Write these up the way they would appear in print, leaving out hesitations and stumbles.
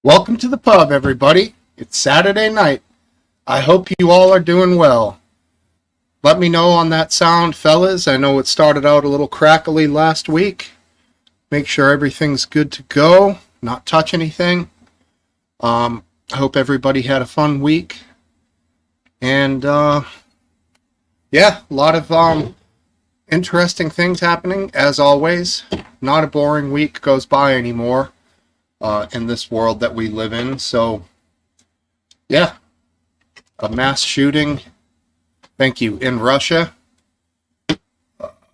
Welcome to the pub, everybody. It's Saturday night. I hope you all are doing well. Let me know on that sound, fellas. I know it started out a little crackly last week. Make sure everything's good to go. Not touch anything. I hope everybody had a fun week. And, yeah, a lot of interesting things happening, as always. Not a boring week goes by anymore. In this world that we live in. So, yeah, a mass shooting, thank you, in Russia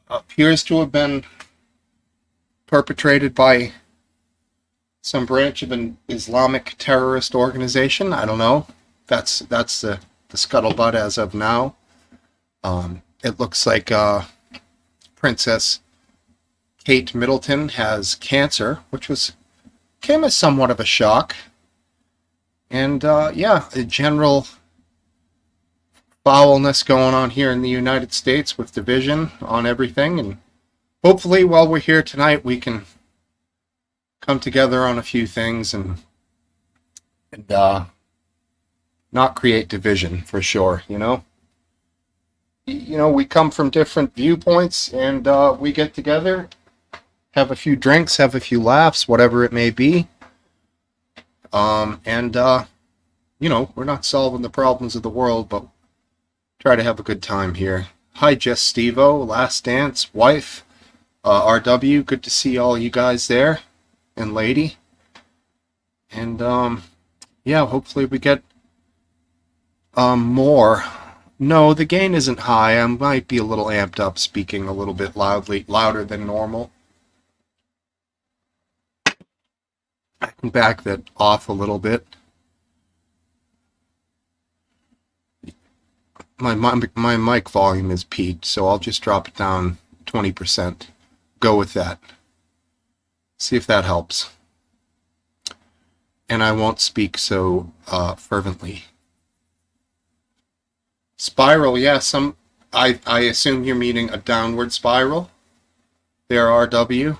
appears to have been perpetrated by some branch of an Islamic terrorist organization. I don't know. That's the scuttlebutt as of now. It looks like Princess Kate Middleton has cancer, which came as somewhat of a shock. And yeah, the general foulness going on here in the United States with division on everything. And hopefully while we're here tonight, we can come together on a few things and not create division for sure, you know? We come from different viewpoints and we get together, have a few drinks, have a few laughs, whatever it may be. We're not solving the problems of the world, but try to have a good time here. Hi, Jess Stevo, Last Dance, wife, RW, good to see all you guys there, and lady. And, yeah, hopefully we get, more. No, the gain isn't high. I might be a little amped up, speaking a little bit louder than normal. I can back that off a little bit. My mic volume is peaked, so I'll just drop it down 20%. Go with that. See if that helps. And I won't speak so fervently. Spiral, yeah, I assume you're meaning a downward spiral. There, RW.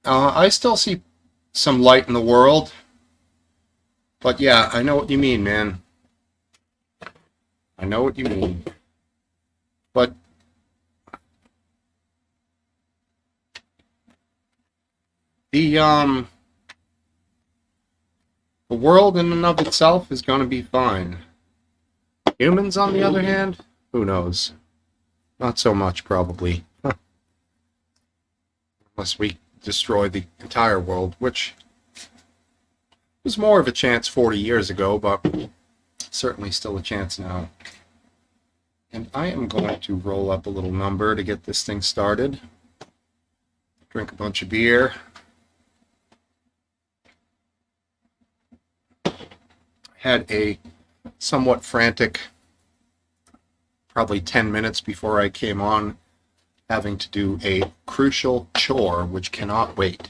I still see some light in the world. But yeah, I know what you mean, man. I know what you mean. But the world in and of itself is going to be fine. Humans, on the other hand, who knows? Not so much, probably. Unless we destroy the entire world, which was more of a chance 40 years ago, but certainly still a chance now. And I am going to roll up a little number to get this thing started. Drink a bunch of beer. Had a somewhat frantic, probably 10 minutes before I came on, having to do a crucial chore which cannot wait.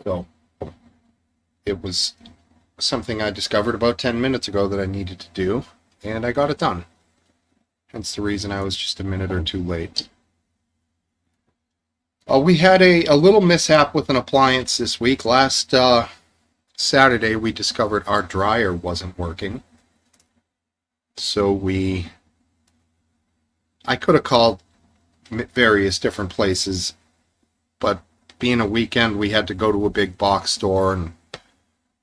So it was something I discovered about 10 minutes ago that I needed to do, and I got it done. Hence the reason I was just a minute or two late. We had a little mishap with an appliance this week. Last Saturday we discovered our dryer wasn't working. So I could have called various different places, but being a weekend, we had to go to a big box store and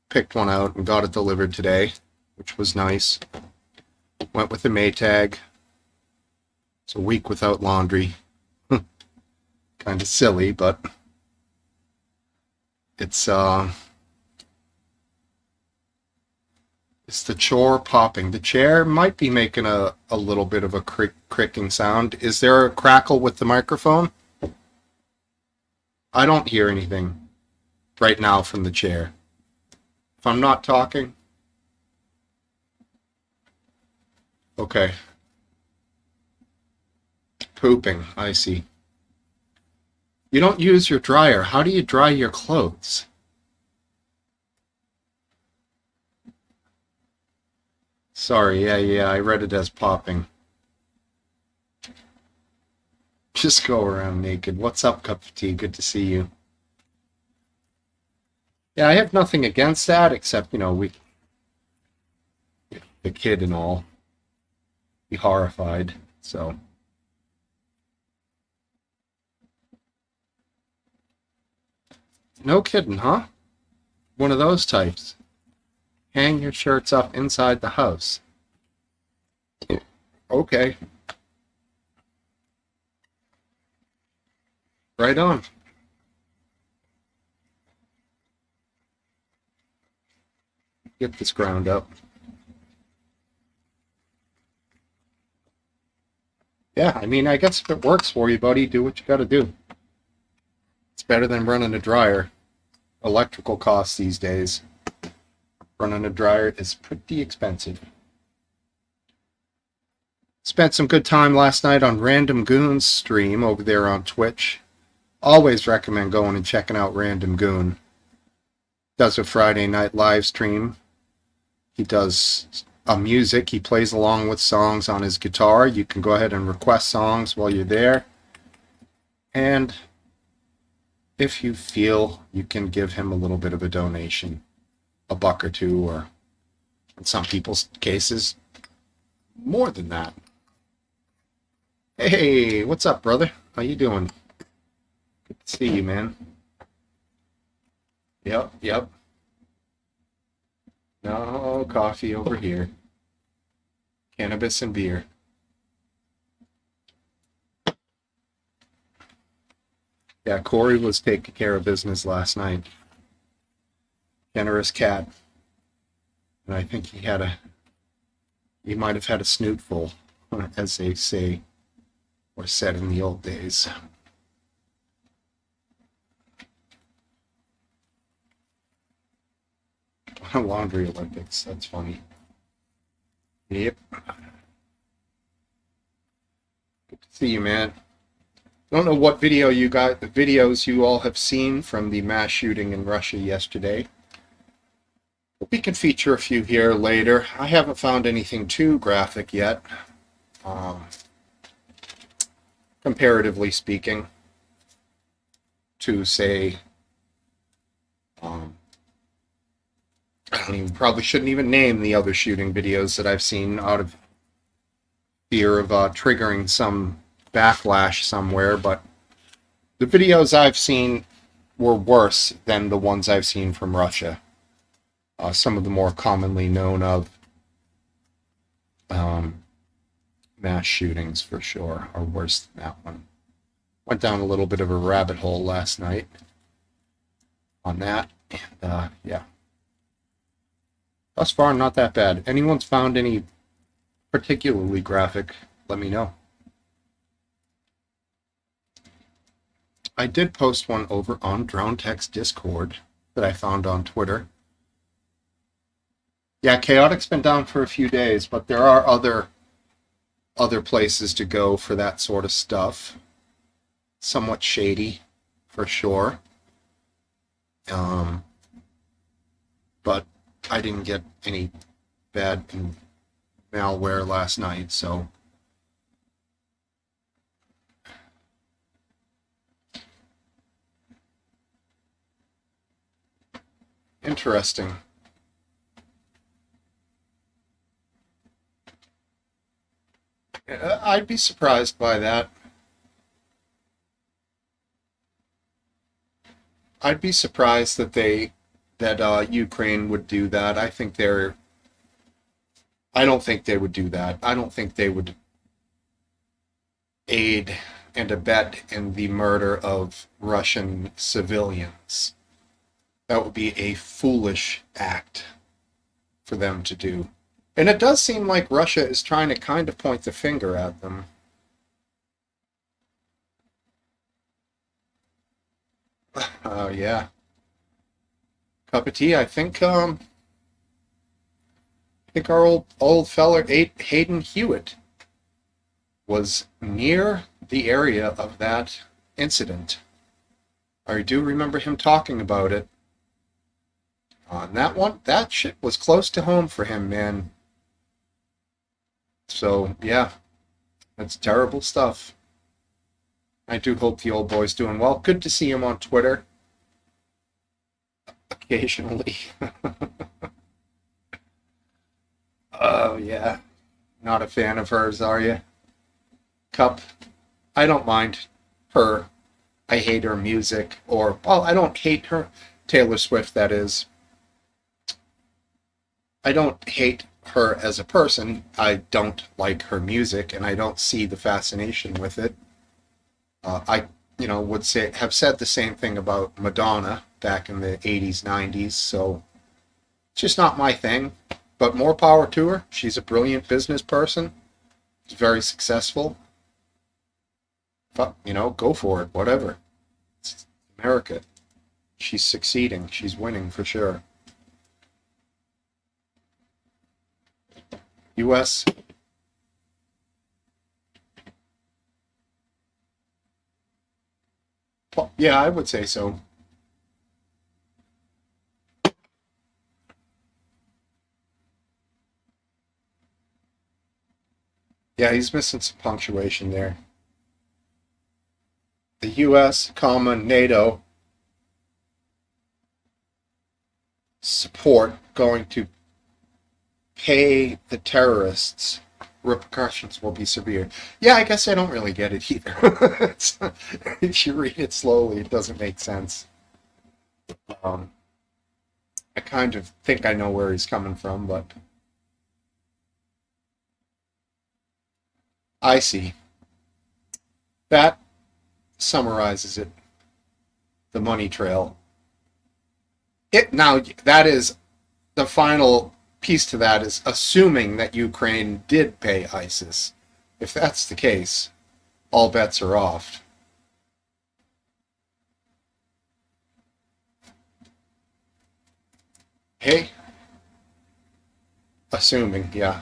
picked one out and got it delivered today, which was nice. Went with the Maytag. It's a week without laundry. Kind of silly, but it's the chore popping. The chair might be making a little bit of a cricking sound. Is there a crackle with the microphone? I don't hear anything right now from the chair. If I'm not talking? Okay. Pooping, I see. You don't use your dryer. How do you dry your clothes? Sorry, yeah, I read it as popping. Just go around naked. What's up, Cup of Tea? Good to see you. Yeah, I have nothing against that except, the kid and all, be horrified. So, no kidding, huh? One of those types. Hang your shirts up inside the house. Okay, right on. Get this ground up. Yeah, I mean, I guess if it works for you, buddy, do what you gotta do. It's better than running a dryer. Electrical costs these days. Running a dryer is pretty expensive. Spent some good time last night on Random Goon's stream over there on Twitch. Always recommend going and checking out Random Goon. Does a Friday night live stream. He does music. He plays along with songs on his guitar. You can go ahead and request songs while you're there. And if you feel, you can give him a little bit of a donation, a buck or two, or in some people's cases, more than that. Hey, what's up, brother? How you doing? Good to see you, man. Yep. No coffee over here. Cannabis and beer. Yeah, Corey was taking care of business last night. Generous cat. And I think he might have had a snootful, as they say, or said in the old days. Laundry Olympics, that's funny. Yep. Good to see you, man. I don't know what the videos you all have seen from the mass shooting in Russia yesterday. But we can feature a few here later. I haven't found anything too graphic yet, comparatively speaking, to say, probably shouldn't even name the other shooting videos that I've seen out of fear of triggering some backlash somewhere, but the videos I've seen were worse than the ones I've seen from Russia. Some of the more commonly known of mass shootings, for sure, are worse than that one. Went down a little bit of a rabbit hole last night on that, and yeah. Thus far, not that bad. Anyone's found any particularly graphic, let me know. I did post one over on Drone Tech's Discord that I found on Twitter. Yeah, Chaotic's been down for a few days, but there are other places to go for that sort of stuff. Somewhat shady, for sure. But I didn't get any bad malware last night, so interesting. I'd be surprised by that. I'd be surprised that Ukraine would do that. I don't think they would do that. I don't think they would aid and abet in the murder of Russian civilians. That would be a foolish act for them to do. And it does seem like Russia is trying to kind of point the finger at them. Yeah. Cup of tea. I think our old feller Hayden Hewitt was near the area of that incident. I do remember him talking about it. On that one, that shit was close to home for him, man. So, yeah, that's terrible stuff. I do hope the old boy's doing well. Good to see him on Twitter. occasionally. Oh, yeah. Not a fan of hers, are you? Cup. I don't mind her. I hate her music, or, well, I don't hate her. Taylor Swift, that is. I don't hate her as a person. I don't like her music, and I don't see the fascination with it. I would say have said the same thing about Madonna back in the 80s, 90s. So it's just not my thing. But more power to her. She's a brilliant business person. She's very successful. But, go for it. Whatever. It's America. She's succeeding. She's winning for sure. U.S. Yeah, I would say so. Yeah, he's missing some punctuation there. The U.S., comma, NATO support going to pay the terrorists, repercussions will be severe. Yeah, I guess I don't really get it either. If you read it slowly, it doesn't make sense. Um, I kind of think I know where he's coming from, but I see. That summarizes it. The money trail. It now that is the final piece to that is assuming that Ukraine did pay ISIS. If that's the case, all bets are off. Hey, assuming, yeah.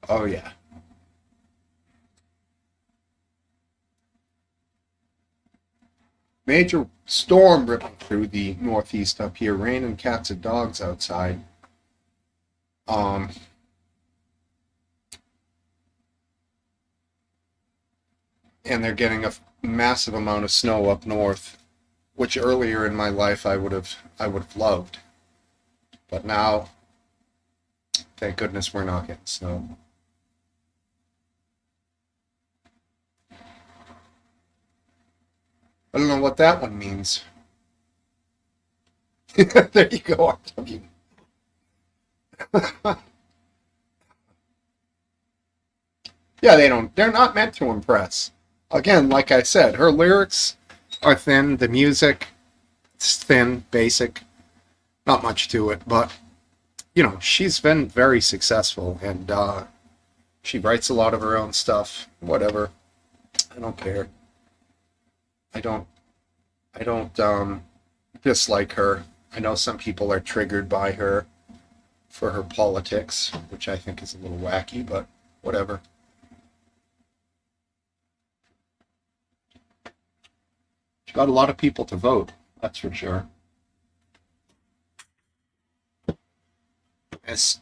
Oh, yeah. Major storm ripping through the Northeast up here, raining cats and dogs outside. Um, and they're getting a massive amount of snow up north, which earlier in my life I would have loved, but now, thank goodness we're not getting snow. I don't know what that one means. There you go, RW. Yeah, they're not meant to impress. Again, like I said, her lyrics are thin, the music it's thin, basic, not much to it, but she's been very successful, and she writes a lot of her own stuff. Whatever, I don't care. I don't, I don't dislike her. I know some people are triggered by her for her politics, which I think is a little wacky, but whatever. She got a lot of people to vote, that's for sure. It's,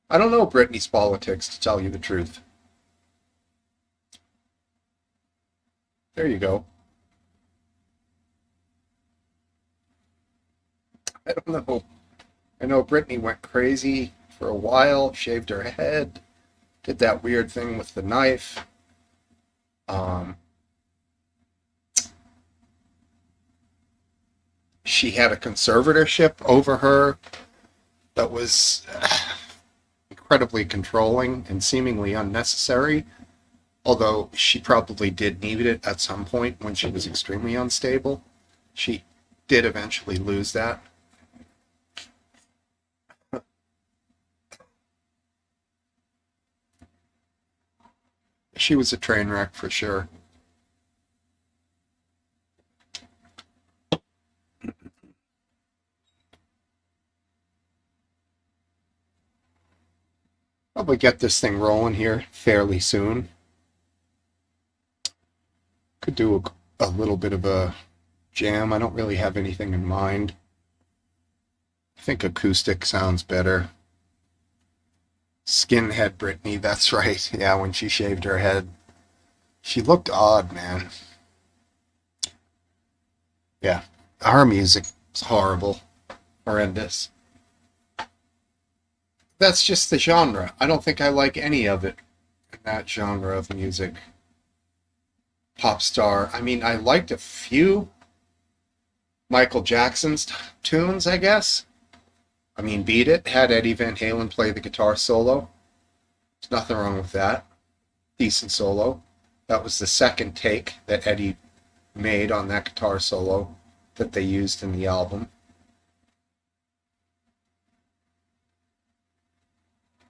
I don't know Britney's politics, to tell you the truth. There you go. I don't know. I know Britney went crazy for a while, shaved her head, did that weird thing with the knife. Um, she had a conservatorship over her that was incredibly controlling and seemingly unnecessary, although she probably did need it at some point when she was extremely unstable. She did eventually lose that. She was a train wreck for sure. Probably get this thing rolling here fairly soon. Could do a little bit of a jam. I don't really have anything in mind. I think acoustic sounds better. Skinhead Britney, that's right. Yeah, when she shaved her head. She looked odd, man. Yeah, her music is horrible. Horrendous. That's just the genre. I don't think I like any of it in that genre of music. Pop star. I mean, I liked a few Michael Jackson's tunes, I guess. I mean, Beat It had Eddie Van Halen play the guitar solo. There's nothing wrong with that. Decent solo. That was the second take that Eddie made on that guitar solo that they used in the album.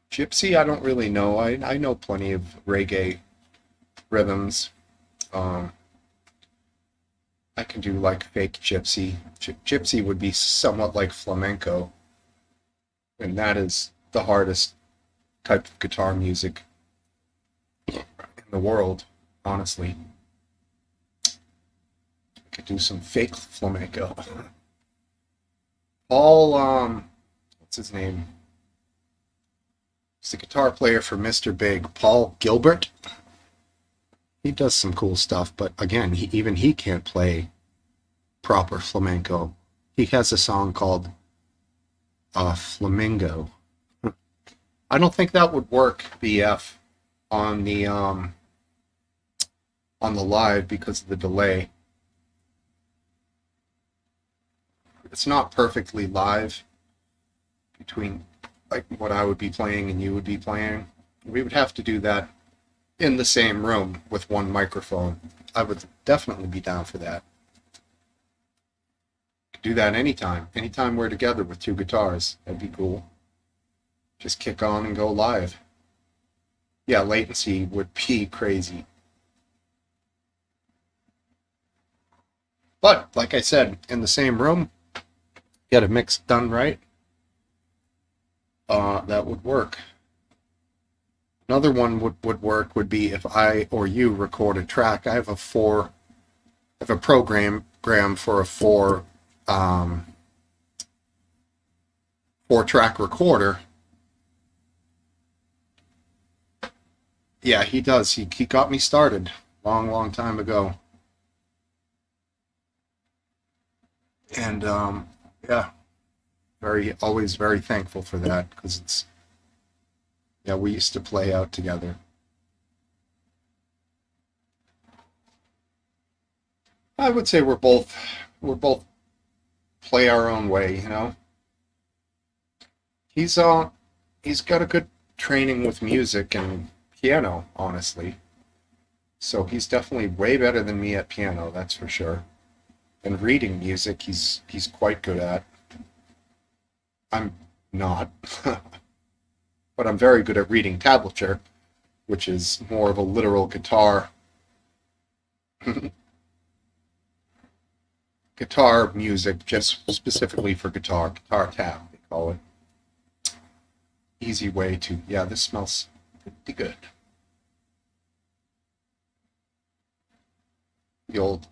Gypsy, I don't really know. I know plenty of reggae rhythms. Um, I can do like fake gypsy. Gypsy would be somewhat like flamenco, and that is the hardest type of guitar music in the world, honestly. I could do some fake flamenco. Paul, what's his name? He's the guitar player for Mr. Big, Paul Gilbert. He does some cool stuff, but again, even he can't play proper flamenco. He has a song called Flamingo. I don't think that would work, BF, on the live because of the delay. It's not perfectly live between like what I would be playing and you would be playing. We would have to do that in the same room with one microphone. I would definitely be down for that. Could do that anytime. Anytime we're together with two guitars. That'd be cool. Just kick on and go live. Yeah, latency would be crazy. But, like I said, in the same room, get a mix done right, that would work. Another one would work would be if I or you record a track. I have a program for a four track recorder. Yeah, he does. He got me started long time ago. And yeah, always very thankful for that because we used to play out together. I would say we're both play our own way, you know. He's got a good training with music and piano, honestly. So he's definitely way better than me at piano, that's for sure. And reading music, he's quite good at. I'm not, but I'm very good at reading tablature, which is more of a literal guitar music, just specifically for guitar tab, they call it. Easy way to, yeah, this smells pretty good. The old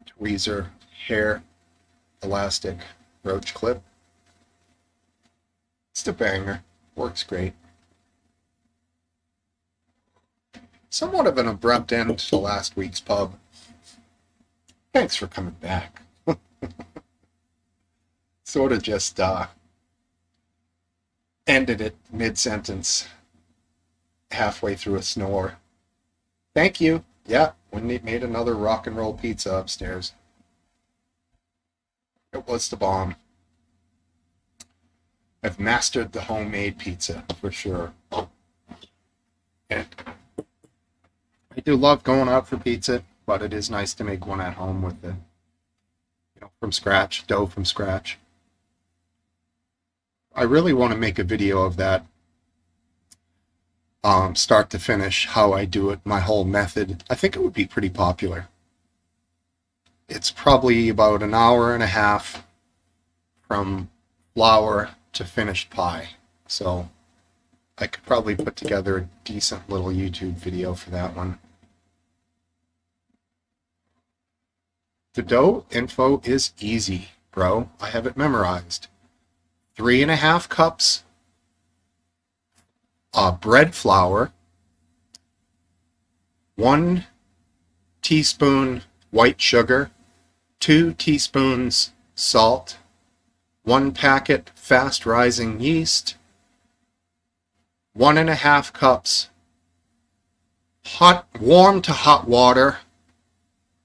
tweezer hair elastic roach clip. It's a banger. Works great. Somewhat of an abrupt end to last week's pub. Thanks for coming back. Sort of just ended it mid-sentence, halfway through a snore. Thank you. Yeah, when they made another rock and roll pizza upstairs. It was the bomb. I've mastered the homemade pizza for sure. And I do love going out for pizza, but it is nice to make one at home with the, from scratch, dough from scratch. I really want to make a video of that, start to finish, how I do it, my whole method. I think it would be pretty popular. It's probably about an hour and a half from flour to finished pie. So I could probably put together a decent little YouTube video for that one. The dough info is easy, bro. I have it memorized. 3.5 cups bread flour, 1 teaspoon white sugar, 2 teaspoons salt, 1 packet fast rising yeast, 1.5 cups warm to hot water,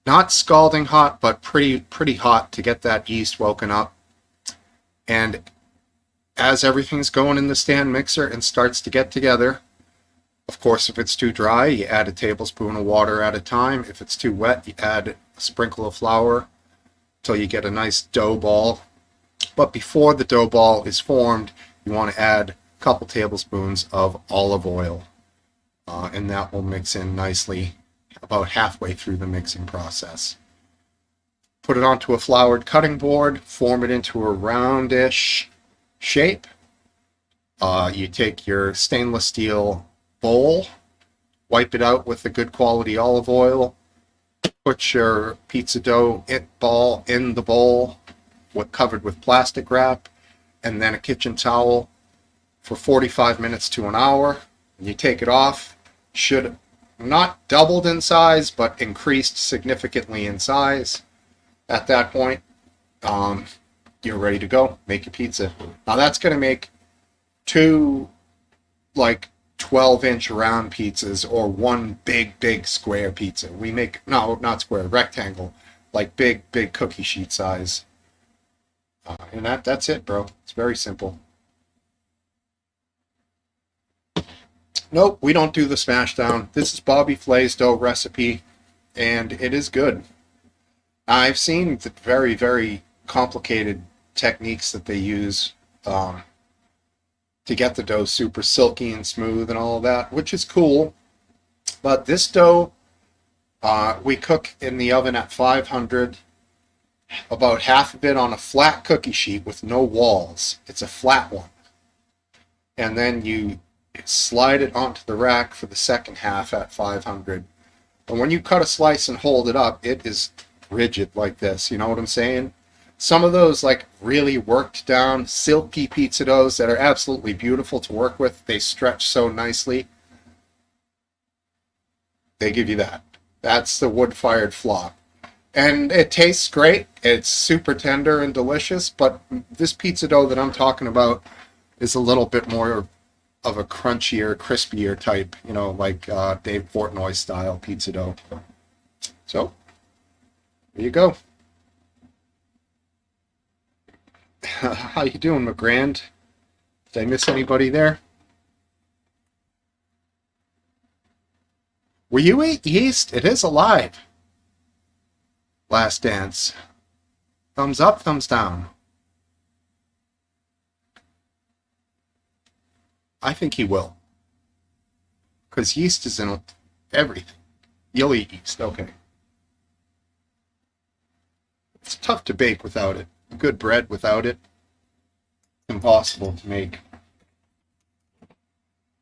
not scalding hot, but pretty hot to get that yeast woken up. And as everything's going in the stand mixer and starts to get together, of course, if it's too dry, you add a tablespoon of water at a time. If it's too wet, you add a sprinkle of flour until you get a nice dough ball. But before the dough ball is formed, you want to add a couple tablespoons of olive oil. And that will mix in nicely about halfway through the mixing process. Put it onto a floured cutting board, form it into a roundish shape. You take your stainless steel bowl, wipe it out with a good quality olive oil, put your pizza dough ball in the bowl covered with plastic wrap, and then a kitchen towel for 45 minutes to an hour. You take it off. Should not doubled in size, but increased significantly in size. At that point, you're ready to go. Make your pizza. Now that's going to make 2 like 12-inch round pizzas or 1 big square pizza. We make, no, not square, rectangle, like big cookie sheet size. And that's it, bro. It's very simple. Nope, we don't do the smash down. This is Bobby Flay's dough recipe, and it is good. I've seen the very complicated techniques that they use to get the dough super silky and smooth and all of that, which is cool. But this dough, we cook in the oven at 500, about half of it on a flat cookie sheet with no walls. It's a flat one. And then you slide it onto the rack for the second half at 500. And when you cut a slice and hold it up, it is rigid like this. You know what I'm saying? Some of those like really worked down, silky pizza doughs that are absolutely beautiful to work with, they stretch so nicely. They give you that. That's the wood-fired flop. And it tastes great. It's super tender and delicious, but this pizza dough that I'm talking about is a little bit more of a crunchier, crispier type, you know, like Dave Portnoy style pizza dough. So, there you go. How you doing, McGrand? Did I miss anybody there? Will you eat yeast? It is alive. Last Dance. Thumbs up, thumbs down. I think he will. Because yeast is in everything. You'll eat yeast, okay. It's tough to bake without it. Good bread without it. Impossible to make.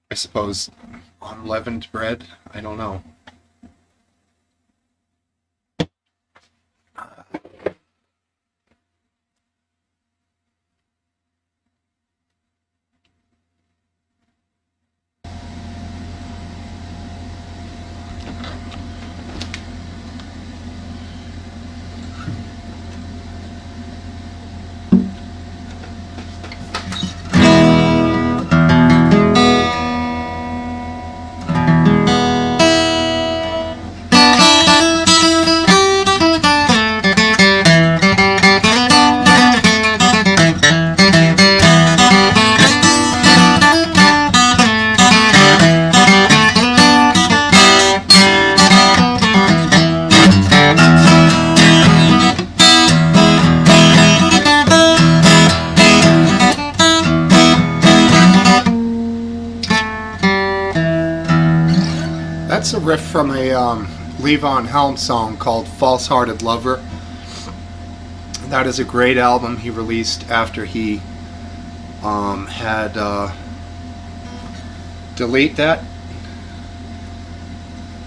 I suppose unleavened bread? I don't know. That's a riff from a Levon Helm song called False Hearted Lover. That is a great album he released after he had delete that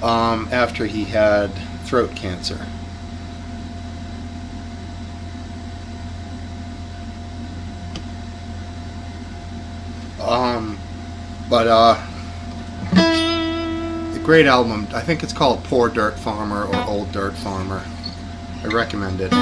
after he had throat cancer. But a great album. I think it's called Poor Dirt Farmer or Old Dirt Farmer. I recommend it.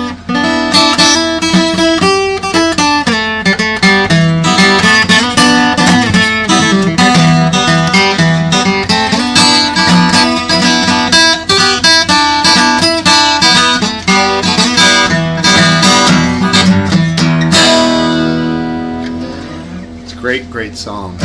It's a great, great song.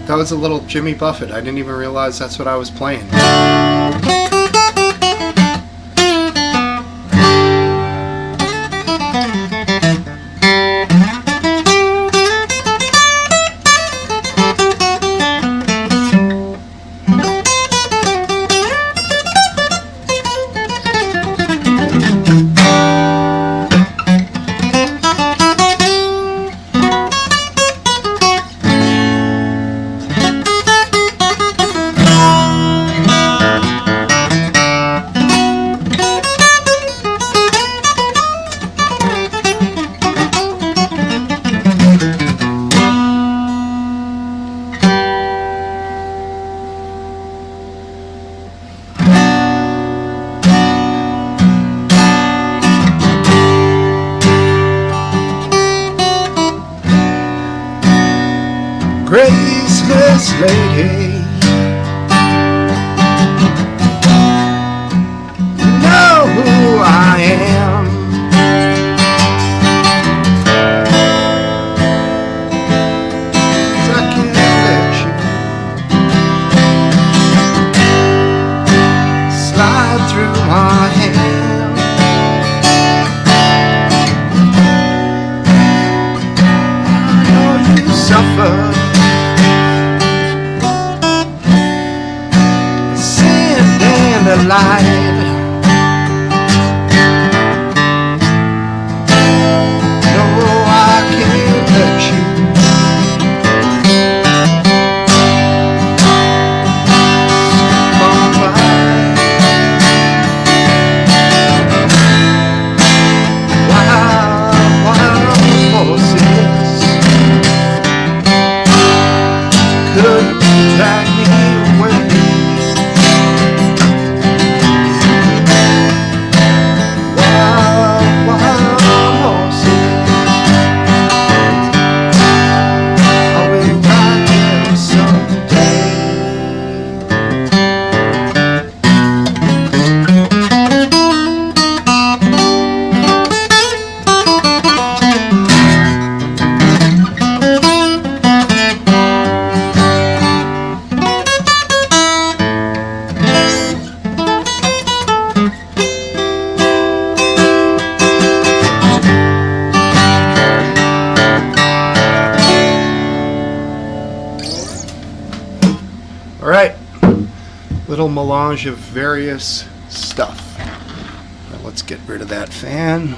That was a little Jimmy Buffett. I didn't even realize that's what I was playing. Graceless lady, you know who I am. I can't let you slide through my hand. I know you suffer the light. No, I can't let you little melange of various stuff. Now let's get rid of that fan.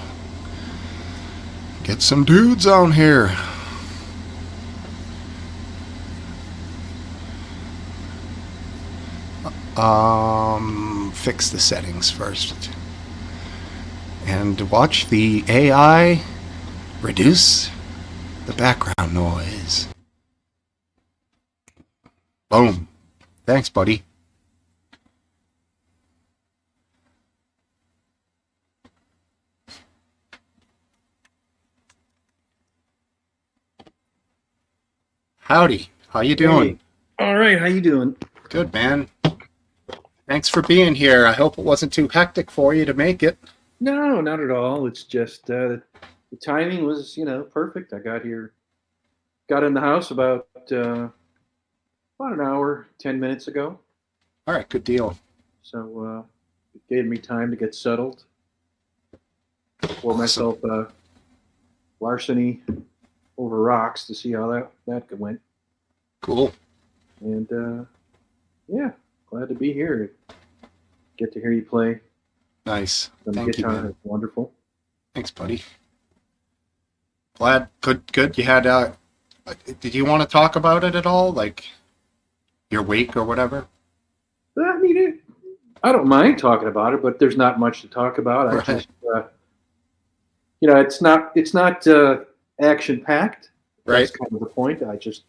Get some dudes on here. Fix the settings first. And watch the AI reduce the background noise. Boom. Thanks, buddy. Howdy. How you doing? Hey. All right. How you doing? Good, man. Thanks for being here. I hope it wasn't too hectic for you to make it. No, not at all. It's just the timing was, perfect. I got in the house about an hour, 10 minutes ago. All right, good deal. So it gave me time to get settled. Pour myself larceny over rocks to see how that went. Cool. And yeah, glad to be here. Get to hear you play. Nice. The Thank guitar. you, man. It's wonderful. Thanks, buddy. Glad. Good. You had. Did you want to talk about it at all, like your week or whatever? I mean, I don't mind talking about it, but there's not much to talk about. Right. I just, it's not action packed. Right. That's kind of the point. I just,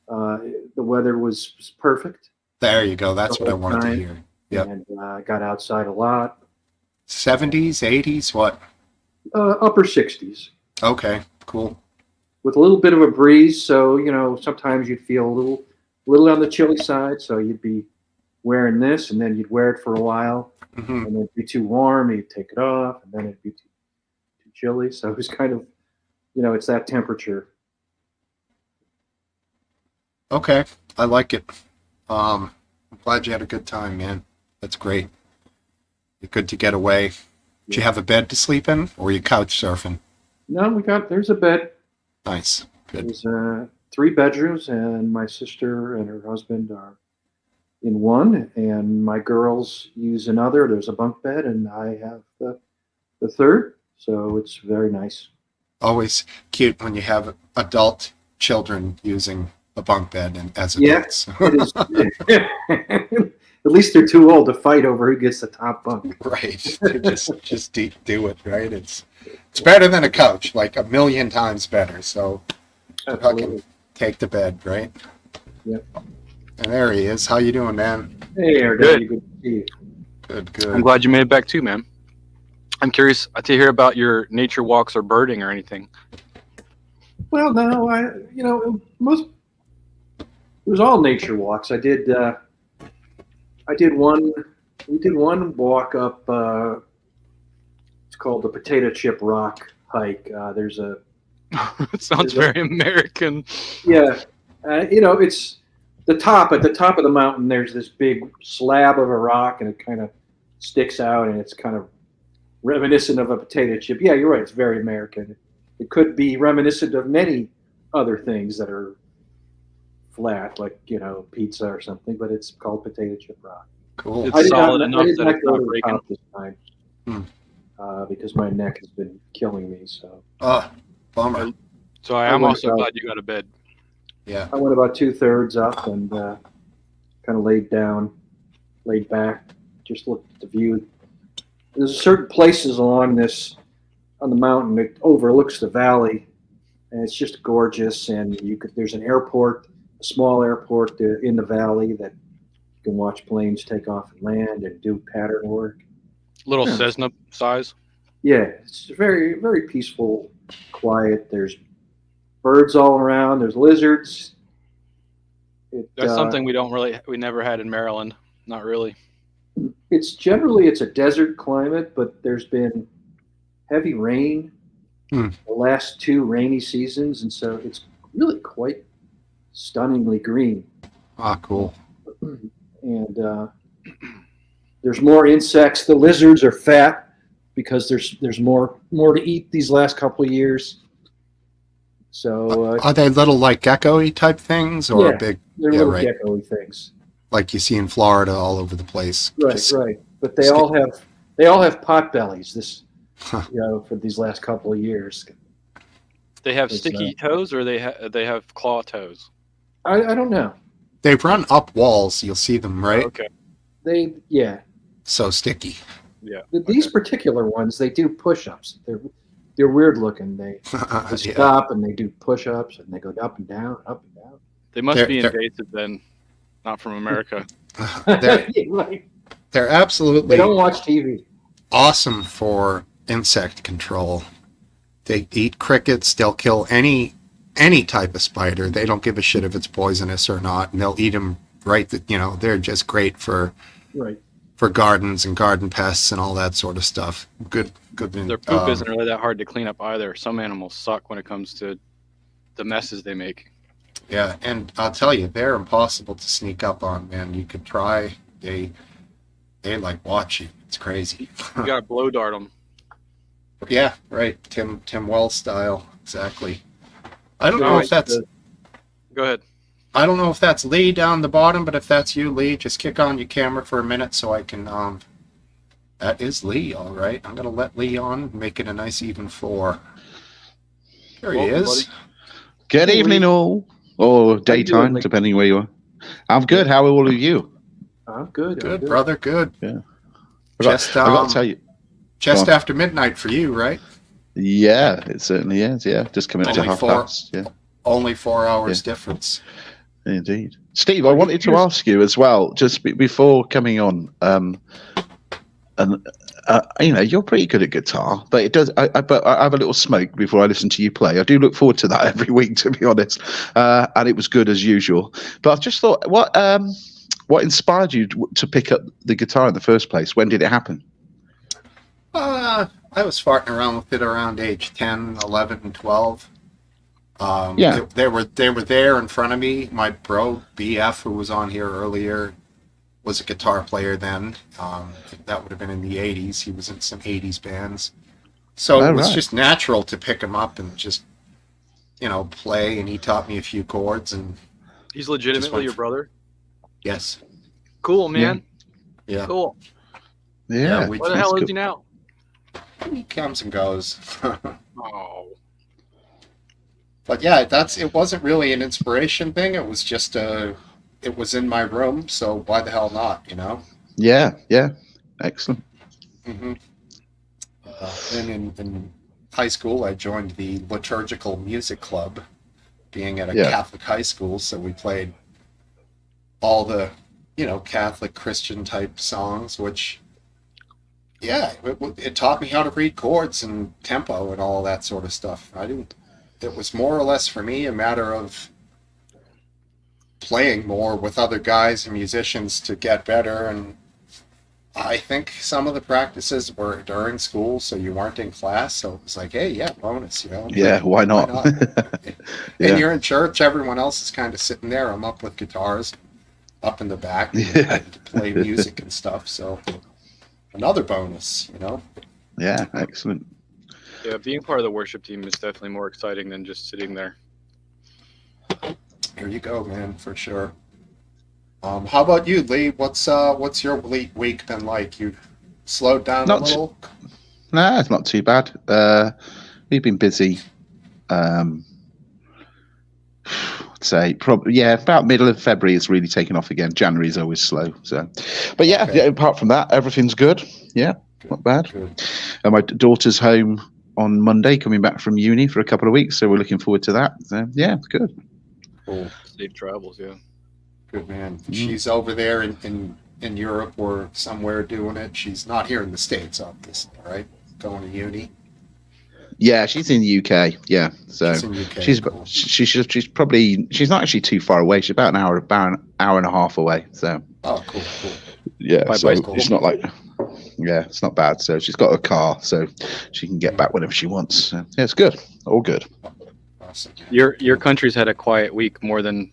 the weather was perfect. There you go. That's The what I whole wanted to time. hear. Yep. And I got outside a lot. 70s, 80s, what? Upper 60s. Okay, cool. With a little bit of a breeze, so sometimes you'd feel a little on the chilly side. So you'd be wearing this, and then you'd wear it for a while, Mm-hmm. and it'd be too warm, you'd take it off, and then it'd be too chilly. So it was kind of, it's that temperature. Okay, I like it. I'm glad you had a good time, man. That's great. You're good to get away. Did you have a bed to sleep in, or were you couch surfing? No, there's a bed. Nice. Good. There's 3 bedrooms, and my sister and her husband are in one, and my girls use another. There's a bunk bed, and I have the third, so it's very nice. Always cute when you have adult children using a bunk bed and as adults. It is. At least they're too old to fight over who gets the top bunk. Right. Just do it, right? It's better than a couch, like a million times better. So fucking take the bed, right? Yep. And there he is. How you doing, man? Hey, Eric. Good. Good to see you. Good. I'm glad you made it back too, man. I'm curious to hear about your nature walks or birding or anything. Well, no, it was all nature walks. We did one walk up. It's called the Potato Chip Rock hike. It sounds very American. Yeah, it's at the top of the mountain. There's this big slab of a rock, and it kind of sticks out, and it's kind of reminiscent of a potato chip. Yeah, you're right. It's very American. It could be reminiscent of many other things that are flat, like pizza or something, but it's called Potato Chip Rock. Cool. It's solid enough that it's not go to the breaking. top this time because my neck has been killing me. So Bummer. So I'm also glad you got a bed. Yeah. I went about 2/3 up and kind of laid back, just looked at the view. There's certain places on the mountain that overlooks the valley, and it's just gorgeous. And there's an airport, a small airport in the valley that you can watch planes take off and land and do pattern work. Little Yeah. Cessna size. Yeah, it's very, very peaceful, quiet. There's birds all around. There's lizards. That's something we never had in Maryland. Not really. It's a desert climate, but there's been heavy rain the last 2 rainy seasons, and so it's really quite stunningly green. Cool. And there's more insects. The lizards are fat because there's more to eat these last couple of years. So Are they little like gecko-y type things or Yeah, big? they're Yeah, little right. gecko-y things. like you see in Florida all over the place. Right, Just- right. But they all have pot bellies. For these last couple of years. They have It's, sticky toes, or they have claw toes. I don't know. They run up walls. You'll see them, right? Okay. So sticky. Yeah. These particular ones, they do push-ups. They're weird looking. They Yeah. stop and they do push-ups and they go up and down, up and down. They must They're- be they're- invasive then, not from America. they're, Like, they're absolutely they don't watch TV. awesome for insect control. They eat crickets. They'll kill any type of spider. They don't give a shit if it's poisonous or not, and they'll eat them right. They're just great for Right. gardens and garden pests and all that sort of stuff. Good. Their poop isn't really that hard to clean up either. Some animals suck when it comes to the messes they make. Yeah, and I'll tell you, they're impossible to sneak up on, man. You could try. They like watch you. It's crazy. You gotta blow dart them. Yeah, right. Tim Wells style, exactly. I don't know if that's. Go ahead. I don't know if that's Lee down the bottom, but if that's you, Lee, just kick on your camera for a minute so I can. That is Lee, all right. I'm gonna let Lee on, make it a nice even 4. There he Welcome, is. buddy. Good evening, all, or daytime, Lee? depending where you are. I'm good. How are all of you? I'm good. Good, brother. Good. I Just got to tell you. just Go on. after midnight for you, right? Yeah, it certainly is. Yeah, just coming to Only half 4. past. Yeah, Only 4 hours difference. indeed. Steve, I wanted to ask you as well, just before coming on. You're pretty good at guitar, but it does. But I have a little smoke before I listen to you play. I do look forward to that every week, to be honest. And it was good as usual. But I've just thought, what inspired you to pick up the guitar in the first place? When did it happen? I was farting around with it around age 10, 11, and 12. Yeah. They were there in front of me. My bro, BF, who was on here earlier, was a guitar player then. That would have been in the 80s. He was in some 80s bands. So it was just natural to pick him up and just, play. And he taught me a few chords. And He's legitimately your brother? yes. Cool, man. Yeah. Cool. Yeah. we- Where the hell is he now? He comes and goes. Oh. But yeah, it wasn't really an inspiration thing. It was just it was in my room, so why the hell not, Yeah. Excellent. Mm-hmm. Then in high school, I joined the liturgical music club, being at a Catholic high school, so we played all the, Catholic Christian type songs, which, it taught me how to read chords and tempo and all that sort of stuff. It was more or less for me a matter of playing more with other guys and musicians to get better, and I think some of the practices were during school, so you weren't in class, so it was like, hey, bonus, Yeah, why not? And you're in church, everyone else is kind of sitting there. I'm up with guitars up in the back to play music and stuff, so another bonus, Yeah, excellent. Yeah, being part of the worship team is definitely more exciting than just sitting there. Here you go, man, for sure. How about you, Lee? What's your week been like? You slowed down a little? No, it's not too bad. We've been busy. I'd say probably about middle of February it's really taken off again. January is always slow. So, but yeah, apart from that, everything's good. Yeah, not bad. Good. And my daughter's home on Monday, coming back from uni for a couple of weeks, so we're looking forward to that. So yeah, it's good. Cool. Safe travels, yeah. Good, man. She's over there in Europe or somewhere doing it. She's not here in the States, obviously, right? Going to uni. Yeah, she's in the UK. Yeah, so She's in UK. she's cool. she's not actually too far away. She's about an hour and a half away. So Oh, cool. yeah, By so bicycle. it's not like it's not bad. So she's got a car, so she can get back whenever she wants. So, yeah, it's good. All good. Awesome. Your country's had a quiet week more than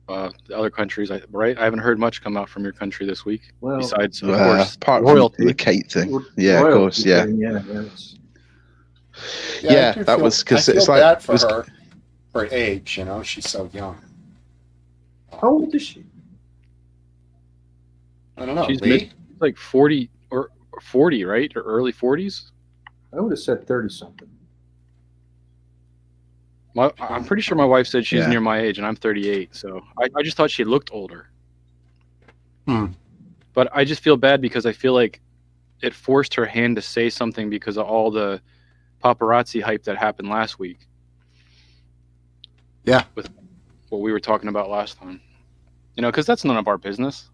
the other countries, right? I haven't heard much come out from your country this week. Well, Besides, of course, Apart royalty. from the Kate thing. Yeah, royalty of course. Yeah, thing, it's- Yeah, I do that feel- was 'cause I feel it's like- bad for it was- her age. She's so young. How old is she? I don't know. She's Lee? like 40 or 40, right? Or early 40s. I would have said 30 something. I'm pretty sure my wife said she's Yeah. near my age, and I'm 38. So I just thought she looked older. Hmm. But I just feel bad because I feel like it forced her hand to say something because of all the paparazzi hype that happened last week. Yeah. With what we were talking about last time. You know, because that's none of our business.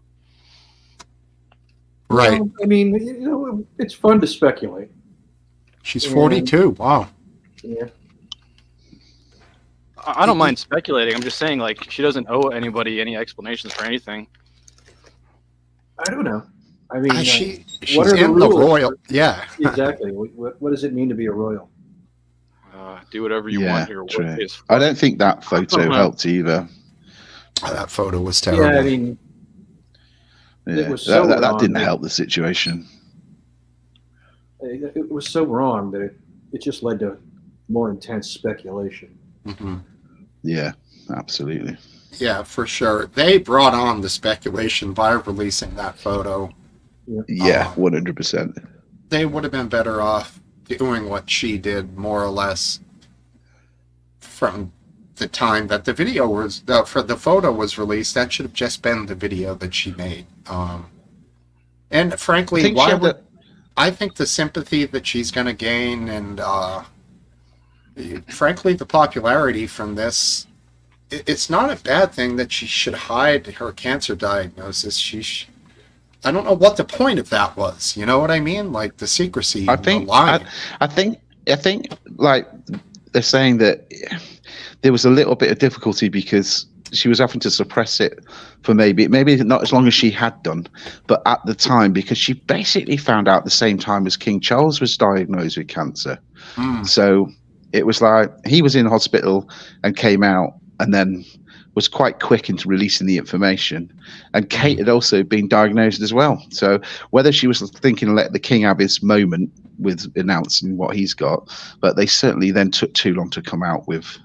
Right. Well, I mean, it's fun to speculate. She's 42. Wow. Yeah. I don't mind speculating. I'm just saying, like, she doesn't owe anybody any explanations for anything. I don't know. I mean, She's what are the in the rules? royal. Yeah. Exactly. What does it mean to be a royal? Do whatever you want. Your true. work is I don't think that photo helped either. That photo was terrible. Yeah, I mean, Yeah, it was so that wrong. didn't help the situation. It was so wrong that it just led to more intense speculation. Mhm. Yeah, absolutely. Yeah, for sure. They brought on the speculation by releasing that photo. Yeah, 100%. They would have been better off doing what she did, more or less, from the time that the video was, for the photo was released. That should have just been the video that she made. And frankly, I think the sympathy that she's going to gain, and frankly, the popularity from this, it's not a bad thing that she should hide her cancer diagnosis. I don't know what the point of that was. You know what I mean? Like the secrecy. I think. The lying. I think. Like they're saying that there was a little bit of difficulty because she was having to suppress it for maybe not as long as she had done, but at the time, because she basically found out the same time as King Charles was diagnosed with cancer. So it was like he was in hospital and came out, and then was quite quick into releasing the information. And Kate had also been diagnosed as well. So whether she was thinking to let the king have his moment with announcing what he's got, but they certainly then took too long to come out with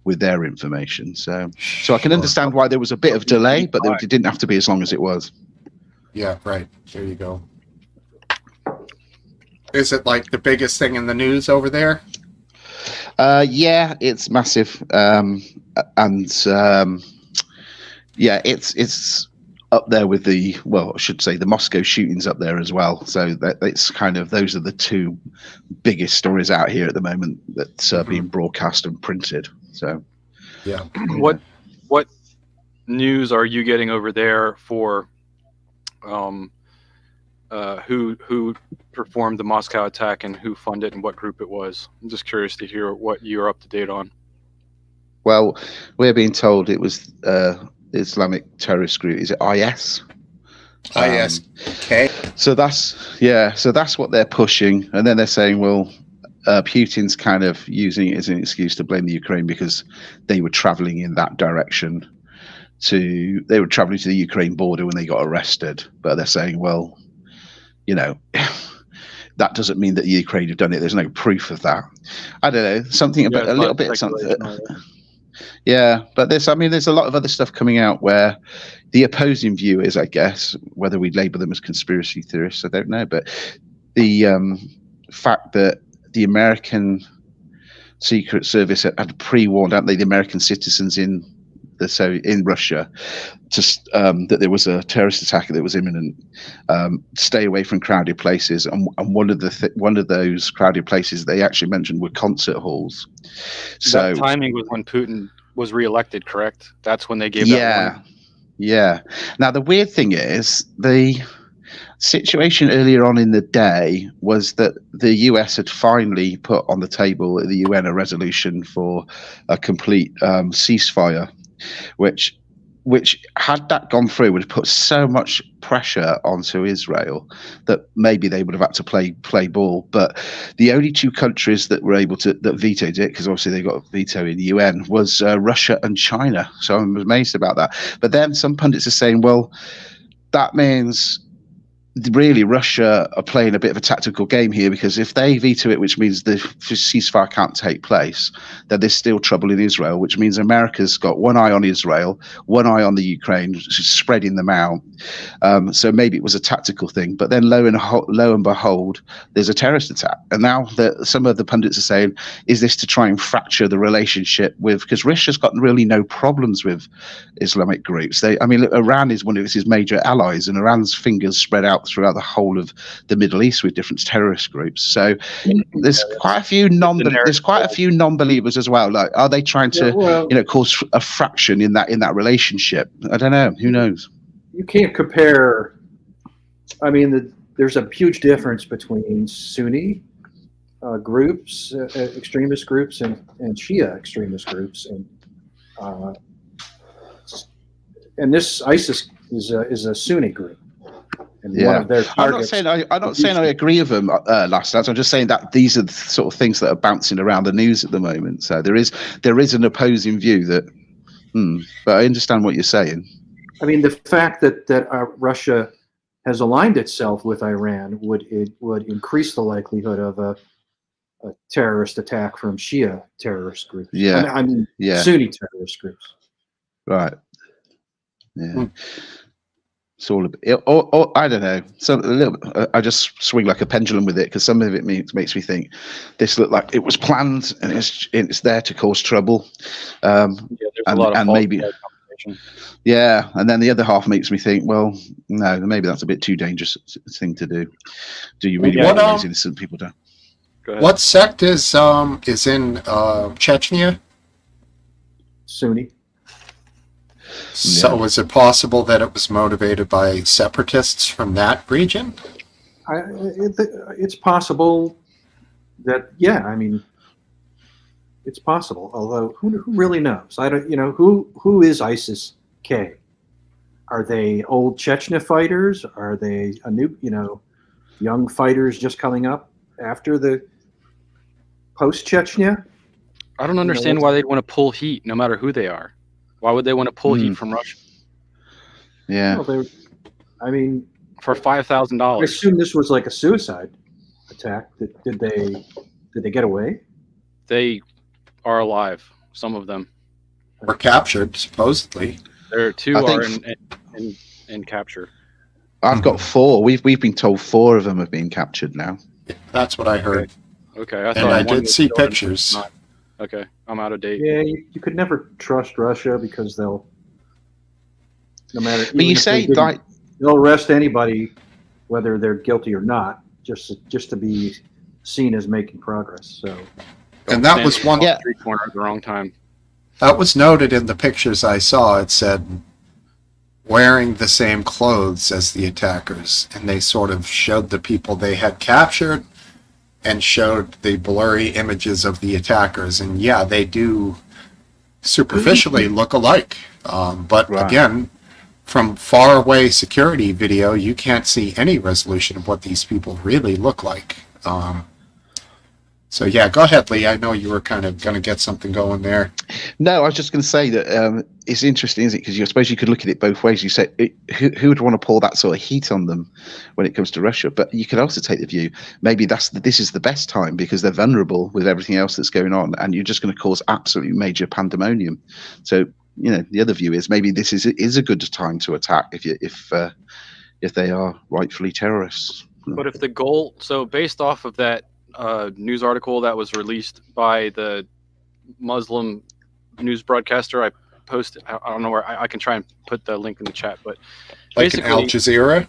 their information. So I can understand why there was a bit of delay, but it didn't have to be as long as it was. Yeah, right. There you go. Is it like the biggest thing in the news over there? Yeah, it's massive. Yeah, it's up there with I should say the Moscow shootings up there as well. So it's kind of, those are the two biggest stories out here at the moment that's being broadcast and printed. So, yeah. What news are you getting over there for who performed the Moscow attack and who funded and what group it was? I'm just curious to hear what you're up to date on. Well, we're being told it was Islamic terrorist group. Is it IS? IS. Okay. So that's what they're pushing, and then they're saying, well, Putin's kind of using it as an excuse to blame the Ukraine because they were traveling in that direction. They were traveling to the Ukraine border when they got arrested, but they're saying, well, that doesn't mean that the Ukraine have done it. There's no proof of that. I don't know, something about a little bit of something. Yeah, but there's a lot of other stuff coming out where the opposing view is, I guess, whether we label them as conspiracy theorists, I don't know, but the fact that the American Secret Service had pre-warned, hadn't they, the American citizens in Russia, that there was a terrorist attack that was imminent. Stay away from crowded places, and one of those crowded places they actually mentioned were concert halls. So that timing was when Putin was reelected, correct? That's when they gave that warning. Yeah. Now the weird thing is the situation earlier on in the day was that the US had finally put on the table at the UN a resolution for a complete ceasefire, which had that gone through would have put so much pressure onto Israel that maybe they would have had to play ball. But the only two countries that were that vetoed it, because obviously they got a veto in the UN, was Russia and China. So I'm amazed about that. But then some pundits are saying, well, that means really Russia are playing a bit of a tactical game here, because if they veto it, which means the ceasefire can't take place, then there's still trouble in Israel, which means America's got one eye on Israel, one eye on the Ukraine, spreading them out. So maybe it was a tactical thing, but then lo and behold, there's a terrorist attack. And now some of the pundits are saying, is this to try and fracture the relationship with, because Russia's got really no problems with Islamic groups. Iran is one of its major allies, and Iran's fingers spread out throughout the whole of the Middle East with different terrorist groups. So there's quite a few non-believers as well. Like, are they trying to cause a fraction in that relationship? I don't know. Who knows? You can't compare. I mean, there's a huge difference between Sunni groups, extremist groups, and Shia extremist groups, and this ISIS is a Sunni group. And one of their targets. I'm not saying I agree with them, Last Dance. I'm just saying that these are the sort of things that are bouncing around the news at the moment. So there is an opposing view that. But I understand what you're saying. I mean, the fact that Russia has aligned itself with Iran would increase the likelihood of a terrorist attack from Shia terrorist groups. Yeah, Sunni terrorist groups. Right. Yeah. It's all a bit, or I don't know. I just swing like a pendulum with it, because some of it makes me think this looked like it was planned and it's there to cause trouble. There's a lot of maybe. Yeah, and then the other half makes me think, well, no, maybe that's a bit too dangerous thing to do. Do you really want these innocent people down? Go ahead. What sect is in Chechnya? Sunni. So is it possible that it was motivated by separatists from that region? It's possible that, it's possible. Although who really knows? I don't. Who is ISIS-K? Are they old Chechnya fighters? Are they a new, young fighters just coming up after the post-Chechnya? I don't understand why they'd want to pull heat, no matter who they are. Why would they want to pull heat from Russia? Yeah. Well, for $5,000. I assume this was like a suicide attack. Did they get away? They are alive. Some of them were captured, supposedly. There are two are in capture. I've got 4. We've been told 4 of them have been captured now. That's what I heard. Okay. I did see pictures. Okay, I'm out of date. Yeah, you could never trust Russia, because they'll, no matter. But you say they'll arrest anybody, whether they're guilty or not, just to be seen as making progress. So. And that was one street corner at the wrong time. That was noted in the pictures I saw. It said wearing the same clothes as the attackers, and they sort of showed the people they had captured and showed the blurry images of the attackers. And yeah, they do superficially look alike. But again, from far away security video, you can't see any resolution of what these people really look like. So yeah, go ahead, Lee. I know you were kind of going to get something going there. No, I was just going to say that it's interesting, isn't it? Because I suppose you could look at it both ways. You say, who would want to pour that sort of heat on them when it comes to Russia? But you could also take the view, maybe this is the best time, because they're vulnerable with everything else that's going on, and you're just going to cause absolutely major pandemonium. So, the other view is maybe this is a good time to attack if they are rightfully terrorists. But if the goal, so based off of that news article that was released by the Muslim news broadcaster, I posted, I don't know where, I can try and put the link in the chat, but like an Al Jazeera?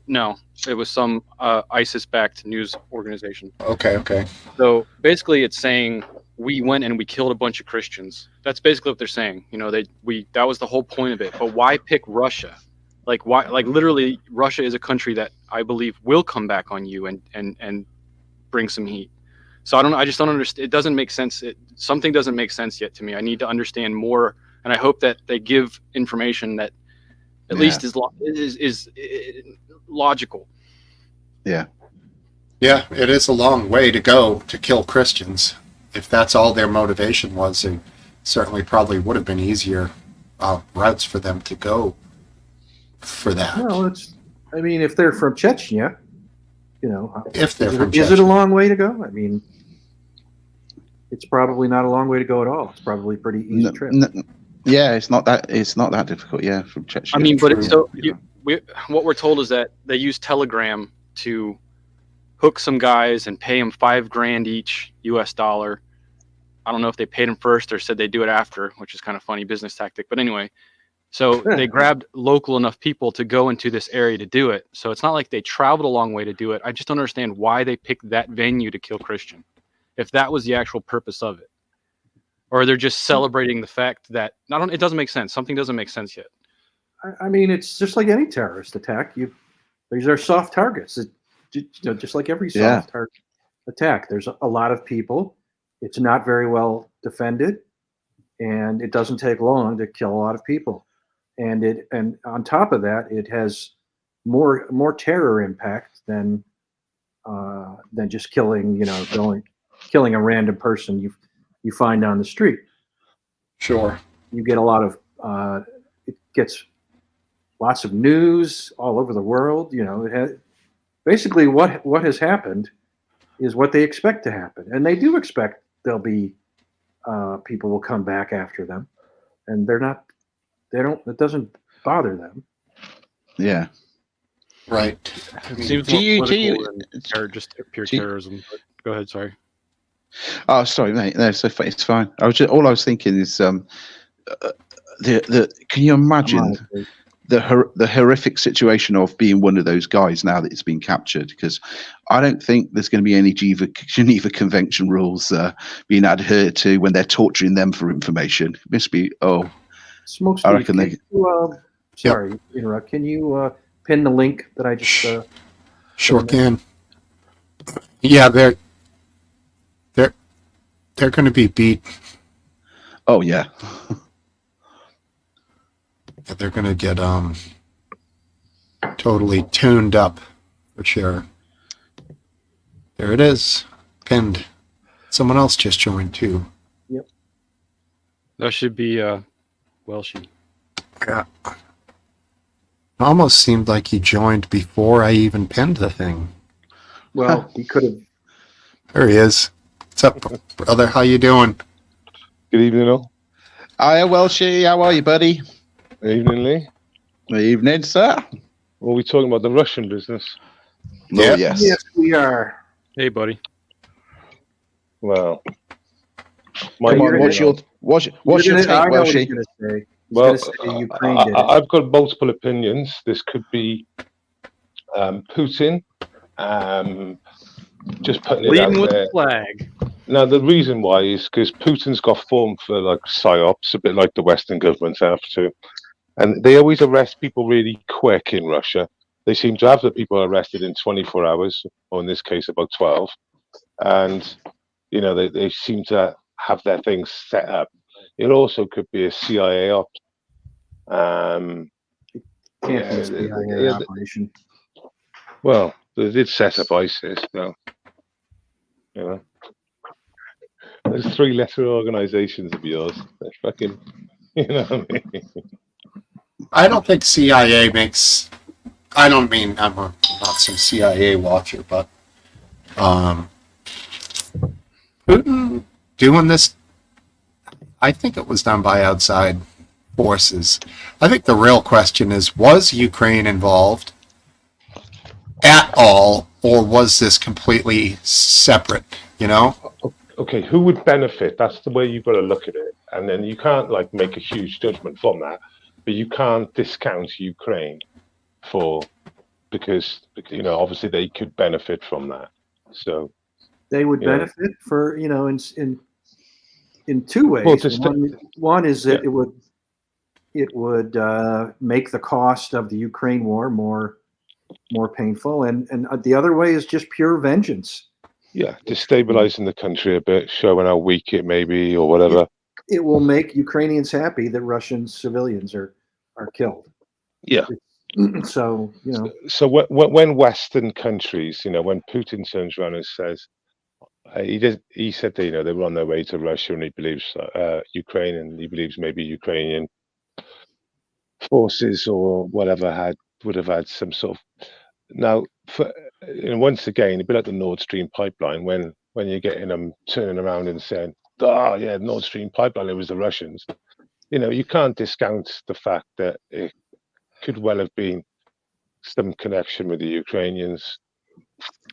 No, it was some ISIS-backed news organization. Okay. So basically it's saying we went and we killed a bunch of Christians. That's basically what they're saying. That was the whole point of it. But why pick Russia? Like, why? Like, literally, Russia is a country that I believe will come back on you and bring some heat. So I just don't understand. It doesn't make sense. Something doesn't make sense yet to me. I need to understand more, and I hope that they give information that at least is logical. Yeah. Yeah, it is a long way to go to kill Christians. If that's all their motivation was, it certainly probably would have been easier routes for them to go for that. Well, I mean, if they're from Chechnya, If they're from is it a Chechnya. long way to go? I mean, it's probably not a long way to go at all. It's probably a pretty easy trip. Yeah, it's not that difficult. Yeah, from Chechnya. I mean, but it's True. so what we're told is that they use Telegram to hook some guys and pay them $5,000 each US dollar. I don't know if they paid them first or said they do it after, which is kind of funny business tactic. But anyway, so they grabbed local enough people to go into this area to do it. So it's not like they traveled a long way to do it. I just don't understand why they picked that venue to kill Christian, if that was the actual purpose of it. Or they're just celebrating the fact that it doesn't make sense. Something doesn't make sense yet. I mean, it's just like any terrorist attack. These are soft targets. Just like every soft target attack. There's a lot of people. It's not very well defended, and it doesn't take long to kill a lot of people. And on top of that, it has more terror impact than just killing a random person you find on the street. Sure. You get a lot of it gets lots of news all over the world. It has basically what has happened is what they expect to happen, and they do expect there'll be people will come back after them, and it doesn't bother them. Right. It seems do you just pure terrorism. But go ahead, sorry. Oh, sorry, mate. No, it's fine. All I was thinking is can you imagine the horrific situation of being one of those guys now that it's been captured? Because I don't think there's going to be any Geneva Convention rules being adhered to when they're torturing them for information. It must be Smokesteve, I reckon sorry, interrupt. Can you pin the link that I just? Sure can. Yeah, they're going to be beat. Oh yeah. They're going to get totally tuned up for sure. There it is, pinned. Someone else just joined too. Yep. That should be Welshie. Yeah. Almost seemed like he joined before I even pinned the thing. Well, he could have. There he is. What's up, brother? How you doing? Good evening, all. Hiya, Welshie. How are you, buddy? Evening, Lee. Good evening, sir. Were we talking about the Russian business? Yeah. Oh, yes. Yes, we are. Hey, buddy. Well, Come on, what's your take, I know what he's Welshie? going to say. He's well, going to say Ukraine did it. I've got multiple opinions. This could be Putin just putting it Leading out with there. the flag. Now, the reason why is because Putin's got formed for like psyops, a bit like the Western governments have to. And they always arrest people really quick in Russia. They seem to have the people arrested in 24 hours, or in this case, about 12. And, they seem to have their things set up. It also could be a CIA op. Can't be a CIA operation. Well, they did set up ISIS, though. There's 3-letter organizations of yours. They're fucking, what I mean? I don't think CIA makes. I don't mean I'm not some CIA watcher, but Putin doing this. I think it was done by outside forces. I think the real question is: was Ukraine involved at all, or was this completely separate? Okay, who would benefit? That's the way you've got to look at it. And then you can't make a huge judgment from that, but you can't discount Ukraine because obviously they could benefit from that. So they would benefit for in two ways. Well, one is that it would make the cost of the Ukraine war more painful, and the other way is just pure vengeance. Yeah, destabilizing the country a bit, showing how weak it may be or whatever. It will make Ukrainians happy that Russian civilians are killed. Yeah. So So when Western countries, when Putin turns around and says, he said that they were on their way to Russia and he believes Ukraine, and he believes maybe Ukrainian forces or whatever would have had some sort of Now, once again, it'd be like the Nord Stream pipeline when you're getting them turning around and saying, "Oh yeah, Nord Stream pipeline, it was the Russians." You can't discount the fact that it could well have been some connection with the Ukrainians.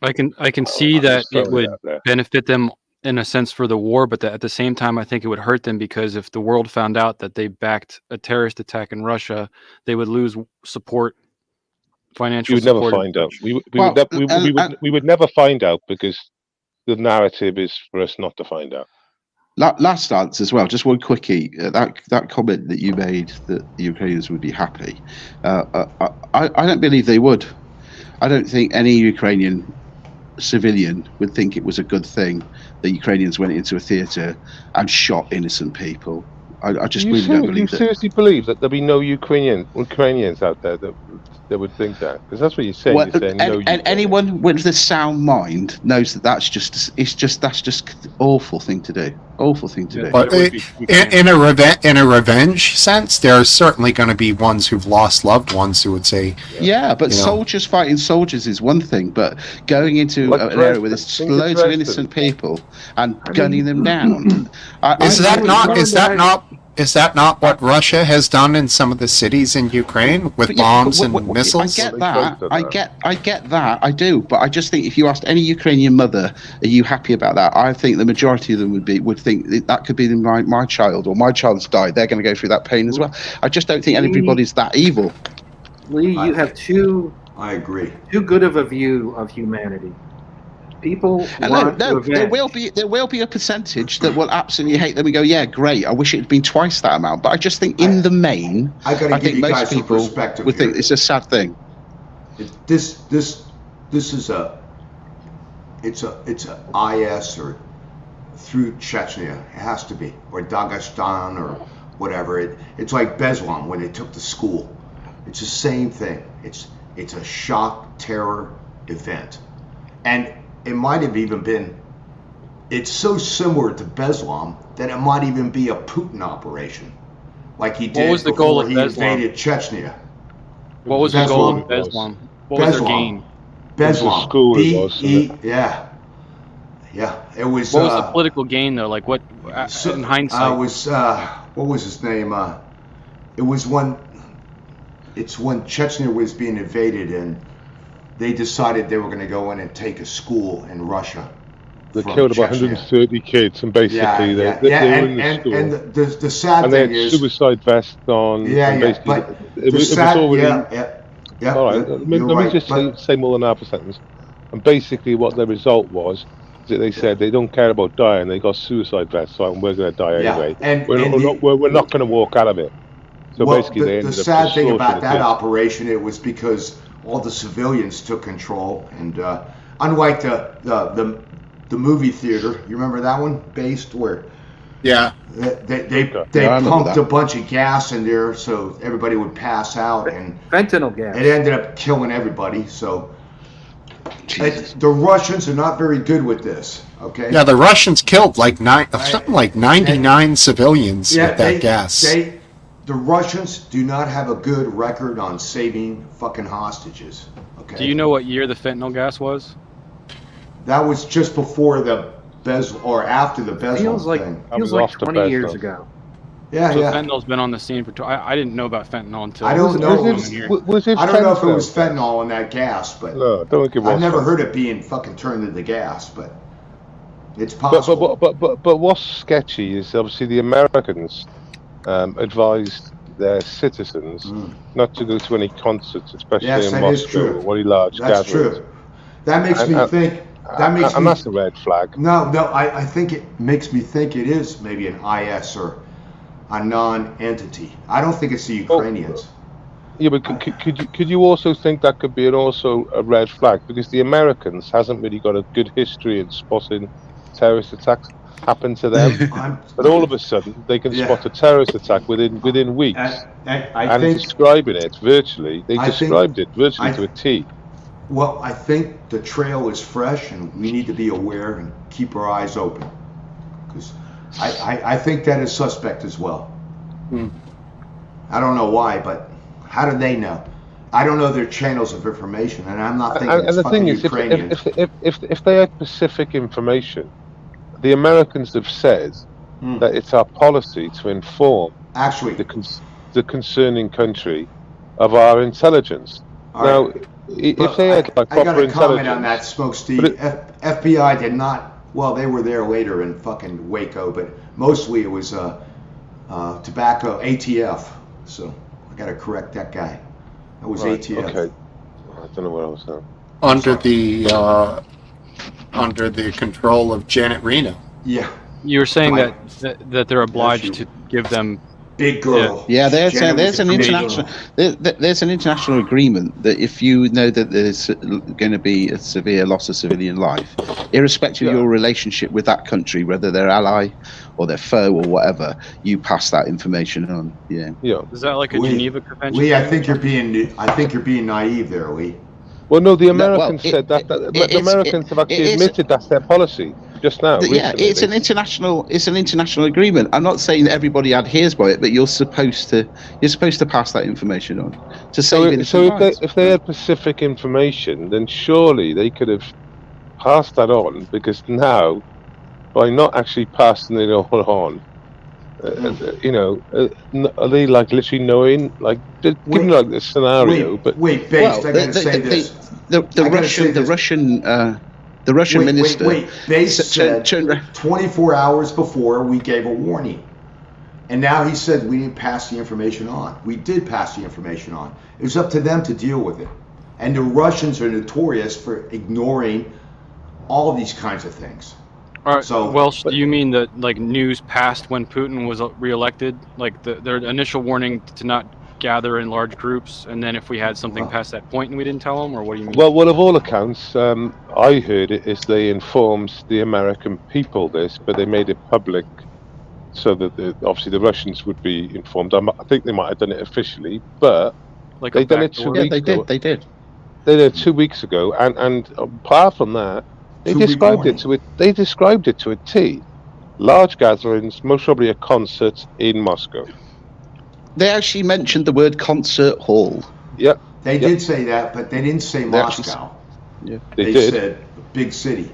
I can see I'm that just it throwing it would out there. benefit them in a sense for the war, but at the same time, I think it would hurt them because if the world found out that they backed a terrorist attack in Russia, they would lose support, financial We would never support. find out. We would Well, we would never find out because the narrative is for us not to find out. last answer as well. Just one quickie. That comment that you made that the Ukrainians would be happy. I don't believe they would. I don't think any Ukrainian civilian would think it was a good thing that Ukrainians went into a theatre and shot innocent people. I just really don't believe that. seriously believe that there'll be no Ukrainians out there that would think that? Because that's what you're saying. Well, You're saying no. and anyone with a sound mind knows that that's just awful thing to do. Awful thing to do. But in a revenge sense, there's certainly going to be ones who've lost loved ones who would say, Yeah, but you know. soldiers fighting soldiers is one thing, but going into Like an area where Dresden. there's Think of loads of Dresden. innocent people and gunning them down. Is that not what Russia has done in some of the cities in Ukraine with bombs and missiles? I get that. I get that. I do. But I just think if you asked any Ukrainian mother, are you happy about that? I think the majority of them would think that could be my child, or my child's died. They're going to go through that pain as well. I just don't think anybody's that evil. Lee, you have I agree. too good of a view of humanity. People want No, there revenge. will be a percentage that will absolutely hate them and go, yeah, great. I wish it had been twice that amount. But I just think in the main, I gotta I give think you most guys some people perspective would think here. it's a sad thing. This is it's a IS or through Chechnya. It has to be, or Dagestan or whatever. It's like Beslan when they took the school. It's the same thing. It's a shock terror event, and it might have even been. It's so similar to Beslan that it might even be a Putin operation, like he did What was the goal before of he Beslan? invaded Chechnya. What was the goal of Beslan. Beslan? What was their gain? Beslan. school it was, yeah. It was. What was the political gain though? Like what in hindsight? What was his name? It was when. It's when Chechnya was being invaded, and they decided they were going to go in and take a school in Russia. They from killed about Chechnya. 130 kids, and basically they were in the school. And the sad And they thing had is, suicide vests on. and basically but it the was sad, already. yeah. All right, let me just say more than half a sentence. And basically, what the result was is that they said they don't care about dying. They got suicide vests on. We're going to die anyway. We're not going to walk out of it. So basically, they ended the up sad just thing about slaughtering that kids. operation, it was because all the civilians took control, and unlike the movie theater, you remember that one, Based, where Yeah. they Yeah, I remember pumped that. a bunch of gas in there so everybody would pass out, and Fentanyl gas. it ended up killing everybody. So Jesus. the Russians are not very good with this. Okay. Yeah, the Russians killed something like 99 civilians with that gas. The Russians do not have a good record on saving fucking hostages. Okay. Do you know what year the fentanyl gas was? That was just before the or after the Beslan Feels like thing. I was 20 off the years Beslan. ago. Yeah, So yeah. fentanyl's been on the scene for. I didn't know about fentanyl until I don't know. Was it I don't know if it fentanyl? was fentanyl in that gas, but No, don't think it was. I've never fentanyl. heard it being fucking turned into gas, but it's possible. But what's sketchy is obviously the Americans advised their citizens not to go to any concerts, especially Yes, in that is Moscow true. or any large That's gatherings. true. That makes me think. That makes and me. that's a red flag. No, I think it makes me think it is maybe an IS or a non-entity. I don't think it's the Ukrainians. Yeah, but could you also think that could be also a red flag, because the Americans hasn't really got a good history in spotting terrorist attacks happen to them, but all of a sudden they can Yeah. spot a terrorist attack within weeks. I think. Describing it virtually, they I think- described it virtually I- to a T. Well, I think the trail is fresh, and we need to be aware and keep our eyes open, because I think that is suspect as well. I don't know why, but how do they know? I don't know their channels of information, and I'm not thinking And it's the thing fucking is, Ukrainian. if they had specific information, the Americans have said that it's our policy to inform Actually, the concerning country of our intelligence. all Now, right. if But they had like I got proper a comment on that, intelligence, Smoke but Steve. FBI did not. Well, they were there later in fucking Waco, but mostly it was tobacco ATF. So I got to correct that guy. That was right, ATF. okay. I don't know where I was now. Under the control of Janet Reno. Yeah, You were saying Right. that they're obliged That's to give them. big girl. Yeah, there's Janet was an a big international girl. there's an international agreement that if you know that there's going to be a severe loss of civilian life, irrespective of your relationship with that country, whether they're ally or their foe or whatever, you pass that information on. Yeah. Yeah. Is that like a Lee, Geneva Convention? Lee, I think you're being naive there, Lee. Well, no, the No, well, Americans said that. The it's- Americans have actually it is- admitted that's their policy just now. Yeah, recently. it's an international agreement. I'm not saying that everybody adheres by it, but you're supposed to pass that information on to save innocent So lives. if they had specific information, then surely they could have passed that on, because now, by not actually passing it all on, are they like literally knowing, like, give them like the scenario? But Wait, Based, I gotta say this. The Russian minister. Wait, Based said 24 hours before we gave a warning. And now he said we didn't pass the information on. We did pass the information on. It was up to them to deal with it. And the Russians are notorious for ignoring all these kinds of things. All right. So- Welsh, do you mean that like news passed when Putin was reelected, like their initial warning to not gather in large groups, and then if we had something past that point and we didn't tell them, or what do you mean? well, of all accounts, I heard it is they informed the American people this, but they made it public so that obviously the Russians would be informed. I think they might have done it officially, but like they a done it backdoor? 2 Yeah, weeks they ago. did. They did. They did 2 weeks ago, and apart from that, they 2 week described it warning. to it. They described it to a T. Large gatherings, most probably a concert in Moscow. They actually mentioned the word concert hall. Yep, They did say that, but they didn't say They actually Moscow. Yeah. they They did. said big city.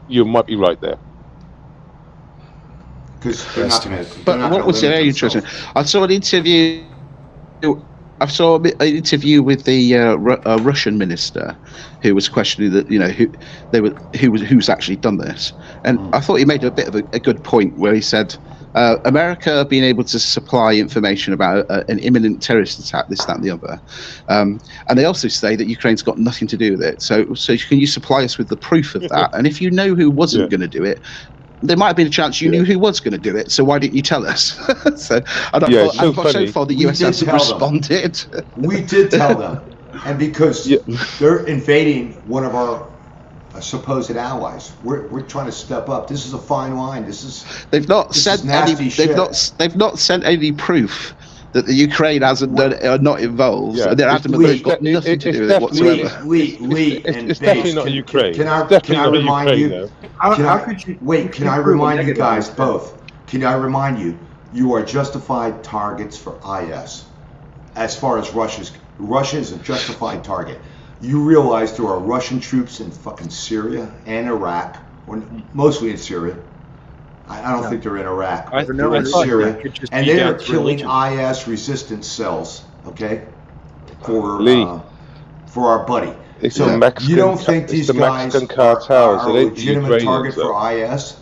You might be right there. Because they're not going to. But what was very interesting, I saw an interview. I saw an interview with the Russian minister, who was questioning that who's actually done this, and I thought he made a bit of a good point where he said America being able to supply information about an imminent terrorist attack, this, that, and the other, and they also say that Ukraine's got nothing to do with it. So can you supply us with the proof of that? And if you know who wasn't going to do it, there might have been a chance you knew who was going to do it, so why didn't you tell us? So I thought so far the US hasn't responded. We did tell them. And because they're invading one of our supposed allies, we're trying to step up. This is a fine line. They've not this sent is nasty any. shit. They've not sent any proof that the Ukraine hasn't done it, are not involved. Yeah. And they're adamant that they've got It's nothing to do with it definitely- whatsoever. Lee, and It's definitely Base, not Ukraine. Can I Definitely not remind Ukraine, you? though. How could you? Can I remind you guys both? Can I remind you? You are justified targets for IS. As far as Russia is a justified target. You realize there are Russian troops in fucking Syria and Iraq, or mostly in Syria. I don't think they're in Iraq. They're in thought Syria, it could just and be they are down to killing religion. IS resistant cells. Okay, for Lee. For our buddy. It's So the Mexican, you don't think it's these the guys Mexican are cartels. a It ain't the legitimate Ukrainians, target though. for IS?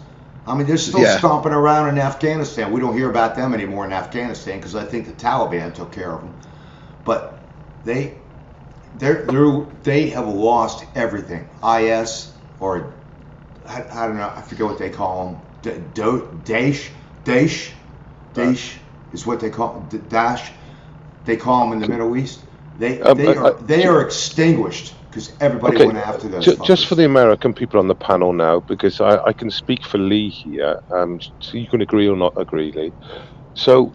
I mean, they're still stomping around in Afghanistan. We don't hear about them anymore in Afghanistan because I think the Taliban took care of them. But they have lost everything. IS, or I don't know, I forget what they call them. Daesh is what they call Daesh. They call them in the Middle East. They are extinguished because everybody went after those. Just for the American people on the panel now, because I can speak for Lee here, so you can agree or not agree, Lee. So,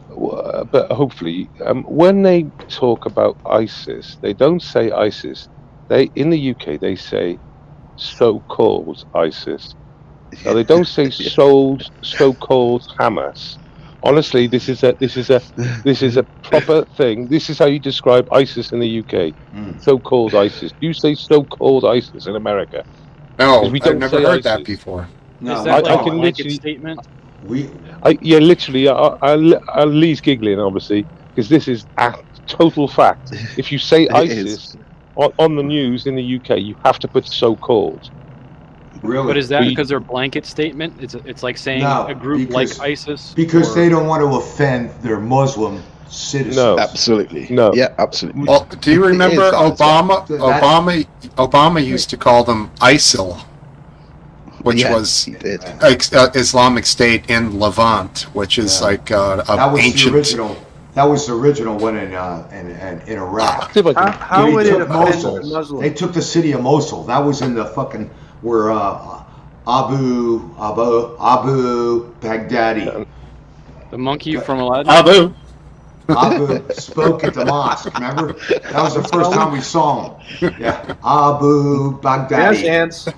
but hopefully, when they talk about ISIS, they don't say ISIS. In the UK, they say so-called ISIS. Now, they don't say so-called Hamas Honestly, this is a proper thing. This is how you describe ISIS in the UK. Mm. So-called ISIS. You say so-called ISIS in America because No, we I've don't never say heard that ISIS. before. No, Is we that like I a don't. can blanket literally, statement? We yeah, literally. Lee's giggling obviously because this is a total fact. If you say It is. ISIS on the news in the UK, you have to put so-called. really But is that We, because they're blanket statement? It's like saying a no group like because ISIS. because or, they don't want to offend their Muslim citizens. No. Absolutely. No. Yeah, absolutely. Well, do you remember It is that as well. Obama used to call them ISIL, which Yeah, was he did. Islamic State in Levant, which is Yeah. like That was ancient. the original. That was the original one in Iraq. see if I can- How They would it took offend Mosul. the Muslims? They took the city of Mosul. That was in the fucking where Abu Baghdadi. the monkey from Aladdin. Abu. Abu spoke at the mosque. Remember? That was the first time we saw him. Yeah, Abu Baghdadi. Yes, Ants.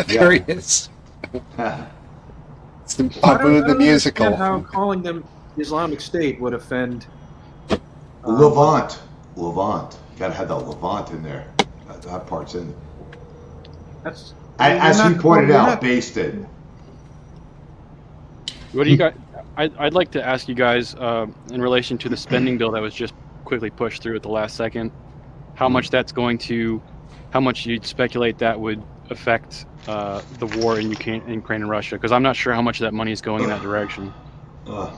There he is. It's the I Abu don't the musical. understand how calling them Islamic State would offend. Levant. You gotta have the Levant in there. That part's in. That's As you're he not- pointed you're out, not- based it. What do you guys? I'd like to ask you guys in relation to the spending bill that was just quickly pushed through at the last second. How much that's going to? How much you'd speculate that would affect the war in Ukraine and Russia? Because I'm not sure how much of that money is going in that direction. Well,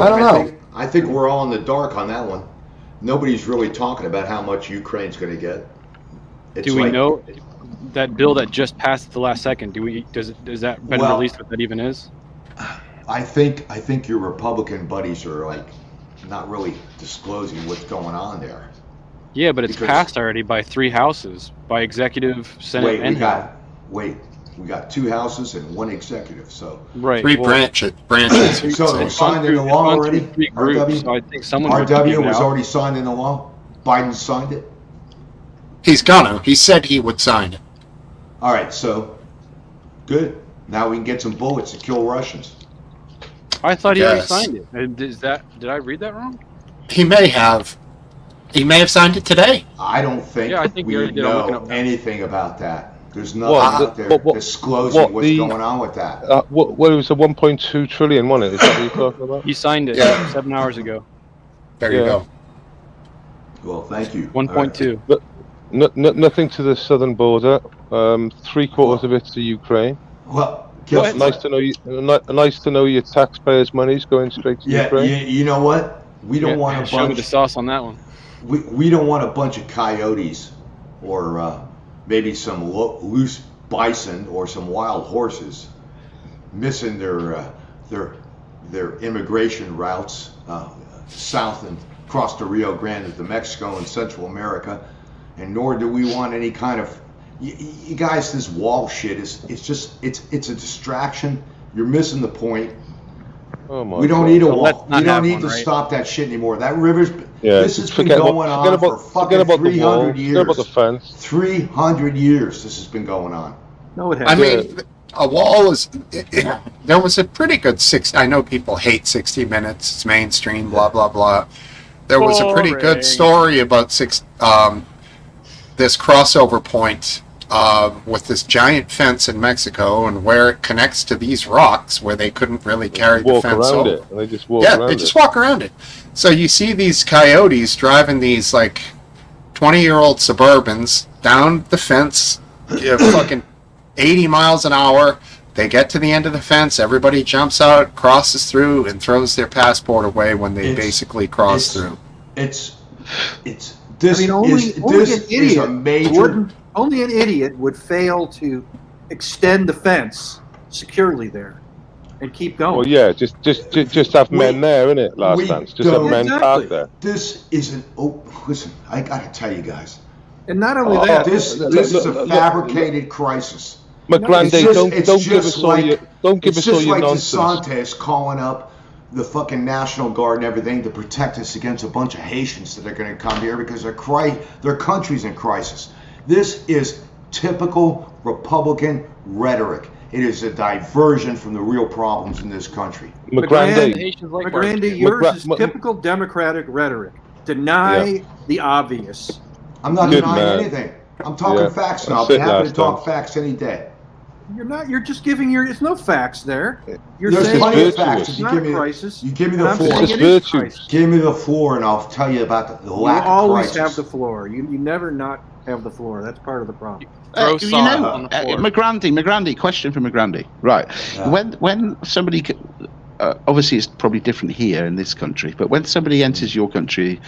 I don't know. I think we're all in the dark on that one. Nobody's really talking about how much Ukraine's going to get. It's Do we like- know that bill that just passed at the last second? Is that been Well- released? What that even is? I think your Republican buddies are like not really disclosing what's going on there. Yeah, but it's Because- passed already by 3 houses, by executive, Senate, Wait, and House. we got 2 houses and 1 executive. So Right. Three well, branches. So it's signed into it's law gone already? through 3 groups, RW? so I think someone would give RW it was out. already signed into law. Biden signed it. He's gonna. He said he would sign it. All right, so good. Now we can get some bullets to kill Russians. I thought he already Yes. signed it. Did I read that wrong? He may have. He may have signed it today. I don't think, Yeah, I think we we already did. I'm looking know up now. anything about that. There's nothing What, out there what- disclosing what what's the- going on with that. what it was a 1.2 trillion, wasn't it? Is that what you're talking about? He signed it Yeah. 7 hours ago. There you Yeah. go. Well, thank you. 1.2. Nothing to the southern border. 3/4 of it to Ukraine. Well, guess what? Nice to know you. Nice to know your taxpayers' money's going straight to Yeah, Ukraine. you know what? We don't Yeah, want a show me the bunch. sauce on that one. We don't want a bunch of coyotes, or maybe some loose bison or some wild horses missing their immigration routes south and across the Rio Grande to Mexico and Central America, and nor do we want any kind of you guys. This wall shit it's a distraction. You're missing the point. Oh my We don't God. need a Well, wall. let's not We don't have need one, to right? stop that shit anymore. That river's Yeah, this has been forget about- going forget on about- for forget fucking about the wall. 300 Forget about the years. fence. 300 years this has been going on. No, it I hasn't. mean, a wall is. There was a pretty good I know people hate 60 Minutes. It's mainstream. Blah blah blah. There was a pretty Boring. good story about this crossover point with this giant fence in Mexico and where it connects to these rocks where they couldn't really carry the Walk fence around over. it, and they just walk Yeah, around they it. just walk around it. So you see these coyotes driving these like 20-year-old Suburbans down the fence, fucking 80 miles an hour. They get to the end of the fence, everybody jumps out, crosses through, and throws their passport away when they It's- basically cross it's- through. It's this I mean, only is an this is a idiot major. wouldn't. Only an idiot would fail to extend the fence securely there and keep going. Well, yeah, just have men there, innit? Last we dance, just have don't- men Exactly. parked there. This isn't. Oh, listen, I gotta tell you guys, And not only Oh, that, this look, is a look, fabricated crisis. McGrandy, It's just- don't it's give just us all like- your don't give It's us all just your like nonsense. DeSantis calling up the fucking National Guard and everything to protect us against a bunch of Haitians that are going to come here because their country's in crisis. This is typical Republican rhetoric. It is a diversion from the real problems in this country. McGrandy. Haitians like McGrandy, barbecue. yours is typical Democratic rhetoric. Deny the obvious. I'm not Good denying man. anything. I'm talking Yeah, facts I now. I'll said be happy to last talk time. facts any day. You're not. You're just giving there's no facts there. You're There's saying plenty of virtuous. facts. it's If you not give a me, crisis. you give me and the I'm floor. saying It's it is a virtuous. crisis. Give me the floor, and I'll tell you about the You lack of always crisis. have the floor. You never not have the floor. That's part of the problem. Throw You salt know, on the floor. McGrandy, question for McGrandy. Right. Yeah. When somebody, obviously it's probably different here in this country, but when somebody enters your country,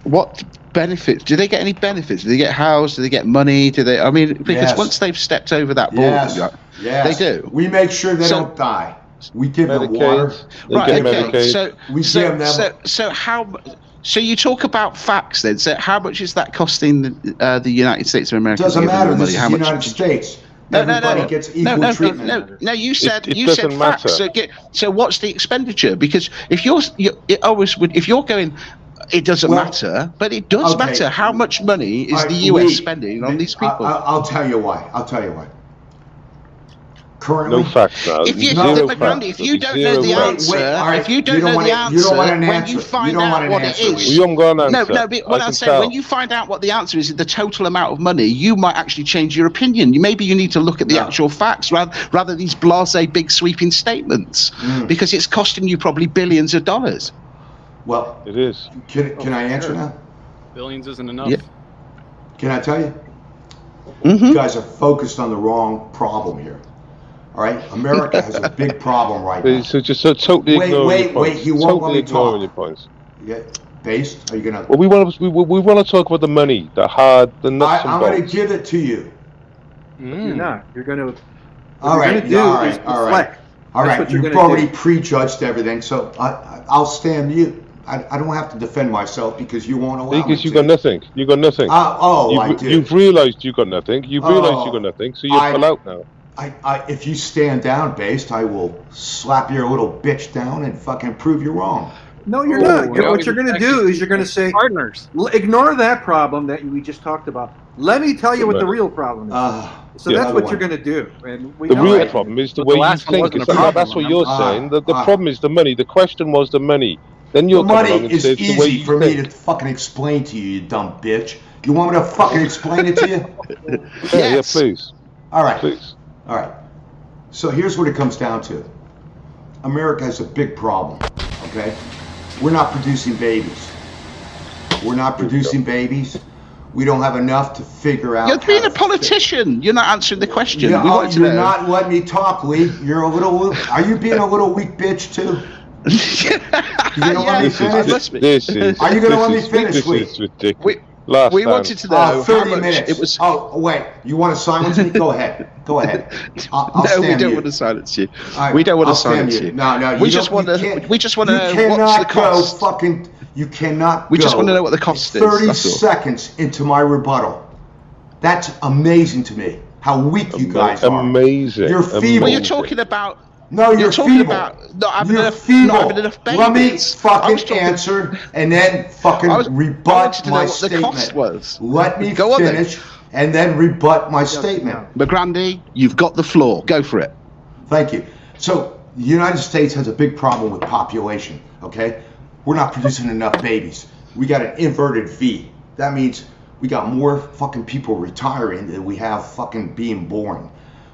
what benefits? Do they get any benefits? Do they get housed? Do they get money? Do they? I mean, because Yes. once they've stepped over that border, Yes, yes. they do. We make sure they So- don't die. We give them water. Medicaid. They Right. get Okay. Medicaid. So We give them. so how? So you talk about facts then. So how much is that costing the United States of America? Doesn't to give them matter. more This money? is How the much? United States. No, Everybody no. gets equal treatment. No, you said It you said doesn't facts. matter. So what's the expenditure? Because if it always would. If you're going, it doesn't Well, matter. But it does okay. matter. How much money is All the right, U.S. Lee, spending on these people? I'll tell you why. I'll tell you why. Currently, No facts now. If you, Zero McGrandy, facts. if you don't know Zero the facts. answer, all right, if you don't you don't know want the it- answer, you don't want an when answer. you You find don't want out an what it answer, is, Lee. We haven't got an no, answer. no. But what I I'm can saying, tell. when you find out what the answer is, the total amount of money, you might actually change your opinion. Maybe you need to look at the No. actual facts rather these blasé, big sweeping statements, because it's costing you probably billions of dollars. well, It is. can I answer now? Billions isn't enough. Yeah. Can I tell you? Mm-hmm. You guys are focused on the wrong problem here. All right, America has a big problem right now. So just so totally Wait, ignoring wait, your points. wait, you won't let Totally me ignoring talk. your points. Yeah, based? Are you gonna? Well, we want to talk about the money, the hard, the nuts I'm and gonna bolts. give it to you. You're not. You're going to. All right, Gonna do all is right, all right, deflect. all That's right. what you're You've gonna already do. prejudged everything, so I'll stand mute. I don't have to defend myself because you won't allow me Because you to. got nothing. You got nothing. I do. You've realised you got nothing. You've realised you got nothing. So you're pull out now. If you stand down, based, I will slap your little bitch down and fucking prove you wrong. No, you're Oh, not. no, What you're going to do is you're going to say, Partners. ignore that problem that we just talked about. Let me tell you what the real problem is. So yeah, that's another what one. you're going to do. And we The know real that. problem is the But the way you last one think. wasn't a It's- problem, That's what you're saying. The ah. problem is the money. The question was the money. Then The you'll come along money and is say it's the way easy you for me think. to fucking explain to you, you dumb bitch. You want me to fucking explain it to you? Yeah, Yes. please. All right. Please. All right. So here's what it comes down to. America has a big problem, okay? We're not producing babies. We're not producing babies. We don't have enough to figure out. You're being how a to politician. You're not answering the question. Yeah, We want to you're know. not letting me talk, Lee. You're a little. Are you being a little weak bitch too? You know what I mean? This is. Are you gonna let me this is- finish, This Lee? is ridiculous. We- Last We time. wanted to know how 30 much minutes. it was. Oh, wait. You want to silence me? Go ahead. Go ahead. I'll No, we stand don't mute. want to silence you. All right, We don't want I'll to stand silence mute. you. No, no. We you just don't- want you to. can't- We just want to You know what's the cannot go cost. fucking. You cannot We go. just want to know what the cost is, 30 that's all. seconds into my rebuttal. That's amazing to me. How weak you guys are. Amazing. You're feeble. Well, you're talking about. No, You're you're talking feeble. about not having You're enough. feeble. Not having enough babies. Let me I was fucking talking- answer and then fucking I wanted rebut to know my what the statement. cost was. Let me Go on then. finish and then rebut my statement. McGrandy, you've got the floor. Go for it. Thank you. So the United States has a big problem with population, okay? We're not producing enough babies. We got an inverted V. That means we got more fucking people retiring than we have fucking being born.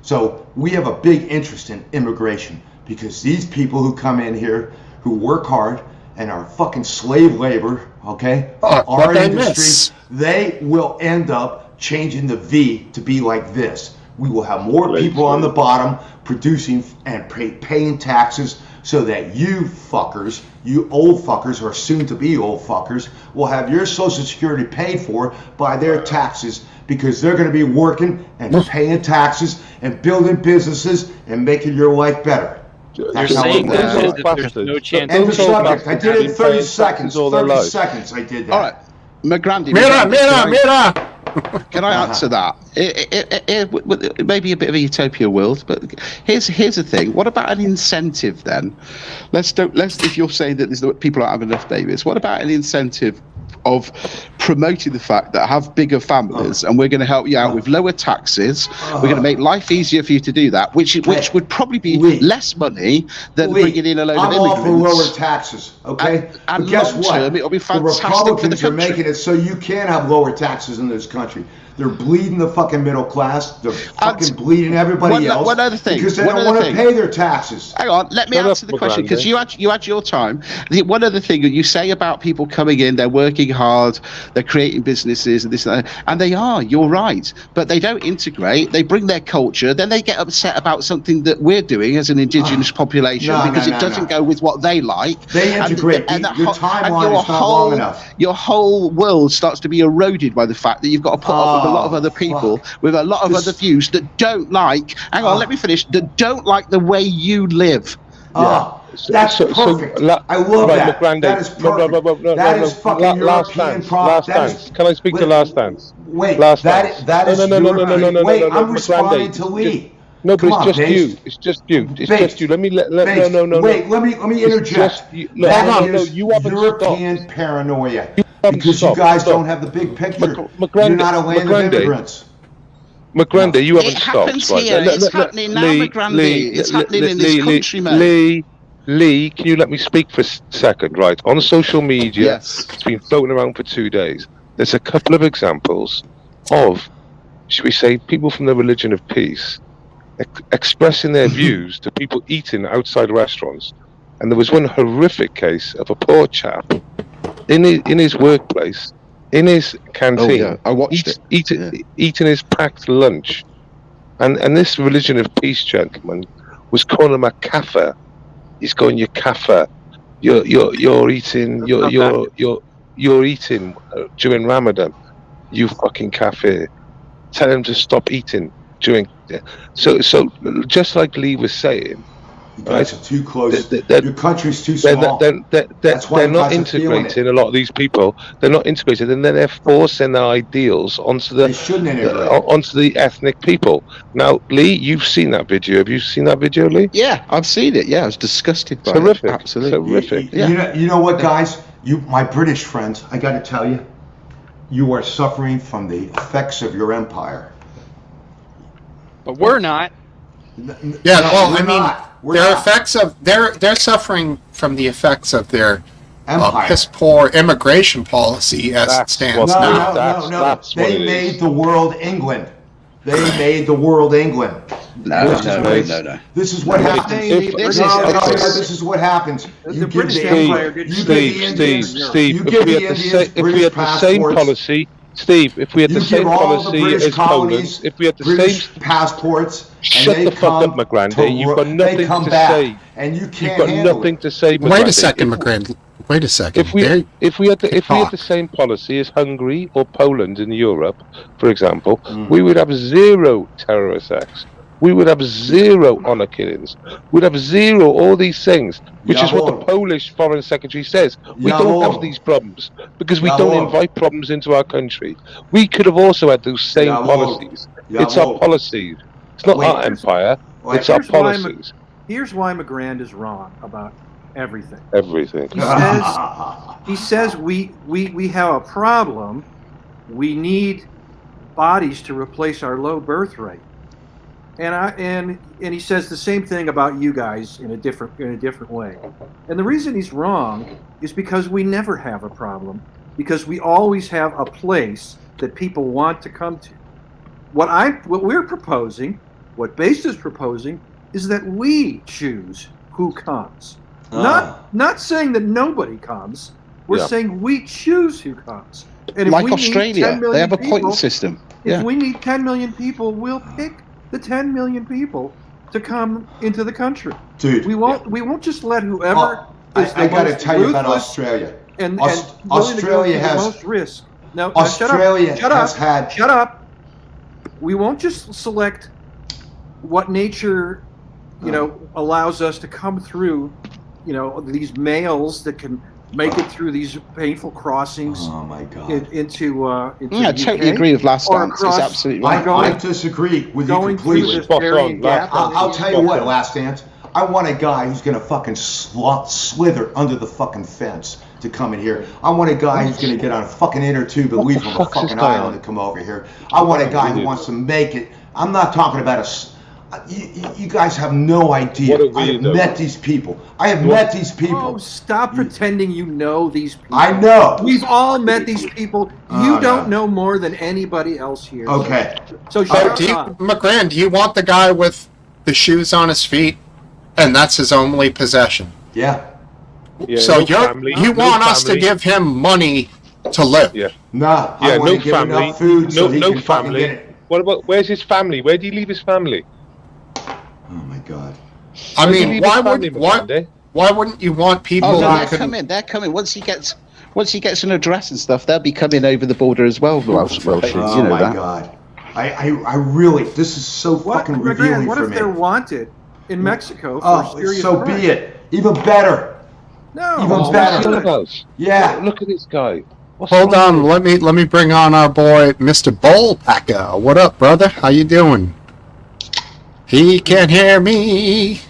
So we have a big interest in immigration because these people who come in here, who work hard and are fucking slave labor, okay? Oh, our what'd I industry, miss? they will end up changing the V to be like this. We will have more people on the bottom producing and paying taxes so that you fuckers, you old fuckers or soon to be old fuckers, will have your Social Security paid for by their taxes because they're going to be working and paying taxes and building businesses and making your life better. You're That's how saying it this works. is that there's no chance. End of Those old subject. I bastards did it in have been 30 paying seconds. taxes all their 30 lives. seconds I did that. All right, McGrandy. Mira, McGrandy, mira, can I- mira. Can I answer that? It may be a bit of a utopia world, but here's the thing. What about an incentive then? If you're saying that people aren't having enough babies, what about an incentive of promoting the fact that have bigger families, and we're going to help you out with lower taxes. We're going to make life easier for you to do that, which would probably be less money than bringing in a load of immigrants. I'm all for lower taxes, okay? And but guess long what? term, it'll be fantastic the Republicans for the are making country. it so you can have lower taxes in this country. They're bleeding the fucking middle class. They're fucking bleeding everybody else. One other thing. Because they don't want to pay their taxes. Hang on, let me answer the question, because you had your time. One other thing that you say about people coming in, they're working hard, they're creating businesses and this and that, and they are, you're right, but they don't integrate, they bring their culture, then they get upset about something that we're doing as an indigenous population because it doesn't go with what they like. They integrate. And your timeline is not long enough. Your whole world starts to be eroded by the fact that you've got to put up with a lot of other people with a lot of other views that don't like, hang on, let me finish, that don't like the way you live. That's perfect. I love that. That is perfect. That is fucking European problem. Can I speak to Last Dance? Wait, Last that is no. Wait, I'm responding to Lee. No, but it's just you. It's just you. It's just you. Let me no. Wait, let me interject. That is European paranoia. Because you guys don't have the big picture. You're not a land of immigrants. McGrandy, you haven't stopped. It happens here. It's happening now, McGrandy. It's happening in this country, mate. Lee, can you let me speak for a second? Right, on social media, it's been floating around for 2 days. There's a couple of examples of, should we say, people from the religion of peace expressing their views to people eating outside restaurants. And there was one horrific case of a poor chap in his workplace, in his canteen, I watched eating his packed lunch, and this religion of peace gentleman was calling him a kafir. He's going, "You kafir, you're eating you're eating during Ramadan, you fucking kafir." Tell him to stop eating during. So just like Lee was saying. You guys are too close. Your country's too small. They're not integrating a lot of these people. They're not integrated, and then they're forcing their ideals onto the onto the ethnic people. Now, Lee, you've seen that video. Have you seen that video, Lee? Yeah, I've seen it. Yeah, I was disgusted by it. Absolutely. Horrific. You know what, guys? My British friends, I got to tell you, you are suffering from the effects of your empire. But we're not. They're suffering from the effects of their empire. Piss poor immigration policy as it stands now. No. They made the world England. They made the world England. No. This is what happens. This is what happens. The British Empire did. Steve, if we had the same policy. Steve, if we had the same policy as Poland, if we had the same passports, shut the fuck up, McGrandy. You've got nothing to say. And you can't. You've got nothing to say. Wait a second, McGrandy. Wait a second. If we had the same policy as Hungary or Poland in Europe, for example, we would have 0 terrorist acts. We would have 0 honor killings. We'd have 0 all these things, which is what the Polish foreign secretary says. We don't have these problems because we don't invite problems into our country. We could have also had those same policies. It's our policies. It's not our empire. It's our policies. Here's why McGrand is wrong about everything. Everything. He says we have a problem. We need bodies to replace our low birth rate. And he says the same thing about you guys in a different way. And the reason he's wrong is because we never have a problem, because we always have a place that people want to come to. What we're proposing, what Based is proposing, is that we choose who comes. Not saying that nobody comes. We're saying we choose who comes. And if like we Australia, they have a pointing system. If we need 10 million people, we'll pick the 10 million people to come into the country. Dude, we won't just let whoever is I got to tell you about Australia. And Australia has the most risk. Now, Australia shut up. We won't just select what nature, allows us to come through. These males that can make it through these painful crossings. Oh my God! Into I totally agree with Last Dance. It's absolutely right. I disagree with you completely. I'll tell you what, Last Dance. I want a guy who's gonna fucking slither under the fucking fence to come in here. I want a guy who's going to get on a fucking inner tube and What leave the from a fuck's this fucking guy island on? to come over here. I want a guy who wants to make it. I'm not talking about you guys have no idea. What a I have weirdo. met these people. I have met these people. Oh, stop pretending you know these people. I know. We've all met these people. Oh, You don't no. know more than anybody else here. Okay. So So shut do you, up. McGran, do you want the guy with the shoes on his feet, and that's his only possession? Yeah. Yeah, So no you family, you no want us to family. give him money to live? Yeah. Nah. I Yeah, want no to give him family. enough food so No, he no can fucking get family. it. What about, where's his family? Where do you leave his family? Oh my God. I Where do you mean, leave why his family, would why wouldn't you want people Oh, no, who they're can? coming. They're coming. Once he gets an address and stuff, they'll be coming over the border as well. Welsh, Oh you know my that. God. I really, this is so fucking revealing What for if me. they're wanted in Mexico for Oh, serious so crime? be it. Even better. No. Even What's better. he on about? Yeah. Look at this guy. What's Hold wrong on, with him? let me bring on our boy, Mr. Bullpacker. What up, brother? How you doing? He can't hear me.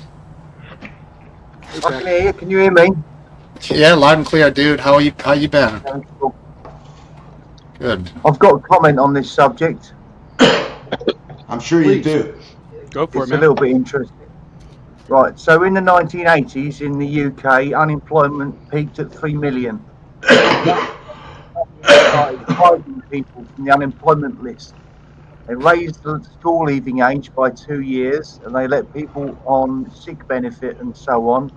I can hear you. Can you hear me? Yeah, loud and clear, dude. How you been? Good. I've got a comment on this subject. I'm sure you do. Go for It's it, a man. little bit interesting. Right, so in the 1980s in the UK, unemployment peaked at 3 million. Started hiding people from the unemployment list. They raised the school leaving age by 2 years, and they let people on sick benefit and so on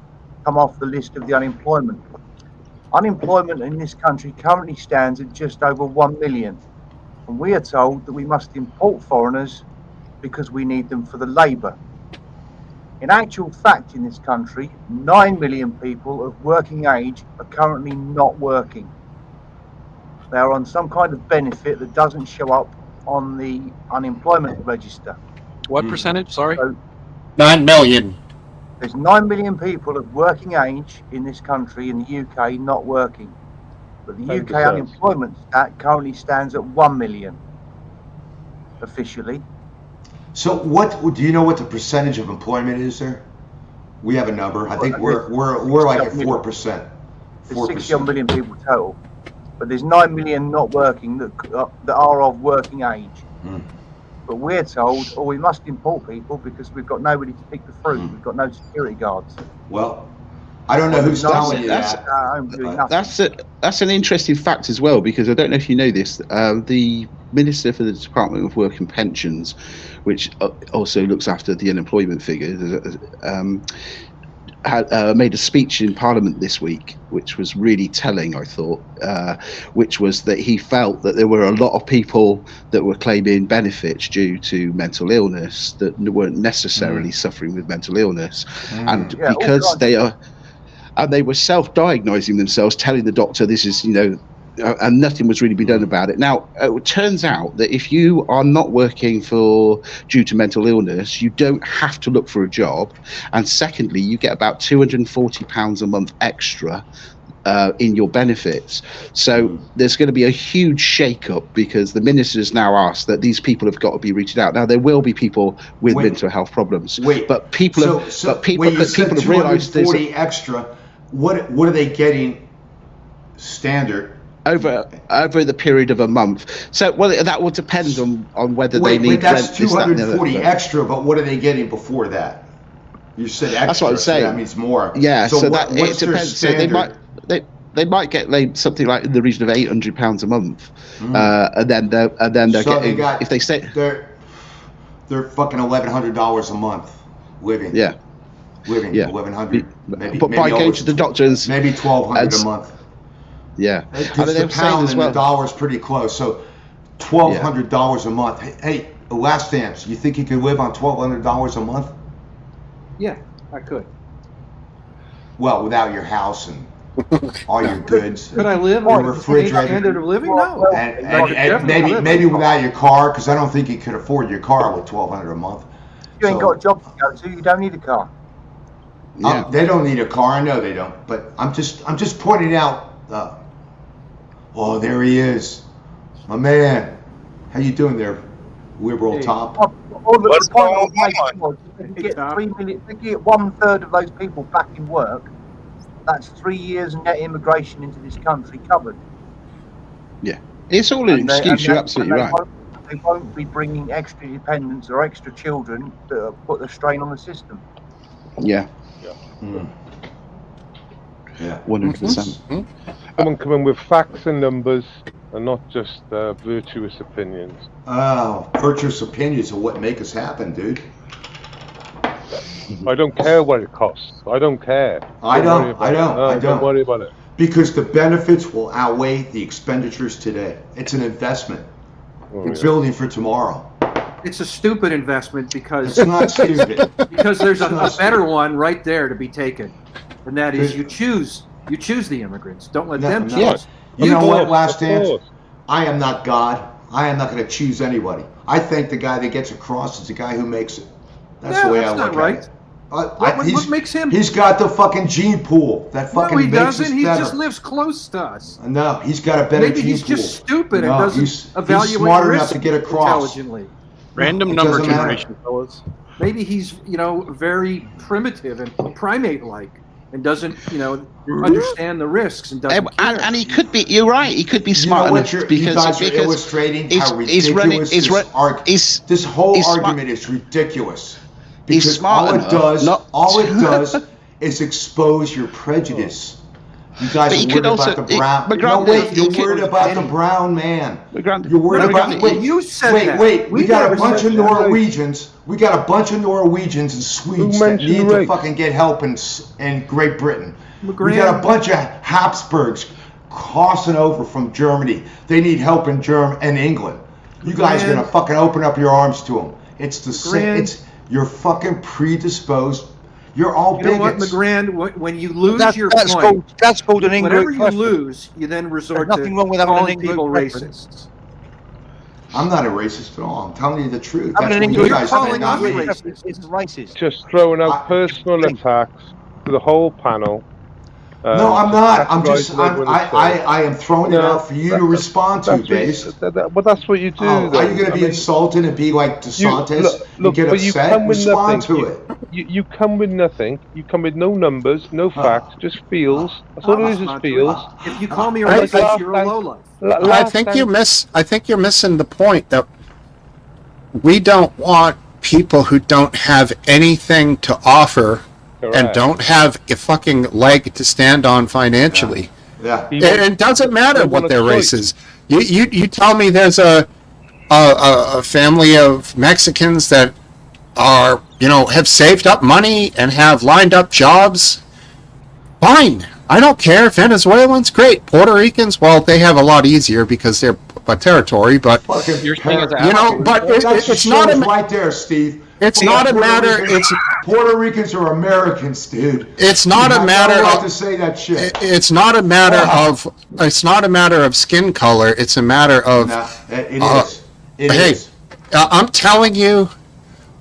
come off the list of the unemployment. Unemployment in this country currently stands at just over 1 million, and we are told that we must import foreigners because we need them for the labour. In actual fact, in this country, 9 million people of working age are currently not working. They are on some kind of benefit that doesn't show up on the unemployment register. What percentage? Sorry. 9 million. There's 9 million people of working age in this country, in the UK, not working. But the UK 10%. unemployment stat currently stands at 1 million officially. So do you know what the percentage of employment is there? We have a number. I think we're like at 4%. There's 60 odd million people total. But there's 9 million not working that are of working age. Hmm. But we're told, oh, we must import people because we've got nobody to pick the fruit. We've got no security guards. Well, I don't know who's telling you that. I'm doing nothing. That's an interesting fact as well, because I don't know if you know this. The Minister for the Department of Work and Pensions, which also looks after the unemployment figures, had made a speech in Parliament this week, which was really telling, I thought, which was that he felt that there were a lot of people that were claiming benefits due to mental illness that weren't necessarily suffering with mental illness. And Yeah, because they were self-diagnosing themselves, telling the doctor this is, and nothing was really being done about it. Now, it turns out that if you are not working due to mental illness, you don't have to look for a job. And secondly, you get about £240 a month extra in your benefits. So there's going to be a huge shake-up because the minister's now asked that these people have got to be reached out. Now, there will be people with mental health problems. But people have realised there's 240 extra. What are they getting standard? Over the period of a month. So, that will depend on whether they need. Wait, that's rent, this, that, and the 240 other. extra. But what are they getting before that? You said extra. That's what I'm saying. So that means more. Yeah. So what's it their depends. So they might get like something like in the region of £800 a month, and then they're So getting if they say they're fucking $1,100 a month living. Yeah. Living Yeah. 1,100. But by going to the doctors, maybe 1,200 a month. Yeah. Because the pound and the dollar's pretty close. So $1,200 a month. Hey, last dance. You think you could live on $1,200 a month? Yeah, I could. Well, without your house and all your goods. Could I live Your on a refrigerator. standard of living? No. And maybe without your car, because I don't think you could afford your car with $1,200 a month. You ain't got a job to go to, you don't need a car. They don't need a car. I know they don't. But I'm just pointing out. Oh, there he is, my man. How you doing there, liberal top? What's going on? They get 3 million. They get 1/3 of those people back in work. that's 3 years net immigration into this country covered. It's all an And they- excuse. and You're they- absolutely and right. They won't be bringing extra dependents or extra children that put the strain on the system. Yeah, Yeah. 100%. Someone come in with facts and numbers, and not just virtuous opinions. Oh, virtuous opinions are what make us happen, dude. I don't care what it costs. I don't care. I worry don't. about I it. don't. No, I don't. worry about it. Because the benefits will outweigh the expenditures today. It's an investment. Oh, It's yeah. building for tomorrow. It's a stupid investment because It's not stupid. because there's a It's not better stupid. one right there to be taken, and that is you choose the immigrants. Don't let No, them no. choose. You know Of what? course, Last of dance. course. I am not God. I am not going to choose anybody. I think the guy that gets across is the guy who makes it. That's Yeah, the way that's I not look right. at it. What makes him? He's got the fucking gene pool. That No, fucking he makes us doesn't. He better. just lives close to us. No, he's got a better Maybe gene he's pool. just stupid and No, doesn't he's evaluate smart enough risk to get across. intelligently. Random It number doesn't matter. generation, fellas. Maybe he's very primitive and primate-like and doesn't understand the risks and doesn't care. And he could be. You're right. He could be You know smart what? enough You because guys are illustrating he's- how he's running- ridiculous he's this run- he's- this whole he's smart- argument is ridiculous. He's Because smart all enough it does, not all it to- does is expose your prejudice. You guys But are he worried could about also- the brown. but No, Grandad, wait, he you're could- worried about the brown man. But Grandad- You're worried but about. Grandad- Wait, you said wait, that. wait. We We got a never bunch said of that. Norwegians. We got a bunch of Norwegians and Swedes that mentioned need to race? fucking get help in Great Britain. We LeGrand- got a bunch of Habsburgs crossing over from Germany. They need help in England. You guys are LeGrand- gonna fucking open up your arms to them. It's the same. LeGrand- It's you're fucking predisposed. You're all You know what, bigots. LeGrand? When you lose That's your called point, an in-group whenever you preference. lose, you then resort There's nothing to wrong with having an calling in-group people preference. racists. I'm not a racist at all. I'm telling you the truth. Having That's an what you in-group guys calling think, not us me. racist. preference isn't racist. Just throwing out I- personal attacks to the whole panel. No, I'm not. I'm categorizing just. everyone as I am throwing it No, out for you to respond to, Base. But that's what you do. Oh, though. are you going to I be mean, insulted and be like DeSantis and get but you upset? come with Respond nothing. to it. You come with nothing. You come with no numbers, no facts, just feels. That's all it is Respond to feels. it. If you call me a I- racist, you're a lowlife. I think you're missing the point that we don't want people who don't have anything to offer and Correct. don't have a fucking leg to stand on financially. Yeah. He And wants- it doesn't matter they what want a their choice. race is. You tell me there's a family of Mexicans that are have saved up money and have lined up jobs. Fine, I don't care. Venezuelans, great. Puerto Ricans, well, they have a lot easier because they're a territory. But Fucking You're saying as a but That's it's not a right there, Steve. it's not a Puerto matter. Ricans- Puerto Ricans are Americans, dude. It's not You a have matter no right of to say that shit. it's not a matter of skin color. It's a matter of Nah, it uh, is. It hey, is. I'm telling you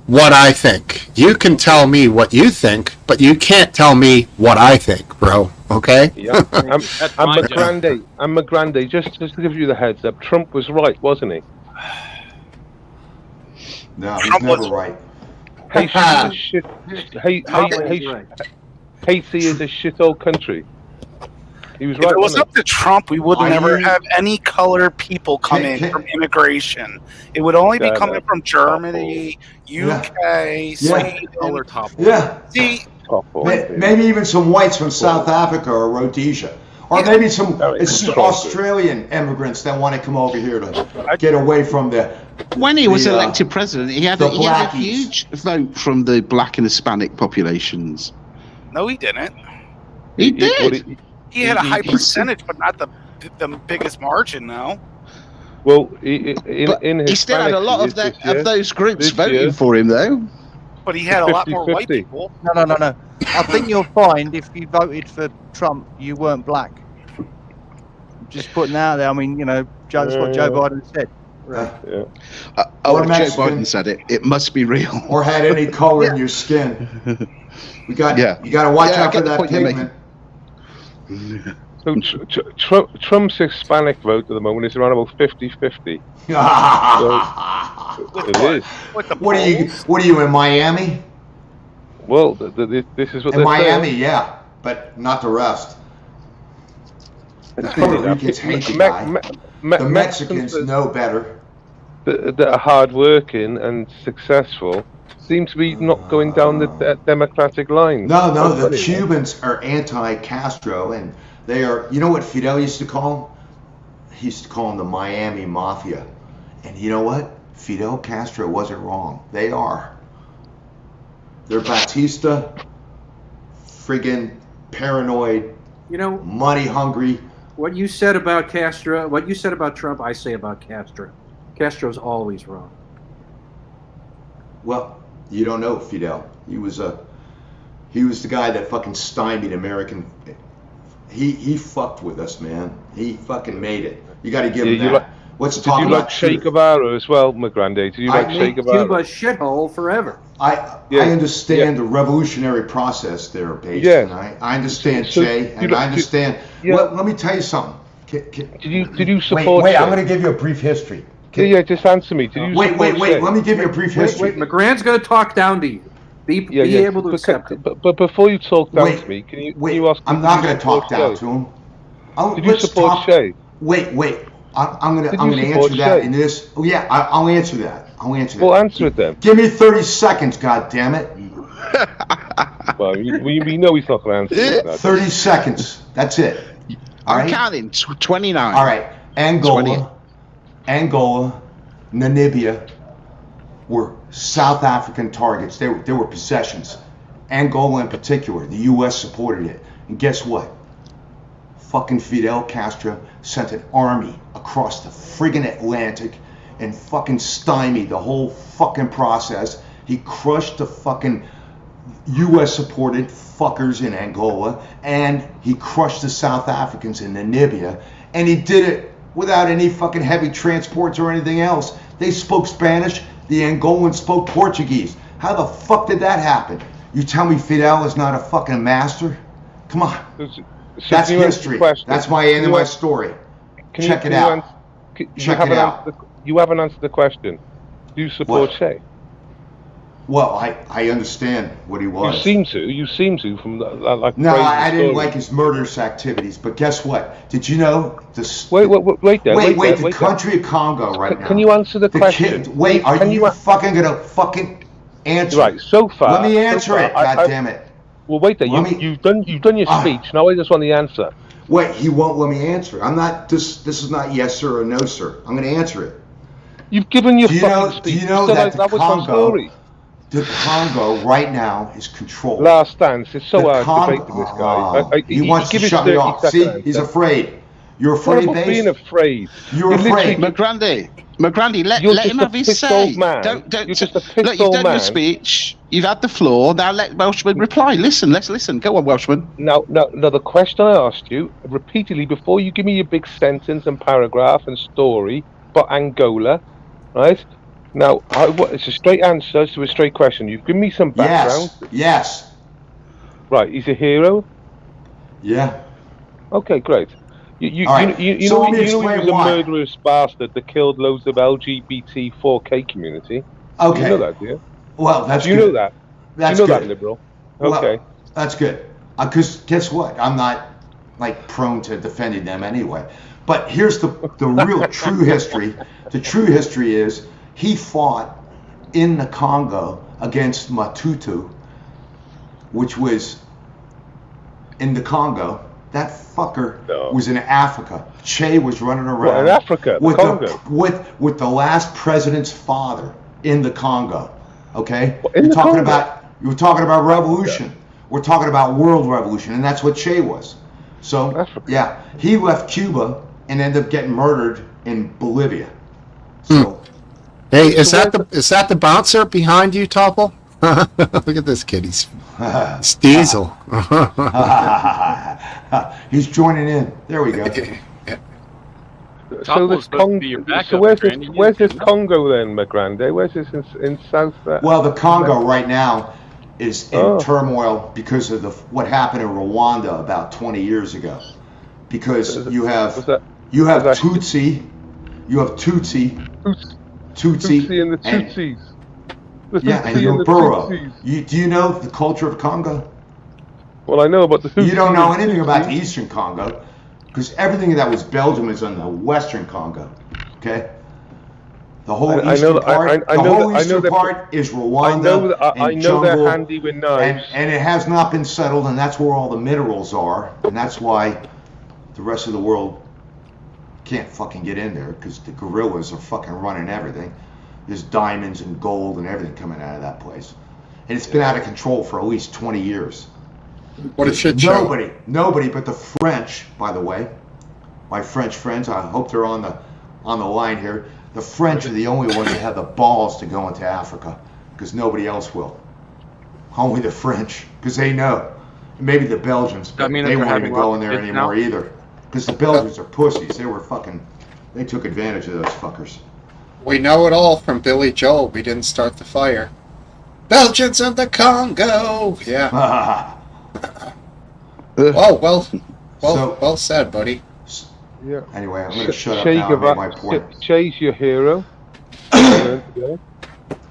what I think. You can tell me what you think, but you can't tell me what I think, bro. Okay? Yeah, I'm fine, a grande. I'm a grande. Just to give you the heads up, Trump was right, wasn't he? No, he's never right. Haiti is a shit. Always right. Haiti is a shithole country. He was If right. it was wasn't up to Trump, we would I never hear- have any color people come in Can- from immigration. It would only be Yeah, coming that's from Germany, UK, Sweden. color top. Yeah. See, he? Top boy, dude. Maybe even some whites from South Africa or Rhodesia. Or Yeah. maybe some it's controlled. Australian immigrants that want to come over here to get away from the. When he was The, elected president, he had the he had a blackies. huge vote from the black and Hispanic populations. no, he didn't. He What did. He had a high he- percentage, but not the biggest margin. No, Well, But in his he still had a lot of this of year, those groups this voting year. for him, though. but he had a lot more white 50-50. people. No. I think you'll find if you voted for Trump, you weren't black. Just putting it out there. I mean, that's what Joe Biden said. Yeah. Oh, Or if Joe Mexican. Biden said it. It must be real. Or had any color in your skin. You got to watch Yeah, I out for get the that point you're pigment. So Trump's Hispanic vote at the moment is around about 50-50. It is. With the What are you? polls. What are you in Miami? Well, this is what In they're Miami, saying. yeah. but not the rest. The And Puerto see, Ricans hate the Me- guy. Me- Me- The Mexicans know better. that are hardworking and successful seem to be not going down the democratic line. No, How the funny, man. Cubans are anti-Castro, and they are. You know what Fidel used to call them? He used to call them the Miami Mafia. And you know what? Fidel Castro wasn't wrong. They are. They're Batista, friggin' paranoid, You know, money hungry. what you said about Castro, what you said about Trump, I say about Castro. Castro's always wrong. Well, you don't know Fidel. He was the guy that fucking stymied American. He fucked with us, man. He fucking made it. You got to give him that. Let's Did talk you about like Che truth. Guevara as well, McGrande? Did you like Che Make Guevara? Cuba a shithole forever. I understand the revolutionary process there, Bates. Yeah. And I understand So Che, you and don't- I understand. yeah. Well, let me tell you something. Did you support Wait, Che? I'm going to give you a brief history. Yeah, just answer me. Did you Wait, support Che? let me give you a brief history. Wait, McGrand's going to talk down to you. Be able to accept it. But before you talk down Wait, to me, can you wait, ask me? I'm not going to talk down to him. Did you support Che? Wait. I'm going Did to you support answer that Che? in this. Oh, yeah, I'll answer that. Well, answer it then. Give me 30 seconds, goddammit. Well, we know he's not going to answer that. 30 seconds. That's it. All I'm right? counting. 29. All right. 20. Angola, Namibia were South African targets. They were possessions. Angola in particular, the U.S. supported it. And guess what? Fucking Fidel Castro sent an army across the friggin' Atlantic and fucking stymied the whole fucking process. He crushed the fucking U.S. supported fuckers in Angola, and he crushed the South Africans in Namibia, and he did it without any fucking heavy transports or anything else. They spoke Spanish, the Angolans spoke Portuguese. How the fuck did that happen? You tell me Fidel is not a fucking master? Come on. So That's can you answer the history. question? That's my end of my story. Check it out. Check it out. You haven't answered the question. Do you support What? Che? Well, I understand what he was. You seem to from like. No, crazy I didn't stories. like his murderous activities. But guess what? Did you know this? Wait there. Wait, the there. country of Congo right now. Can you answer the question? Wait, are you fucking gonna fucking answer? Right. So far. Let me answer it. God damn it. Well, wait there. You've done your speech. Now I just want the answer. Wait, he won't let me answer. I'm not. This is not yes sir or no sir. I'm gonna answer it. You've given your fucking speech. Do you know Still that like, the that was my Congo, story. the Congo right now is controlled. Last dance. It's so The hard debating this guy. He wants to give his shut me 30 off. second See, answer. he's afraid. You're What afraid, about Bass? being afraid? You're afraid. McGrandy, let You're him just have a his pissed say. old man. Don't. You're just a pissed Look, you've old done man. your speech. You've had the floor. Now let Welshman reply. Listen. Let's listen. Go on, Welshman. Now, the question I asked you repeatedly before you give me your big sentence and paragraph and story about Angola, right? Now, it's a straight answer to a straight question. You've given me some background. Yes. Right, he's a hero. Yeah. Okay, great. You All right. know he was a murderous bastard that killed loads of LGBT 4K community. Okay. You know that, do you? Well, that's Do you good. know that? That's Do you know good. that, liberal? Well, Okay. that's good. Because guess what? I'm not like prone to defending them anyway. But here's the real true history. The true history is he fought in the Congo against Matutu, which was in the Congo. That fucker was in Africa. Che was running around. What, in Africa? The with Congo? With the last president's father in the Congo. Okay? In the Congo? You were talking about revolution. We're talking about world revolution, and that's what Che was. So, Africa. yeah, he left Cuba and ended up getting murdered in Bolivia. So, Hey, is that the bouncer behind you, Topple? Look at this kid. He's Diesel. he's joining in. There we go. So this where's this Congo then, McGrande? Where's this in South? Well, the Congo right now is in Oh. turmoil because of what happened in Rwanda about 20 years ago. Because you have Tutsi, Tutsi and the Tutsis. And Yoruba. Do you know the culture of Congo? Well, I know about the Houthi. You don't know anything about the Eastern Congo, because everything that was Belgium is on the Western Congo. Okay. The whole eastern part is Rwanda I and know they're jungle, handy with knives. and it has not been settled, and that's where all the minerals are, and that's why the rest of the world can't fucking get in there, because the guerrillas are fucking running everything. There's diamonds and gold and everything coming out of that place, and it's been out of control for at least 20 years. What a shit show. Nobody but the French, by the way, my French friends, I hope they're on the line here. The French are the only ones that have the balls to go into Africa, because nobody else will. Only the French, because they know. Maybe the Belgians, but they won't even go in there anymore either. Because the Belgians are pussies. They took advantage of those fuckers. We know it all from Billy Joel. We didn't start the fire. Belgians in the Congo. Yeah. Well said, buddy. Yeah. Anyway, I'm going to shut up now and make my point. Che's your hero.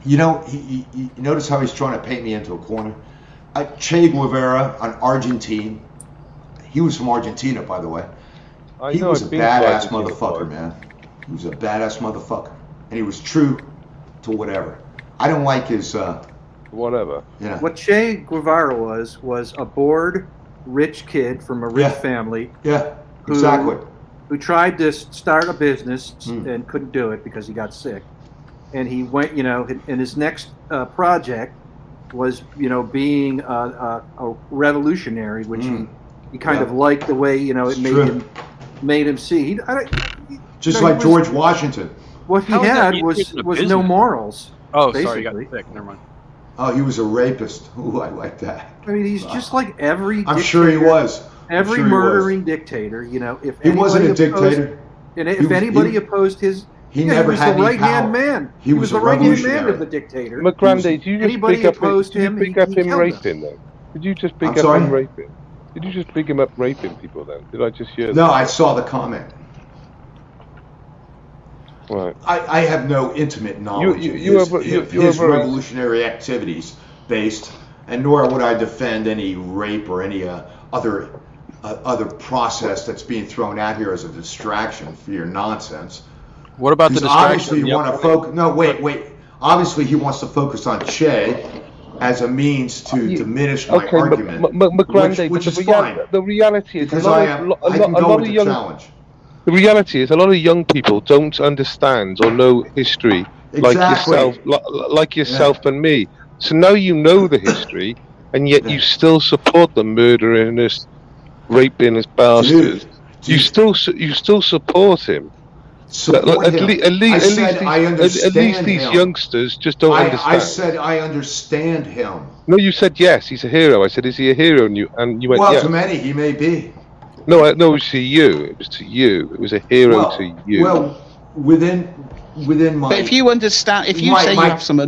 You know, you notice how he's trying to paint me into a corner? Che Guevara, an Argentine. He was from Argentina, by the way. He was a badass motherfucker, man. He was a badass motherfucker. And he was true to whatever. I don't like his... whatever. Yeah. What Che Guevara was a bored, rich kid from a rich family. Yeah, exactly. Who tried to start a business and couldn't do it because he got sick. And he went, and his next project was, being a revolutionary, which he kind of liked the way, it made him see. Just like George Washington. What he had was no morals. Oh, basically. sorry, you got sick. Never mind. Oh, he was a rapist. Ooh, I like that. I mean, he's just like every dictator. I'm sure he was. Every murdering dictator, if he wasn't a dictator. And if anybody opposed his, he never had the right-hand man. He was the right-hand man of the dictator. McGrande, did you just pick up him raping then? Did you just pick up him raping? Did you just pick him up raping people then? Did I just hear that? No, I saw the comment. Right. I have no intimate knowledge of his revolutionary activities based, and nor would I defend any rape or any other process that's being thrown out here as a distraction for your nonsense. What about the distraction? Obviously, you want to focus. No, wait. Obviously, he wants to focus on Che as a means to diminish my argument, which is fine. The reality is because I can go with the challenge. The reality is, a lot of young people don't understand or know history like yourself and me. So now you know the history, and yet you still support the murdering us, raping us bastards. You still support him. At least these youngsters just don't understand. I said I understand him. No, you said yes. He's a hero. I said, is he a hero? And you went yes. Well, to many he may be. No, it was to you. It was to you. It was a hero to you. Well, within my. But if you understand, if you say you have some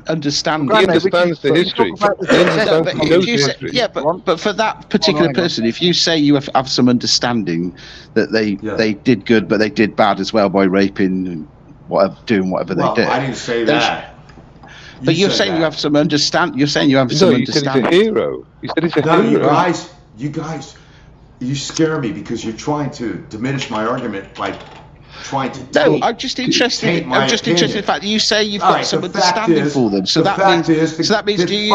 understanding, he understands the history. He knows the history. Yeah, but for that particular person, if you say you have some understanding that they did good, but they did bad as well by raping and doing whatever they did. I didn't say that. But you're saying you have some understand. You're saying you have some understanding. Said he's a hero. He said he's a hero. You guys. You scare me because you're trying to diminish my argument by trying to. No, I'm just interested. I'm just interested in the fact that you say you've got some understanding for them. So that means do you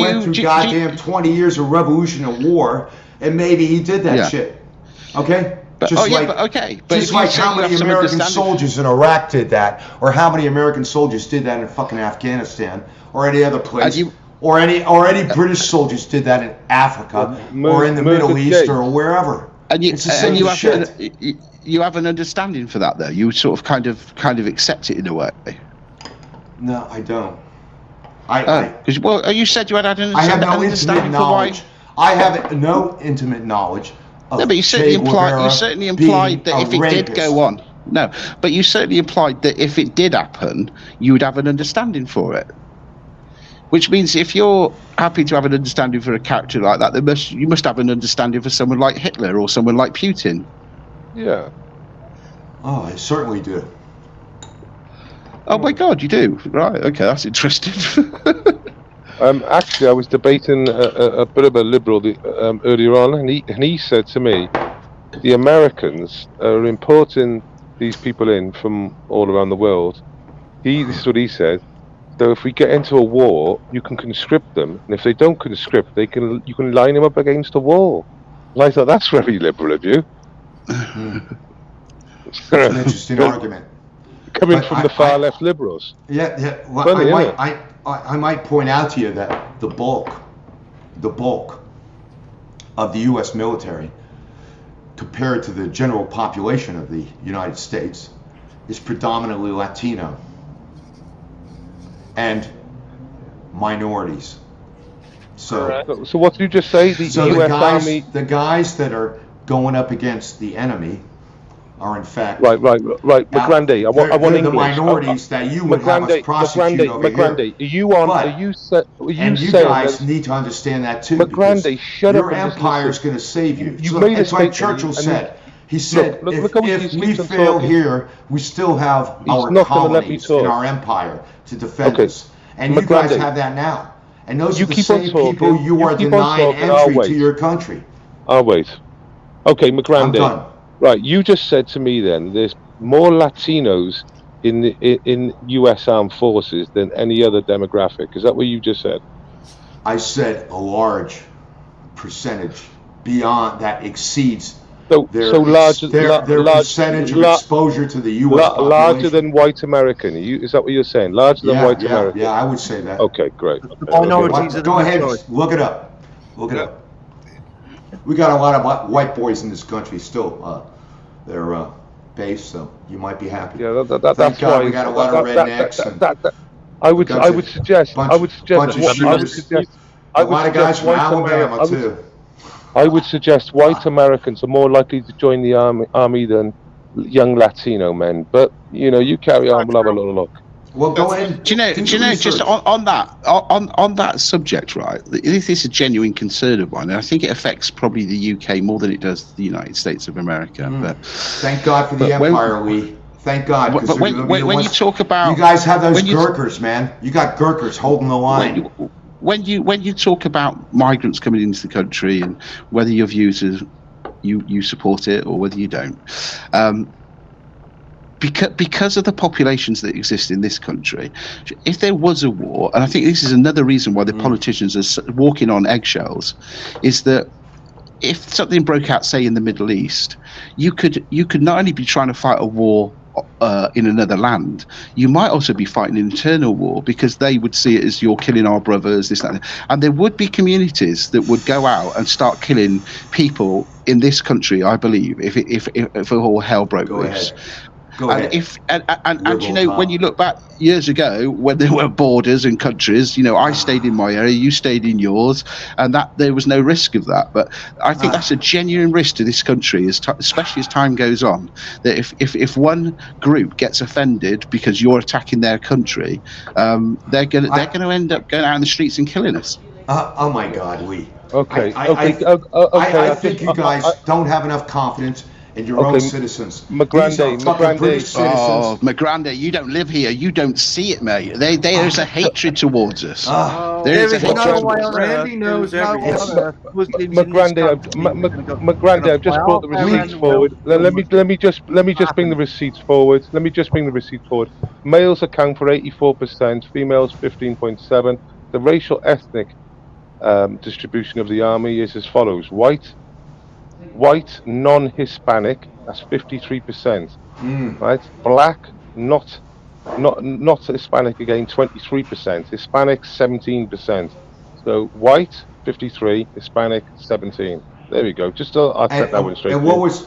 went through goddamn 20 years of revolution and war, and maybe he did that shit. Okay. But just like how many American soldiers in Iraq did that, or how many American soldiers did that in fucking Afghanistan, or any other place. Or any British soldiers did that in Africa or in the Middle East or wherever. It's the same shit. You have an understanding for that, though. You sort of kind of accept it in a way. No, I don't. You said you had an understanding. I have no intimate knowledge. I have no intimate knowledge of. No, but you certainly implied that if it did go on. No, but you certainly implied that if it did happen, you would have an understanding for it. Which means if you're happy to have an understanding for a character like that, you must have an understanding for someone like Hitler or someone like Putin. Yeah. Oh, I certainly do. Oh my God, you do? Right, okay, that's interesting. Actually, I was debating a bit of a liberal earlier on, and he said to me, the Americans are importing these people in from all around the world. This is what he said. So if we get into a war, you can conscript them, and if they don't conscript, you can line them up against a wall. And I thought that's very liberal of you. It's an interesting argument. Coming But from the far left liberals. Yeah. Well, Funny, I might point out to you that the bulk of the U.S. military, compared to the general population of the United States, is predominantly Latino and minorities. So what did you just say? The U.S. Army. The guys that are going up against the enemy are in fact Right. McGrandy, I want the English. minorities that you would have us prosecute over McGrandy, here. are you on? But, are you you guys need to understand that too. McGrandy, shut your up. Your empire is going to save you. You made it's a like statement, Churchill said. He said, look if we fail here, we still have our colonies in our empire to defend us. And you guys have that now. And those are the same people you are denying entry to your country. I'll wait. Okay, McGrandy. I'm done. Right, you just said to me then, there's more Latinos in U.S. Armed Forces than any other demographic. Is that what you just said? I said a large percentage beyond that exceeds their percentage of exposure to the U.S. population. Larger than white American. Is that what you're saying? Larger than white American? Yeah, I would say that. Okay, great. Minorities Go ahead, look it up. Look it up. We got a lot of white boys in this country still. They're based, so you might be happy. Yeah, that's Thank God why we got a lot of rednecks. I would suggest. A lot of guys from Alabama too. I would suggest white Americans are more likely to join the army than young Latino men. But you carry on. We'll have a little look. Well, go ahead. Do you know? Just on that subject, right? This is a genuine concern of mine, and I think it affects probably the UK more than it does the United States of America. But thank God for the empire, Lee. Thank God. But when you talk about, you guys have those Gurkhas, man. You got Gurkhas holding the line. When you talk about migrants coming into the country, and whether your views is you support it or whether you don't. Because of the populations that exist in this country, if there was a war, and I think this is another reason why the politicians are walking on eggshells, is that if something broke out, say in the Middle East, you could not only be trying to fight a war in another land, you might also be fighting an internal war, because they would see it as you're killing our brothers, this, that, and there would be communities that would go out and start killing people in this country, I believe, if all hell broke loose. And when you look back years ago when there were borders and countries, I stayed in my area, you stayed in yours, and that there was no risk of that. But I think that's a genuine risk to this country, especially as time goes on. That if one group gets offended because you're attacking their country, they're going to end up going out in the streets and killing us. Oh my God, Lee. Okay. I think you guys don't have enough confidence in your own citizens. McGrandy, you don't live here. You don't see it, mate. There's a hatred towards us. There is no way on Randy knows everything. McGrandy, I've just brought the receipts forward. Let me just bring the receipts forward. Males account for 84%, females 15.7%. The racial ethnic distribution of the army is as follows: white, non-Hispanic, that's 53%. Right? Black, not Hispanic, again 23%. Hispanic 17%. So white 53, Hispanic 17. There we go. Just I'll set that one straight. And where's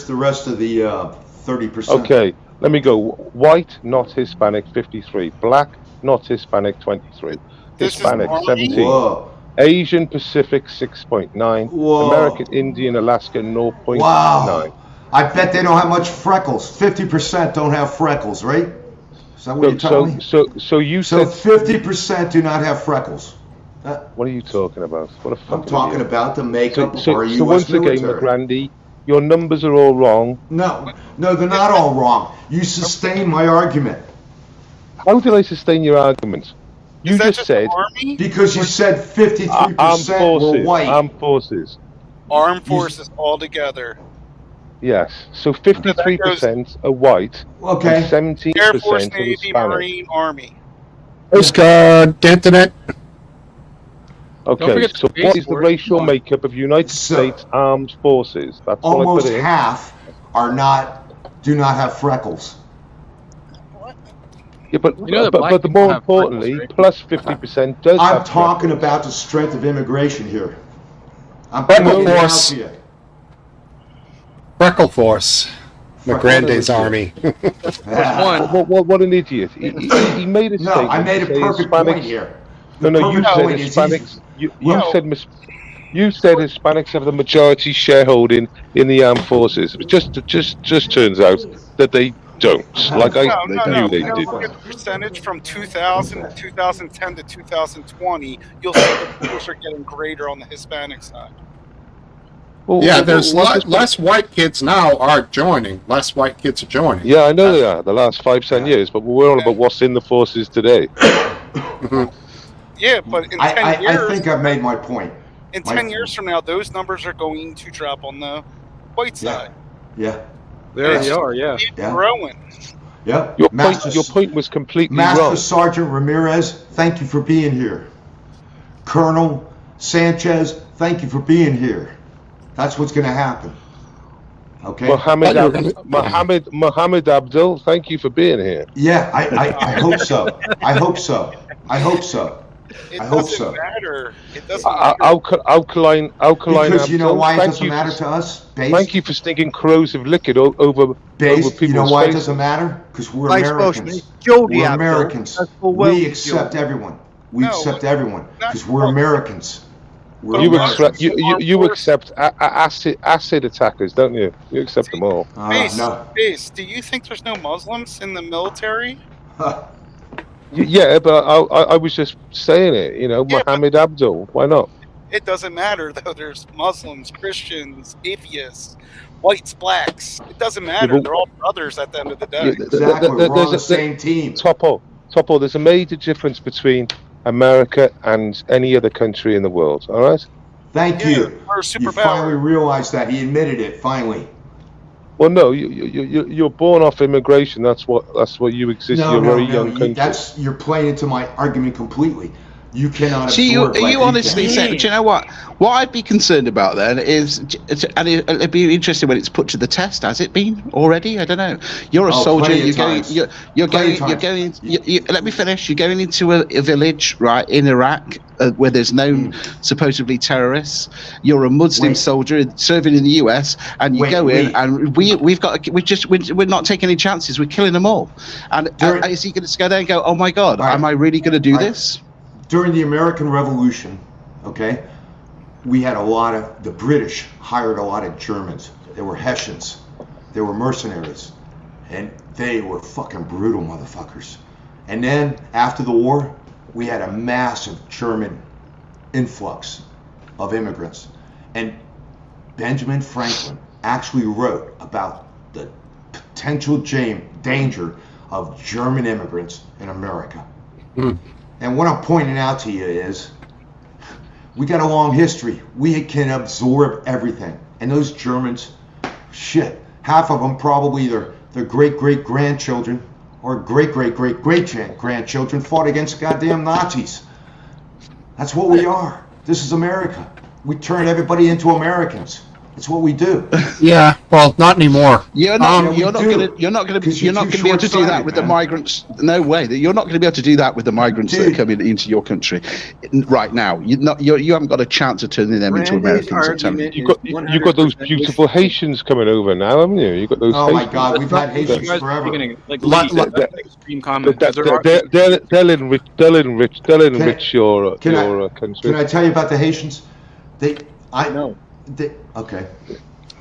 the rest of the 30%? Okay, let me go. White, not Hispanic 53. Black, not Hispanic 23. Hispanic 17. Whoa. Asian Pacific 6.9, American Indian Alaska 0.9. Wow. I bet they don't have much freckles. 50% don't have freckles, right? Is that what you're telling me? So you said 50% do not have freckles. What are you talking about? What a fucking I'm talking idiot. about the makeup of our U.S. So once again, military. McGrandy, your numbers are all wrong. No, they're not all wrong. You sustain my argument. How did I sustain your argument? You that just said Army? Because you said 53% armed were forces. white. Armed forces. Armed forces altogether. Yes. So 53% are white Okay. and Air Force, 17% are Navy, Hispanic. Marine, Army. Postcard, internet. Okay, forget so the Space what is the Force. racial Come on. makeup of United So- States Armed Forces? That's what I Almost put in. half do not have freckles. Yeah, but You know that black but the people more have freckles, importantly, right? plus 50% does I'm have talking freckles. about the strength of immigration here. I'm Freckle pointing it out Force. to you. Freckle Force. McGrande's army. What an idiot! He made a No, statement. I made to a say perfect Hispanics, point here. The No, you perfect said point is Hispanics. You Look. said you said Hispanics have the majority shareholding in the armed forces. It just turns out that they don't. Like I knew they No, did. look at the percentage from 2000 to 2010 to 2020. You'll see the numbers are getting greater on the Hispanic side. Well, Yeah, there's what does- less white kids now are joining. Less white kids are joining. Yeah, I know they are the last 5-10 years, but we're on about what's in the forces today. Yeah, but in 10 I years, think I've made my point. in my- 10 years from now, those numbers are going to drop on the white side. Yeah. They already are, yeah. It's Yeah. growing. Yep. Your point was completely Master wrong. Sergeant Ramirez, thank you for being here. Colonel Sanchez, thank you for being here. That's what's going to happen. Okay. Mohammed Abdul, thank you for being here. Yeah, I hope so. I hope so. I hope so. It I hope doesn't so. matter. It doesn't matter. Alkaline Because you know Abdul, why it thank doesn't you matter for, to us, Base? Thank you for stinking corrosive liquid over Base, people's you know why it faces. doesn't matter? Because we're Vice Americans. Bushman, Geordie We're Abdul. Americans. That's all well We with accept Geordie. everyone. We No, accept everyone because we're well, Americans. We're You Americans. accept acid attackers, don't you? You accept them all. Base, No. Base, do you think there's no Muslims in the military? Yeah, but I was just saying it. You know, Yeah, but- Mohammed Abdul. Why not? It doesn't matter, though. There's Muslims, Christians, atheists, whites, blacks. It doesn't matter. but- They're all brothers at the end of the day. Yeah, Exactly. We're on there's the a- same team. Topo, there's a major difference between America and any other country in the world. All right. Thank Yeah, you. we're a You finally superpower. realized that. He admitted it. Finally. Well, no, you're born off immigration. That's what you exist. No, You're a no, very no. young country. You're playing into my argument completely. You cannot See, you, absorb are like you we honestly can. saying? Do you know what? What I'd be concerned about then is, and it'd be interesting when it's put to the test. Has it been already? I don't know. You're a Oh, soldier. plenty of You're going. times. You're Plenty going. of You're times. going. Let me finish. You're going into a village, right, in Iraq, where there's no supposedly terrorists. You're a Muslim Wait. soldier serving in the US, and you Wait, go in, wait. and we're not taking any chances. We're killing them all. And is he going to go there and go, oh my God, All right. am I really going to do All right. this? During the American Revolution, okay, we had the British hired a lot of Germans. They were Hessians. They were mercenaries. And they were fucking brutal motherfuckers. And then after the war, we had a massive German influx of immigrants. And Benjamin Franklin actually wrote about the potential danger of German immigrants in America. And what I'm pointing out to you is, we got a long history. We can absorb everything. And those Germans, shit, half of them probably their great-great-grandchildren or great-great-great-great-grandchildren fought against goddamn Nazis. That's what we are. This is America. We turn everybody into Americans. That's what we do. Yeah, well, not anymore. You're not we going do. to be 'Cause you're able too to do that short-sighted, with the man. migrants. No way. You're not going to be able to do that with the migrants that are Dude. coming into your country right now. You haven't got a chance of turning them into Randy's Americans. I'm telling you. argument You got those 100% beautiful Haitians coming over now, haven't you? You got those. Oh my Haitians. God, we've had You Haitians guys are forever. beginning, like, Lot- Lee, lot- that's an extreme comment. They'll enrich your Can country. Can I tell you about the Haitians? No. Okay.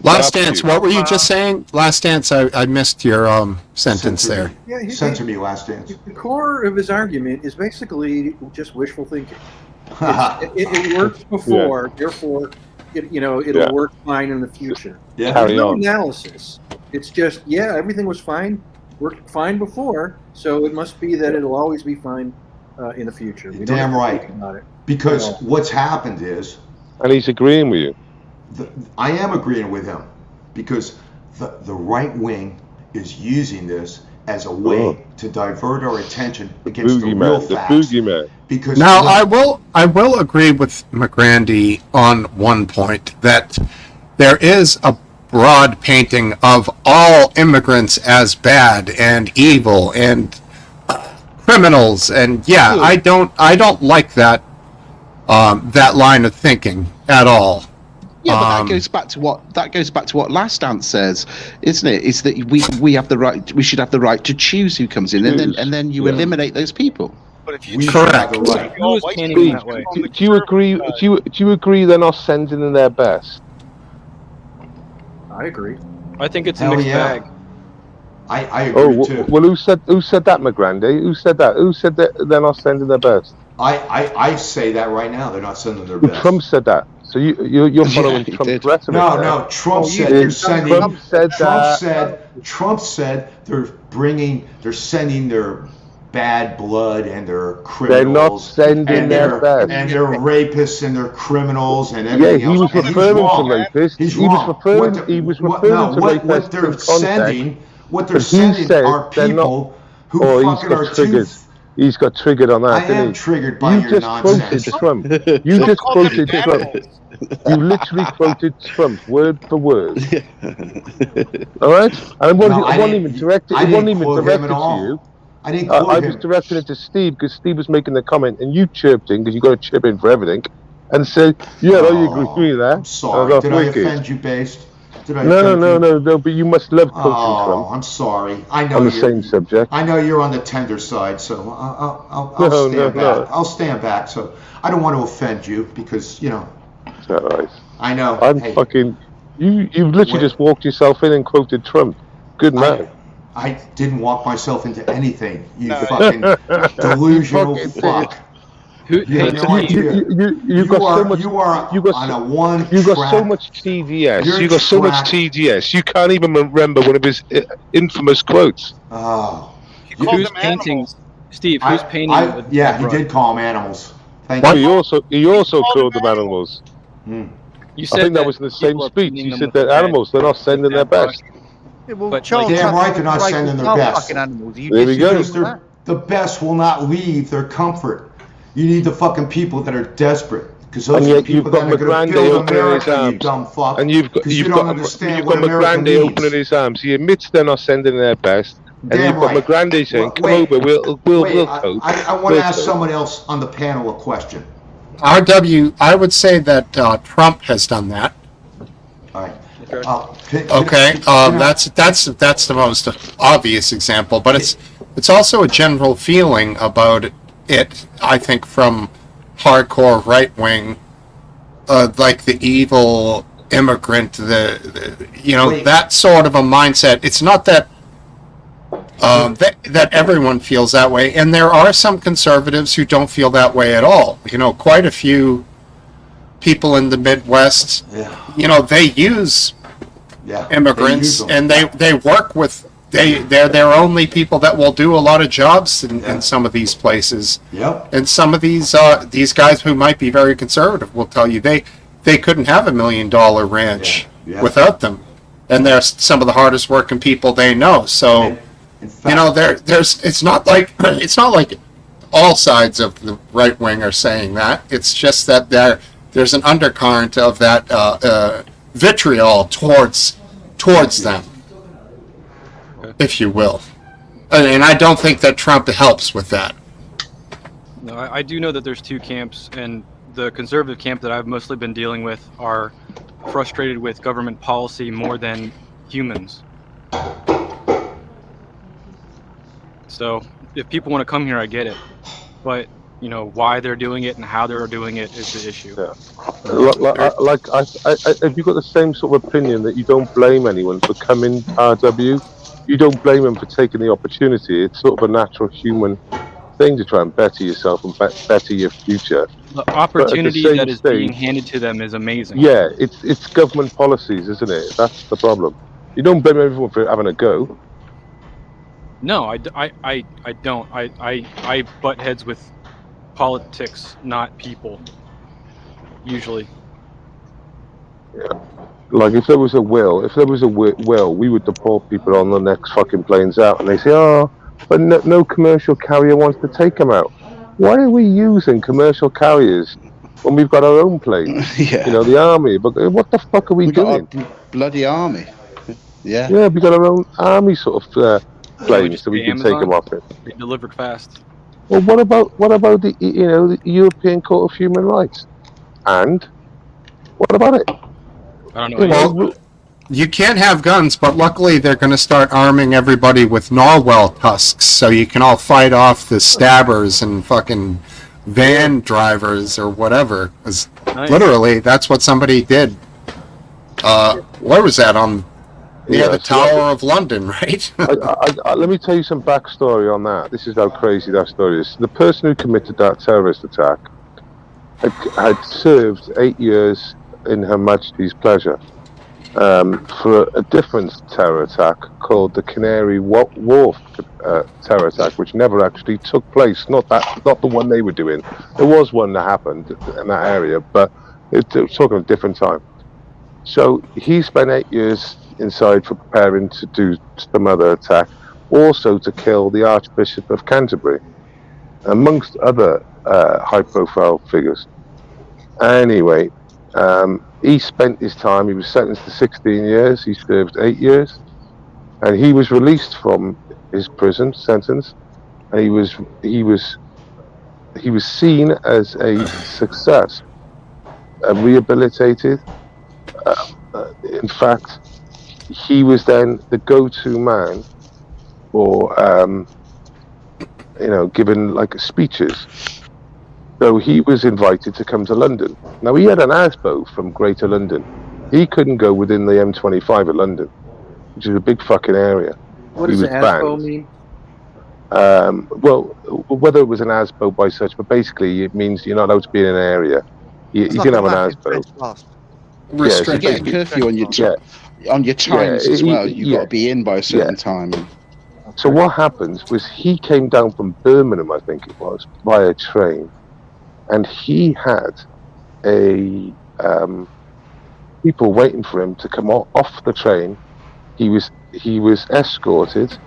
Last Dance, what were you just saying? Last Dance, I missed your sentence Censor there. me. Yeah, Censor me, Last Dance. The core of his argument is basically just wishful thinking. It worked before, therefore, it'll Yeah. work fine in the future. Yeah. Carry There's no on. analysis. It's just, everything was fine, worked fine before, so it must be that it'll always be fine in the future. We You're don't damn have to right. think about it. Because No. what's happened is, And he's agreeing with you. I am agreeing with him, because the right wing is using this as a way to divert our attention against the real Boogeyman, the facts. boogeyman. Because Now, I will agree with McGrandy on one point, that there is a broad painting of all immigrants as bad and evil and criminals, and yeah, I don't like that that line of thinking at all. Yeah, but that goes back to what Last Dance says, isn't it? Is that we have the right, we should have the right to choose who comes in, and then you eliminate those people. But if you We choose should Correct. have the right. Who is painting that way? Do you agree? Do you agree they're not sending in their best? I agree. I think it's a Hell mixed yeah. bag. I agree Oh too. well, who said that, McGrandy? Who said that? Who said that they're not sending their best? I say that right now. They're not sending their Well, best. Trump said that. So you're following he Trump's did. rhetoric. No, Trump said did. they're sending. Trump said that. Trump said they're sending their bad blood and their criminals. They're not sending and their best. And they're rapists and they're criminals and Yeah, everything he else. was And he's referring to wrong. rapists. He's He was wrong. referring to What rapists they're in context. sending? What they're But he sending said are they're not- people who Oh, he's fucking got are triggered. too. He's got triggered on that, I didn't am he? triggered by You your just nonsense. quoted Trump. You Don't just call them quoted Trump. animals. You literally quoted Trump word for word. All right? And it wasn't even directed. I It wasn't didn't even quote him directed at all. to you. I didn't I quote was him. directing it to Steve because Steve was making the comment, and you chirped in because you got to chip in for everything, and said, "Yeah, I agree with you there." I'm sorry. Did I offend you, Based? Did I No, offend you? no. But you must love quoting Oh, Trump I'm sorry. I know on the you're, same subject. I know you're on the tender side, so I'll No, stand back. no. I'll stand back. So I don't want to offend you because It's all right. I know. I'm hey, fucking. You've literally Wait. just walked yourself in and quoted Trump. Good man. I didn't walk myself into anything. You No. fucking delusional You fucking fuck. Who, You hey, have no Steve, idea. You got so much. You are you got on so- a one. You got so track- much TDS. You're You got so much track- TDS. You can't even remember one of his infamous quotes. Oh. He called who's them painting? animals. Steve, who's painting? with Yeah, he blood? did call them animals. Thank But you. he also called called them them animals. You I said think that was in the same people are speech. painting You them said with that red. animals, they're not sending their best. Yeah, well, But, child like- Damn right they're not trafficking sending their are best. fucking animals. You There we go. Because the best will not leave their comfort. You need the fucking people that are desperate. Because those And are the yet you've people that got are going McGrandy to build opening his America, you arms. dumb fuck. And you've got 'Cause you you've don't got understand you've what got America McGrandy means. opening his arms. He admits they're not sending their best. And Damn you've got right. McGrandy saying, "Come Wait, over, we'll Wait, cope." I want We'll to ask cope. someone else on the panel a question. RW, I would say that Trump has done that. All right. Okay. Okay, that's the most obvious example, but it's also a general feeling about it. I think from hardcore right wing, like the evil immigrant, Wait. that sort of a mindset. It's not that that everyone feels that way, and there are some conservatives who don't feel that way at all. Quite a few people in the Midwest. Yeah. They use Yeah. immigrants, They use them. and they work with they're their only people that will do a lot of jobs in some of these places. Yep. And some of these guys who might be very conservative will tell you they couldn't have $1 million ranch Yeah. without them, and they're some of the hardest working people they know. So In fact, there's it's not like all sides of the right wing are saying that. It's just that there's an undercurrent of that vitriol towards them, if you will. And I don't think that Trump helps with that. No, I do know that there's two camps, and the conservative camp that I've mostly been dealing with are frustrated with government policy more than humans. So if people want to come here, I get it. But, why they're doing it and how they're doing it is the issue. Yeah. If you've got the same sort of opinion that you don't blame anyone for coming RW, you don't blame them for taking the opportunity. It's sort of a natural human thing to try and better yourself and better your future. The opportunity same that is stage- being handed to them is amazing. Yeah, it's government policies, isn't it? That's the problem. You don't blame everyone for having a go. No, I don't. I butt heads with politics, not people. Usually. Like if there was a will, we would deport people on the next fucking planes out, and they say, "Oh, but no commercial carrier wants to take them out." Why are we using commercial carriers when we've got our own planes? Yeah. You know, the army. But what the fuck are we doing? Got our bloody army. Yeah. Yeah, we got our own army sort of We planes, just so we pay can take them Amazon. off it. They deliver fast. Well, what about the the European Court of Human Rights? And what about it? I don't know. Well, you can't have guns, but luckily they're going to start arming everybody with narwhal tusks, so you can all fight off the stabbers and fucking van drivers or whatever. 'Cause literally, that's what somebody did. Where was that? Near the Tower of London, right? Let me tell you some backstory on that. This is how crazy that story is. The person who committed that terrorist attack had served 8 years in Her Majesty's pleasure for a different terror attack called the Canary Wharf terror attack, which never actually took place. Not the one they were doing. There was one that happened in that area, but it was talking a different time. So he spent 8 years inside for preparing to do some other attack, also to kill the Archbishop of Canterbury, amongst other high-profile figures. Anyway, he spent his time. He was sentenced to 16 years. He served 8 years, and he was released from his prison sentence. And he was seen as a success, rehabilitated. In fact, he was then the go-to man for giving like speeches. So he was invited to come to London. Now he had an ASBO from Greater London. He couldn't go within the M25 of London, which is a big fucking area. What does ASBO mean? Well, whether it was an ASBO by such, but basically it means you're not allowed to be in an area. You can have an ASBO. Yeah, so you get a curfew on your times as well. You've got to be in by a certain time. So what happens was he came down from Birmingham, I think it was, via train, and he had people waiting for him to come off the train. He was escorted.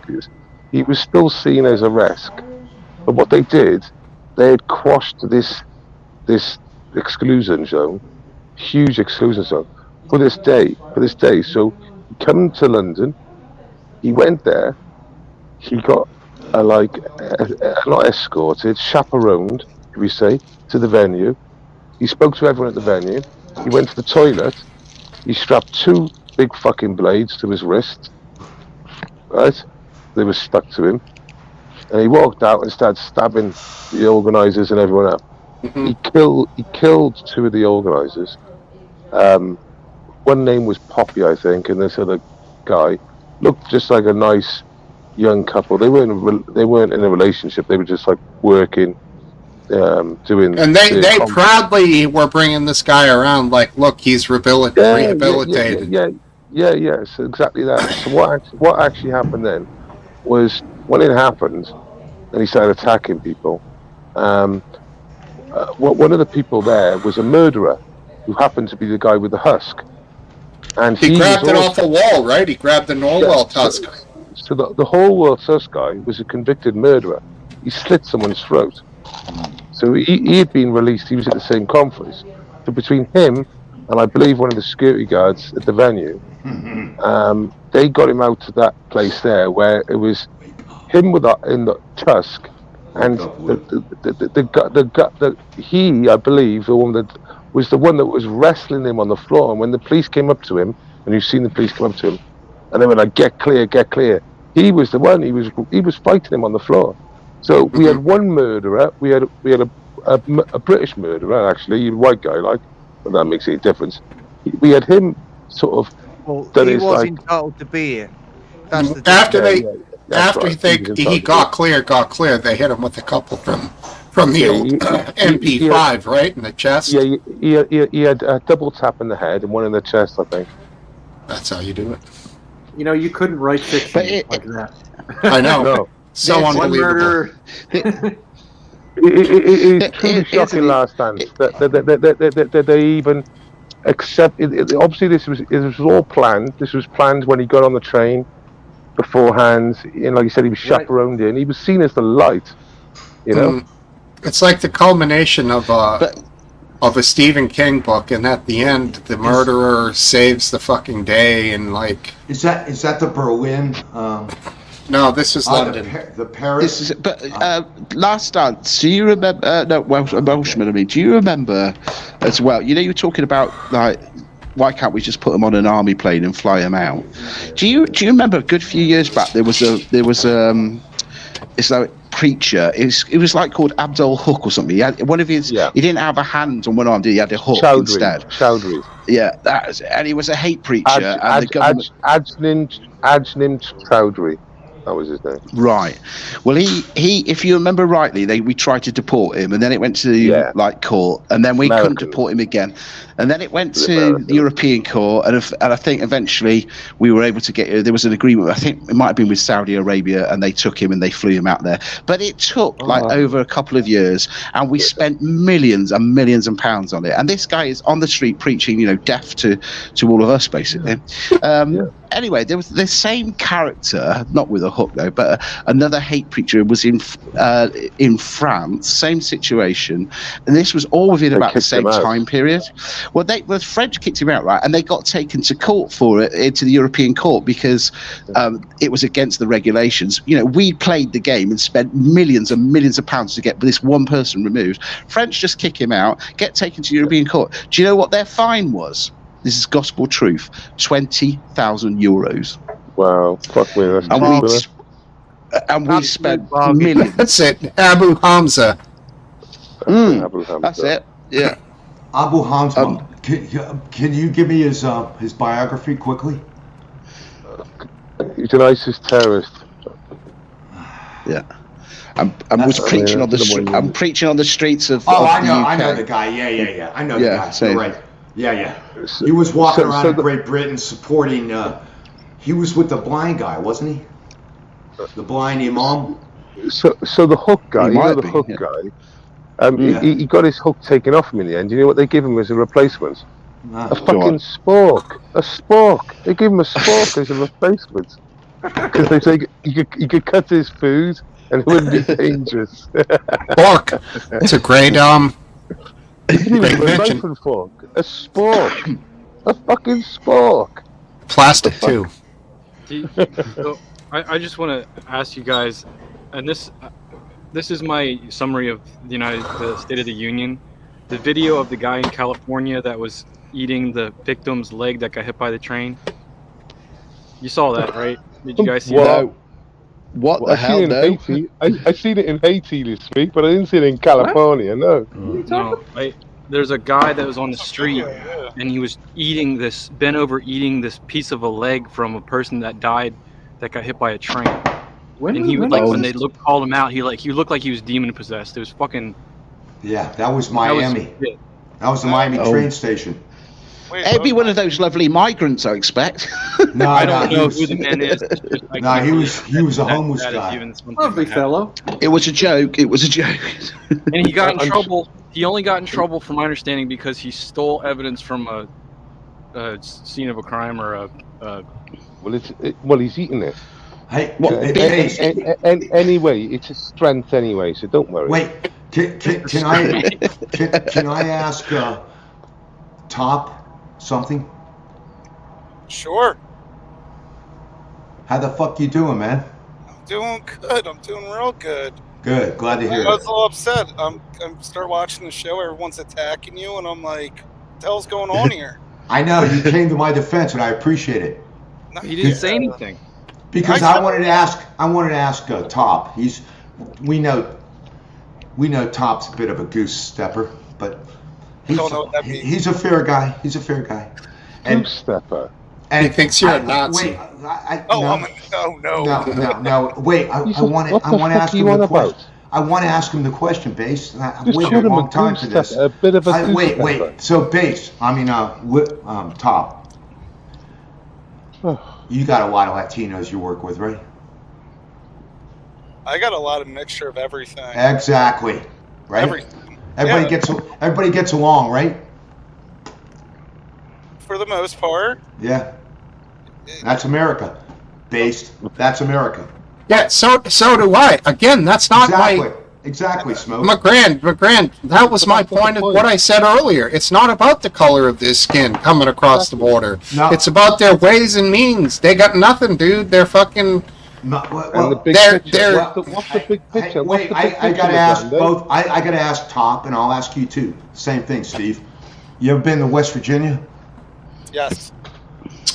He was still seen as a risk, but what they did, they had quashed this exclusion zone, huge exclusion zone, for this day. So he came to London. He went there. He got not escorted, chaperoned, we say, to the venue. He spoke to everyone at the venue. He went to the toilet. He strapped 2 big fucking blades to his wrist. Right? They were stuck to him. And he walked out and started stabbing the organisers and everyone up. Mm-hmm. He killed 2 of the organisers. One name was Poppy, I think, and this other guy looked just like a nice young couple. They weren't in a relationship. They were just like working, doing. And they proudly were bringing this guy around. Like, look, he's rehabilitated. Yeah. So exactly that. So what actually happened then was when it happened, and he started attacking people. One of the people there was a murderer who happened to be the guy with the husk. And he grabbed it off the wall, right? He grabbed the narwhal tusk. So the whole world tusk guy was a convicted murderer. He slit someone's throat. So he had been released. He was at the same conference. So between him and I believe one of the security guards at the venue, they got him out to that place there where it was him in the tusk, and he, I believe, the one that was the one that was wrestling him on the floor. And when the police came up to him, and you've seen the police come up to him, and they were like, "Get clear, get clear." He was the one. He was fighting him on the floor. So we had one murderer. We had a British murderer, actually, a white guy, like, but that makes any difference. We had him sort of. Well, he was entitled to be here. That's the after he got clear, they hit him with a couple from the old MP5, right, in the chest. Yeah, he had a double tap in the head and one in the chest, I think. That's how you do it. You know, you couldn't write fiction like that. I know. No. So unbelievable. It's truly Isn't shocking, it? last dance, that they even accept it. Obviously, this was all planned. This was planned when he got on the train beforehand. And like you said, he was Right. chaperoned in. He was seen as the light. You know. It's like the culmination of But a Stephen King book, and at the end, the murderer saves the fucking day, and like. Is that the Berlin? No, this is London. The Paris. this is, but Last Dance. Do you remember? No, Welshman. I mean, do you remember as well? You know, you were talking about like, why can't we just put them on an army plane and fly them out? Do you remember a good few years back? There was it's like preacher. It was like called Abdul Hook or something. He had one of his. Yeah. He didn't have a hand on one arm. Did he? He had a hook instead. Chowdhury. Yeah, and he was a hate preacher. And the government. Ajnim Chowdhury. That was his name. Right. Well, he if you remember rightly, we tried to deport him, and then it went to like court, and then we couldn't deport him again, and then it went to the European Court, and I think eventually we were able to get. There was an agreement. I think it might have been with Saudi Arabia, and they took him and they flew him out there. But it took like over a couple of years, and we spent millions and millions of pounds on it. And this guy is on the street preaching, you know, death to all of us basically. Anyway, there was the same character, not with a hook though, but another hate preacher was in France, same situation, and this was all within about the same time period. Well, the French kicked him out, right, and they got taken to court for it, into the European Court, because it was against the regulations. You know, we played the game and spent millions and millions of pounds to get this one person removed. French just kick him out, get taken to the European Court. Do you know what their fine was? This is gospel truth. 20,000 euros. Wow, fuck me, that's ridiculous. And we spent millions. That's it, Abu Hamza. Abu Hamza. That's it. Yeah. Abu Hamza. Can you give me his biography quickly? He's an ISIS terrorist. Yeah. I'm preaching on the I'm preaching on the streets of. Oh, of I know, the UK. I know the guy. Yeah. I know the guy. same. You're right. Yeah. He was walking around in Great Britain supporting. He was with the blind guy, wasn't he? The blind imam. So the hook guy, he got his hook taken off him in the end. You know what they give him as a replacement? A fucking spork. A spork. They give him a spork as a replacement. Because they say he could cut his food and it wouldn't be dangerous. Fork. It's a great Great invention. Fork. A spork. A fucking spork. Plastic too. So I just want to ask you guys, and this is my summary of the State of the Union. The video of the guy in California that was eating the victim's leg that got hit by the train. You saw that, right? Did you guys see that? What the hell? No. I seen it in Haiti this week, but I didn't see it in California. No. No. There's a guy that was on the street, and he was bent over eating this piece of a leg from a person that died, that got hit by a train. When they called him out, he looked like he was demon possessed. It was fucking. Yeah, that was Miami. That was the Miami train station. It'd be one of those lovely migrants, I expect. No, I don't know who the man is. No, he was a homeless guy. Lovely fellow. It was a joke. And he got in trouble. He only got in trouble, from my understanding, because he stole evidence from a scene of a crime or a. Well, he's eating it. Hey, anyway, it's a strength anyway, so don't worry. Wait, can I ask Top something? Sure. How the fuck you doing, man? I'm doing good. I'm doing real good. Good. Glad to hear it. I was a little upset. I'm start watching the show. Everyone's attacking you, and I'm like, what the hell's going on here? I know you came to my defense, and I appreciate it. No, he didn't say anything. Because I wanted to ask Top. We know Top's a bit of a goose stepper, but he's a fair guy. He's a fair guy. Goose stepper. And he thinks you're a Nazi. Wait, no. Wait, I want to ask him the question. I want to ask him the question, Base. I've waited a long time for this. A bit of a goose stepper. Wait. So, Base, Top. You got a lot of Latinos you work with, right? I got a lot of mixture of everything. Exactly. right? Everybody gets along, right? For the most part. Yeah. That's America. That's America. Yeah, so do I. Again, that's not Exactly, Smoke. McGrand, that was my point of what I said earlier. It's not about the color of their skin coming across the border. No. It's about their ways and means. They got nothing, dude. They're fucking... and the big picture. What's the big picture? Wait, I gotta ask both. I gotta ask Top, and I'll ask you too. Same thing, Steve. You ever been to West Virginia? Yes.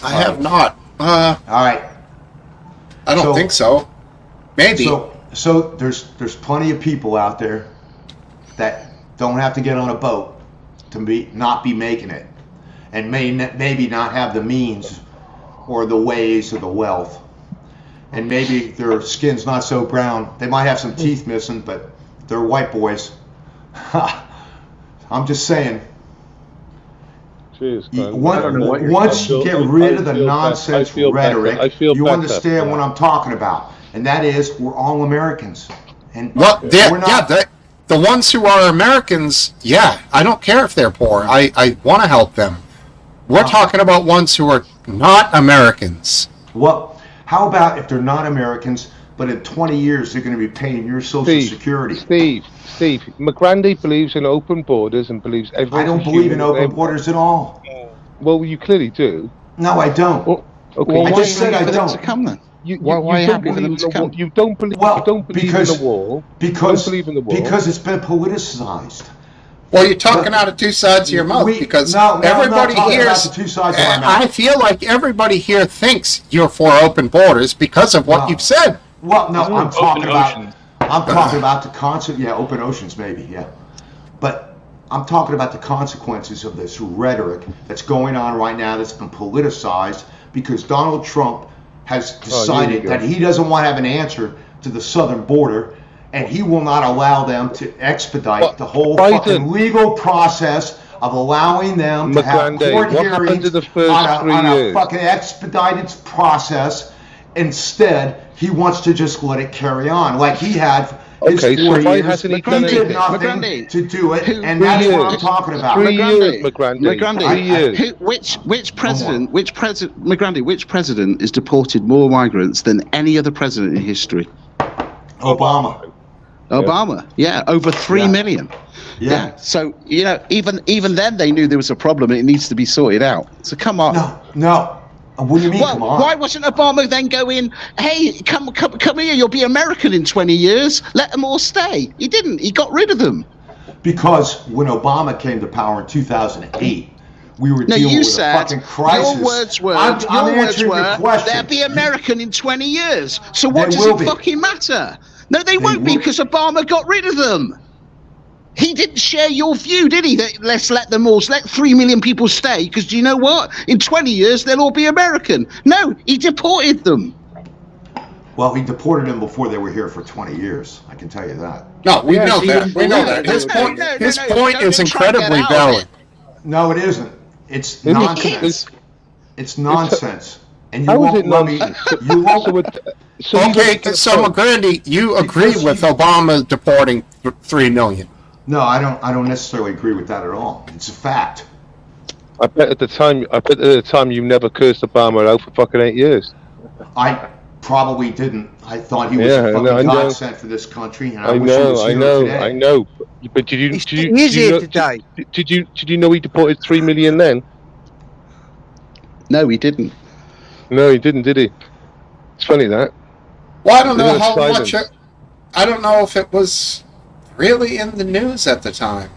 I have not. All right. I don't think so. Maybe. So there's plenty of people out there that don't have to get on a boat to not be making it, and maybe not have the means or the ways or the wealth, and maybe their skin's not so brown. They might have some teeth missing, but they're white boys. I'm just saying. Cheers, man. Once you get rid of the nonsense rhetoric, you understand what I'm talking about. And that is, we're all Americans. And the ones who are Americans, I don't care if they're poor. I want to help them. We're talking about ones who are not Americans. Well, how about if they're not Americans, but in 20 years they're going to be paying your Social Security? Steve, McGrandy believes in open borders and believes everyone. I don't believe in open borders at all. Well, you clearly do. No, I don't. Okay. I just said I don't. To come then? Why are you happy for them to come? You don't believe. You don't believe in the wall. Because you don't believe in the wall. Because it's been politicized. Well, you're talking out of two sides of your mouth because everybody here. I feel like everybody here thinks you're for open borders because of what you've said. Well, no, I'm talking about the concept. Yeah, open oceans, maybe. Yeah, but I'm talking about the consequences of this rhetoric that's going on right now. That's been politicized because Donald Trump has decided that he doesn't want to have an answer to the southern border, and he will not allow them to expedite the whole fucking legal process of allowing them to have court hearings on a fucking expedited process. Instead, he wants to just let it carry on like he had his 4 years. He did nothing to do it, and that's what I'm talking about. 3 years, McGrandy. 3 years. Which president, McGrandy, which president has deported more migrants than any other president in history? Obama. Yeah, over 3 million. Yeah. So, even then they knew there was a problem and it needs to be sorted out. So come on. No. What do you mean, come on? Why wasn't Obama then going, hey, come here, you'll be American in 20 years, let them all stay? He didn't. He got rid of them. Because when Obama came to power in 2008, we were dealing with a fucking crisis. Your words were, they'll be American in 20 years. So what does it fucking matter? No, they won't be because Obama got rid of them. He didn't share your view, did he? That let's let 3 million people stay, because do you know what? In 20 years, they'll all be American. No, he deported them. Well, he deported them before they were here for 20 years. I can tell you that. No, we know that. We know that. His point is incredibly valid. No, it isn't. It's nonsense. It's nonsense. And you won't let me. So McGrandy, you agree with Obama deporting 3 million? No, I don't necessarily agree with that at all. It's a fact. I bet at the time you never cursed Obama out for fucking 8 years. I probably didn't. I thought he was a fucking godsend for this country, and I wish he was here today. I know. But did you know he deported 3 million then? No, he didn't. No, he didn't, did he? It's funny that. Well, I don't know how much. I don't know if it was really in the news at the time.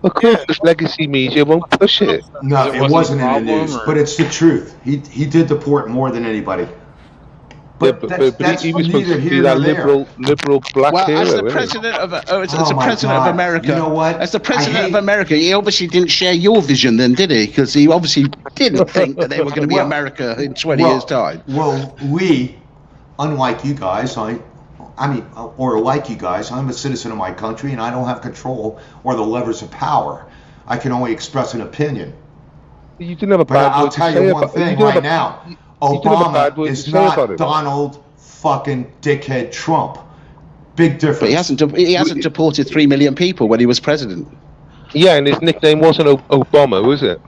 Of course, this legacy media won't push it. No, it wasn't in the news, but it's the truth. He did deport more than anybody. But he was supposed to be that liberal black hero. As the president of America, you know what? As the president of America, he obviously didn't share your vision, then, did he? Because he obviously didn't think that they were going to be America in 20 years' time. Well, we, unlike you guys, or like you guys, I'm a citizen of my country, and I don't have control or the levers of power. I can only express an opinion. You didn't have a bad I'll tell you one thing right now. Obama is not Donald fucking dickhead Trump. Big difference. But he hasn't deported 3 million people when he was president. Yeah, and his nickname wasn't Obama, was it?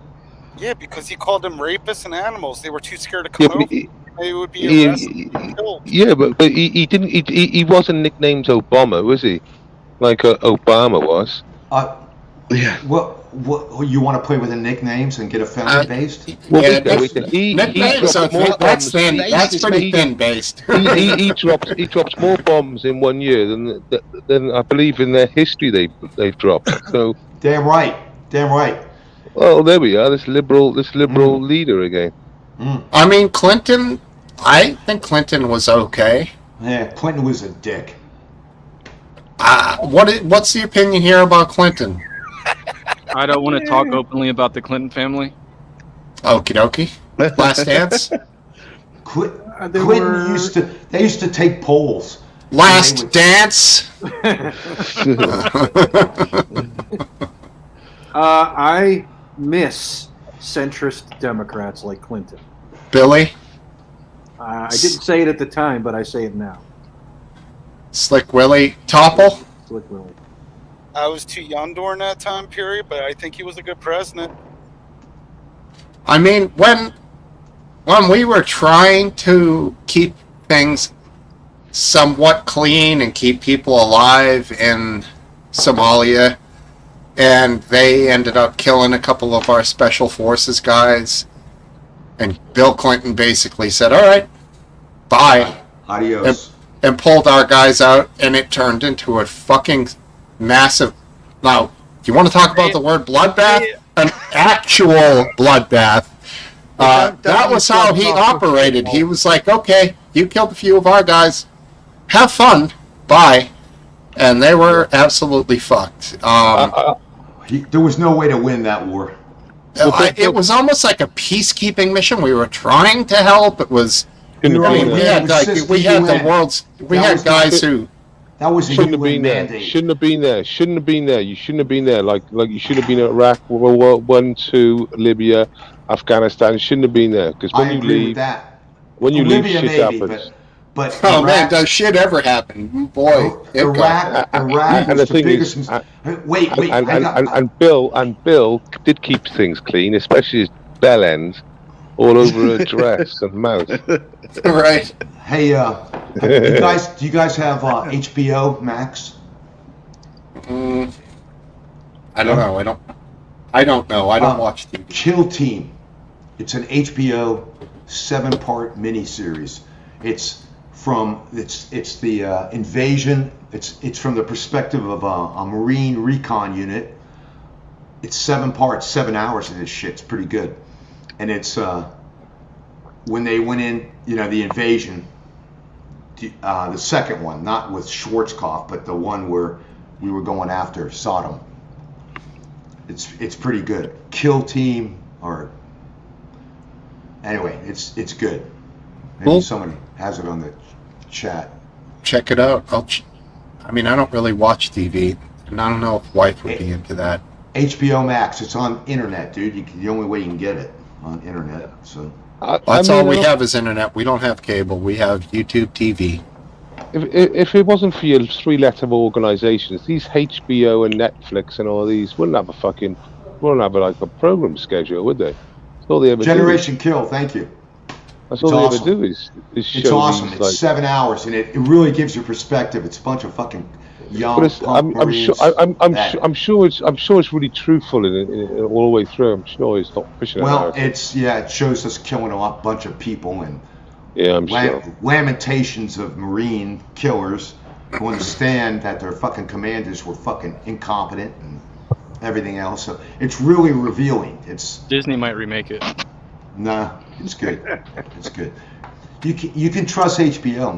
Yeah, because he called them rapists and animals. They were too scared to Yeah, come but over. They would be arrested and killed. yeah, but he didn't. He wasn't nicknamed Obama, was he? Like Obama was. Yeah. What you want to play with the nicknames and get offended based? Well, Yeah, he nicknames dropped are more that's bombs. that's pretty thin based. He drops more bombs in 1 year than I believe in their history they've dropped. So Damn right. well, there we are. This liberal leader again. I mean, Clinton. I think Clinton was okay. Yeah, Clinton was a dick. What's the opinion here about Clinton? I don't want to talk openly about the Clinton family. Okie dokie. Last dance. Clinton used to take polls. Last dance. I miss centrist Democrats like Clinton. Billy. I didn't say it at the time, but I say it now. Slick Willie. Topple. Slick Willie. I was too young during that time period, but I think he was a good president. I mean, when we were trying to keep things somewhat clean and keep people alive in Somalia, and they ended up killing a couple of our special forces guys, and Bill Clinton basically said, all right, bye. Adios. And pulled our guys out, and it turned into a fucking massive... Now, do you want to talk about the word bloodbath? An actual bloodbath. That was how he operated. He was like, okay, you killed a few of our guys. Have fun. Bye. And they were absolutely fucked. There was no way to win that war. It was almost like a peacekeeping mission. We were trying to help. It was... we had guys who... That was a shouldn't have been mandate. there. Shouldn't have been there. Shouldn't have been there. You shouldn't have been there. Like you should have been at Iraq, World War One, Two, Libya, Afghanistan. You shouldn't have been there because when you leave, when you leave, shit happens. But oh man, does shit ever happen? Boy, Iraq was the biggest. Wait, and Bill did keep things clean, especially his bell ends all over her dress and mouth. Right. Hey, do you guys have HBO Max? I don't know. I don't know. I don't watch TV. Kill Team. It's an HBO 7-part miniseries. It's the invasion. It's from the perspective of a Marine recon unit. It's 7 parts, 7 hours of this shit. It's pretty good. And it's when they went in, the invasion. The second one, not with Schwarzkopf, but the one where we were going after Saddam. It's pretty good. Kill Team, or anyway, it's good. Maybe somebody has it on the chat. Check it out. I don't really watch TV, and I don't know if wife would be into that. HBO Max. It's on internet, dude. The only way you can get it on internet. So. That's all we have is internet. We don't have cable. We have YouTube TV. If it wasn't for your 3-letter organisations, these HBO and Netflix and all these wouldn't have a program schedule, would they? That's all they ever Generation Kill. Thank you. That's all they ever do is show. It's awesome. It's 7 hours, and it really gives you perspective. It's a bunch of fucking young. I'm sure it's really truthful in all the way through. I'm sure it's not pushing. Well, it shows us killing a bunch of people and sure. Lamentations of Marine killers who understand that their fucking commanders were fucking incompetent and everything else. So it's really revealing. Disney might remake it. Nah, it's good. It's good. You can trust HBO.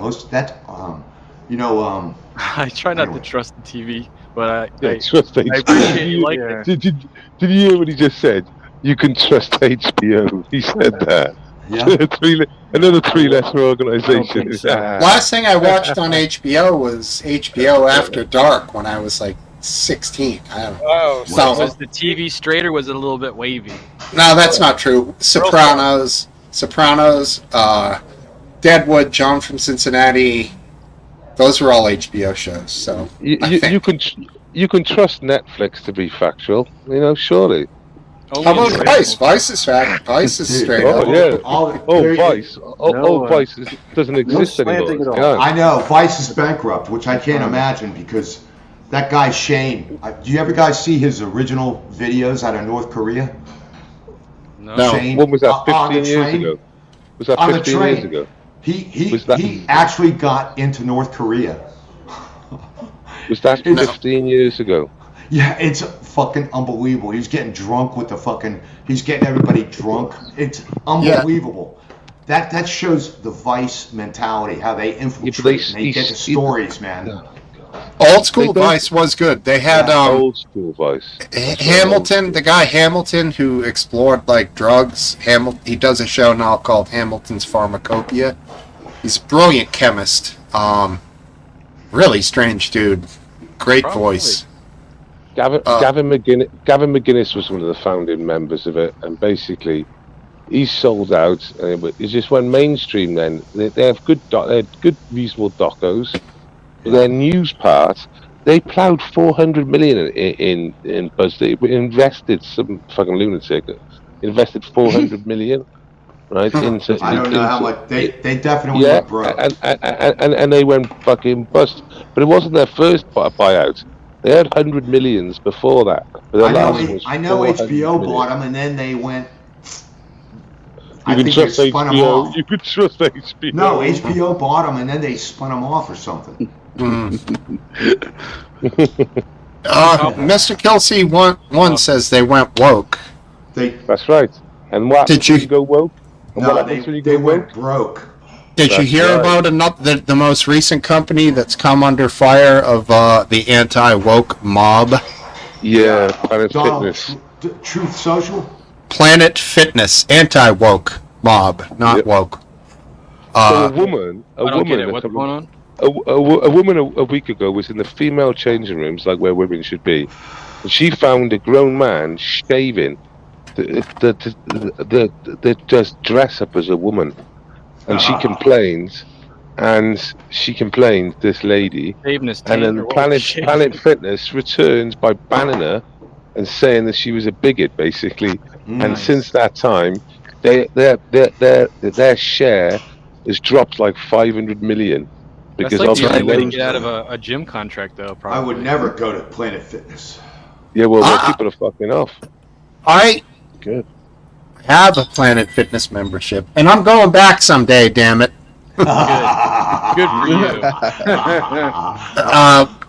I try not to trust the TV, but I trust HBO. I appreciate you like it. Did you hear what he just said? You can trust HBO. He said that. Yeah. Another 3-letter organisation. Last thing I watched on HBO was HBO After Dark when I was like 16. I don't know. Oh, so was the TV straight or was it a little bit wavy? No, that's not true. Sopranos, Deadwood, John from Cincinnati, Those were all HBO shows. So You, I you, think. you can trust Netflix to be factual, surely. How about Vice? Vice is Dude, straight Oh up. yeah. there- Vice. No, Vice doesn't no exist anymore. slanting It's at all. gone. I know Vice is bankrupt, which I can't imagine because that guy Shane. Do you ever guys see his original videos out of North Korea? No. Shane, When was that? on the 15 years train? ago. Was that On the 15 years train. ago? He Was that- he actually got into North Korea. Was that No. 15 years ago? Yeah, it's fucking unbelievable. He's getting drunk with the fucking. He's getting everybody drunk. It's unbelievable. That shows the Vice mentality, how they infiltrate. and they get the stories, man. Old school They don't- Vice was good. They had Old school Vice. Hamilton, the guy Hamilton who explored like drugs. He does a show now called Hamilton's Pharmacopoeia. He's a brilliant chemist. Really strange dude. Great voice. Gavin McGuinness was one of the founding members of it, and basically, he's sold out. But it just went mainstream. Then they have they had good, reasonable docos. But their news part, they ploughed 400 million in BuzzFeed. Invested some fucking lunatic. Invested 400 million, right? Into I don't know how much they definitely yeah, went broke. and they went fucking bust. But it wasn't their first buyout. They had 100 millions before that. But their last one was I know 400 HBO million. bought them, and then they went. You can trust they spun them HBO. off. You could trust HBO. No, HBO bought them, and then they spun them off or something. Mr. Kelsey one says they went woke. That's right. And what Did happens when you- you go woke? And what No, happens when you they go went woke? broke. Did you That's hear right. about the most recent company that's come under fire of the anti-woke mob? Yeah, Planet Donald Fitness. Truth Social. Planet Fitness, anti-woke mob, not Yep. woke. So a woman, I don't get it. What's going on? a woman a week ago was in the female changing rooms, like where women should be, and she found a grown man shaving the just dress up as a woman, and she complained, this lady, Shaving his and taint then or what? Planet Fitness returned by banning her and saying that she was a bigot, basically. And since that time, their share has dropped like 500 million. That's Because like the only way to those- get out of a gym contract, though. Probably. I would never go to Planet Fitness. Yeah, well, people are fucking off. I Good. have a Planet Fitness membership, and I'm going back someday. Damn it! Good for you.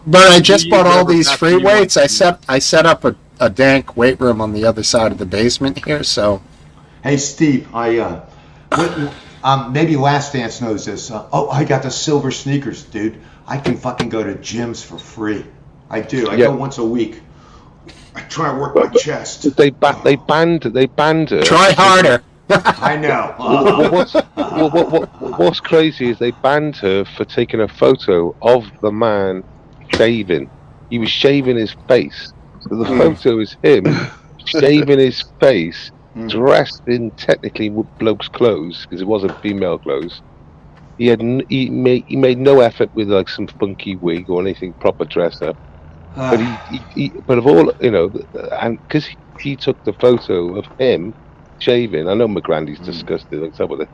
But I just You bought all never these got free to weights. use I set up a dank weight room on the other side of the basement here. So Hey Steve, maybe Last Dance knows this. I got the silver sneakers, dude. I can fucking go to gyms for free. I do. I go once a week. I try to work my chest. They banned her. try harder. I know. What's crazy is they banned her for taking a photo of the man shaving. He was shaving his face. So the photo is him shaving his face, dressed in technically bloke's clothes because it wasn't female clothes. He made no effort with like some funky wig or anything proper dressed up. But of all, and because he took the photo of him shaving. I know McGrandy's disgusted. Like some of it.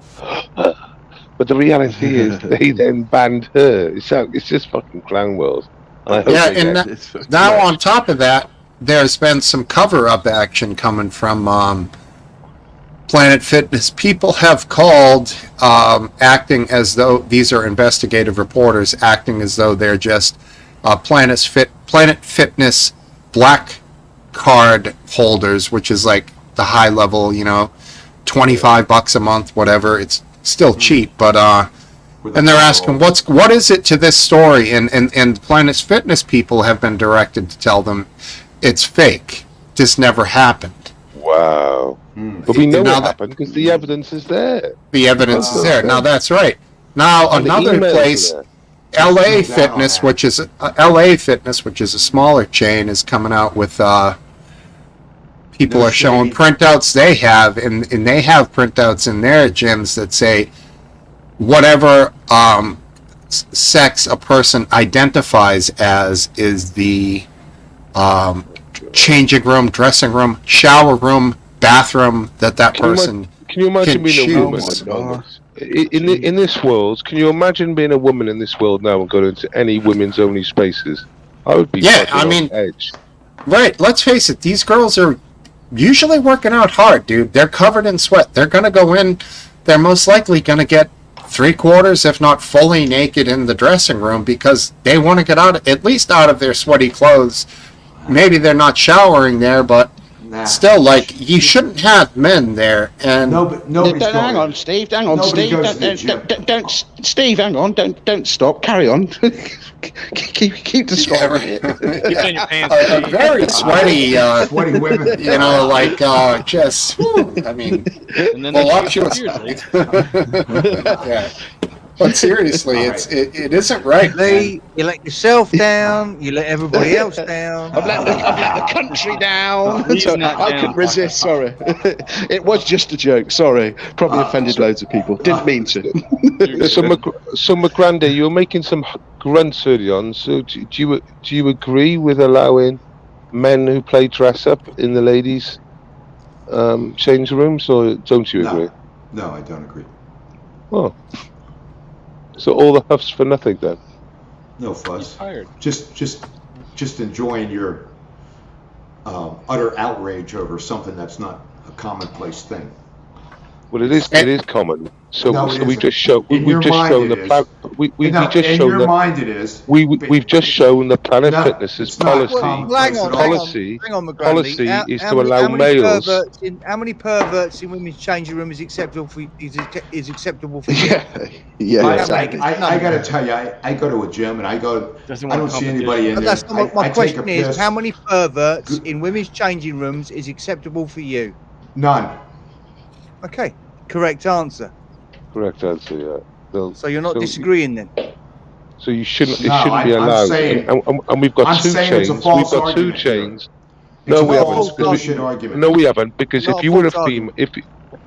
But the reality is, they then banned her. It's just fucking clown world. And I hope they get- Now on top of that, there's been some cover-up action coming from Planet Fitness. People have called, acting as though these are investigative reporters, acting as though they're just Planet Fitness black card holders, which is like the high level, $25 a month, whatever. It's still cheap, but and they're asking what is it to this story, and Planet Fitness people have been directed to tell them it's fake. This never happened. Wow. But we know Now what happened because the evidence is there. The evidence is there. Now that's right. Now And the another emails place, are there. LA Fitness, which is a smaller chain, is coming out with people No are showing shade. printouts they have, and they have printouts in their gyms that say whatever sex a person identifies as is the changing room, dressing room, shower room, bathroom that person Can you imagine can being a woman? choose. In this world, can you imagine being a woman in this world now and going into any women's only spaces? I would be Yeah, fucking I on mean, edge. right, let's face it, these girls are usually working out hard, dude. They're covered in sweat. They're going to go in, they're most likely going to get 3/4, if not fully naked in the dressing room because they want to get at least out of their sweaty clothes. Maybe they're not showering there, but still, like, you shouldn't have men there. And Nobody's going. Hang on, Steve. Hang on, Nobody Steve. goes to the gym. Don't, Steve. Hang on. Don't stop. Carry on. keep the score. Keep on your pants. very sweaty, Sweaty women. you know, like, just, I mean, And then voluptuous. Yeah. But seriously, it isn't right, man. You let yourself down. You let everybody else down. I've let the country down. He's So not I down. couldn't resist. Sorry, it was just a joke. Sorry, probably offended loads of people. Didn't mean to. So, McGrandy, you were making some grunts early on. So, do you agree with allowing men who play dress up in the ladies' change rooms, or don't you agree? No, I don't agree. Oh, so all the huffs for nothing then? No fuss. Tired. Just enjoying your utter outrage over something that's not a commonplace thing. Well, it is common. So, No, so it we isn't. just show In we've your just mind shown it the is. plan. We No, just in shown your the mind it is. we've just shown the Planet No, Fitness's it's not. policy. Well, hang on, policy hang on, McGrandy. policy is to allow many males. how many perverts in women's changing room is acceptable for is acceptable for you? Yeah. I Exactly. got to tell you, I go to a gym and I don't see anybody in But there. that's not my I take a question is piss. how many perverts in women's changing rooms is acceptable for you? None. Okay, correct answer. Correct answer. Yeah. So you're not disagreeing then? So you shouldn't. It No, shouldn't be I'm allowed. saying- and we've got I'm two saying chains. it's a false We've got two argument here. chains. It's No, a we false haven't. bullshit argument. No, we haven't. Because Not if a you were a false female,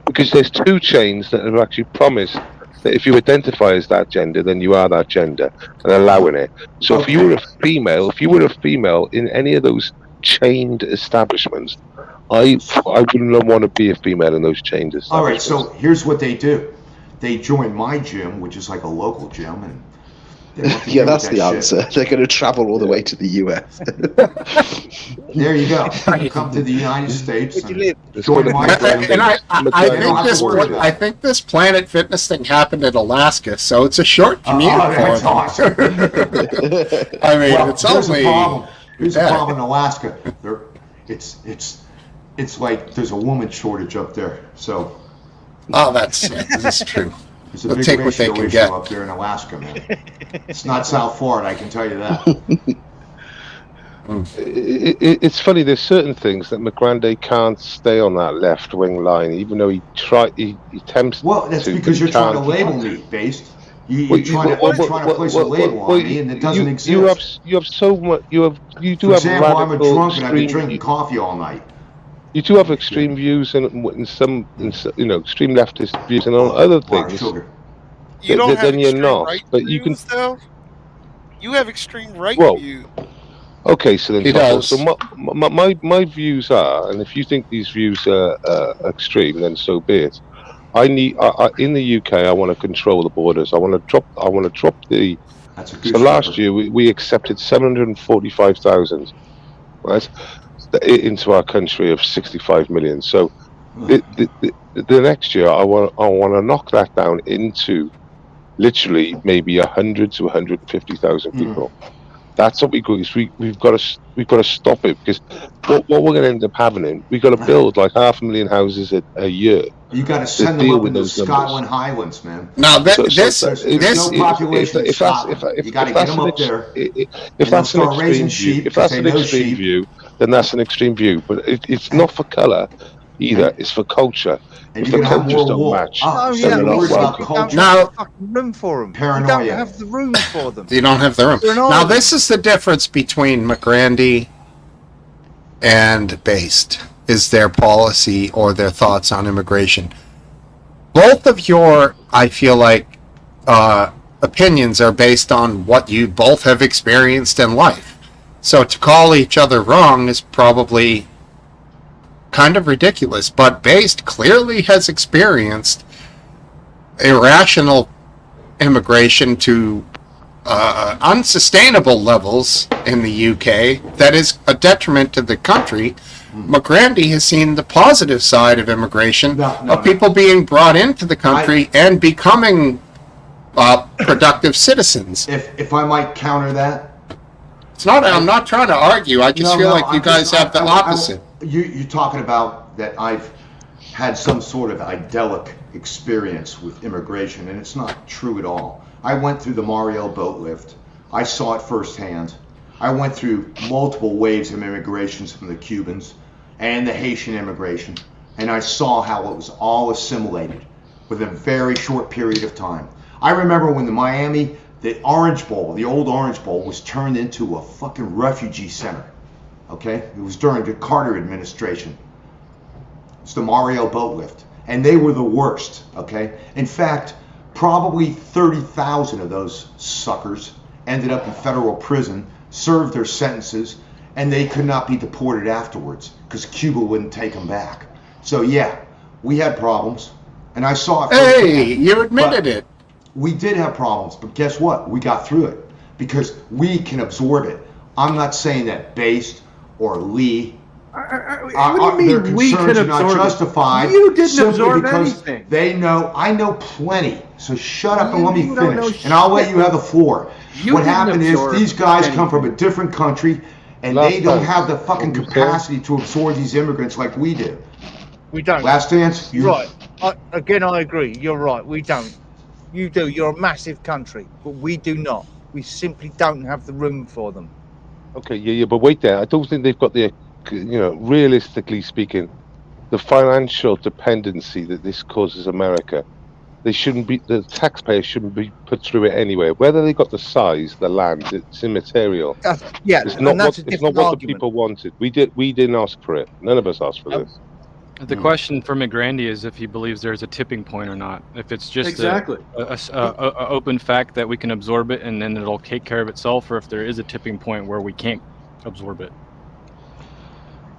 because there's two chains that have actually promised that if you identify as that gender, then you are that gender, and allowing it. So if you were a female in any of those chained establishments, I wouldn't want to be a female in those chained establishments. All right, so here's what they do. They join my gym, which is like a local gym, and they don't have to Yeah, deal that's with the that answer. They're going to travel all the way to the US. shit. There you go. Come to the United States Where do you and live? join my And gym. I think this Planet Fitness thing happened in Alaska, so it's a short commute that's for them. awesome. I mean, Well, it's here's only a problem. Here's yeah. a problem in Alaska. It's like there's a woman shortage up there. So Oh, that's true. there's a They'll big take what they ratio can issue get. up there in Alaska, man. It's not South Florida, I can tell you that. It's funny. There's certain things that McGrandy can't stay on that left wing line, even though he attempts. Well, that's to, because but you're he trying to can't. label me, based. Well, You're trying to place a label on me, and it doesn't exist. You have so much. You For do have example, I'm a radical drunk and I've been drinking extreme. coffee all night. You do have extreme views in some extreme leftist views, and on other Black things. sugar. You don't have Then you're extreme not, right but you can. views, though. You have extreme right Well, views. Okay, so then He does. So my views are, and if you think these views are extreme, then so be it. In the UK, I want to control the borders. I want to drop the. That's a good So last year we accepted 745,000, right, into our country of 65 million. So the next year I want to knock that down into literally maybe 100 to 150,000 people. That's what we've got to stop it, because what we're going to end up having we've got to build like 500,000 houses a year. You got to send them deal up with into the those numbers. Scotland Highlands, man. Now There's no population in Scotland. You got to get them up there. If that's an start raising extreme sheep view, if because that's they an know extreme sheep. view, then that's an extreme view. But it's not for colour either. It's for culture. And If you're the going to have cultures more don't wool. match, Not only then that, they're you're not worried about welcome. culture. You don't Now- have the fucking room for them. You Paranoia. don't have the room for them. You don't have the room. They're an Now, island. this is the difference between McGrandy and Based, is their policy or their thoughts on immigration. Both of your, I feel like, opinions are based on what you both have experienced in life. So to call each other wrong is probably kind of ridiculous, but Based clearly has experienced irrational immigration to unsustainable levels in the UK that is a detriment to the country. McGrandy has seen the positive side of immigration, of people being brought into the country and becoming productive citizens. If I might counter that. It's not. I'm not trying to argue. I just feel like you guys have the opposite. You're talking about that I've had some sort of idyllic experience with immigration, and it's not true at all. I went through the Mario boat lift. I saw it firsthand. I went through multiple waves of immigrations from the Cubans and the Haitian immigration, and I saw how it was all assimilated within a very short period of time. I remember when the Orange Bowl, the old Orange Bowl, was turned into a fucking refugee center. Okay? It was during the Carter administration. It's the Mario boat lift. And they were the worst. Okay? In fact, probably 30,000 of those suckers ended up in federal prison, served their sentences, and they could not be deported afterwards because Cuba wouldn't take them back. So yeah, we had problems, and I saw it. Hey, you admitted it. We did have problems, but guess what? We got through it because we can absorb it. I'm not saying that Based or Lee, what do you their mean we concerns can are not absorb it? justified. You didn't simply absorb because anything. They know. I know plenty. So shut up and let me You don't know finish, and I'll let you have the floor. You What didn't happened is absorb these guys come anything. from a different country, and Last they don't time. have the fucking capacity to absorb these immigrants like we do. We don't. Last dance. Right. I agree. You're right. We don't. You do. You're a massive country, but we do not. We simply don't have the room for them. Okay, yeah, but wait there. I don't think they've got the, realistically speaking, the financial dependency that this causes America. The taxpayers shouldn't be put through it anyway. Whether they got the size, the land, it's immaterial. Yeah, It's and not that's what, a it's not different what the argument. people wanted. We didn't ask for it. None of us asked for Nope. this. The question for McGrandy is if he believes there's a tipping point or not. If it's just Exactly. a open fact that we can absorb it and then it'll take care of itself, or if there is a tipping point where we can't absorb it.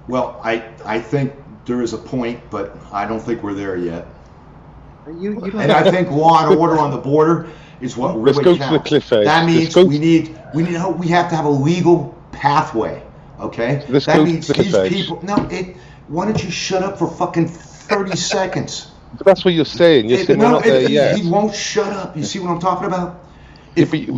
Well, I think there is a point, but I don't think we're there yet. And I think law and order on the border is what Let's really go to the counts. cliff edge. That Let's means go we have to have a legal pathway. Okay? Let's That go means to the these cliff edge. people. Why don't you shut up for fucking 30 seconds? But that's what you're saying. You're saying we're not there yet. He won't shut up. You see what I'm talking about? Yeah, If but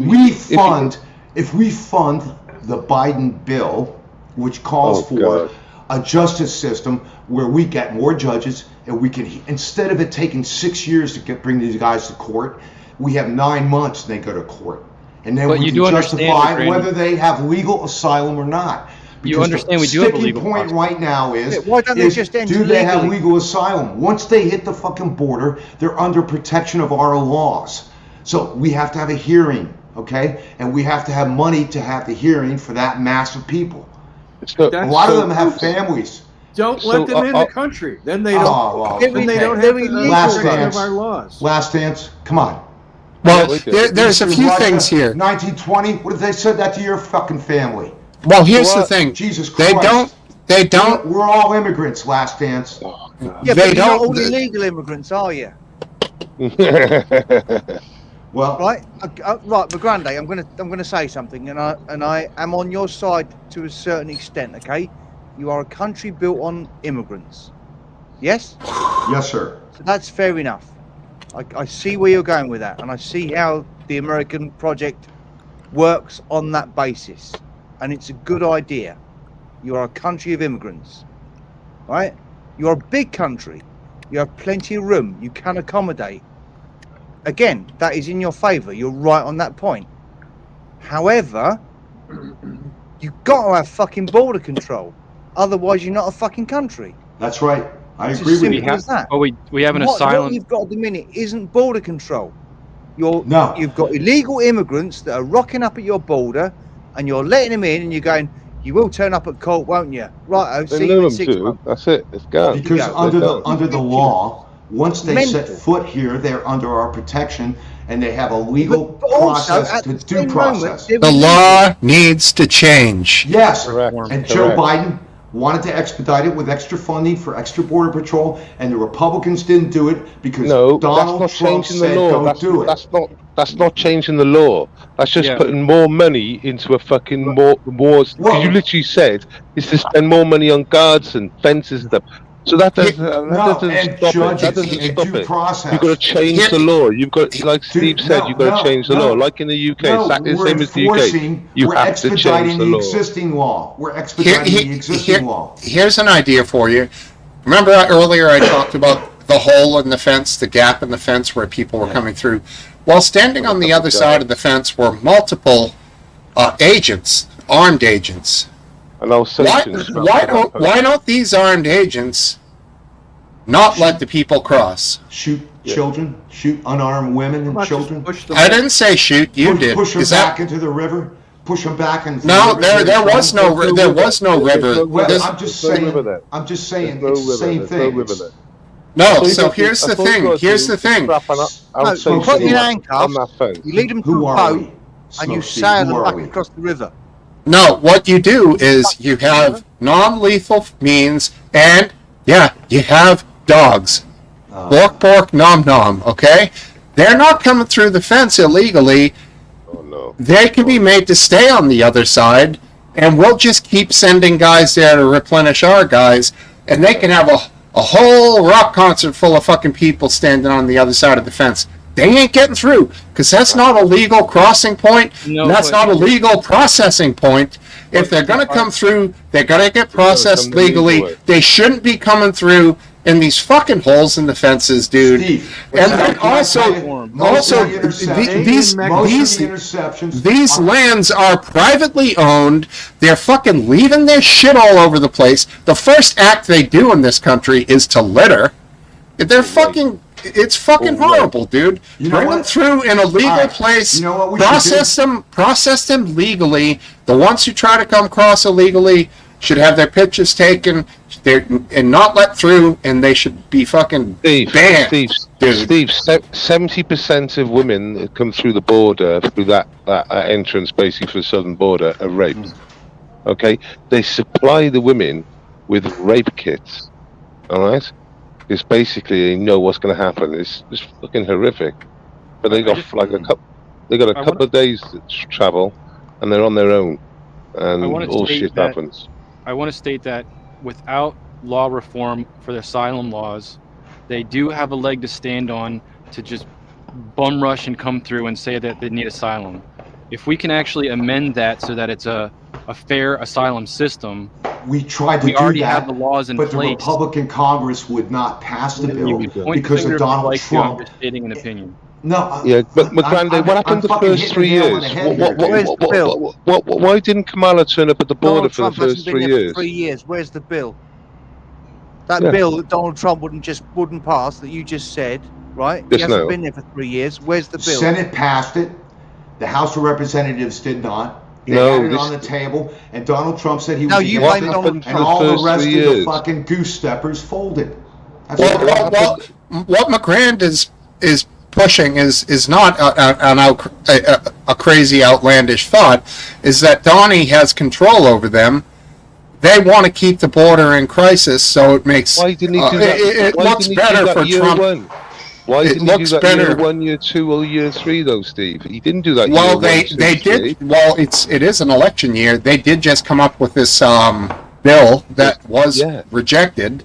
we fund the Biden bill, which calls for God. a justice system where we get more judges and we can, instead of it taking 6 years to bring these guys to court, we have 9 months and they go to court. And then But we you can do understand, justify Randy. whether they have legal asylum or not. You Because understand the we do have a sticking legal point process. right now is, Yeah, why don't they is just enter do they have legally? legal asylum? Once they hit the fucking border, they're under protection of our laws. So we have to have a hearing, okay? And we have to have money to have the hearing for that mass of people. So, A lot of them have families. Don't So, let them in the country. Then they don't. Oh, well, They're Then they don't they're have the illegal. Last protection dance. of our laws. Last dance, come on. Well, wait there. there's a few Russia, things here. 1920, what if they said that to your fucking family? Well, here's the thing. Jesus They Christ. don't. We're all immigrants, last dance. Yeah, They but you're not don't- all illegal immigrants, are you? Well, Right, right, McGrandy. I'm gonna say something, and I am on your side to a certain extent. Okay, you are a country built on immigrants. Yes, yes, sir. so that's fair enough. I see where you're going with that, and I see how the American project works on that basis, and it's a good idea. You are a country of immigrants, right? You're a big country. You have plenty of room. You can accommodate. Again, that is in your favour. You're right on that point. However, you've got to have fucking border control. Otherwise, you're not a fucking country. That's right. I It's agree as with simple you. as that. But we have an What asylum. you've got at the minute isn't border control. You've No. got illegal immigrants that are rocking up at your border, and you're letting them in, and you're going, you will turn up at court, won't you? Right, I'll see None you of in them 6 do. months. That's it. It's gone. Because Yeah, under they the don't. under the law, Once they set foot here, they're under our protection, and they have a legal But also, process at to the due same moment, process. they're The law needs to change. Yes, Correct. and Joe Correct. Biden wanted to expedite it with extra funding for extra border patrol, and the Republicans didn't do it because No, Donald that's not Trump changing the said law. don't do it. That's not changing the law. That's just Yeah. putting more money into a fucking wars. Because Well- you literally said is to spend more money on guards and fences and stuff. So that doesn't No, stop and it. That judges doesn't and stop due it. process. You've got to change the law. You've got, like Steve said, no, you've got to change the law. no. Like in the UK, No, exactly the we're same as the UK. enforcing, You we're have to change expediting the the law. existing law. We're expediting the existing law. Here's an idea for you. Remember earlier I talked about the hole in the fence, the gap in the fence where people were coming through? Well, standing on the other side of the fence were multiple agents, armed agents. And I was Why don't these armed agents not let the people cross? Shoot children, shoot unarmed women and children. Push them I didn't say shoot. You did. Push them Is back that into the river. Push them back into no? the river. There was no river. Well, There's- I'm just There's no saying. river there. I'm just saying. There's It's no the same river. There's thing. no river there. No. So So here's the thing. Here's the thing. I would say you put them in handcuffs, on that fence. you lead them to Who a are boat, we? and you Smokesteve, sail who them are back we? across the river. No, what you do is you have non-lethal means, and yeah, you have dogs. Bork, bork, nom, nom, okay? They're not coming through the fence illegally. Oh no. They can be made to stay on the other side, and we'll just keep sending guys there to replenish our guys, and they can have a whole rock concert full of fucking people standing on the other side of the fence. They ain't getting through, because that's not a legal crossing point, No, and that's but- not a legal processing point. If they're going to come through, they're going to get processed come the legal legally. way. They shouldn't be coming through in these fucking holes in the fences, dude. Steve, And can then I also, tell you, most also of the interceptions- these most these of the interceptions these are- lands are privately owned. They're fucking leaving their shit all over the place. The first act they do in this country is to litter. They're fucking. It's fucking horrible, dude. You know Bring them what? through in a legal All right. place. You know what we should process them legally. The ones who try to come across illegally should have their pictures taken, and not let through, and they should be fucking banned. Steve, 70% of women that come through the border through that entrance, basically for the southern border, are raped. Okay, they supply the women with rape kits. All right, because basically they know what's going to happen. It's fucking horrific. But they got They got a couple of days to travel, and they're on their own, and all shit happens. I want to state that without law reform for the asylum laws, they do have a leg to stand on to just bum rush and come through and say that they need asylum. If we can actually amend that so that it's a fair asylum system, we tried to we do already that, have the laws in but place. the Republican Congress would not pass the bill because of Donald Trump. You're stating an opinion. No, yeah, but McGrande, what happened the first 3 years? Why didn't Kamala turn up at the border for the first 3 years? 3 years. Where's the bill? That bill that Donald Trump wouldn't pass that you just said, right? He hasn't been there for 3 years. Where's the bill? Senate passed it. The House of Representatives did not. They had it on the table, and Donald Trump said he was against it, and all the rest of the fucking goose steppers folded. What McGrand is pushing is not a crazy outlandish thought, is that Donnie has control over them. They want to keep the border in crisis, so it makes Why didn't he do that? it looks better for Trump. Why didn't he do that better. year 1, year 2, or year 3 though, Steve? He didn't do that. Well, year they 1, 2, 3. did. Well, it is an election year. They did just come up with this bill that was rejected.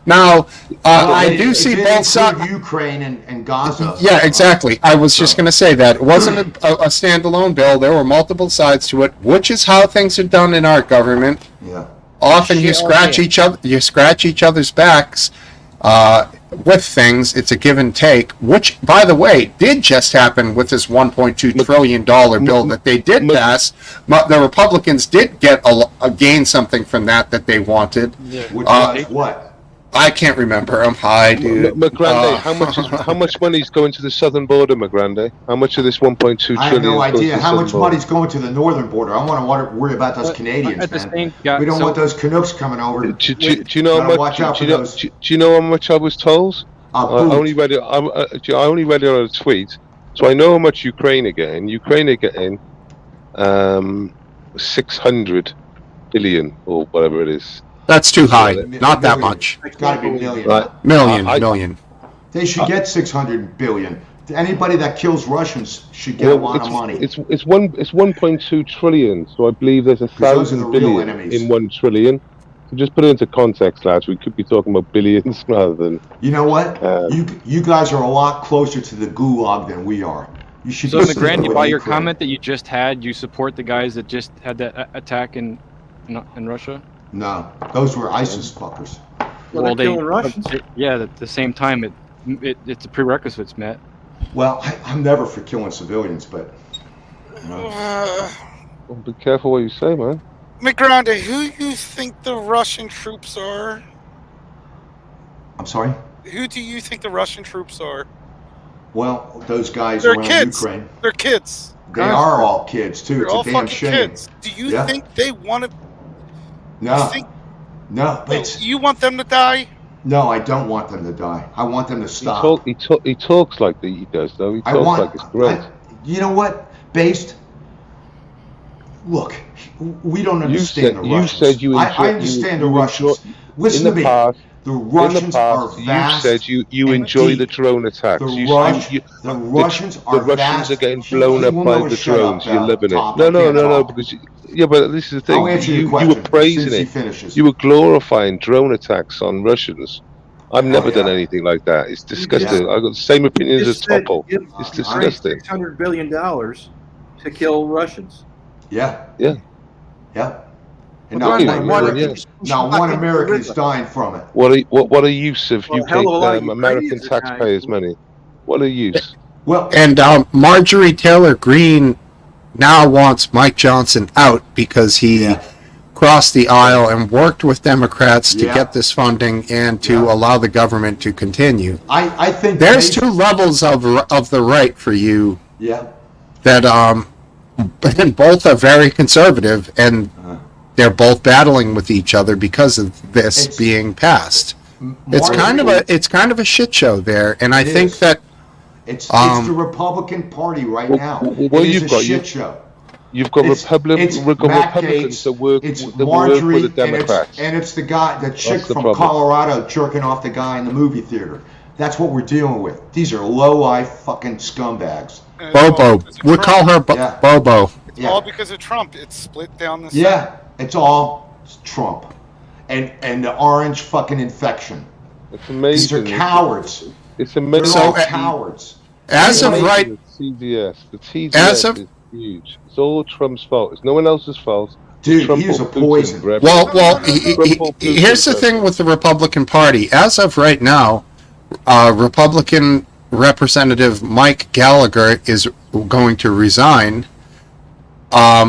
Now, I do see both sides. Ukraine and Gaza. Yeah, exactly. I was just going to say that. It wasn't a standalone bill. There were multiple sides to it, which is how things are done in our government. Yeah. Often you scratch each other's backs with things. It's a give and take, which, by the way, did just happen with this $1.2 trillion bill that they did pass. The Republicans did gain something from that they wanted. Which was what? I can't remember. I'm high, dude. McGrande, how much money is going to the southern border, McGrande? How much of this 1.2 trillion? I have no idea how much border? money's going to the northern border. I want to worry about those Canadians, man. We don't want those Canucks coming over. Do you know how much? Do you know how much I was told? I only read it. I only read it on a tweet, so I know how much Ukraine are getting. Ukraine are getting 600 billion or whatever it is. That's too high. Yeah, Not that much. It's got to be million. Right. Million. They should get 600 billion. Anybody that kills Russians should get a lot of money. It's 1.2 trillion. So I believe there's 1,000 billion in 1 trillion. So just put it into context, lads. We could be talking about billions rather than. You know what? You guys are a lot closer to the gulag than we are. You should. So, be McGrand, by your Ukraine. comment that you just had, you support the guys that just had that attack in Russia? No, those were ISIS fuckers. Well, they're killing Russians. Yeah, at the same time, it's a prerequisites met. Well, I'm never for killing civilians, but. Well, be careful what you say, man. McGranda, who you think the Russian troops are? I'm sorry? Who do you think the Russian troops are? Well, those guys They're around kids. Ukraine. They're kids. They are all kids, too. They're It's all a damn fucking shame. kids. Do you think they want to? No. No, you want them to die? No, I don't want them to die. I want them to stop. He talks like he does, though. He talks like it's great. You know what? Based. Look, we don't understand the Russians. You said you enjoy, I understand the Russians. Listen to me. The Russians are vast. You said you enjoy the drone attacks. The Russians are getting blown up by the drones. You're living it. No. Because but this is the thing. I'll answer your You question were praising as soon as he it. You were glorifying drone attacks on Russians. I've never done anything like that. It's disgusting. I've got the same opinions as Topo. It's disgusting. $600 billion to kill Russians. Yeah. And What now one American is dying from it. What a use of Well, hell of a lot of American Ukrainians are taxpayers' money. What a use. Well, And Marjorie Taylor Greene now wants Mike Johnson out because he crossed the aisle and worked with Democrats to get this funding and to allow the government to continue. I think There's two levels of the right for you that and both are very conservative, and they're both battling with each other because of this being passed. It's kind of a shit show there, and I think that it's the Republican Party right now. It is a shit show. You've got Republicans that work it's with Marjorie, the Democrats. And it's the guy, the chick from problem. Colorado jerking off the guy in the movie theater. That's what we're dealing with. These are low-life fucking scumbags. Bobo. We'll call her Bobo. It's all because of Trump. It's split down the Yeah, it's all Trump. And the orange fucking infection. It's amazing. These are cowards. It's amazing. They're all cowards. As of right, the TDS is huge. It's all Trump's fault. It's no one else's fault. Dude, Trump he is a or Putin, poison. forever. well, Putin, here's the thing with the Republican Party. As of right now, Republican Representative Mike Gallagher is going to resign,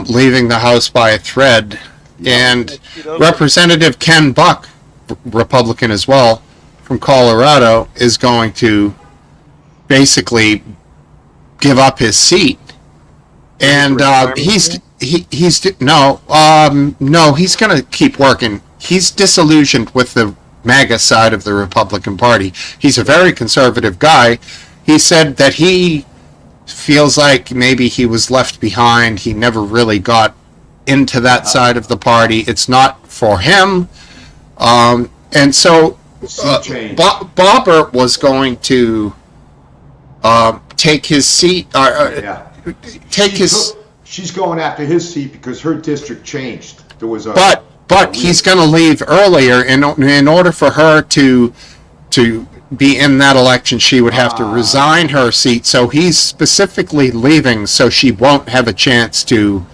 leaving the House by a thread, and Representative Ken Buck, Republican as well, from Colorado, is going to basically give up his seat, and he's going to keep working. He's disillusioned with the MAGA side of the Republican Party. He's a very conservative guy. He said that he feels like maybe he was left behind. He never really got into that side of the party. It's not for him. And so Bobber was going to take his seat. She's going after his seat because her district changed. There was a. But he's going to leave earlier. In order for her to be in that election, she would have to resign her seat. So he's specifically leaving so she won't have a chance to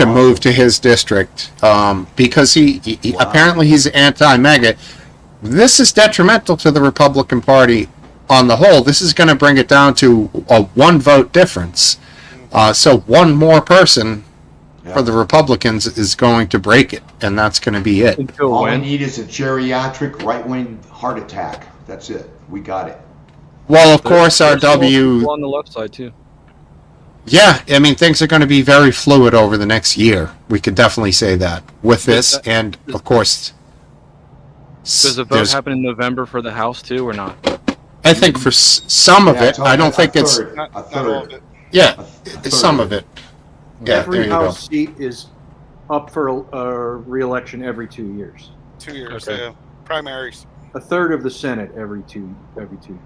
move to his district, because he apparently he's anti-MAGA. This is detrimental to the Republican Party on the whole. This is going to bring it down to a one vote difference. So one more person for the Republicans is going to break it, and that's going to be it. All we need is a geriatric right-wing heart attack. That's it. We got it. Well, of course, our W on the left side too. Yeah, I mean, things are going to be very fluid over the next year. We could definitely say that with this, and of course, does the vote happen in November for the House too, or not? I think for some of Yeah, it, it's I don't think it's. third. Not, A not all of third. it. Yeah, A it's some third. of it. Yeah, Every there you go. House seat is up for re-election every 2 years. 2 years. Okay. Yeah. Primaries. A third of the Senate every two years.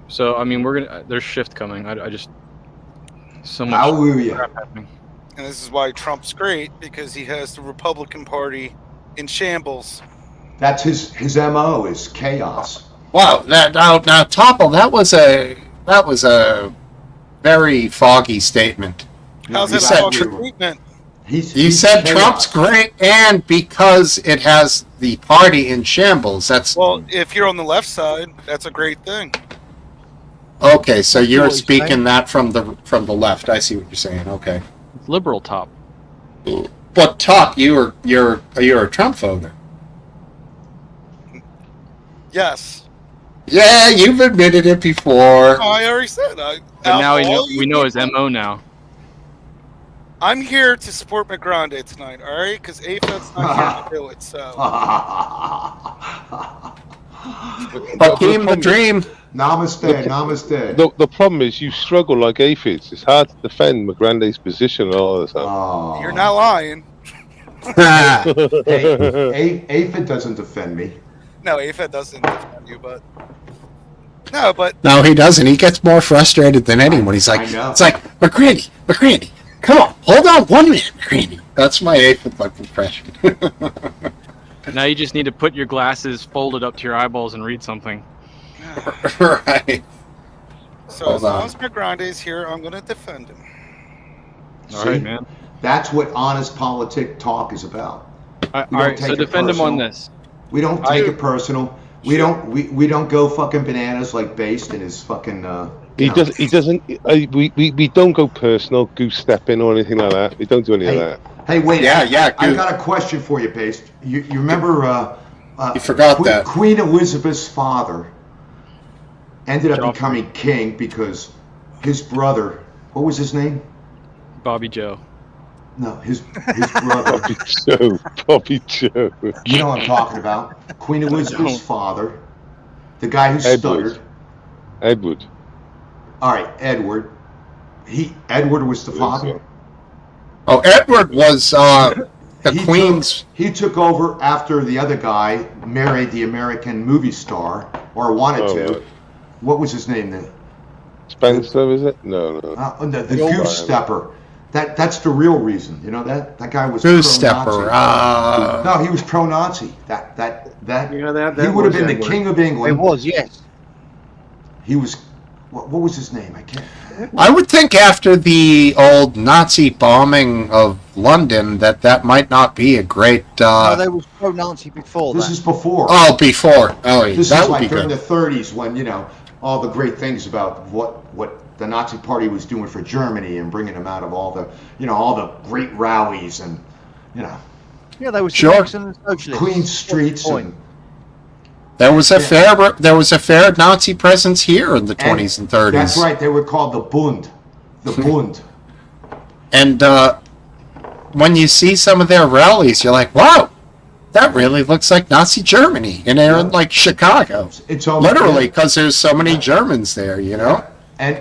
So I mean, there's shift coming. I just so much Hallelujah. crap happening. And this is why Trump's great, because he has the Republican Party in shambles. That's his MO is chaos. Wow. Now, Topple, that was a very foggy statement. How's you that said a fucking Tr- treatment? You said chaos. Trump's great, and because it has the party in shambles. That's Well, if you're on the left side, that's a great thing. okay. So That's you're what he's speaking saying. that from the left. I see what you're saying. Okay. It's liberal top. But Top, you're a Trump voter. Yes. Yeah, you've admitted it before. Oh, I already said. But now we know his MO now. I'm here to support McGrande tonight, all right? Because AFED's not here to do it, so. Hakeem the Dream. Namaste. The problem is you struggle like aphids. It's hard to defend McGrande's position all the time. Oh. You're not lying. Hey, Aphid doesn't defend me. No, AFED doesn't defend you, but. No, but. No, he doesn't. He gets more frustrated than anyone. He's like, I know. it's like, McGrandy, come on, hold on 1 minute, McGrandy. That's my eighth impression. Now you just need to put your glasses folded up to your eyeballs and read something. Right. So Hold as long on. as McGrande's here, I'm going to defend him. All right, man. That's what honest politic talk is about. All don't right, take so it defend him on personal. this. We don't take it personal. We don't go fucking bananas like Based in his fucking. He doesn't. We don't go personal, goose stepping or anything like that. We don't do any of that. Hey, wait. Yeah, I good. got a question for you, Based. You remember? You forgot that. Queen Elizabeth's father ended up Joffrey. becoming king because his brother. What was his name? Bobby Joe. No, his brother. Bobby Joe. You know what I'm talking about. Queen Elizabeth's father, the guy who stuttered. Edward. All right, Edward. Edward was the father. Oh, Edward was the He Queen's. He took over after the other guy married the American movie star, or wanted to. Right. What was his name then? Spencer, is it? No. The Goose Stepper. That's the real reason. You know that guy was Goose pro-Nazi. Stepper. No, he was pro-Nazi. That Yeah, that he would have was been the Edward. king of It England. was, yes. He was. What was his name? I can't. I would think after the old Nazi bombing of London that might not be a great. No, they was pro-Nazi before This that. is before. Oh, before. Oh, This that is would be like during good. the 30s when, all the great things about what the Nazi Party was doing for Germany and bringing them out of all the, all the great rallies and, Yeah, they were Sure. excellent socialists. clean streets Point. and There was a fair Nazi presence here in the 20s and 30s. That's right. They were called the Bund. The Bund. And when you see some of their rallies, you're like, wow, that really looks like Nazi Germany. And they're in like Chicago. It's all Literally, because there's so many Germans there, And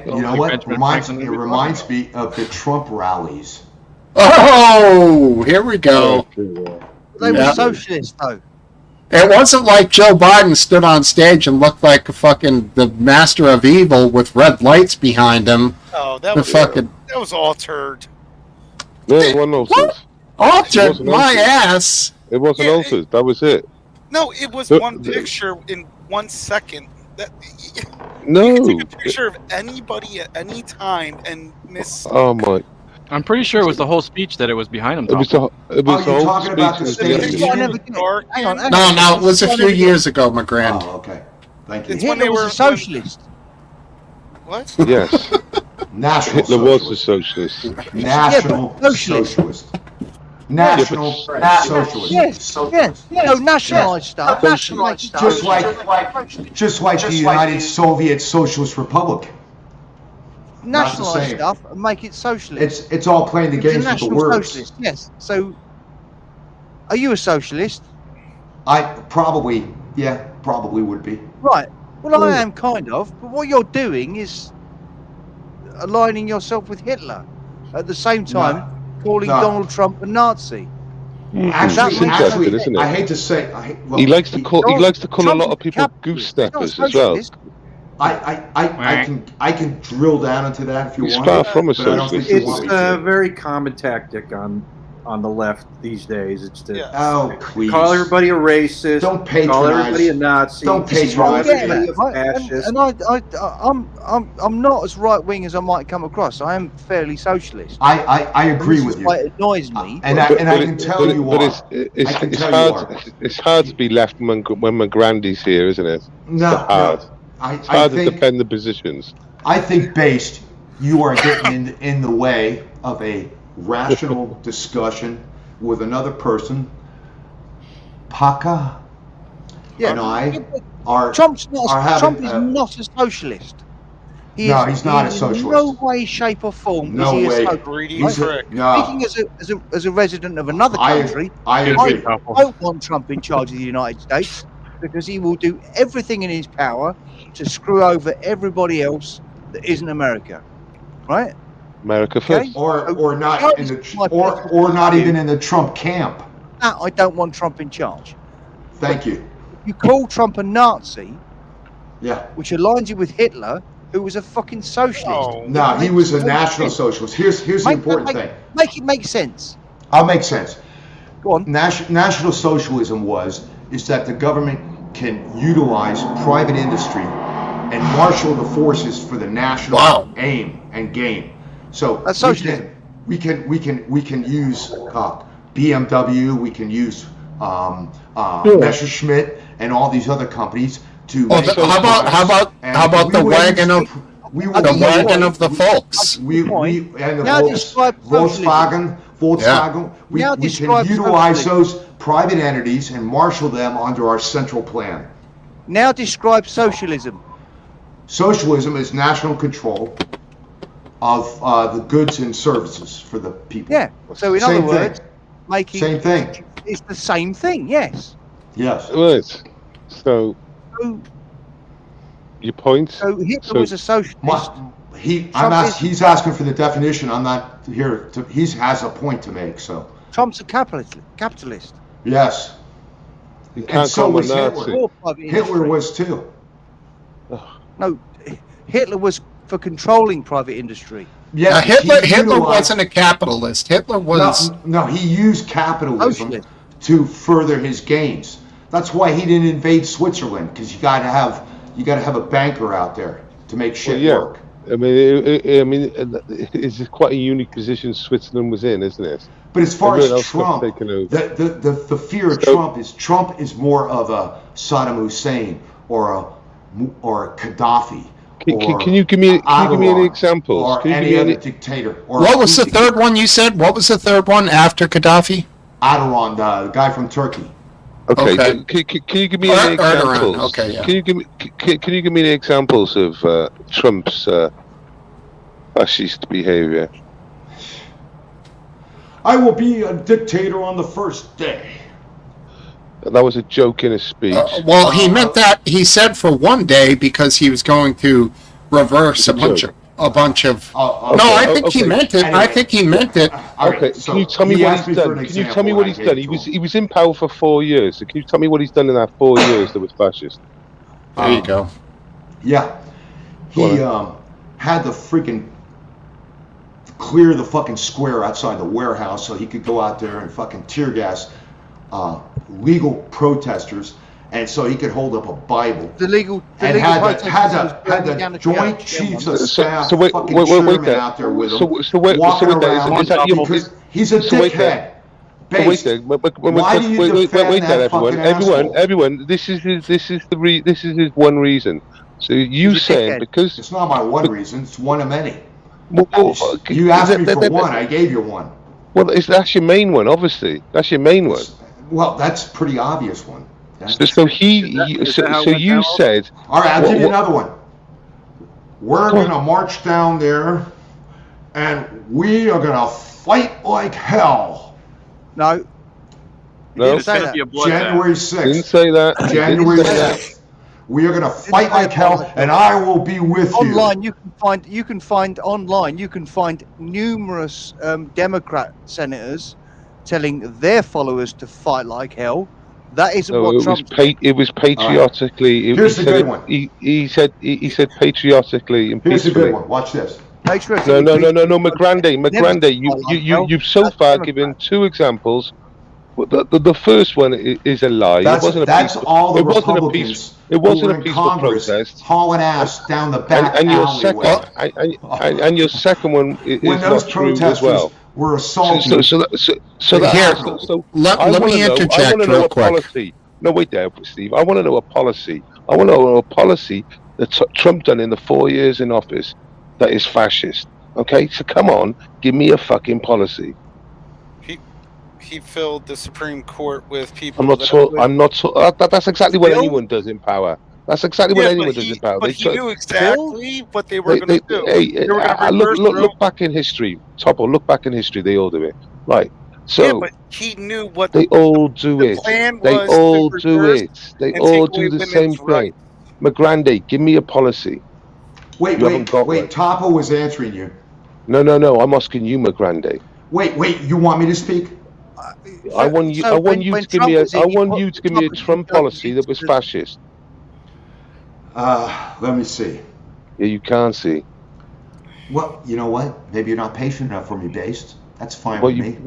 you know Like what? Benjamin It Franklin reminds me of the Trump rallies. Oh, here we go. They were Yeah. socialists, though. It wasn't like Joe Biden stood on stage and looked like the master of evil with red lights behind him. Oh, that was altered. No, it wasn't altered. Altered wasn't my altered. ass. It wasn't Yeah, altered. That was it. No, it was But- one picture in 1 second. No. You can take a picture of anybody at any time and miss. Oh my! I'm pretty sure it was the whole speech that it was behind him. It was Tom. the. It was Oh, you're the whole talking about the speech State of was the the- I Union? never did it. Dark. Hang on. No, it was a few years ago, McGrand. Oh, okay. Thank you. It's when Hitler they was were- a socialist. What? Yes, National Hitler was a Socialist. socialist. National Yeah, but socialist. Socialist. National Socialist. Yes, yes. No, nationalised stuff. Nationalised stuff. Just like the United Soviet Socialist Republic. Nationalised same. stuff and make it socialist. It's all playing the It's a games with the national words. socialist, yes. So, are you a socialist? I probably would be. Right. Well, I am kind of, but what you're doing is aligning yourself with Hitler at the same time calling no. Donald Trump a Nazi. Actually, That makes actually, no sense. I hate to say, He likes to call a Trump lot of is people capitalist. goose He's not steppers as well. socialist. I can drill down into that if you He's want. far from a but I don't think socialist, you It's want me a to. very common tactic on the left these days. It's to Oh, please. call everybody a racist. Don't Call everybody a patronize. Nazi. Don't This is what I'm patronize getting me. at, right? fascist. I'm not as right wing as I might come across. I am fairly socialist. I agree This with is you. why it annoys me. And I can tell you but are. it's hard to be left when Grandy's here, isn't it? No, hard. It's hard to defend the positions. I think based you are getting in the way of a rational discussion with another person. Paca and I are Trump is having not a socialist. He No, is, he's not a in socialist. no way, shape, or form No is he way. a socialist. Greedy He's a- prick. no. Speaking as a resident of another I country, I I agree. don't want Trump in charge of the United States because he will do everything in his power to screw over everybody else that isn't America. Right? America Okay? first. Or not in the or not even in the Trump camp. That I don't want Trump in charge. Thank you. You call Trump a Nazi, Yeah. which aligns you with Hitler, who was a fucking socialist. No. No, he was a Makes national sense. socialist. Here's the important thing. Make it make sense. I'll make sense. Go on. National socialism is that the government can utilize private industry and marshal the forces for the national aim and gain. So That's socialism. we can use BMW, we can use Messerschmitt and all these other companies to. Well, how about the wagon of the folks? And the Now describe Volkswagen. We Now can describe utilize socialism. those private entities and marshal them under our central plan. Now describe socialism. Socialism is national control of the goods and services for the people. Yeah. So in Same other thing. words, making Same thing. It's the same thing. Yes. Yes. Right. So So, your point. so Hitler was a socialist. He's asking for the definition. I'm not here. He has a point to make. So Trump's a capitalist. yes. You And can't so call him a was Nazi. Hitler. Or private Hitler industry. was too. No, Hitler was for controlling private industry. Yeah, Hitler he utilized- wasn't a capitalist. Hitler was. No, he used capitalism Socialist. to further his gains. That's why he didn't invade Switzerland, because you got to have a banker out there to make shit work. I mean, it's quite a unique position Switzerland was in, isn't it? But as far Everyone as else got Trump, taken over. the fear of Trump is more of a Saddam Hussein or a Gaddafi. Can you give me any examples? Or Can you any give me other any? dictator. Or What was the third one you said? What was the third one after Gaddafi? Erdogan, the guy from Turkey. Okay. Okay. Can you give me any Erdogan, examples? okay, yeah. Can you give me any examples of Trump's fascist behaviour? I will be a dictator on the first day. That was a joke in a speech. Well, he meant that. He said for one day because he was going to reverse a bunch of. Oh, No, I think he meant it. I Anyway. think he meant it. All right, Okay, so can you tell me he what asked he's me for done? an Can you tell me example, what and he's I done? gave it to him. He was in power for 4 years. So can you tell me what he's done in that 4 years that was fascist? There you go. Yeah. He had the freaking clear the fucking square outside the warehouse so he could go out there and fucking tear gas legal protesters, and so he could hold up a Bible. The legal And had the Joint Chiefs of Staff fucking chairman out there with him, walking around because he's a dickhead. Wait there, Why do you defend wait there, that fucking asshole? everyone. This is his one reason. So you He's a saying dickhead. because It's not my one reason, it's one of many. well, You asked me for one, I gave you one. Well, that's your main one, obviously. That's your main one. Well, that's a pretty obvious one. So you said. All right, I'll give you What- another one. We're going to march down there, and we are going to fight like hell. No. It's No, Say gonna that. be a bloodbath. January didn't 6th. say that. January Didn't say that. 6th. We are going to fight like hell, and I will be with you. Online, you can find numerous Democrat senators telling their followers to fight like hell. That isn't what Trump said. It was patriotically. Here's the good one. He said patriotically and Here's the peacefully. good one. Watch this. No, McGrande, you've so far given two examples. The first one is a lie. That's all the it wasn't Republicans it wasn't who a were in peaceful Congress protest. hauling ass down the back And your alleyway. and your second one is When those not true as protesters well. were assaulting. Let me interject real quick. Policy. No, wait there, Steve. I want to know a policy. I want to know a policy that Trump done in the 4 years in office that is fascist. Okay, so come on, give me a fucking policy. He filled the Supreme Court with people. I'm not. That's exactly what anyone does in power. That's exactly what anyone does in power. But he knew exactly what they were going to do. Look back in history, Topple. Look back in history. They all do it, right? So yeah, but he knew what they all do it. They all do it. They all do the same thing. McGrande, give me a policy. Wait. Topple was answering you. No. I'm asking you, McGrande. Wait. You want me to speak? I want you to give me a Trump policy that was fascist. Let me see. Yeah, you can't see. Well, you know what? Maybe you're not patient enough for me, Based. That's fine with me.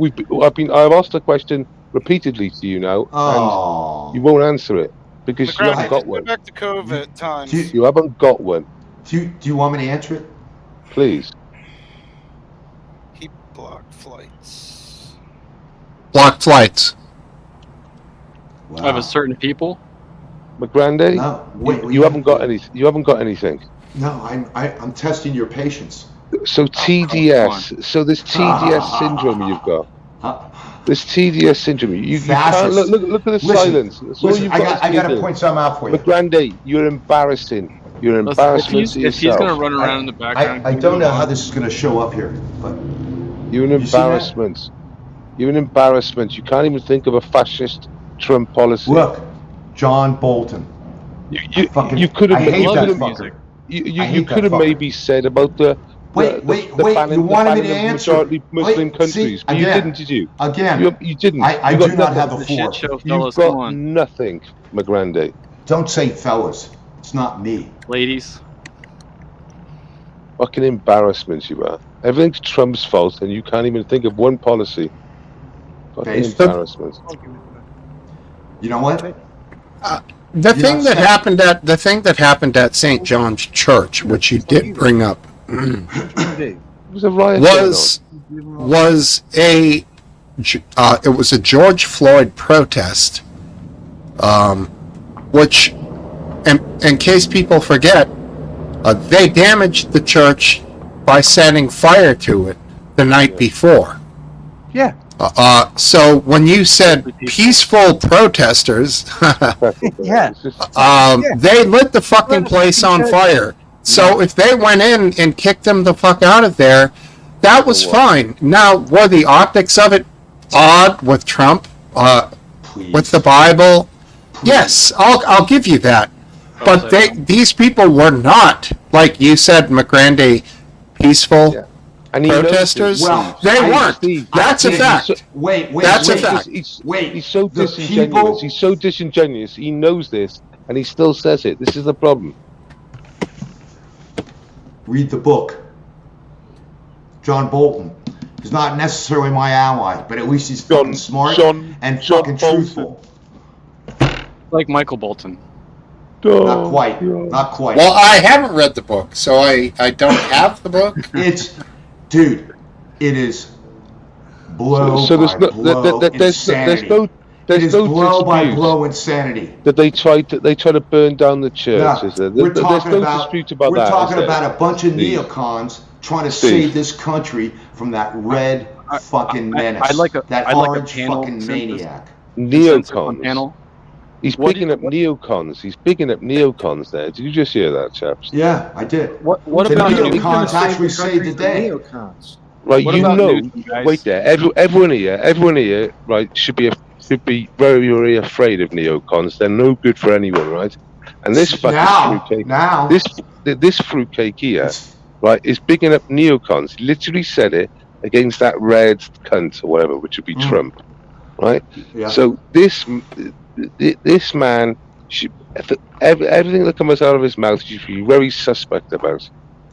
I've asked the question repeatedly to you now, and you won't answer it because you haven't got one. Go back to COVID times. You haven't got one. Do you want me to answer it? Please. He blocked flights. Blocked flights. Wow. Of a certain people. McGrande, no, you haven't got any. You haven't got anything. No, I'm testing your patience. So TDS. So this TDS syndrome you've got. This TDS syndrome. You can't look at the silence. I got to point something out for you. McGrande, you're embarrassing. You're embarrassment to yourself. If he's going to run around in the background, I don't know how this is going to show up here, but you're an embarrassment. You're an embarrassment. You can't even think of a fascist Trump policy. Look, John Bolton. You could have. I hate that fucker. You could have maybe said about the you wanted me to answer. Majority Muslim countries, but you didn't, did you? Again, you didn't. I do not have the floor. You've got nothing, McGrande. Don't say fellas. It's not me. Ladies. Fucking embarrassment you are. Everything's Trump's fault, and you can't even think of one policy. Fucking embarrassment. You know what? The thing that happened at St. John's Church, which you did bring up, was a riot. It was a George Floyd protest, which, in case people forget, they damaged the church by setting fire to it the night before. Yeah. So when you said peaceful protesters, they lit the fucking place on fire. So if they went in and kicked them the fuck out of there, that was fine. Now, were the optics of it odd with Trump, with the Bible? Please. Yes, I'll give you that. But these people were not, like you said, McGrande, peaceful. Yeah. Protesters? Well, they weren't. That's a fact. That's a fact. He's so disingenuous. He's so disingenuous. He knows this, and he still says it. This is the problem. Read the book. John Bolton is not necessarily my ally, but at least he's fucking smart and fucking truthful. Like Michael Bolton. Not quite. Not quite. Well, I haven't read the book, so I don't have the book. Dude, it is blow by blow insanity. There's no blow by blow insanity. That they try to burn down the church. Is there? We're talking about a bunch of neocons trying to save this country from that red fucking menace. That orange fucking maniac. Neocons. He's picking up neocons. He's picking up neocons there. Did you just hear that, chaps? Yeah, I did. What the about neocons actually saved the day? Neocons? Right, wait there. Everyone here, right, should be very, very afraid of neocons. They're no good for anyone, right? And this fucking fruitcake, now, this fruitcake here, it's- right, is bigging up neocons. He literally said it against that red cunt or whatever, which would be Trump, right? yeah. So this man, should, everything that comes out of his mouth, you should be very suspect about.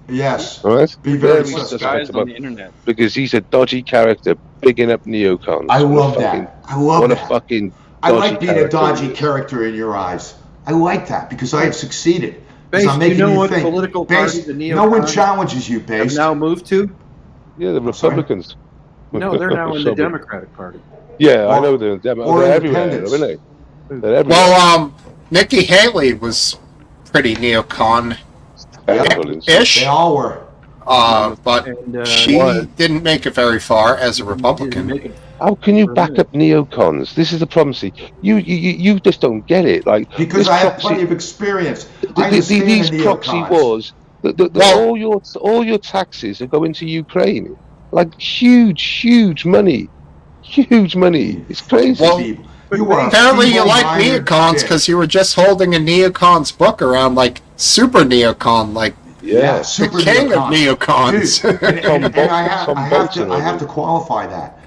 Yes. All right? Be very What's suspect. guys on the internet? Because he's a dodgy character, bigging up neocons. I love that. I love What a that. fucking I like being a character dodgy he is. character in your eyes. I like that because I have succeeded. Because Base, I'm do you making know what think. political Base, party the no one neocons challenges you, have Base. now moved to? Yeah, the sorry? Republicans. No, they're now in the Sorry. Democratic Party. Yeah, I Or- know they're or everywhere, independents. aren't they? They're everywhere. Well, Nikki Haley was pretty neocon-ish, They all were. but And she Why? didn't make it very far as a didn't Republican. make it. How can you back up neocons? This is the problem. See, you just don't get it. Like Because this I have proxy- plenty of experience. I understand these the proxy neocons. wars. Well- All your taxes are going to Ukraine. Like huge money. It's crazy. Well, You are Apparently you like feeble-minded neocons shit. because you were just holding a neocons book around, like super neocon, like yeah. the super king of neocon. neocons. Dude, and Tom Bolton, I have to qualify that.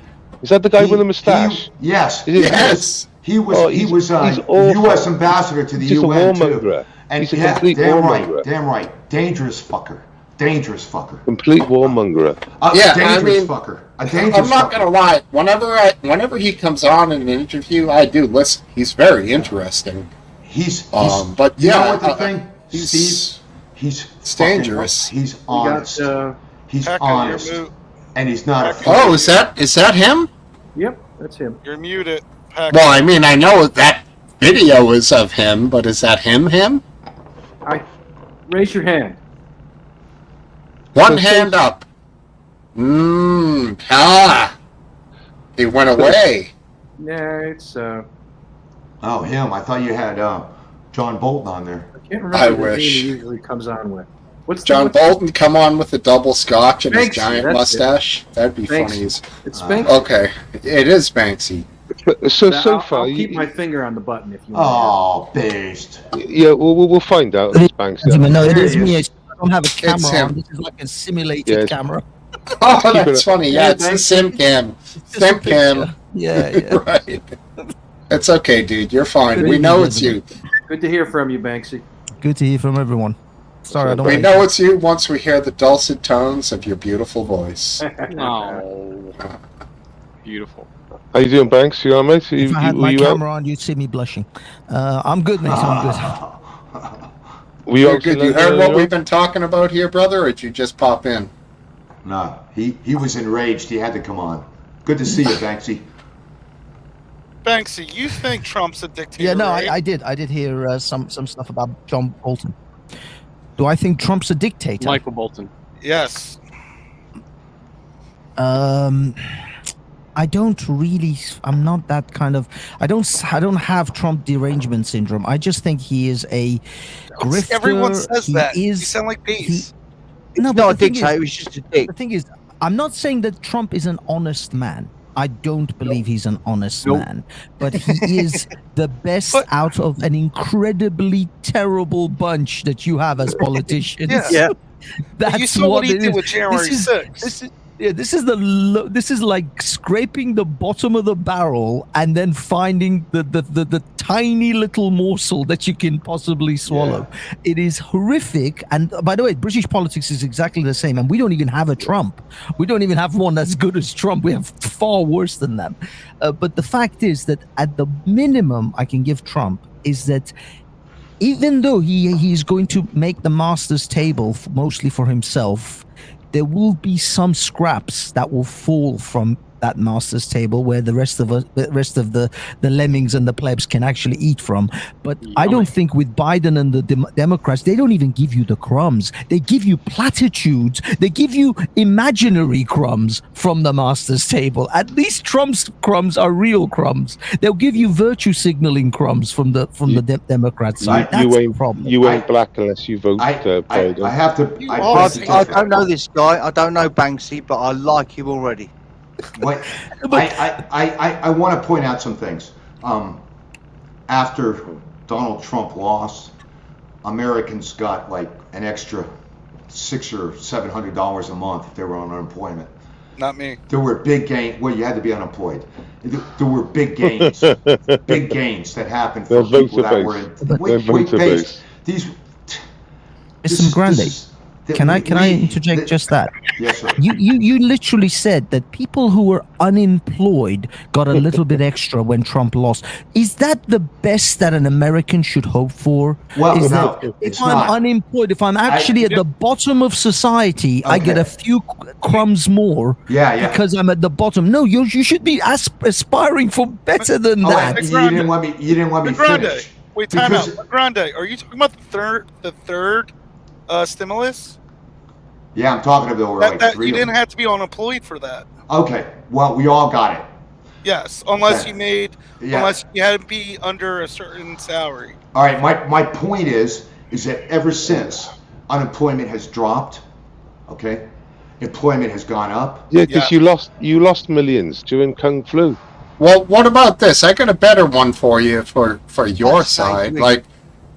Is that the guy He- with the moustache? Yes. Is it- Yes. He was Oh, he he's- was he's awful. U.S. ambassador to the He's just a UN too. warmonger. And He's a yeah, complete damn warmonger. right, dangerous fucker. Complete warmonger. Yeah, I dangerous mean, fucker. A dangerous I'm not fucker. gonna lie. Whenever he comes on in an interview, I do listen. He's very interesting. He's But you yeah, know what the thing, he's Steve? He's it's fucking- dangerous. He's We got honest. He's Pekka, honest, you're, and he's not. Pekka. Oh, is that him? Yep, that's him. you're muted. Pekka. Well, I mean, I know that video is of him, but is that him? Raise your hand. One hand up. He went away. Nah, it's Oh, him. I thought you had John Bolton on there. I can't remember I the name wish. he usually comes on with. What's John what's- Bolton come on with a double scotch and his Banksy, giant that's it. mustache. That'd be Banksy. funny. It's Banksy. Okay, it is Banksy. So I'll far, keep you, my finger on the button if you want. Oh, based. yeah, we'll find out. It's Banks. No, it There is he me. is. I don't have a camera him. on. This is like a simulated Yeah. camera. Oh, Keep that's it- funny. Yeah, it's the sim cam. It's just a Sim cam. picture. Yeah. Right. It's okay, dude. You're fine. Good We know evening, it's you. Good to hear from you, Banksy. Good to hear from everyone. Sorry, I don't. We like- know it's you once we hear the dulcet tones of your beautiful voice. Oh, beautiful. How you doing, Banks? You alright, mate? If I had my you out? camera on, you'd see me blushing. I'm good, mate. I'm good. Were you You're out good. You tonight, heard what Joe? we've been talking about here, brother, or did you just pop in? No, he was enraged. He had to come on. Good to see you, Banksy. Banksy, you think Trump's a dictator? Yeah, no, right? I did hear some stuff about John Bolton. Do I think Trump's a dictator? Michael Bolton. Yes. I don't really. I'm not that kind of. I don't have Trump derangement syndrome. I just think he is a grifter. Everyone says He that. You is. sound like peace. No, It's but not a the thing dictator, is- he's just a dick. The thing is, I'm not saying that Trump is an honest man. I don't believe he's an honest Nope. man, but he is the best But- out of an incredibly terrible bunch that you have as politicians. Yeah. Yeah. That's you saw what he it did is. with January This is- 6th. This is like scraping the bottom of the barrel and then finding the tiny little morsel that you can possibly swallow. It is horrific. And by the way, British politics is exactly the same. And we don't even have a Trump. We don't even have one as good as Trump. We have far worse than them. But the fact is that at the minimum I can give Trump is that even though he's going to make the master's table mostly for himself, there will be some scraps that will fall from that master's table where the rest of the lemmings and the plebs can actually eat from. But I don't think with Biden and the Democrats, they don't even give you the crumbs. They give you platitudes. They give you imaginary crumbs from the master's table. At least Trump's crumbs are real crumbs. They'll give you virtue signaling crumbs from the Democrat side. That's the problem. You ain't black unless you vote Biden. I have to. I don't know this guy. I don't know Banksy, but I like him already. Wait, I want to point out some things. After Donald Trump lost, Americans got like an extra $600 or $700 a month if they were on unemployment. Not me. There were big gains. Well, you had to be unemployed. There were big gains, big gains that happened for Their people voter that were base. in Their voter base. These. Mr. McGrandy, can I interject just that? Yes, sir. You literally said that people who were unemployed got a little bit extra when Trump lost. Is that the best that an American should hope for? Well, is no, that it's if I'm not. unemployed, if I'm actually at the bottom of society, I get Okay. a few crumbs more Yeah. because I'm at the bottom. No, you should be aspiring for better than Oh, that. wait, you didn't let me. You didn't let me Grande, finish. wait, time Because- out. Grande, are you talking about the third stimulus? Yeah, I'm talking about over like That three. you of them. didn't have to be unemployed for that. Okay. Well, we all got it. Yes, unless Okay. you made, Yeah. unless you had to be under a certain salary. All right. My point is that ever since unemployment has dropped, okay, employment has gone up. Yeah, because you lost millions during Kung Flu. Well, what about this? I got a better one for you for your That's side. nice. Like,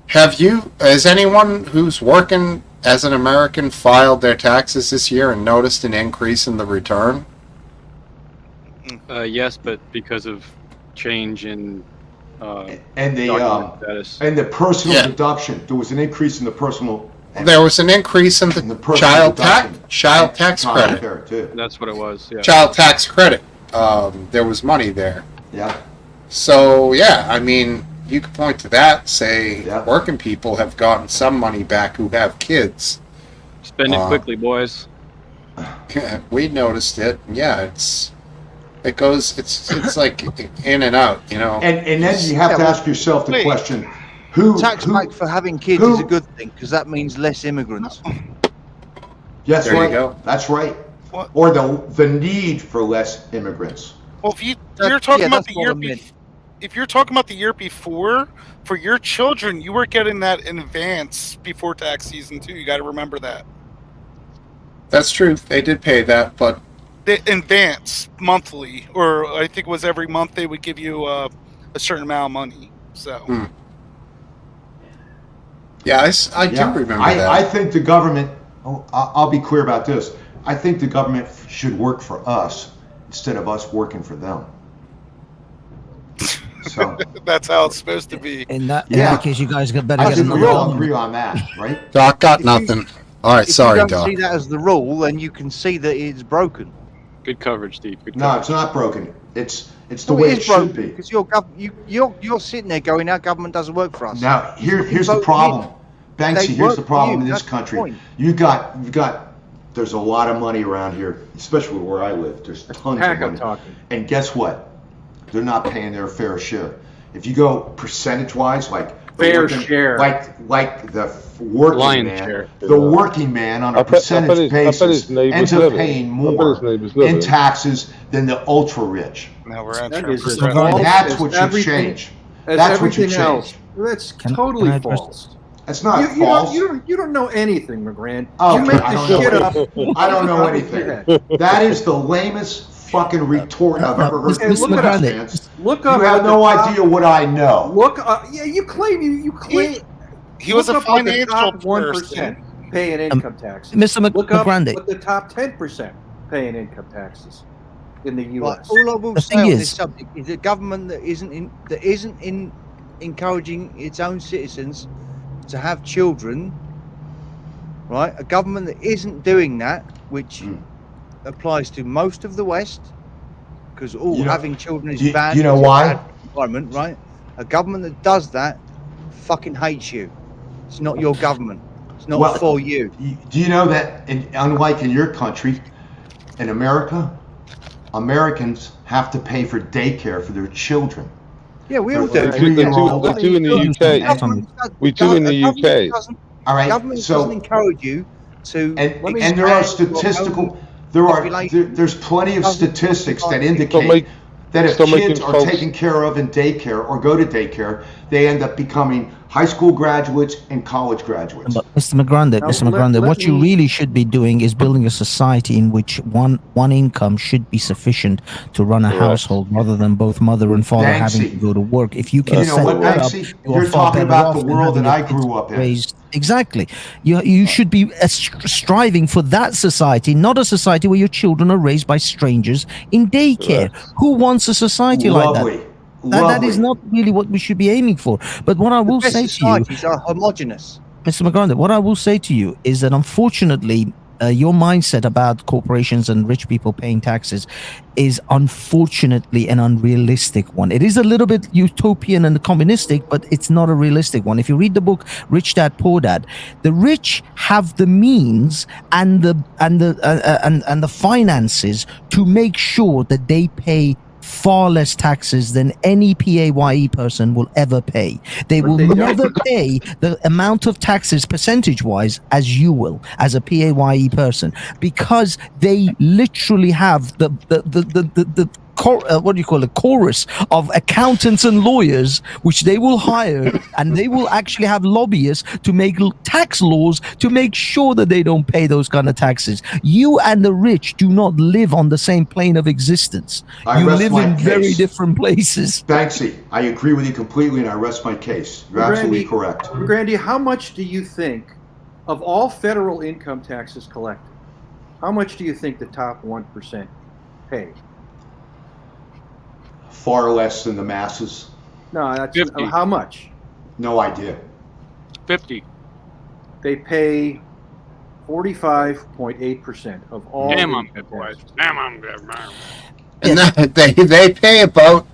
has anyone who's working as an American filed their taxes this year and noticed an increase in the return? Yes, but because of change in And the document status. and the personal Yeah. deduction. There was an increase in the personal. There was an increase in in the personal child deduction. tax Not credit. there, too. That's what it was. Yeah. Child tax credit. There was money there. Yeah. So yeah, I mean, you could point to that. Say Yeah. working people have gotten some money back who have kids. Spend it quickly, boys. We noticed it. Yeah, it goes. It's like in and out. You know. And then you have to ask yourself the Wait. question: Who? Tax who back for having kids who- is a good thing because that means less immigrants. That's There you right. go. That's right. What? Or the need for less immigrants. Well, if you're talking about that's the what year, I meant. if you're talking about the year before, for your children, you were getting that in advance before tax season too. You got to remember that. That's true. They did pay that, but The advance monthly, or I think it was every month they would give you a certain amount of money. So yeah, I do Yeah. remember I that. think the government. Oh, I'll be clear about this. I think the government should work for us instead of us working for them. So that's how it's supposed to be. In that Yeah. case, you guys got better I get think we another all one. agree on that, right? Doc got If you- nothing. All right, If sorry, you don't Doc. see that as the rule, then you can see that it's broken. Good coverage, Steve. Good No, coverage. it's not broken. It's the No, way it it is broken should be. because you're sitting there going, "Our government doesn't work for us." Now, here's the voted problem. They Banksy, here's work the for problem you, in this that's the country. point. You've got, there's a lot of money around here, especially where I live. There's tons of Pack I'm money. talking. And guess what? They're not paying their fair share. If you go percentage-wise, like the Fair working- share. like the working Lion's man, share. the working man on a I bet his- percentage I bet his basis neighbours ends up live it. paying I bet more his neighbours live in it. taxes than the ultra-rich. Now we're That entering. is as That's false That's as what should everything- change. as That's what should everything else. change. That's Can totally I address false. That's not You false. you don't know anything, McGran. Oh, you make I this don't shit know up. I don't know Top of anything. your head. That is the lamest fucking retort I've ever heard. Hey, look at Man. us. Look You up. have at no the top- idea what I know. Look up. Yeah, you claim you claim. He was a look up what the financial top person. 1% paying income taxes. Mr. Look up McGrandy. what the top 10% paying income taxes in the Right, U.S. all I will The say thing on is- this subject is a government that isn't encouraging its own citizens to have children, right? A government that isn't doing that, which Mm. applies to most of the West, because all You know- having children is do bad. you know it's a why? bad environment, right? A government that does that fucking hates you. It's not your government. It's not Well- for you. Do you know that, unlike in your country, in America, Americans have to pay for daycare for their children? Yeah, we all They're do. They three do, years old. they do in the UK. We do in the UK. All right, Government doesn't so encourage you to. and there are statistical. There's plenty of statistics that indicate that if Stop making kids are false- taken care of in daycare or go to daycare, they end up becoming high school graduates and college graduates. But Mr. McGrande, what you really should be doing is building a society in which one income should be sufficient to run a household, rather than both mother and father having to go to work. If you can set that up, you're talking about the world that I grew up in. Exactly. You should be striving for that society, not a society where your children are raised by strangers in daycare. Who wants a society like that? That is not really what we should be aiming for. But what I will say to you, societies are homogenous. Mr. McGrande, what I will say to you is that unfortunately, your mindset about corporations and rich people paying taxes is unfortunately an unrealistic one. It is a little bit utopian and communistic, but it's not a realistic one. If you read the book Rich Dad Poor Dad, the rich have the means and the finances to make sure that they pay far less taxes than any PAYE person will ever pay. They will never pay the amount of taxes percentage-wise as you will, as a PAYE person, because they literally have the what do you call it, chorus of accountants and lawyers, which they will hire, and they will actually have lobbyists to make tax laws to make sure that they don't pay those kind of taxes. You and the rich do not live on the same plane of existence. You live in very different places. Banksy, I agree with you completely, and I rest my case. You're absolutely correct. Grandy, how much do you think, of all federal income taxes collected, how much do you think the top 1% pay? Far less than the masses. No, that's 50. How much? No idea. 50. They pay 45.8% of all. Damn, I'm good, boys. Damn, I'm good, man. And they pay about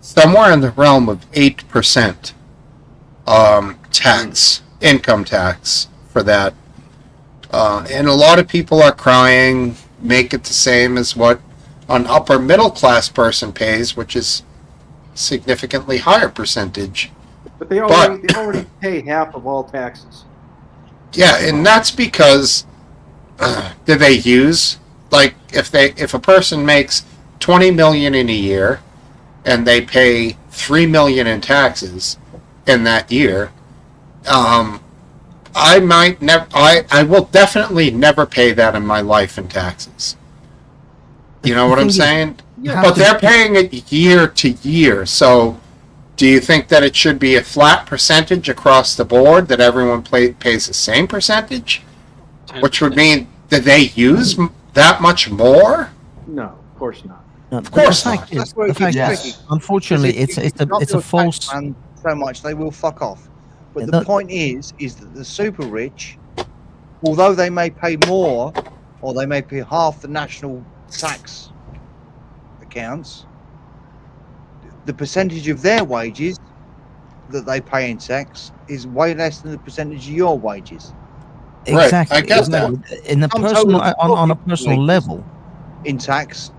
somewhere in the realm of 8% income tax for that. And a lot of people are crying, make it the same as what an upper middle class person pays, which is significantly higher percentage. But they already pay half of all taxes. Yeah, and that's because do they use, like, if a person makes $20 million in a year and they pay $3 million in taxes in that year, I will definitely never pay that in my life in taxes. You know what I'm saying? But they're paying it year to year. So do you think that it should be a flat percentage across the board, that everyone pays the same percentage? 10%. Which would mean that they use that much more? No, of course not. No, of course the fact is, unfortunately, it's a false. So much they will fuck off. But the point is that the super rich, although they may pay more, or they may pay half the national tax accounts, the percentage of their wages that they pay in tax is way less than the percentage of your wages. Exactly. Right, I guess that. In a personal, on a personal level, in tax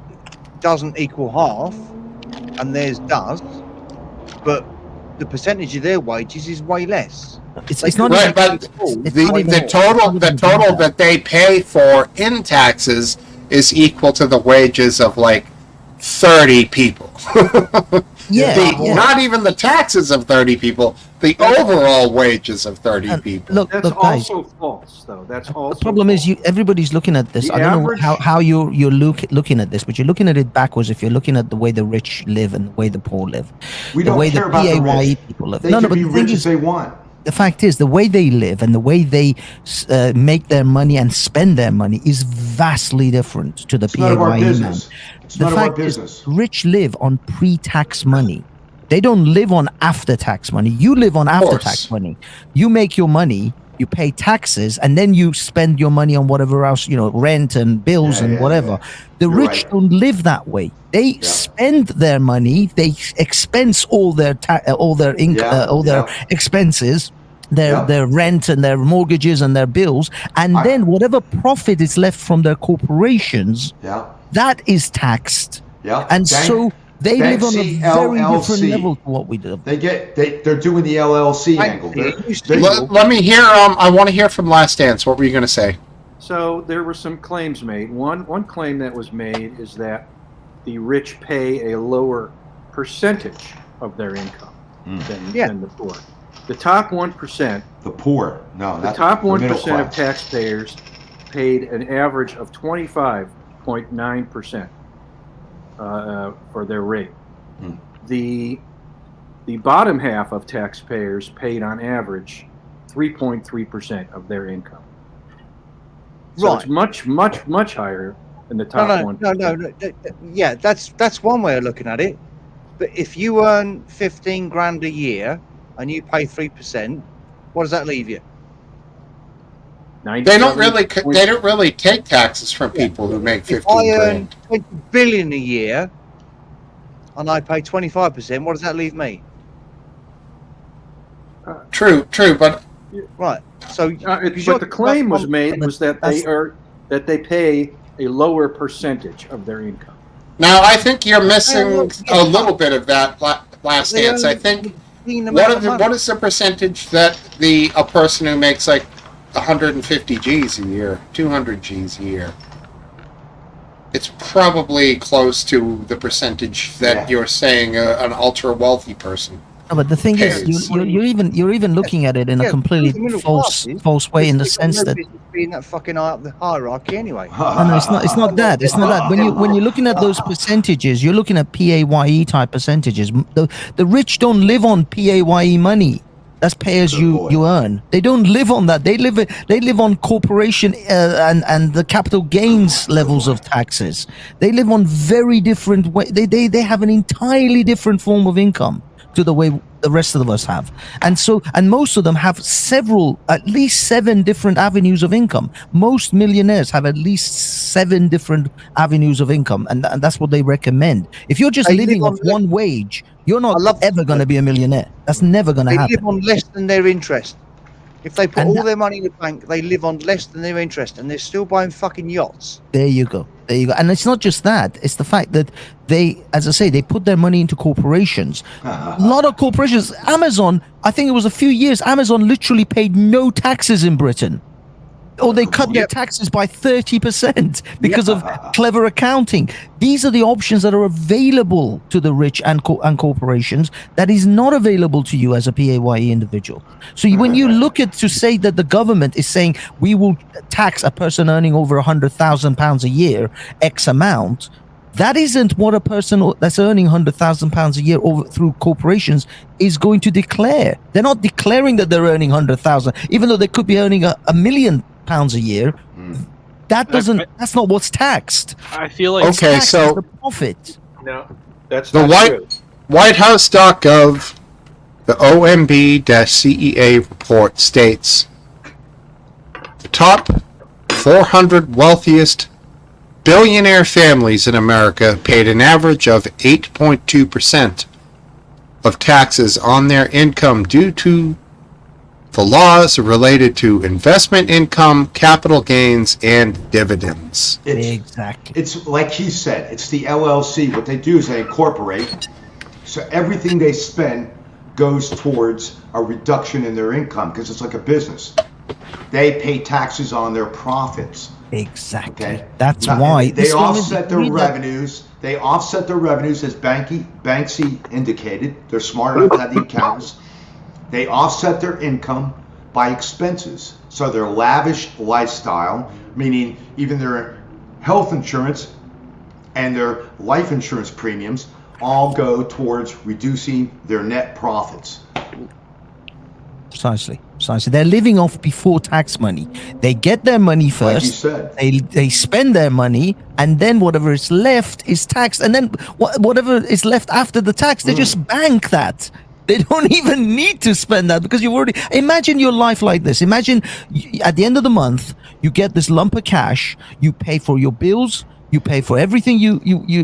doesn't equal half, and theirs does, but the percentage of their wages is way less. It's not right, but the total that they pay for in taxes is equal to the wages of like 30 people. Not even the taxes of 30 people, the overall wages of 30 people. Look, That's guys, also false, though. That's also the problem false. is everybody's looking at this. I don't know how you're looking at this, but you're looking at it backwards if you're looking at the way the rich live and the way the poor live. We don't care about the rich. People live. They can be rich as they want. The fact is, the way they live and the way they make their money and spend their money is vastly different to the PAYE man. The fact is, rich live on pre-tax money. They don't live on after-tax money. You live on after-tax money. You make your money, you pay taxes, and then you spend your money on whatever else, rent and bills and whatever. The rich don't live that way. They spend their money. They expense all their expenses, their rent and their mortgages and their bills, and then whatever profit is left from their corporations, that is taxed. And so they live on a very different level to what we do. They're doing the LLC angle. Let me hear. I want to hear from Last Dance. What were you going to say? So there were some claims made. One claim that was made is that the rich pay a lower percentage of their income. than the poor. The top 1%. The poor. No, The not top the middle 1% of class. taxpayers paid an average of 25.9% for their rate. The bottom half of taxpayers paid on average 3.3% of their income. So Right. it's much, much, much higher than the top 1%. No. Yeah, that's one way of looking at it. But if you earn 15 grand a year and you pay 3%, what does that leave you? They don't really take taxes from people who make If 15 I earn grand. 20 billion a year and I pay 25%, what does that leave me? True, but right. So, but the claim was made was that they pay a lower percentage of their income. now I think you're missing a little bit of that last answer. I think what is the percentage that a person who makes like 150 G's a year, 200 G's a year? It's probably close to the percentage that you're saying an ultra wealthy person. No, but the thing is, you're even looking at it in a completely false way, in the sense that being that fucking high up the hierarchy anyway. no, it's not that. It's not that. When you're looking at those percentages, you're looking at PAYE type percentages. The rich don't live on PAYE money. That's pay as you earn. They don't live on that. They live on corporation and the capital gains levels of taxes. They live on very different way. They have an entirely different form of income to the way the rest of us have. And most of them have at least 7 different avenues of income. Most millionaires have at least 7 different avenues of income, and that's what they recommend. If you're just living off one wage, you're not ever going to be a millionaire. That's never going to happen. They live on less than their interest. If they put all their money in the bank, they live on less than their interest, and they're still buying fucking yachts. There you go. And it's not just that. It's the fact that they, as I say, they put their money into corporations. A lot of corporations. Amazon, I think it was a few years, Amazon literally paid no taxes in Britain. Or they cut their taxes by 30% because of clever accounting. These are the options that are available to the rich and corporations that is not available to you as a PAYE individual. So when you look at to say that the government is saying we will tax a person earning over £100,000 a year, X amount, that isn't what a person that's earning £100,000 a year through corporations is going to declare. They're not declaring that they're earning 100,000, even though they could be earning a million pounds a year. That's not what's taxed. I feel like okay, so the profit. No, that's the WhiteHouse.gov, the OMB-CEA report states the top 400 wealthiest billionaire families in America paid an average of 8.2% of taxes on their income due to the laws related to investment income, capital gains, and dividends. Exactly. It's like he said, it's the LLC. What they do is they incorporate, so everything they spend goes towards a reduction in their income because it's like a business. They pay taxes on their profits. Exactly. Okay? That's why they offset their revenues. They offset their revenues, as Banksy indicated. They're smart enough to have the accountants. They offset their income by expenses. So their lavish lifestyle, meaning even their health insurance and their life insurance premiums, all go towards reducing their net profits. Precisely. They're living off before tax money. They get their money first. Like you said. They spend their money, and then whatever is left is taxed. And then whatever is left after the tax, they just bank that. They don't even need to spend that because you've already... Imagine your life like this. Imagine at the end of the month, you get this lump of cash, you pay for your bills, you pay for everything, you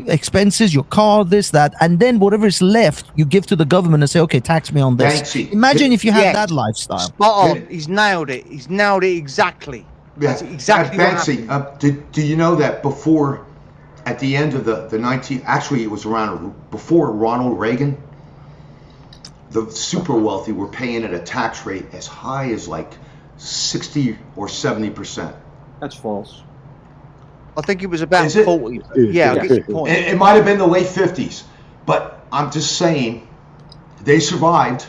expenses, your car, this, that, and then whatever is left, you give to the government and say, okay, tax me on this. Banksy. Imagine if you had that lifestyle. Spot on. He's nailed it. He's nailed it exactly. That's exactly what Banksy, do you know that before, at the end of the 19... Actually, it was around before Ronald Reagan, the super wealthy were paying at a tax rate as high as like 60 or 70%. That's false. I think it was about 40. Yeah, I get your point. It might have been the late 50s, but I'm just saying They survived.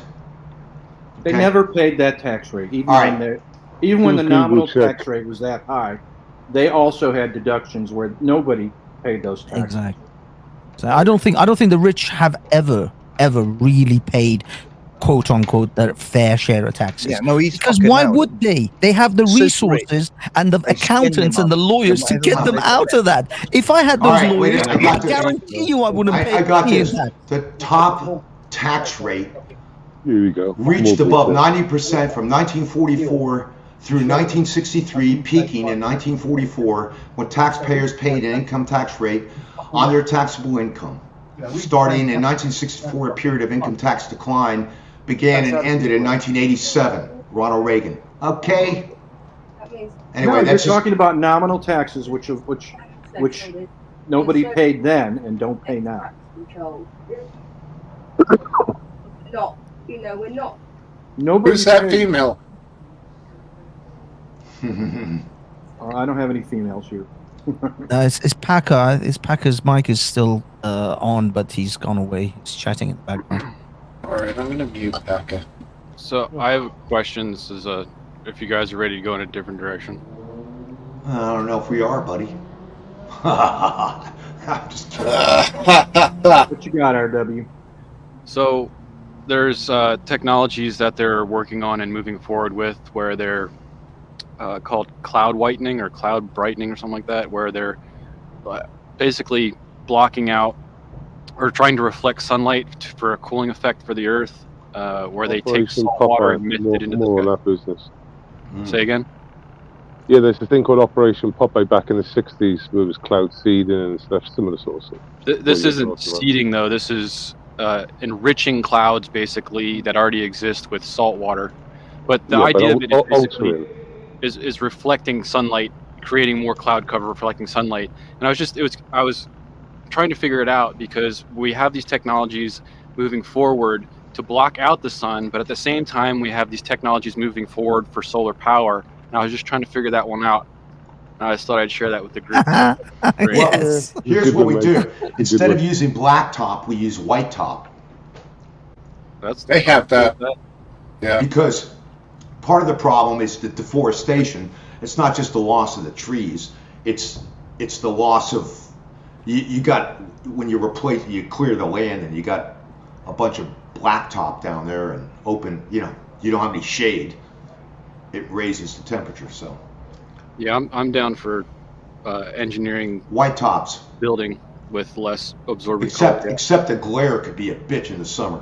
They Okay. never paid that tax rate, even All when right. the nominal check. tax rate was that high. They also had deductions where nobody paid those taxes. Exactly. So I don't think the rich have ever really paid, quote unquote, their fair share of taxes. Yeah, no, he's Because fucking why out. would they? They have the Super rich. resources and the They spend accountants them and the up. lawyers to Whatever get money them they out of that. If I had All those right, wait, lawyers, I got I this. guarantee you I wouldn't pay I got any this. of that. The top tax rate Here we go. reached More above detail. 90% from 1944 through 1963, peaking in 1944 when taxpayers paid an income tax rate on their taxable income. Starting in 1964, a period of income tax decline began and ended in 1987. Ronald Reagan. Okay. Anyway, No, you're that's just, talking about nominal taxes, which nobody paid then and don't pay now. Not, we're not. Nobody Who's that paid. female? I don't have any females here. It's Packer. Packer's mic is still on, but he's gone away. He's chatting in the background. All right, I'm gonna mute Becca. So I have a question. This is if you guys are ready to go in a different direction. I don't know if we are, buddy. I'm just kidding. What you got, RW? So there's technologies that they're working on and moving forward with where they're called cloud whitening or cloud brightening or something like that, where they're basically blocking out or trying to reflect sunlight for a cooling effect for the earth, where they take Operation salt water Popeye, and mist more, it into more on the that business. sky. Say again? Yeah, there's a thing called Operation Popeye back in the 60s where it was cloud seeding and stuff, similar sort of stuff. This you're isn't talking about. seeding, though. This is enriching clouds, basically, that already exist with salt water. But the Yeah, but idea of it is basically altering. is reflecting sunlight, creating more cloud cover, reflecting sunlight. And I was trying to figure it out because we have these technologies moving forward to block out the sun, but at the same time we have these technologies moving forward for solar power. And I was just trying to figure that one out. And I just thought I'd share that with the group. Great. Yes. Here's Good what one, we mate. do. Good Instead one. of using black top, we use white top. They have that. Yeah. Because part of the problem is the deforestation. It's not just the loss of the trees. It's the loss of you got when you replace you clear the land and you got a bunch of blacktop down there and open. You don't have any shade. It raises the temperature. So Yeah, I'm down for engineering white tops. building with less absorbing Except the glare could be a bitch in the summer.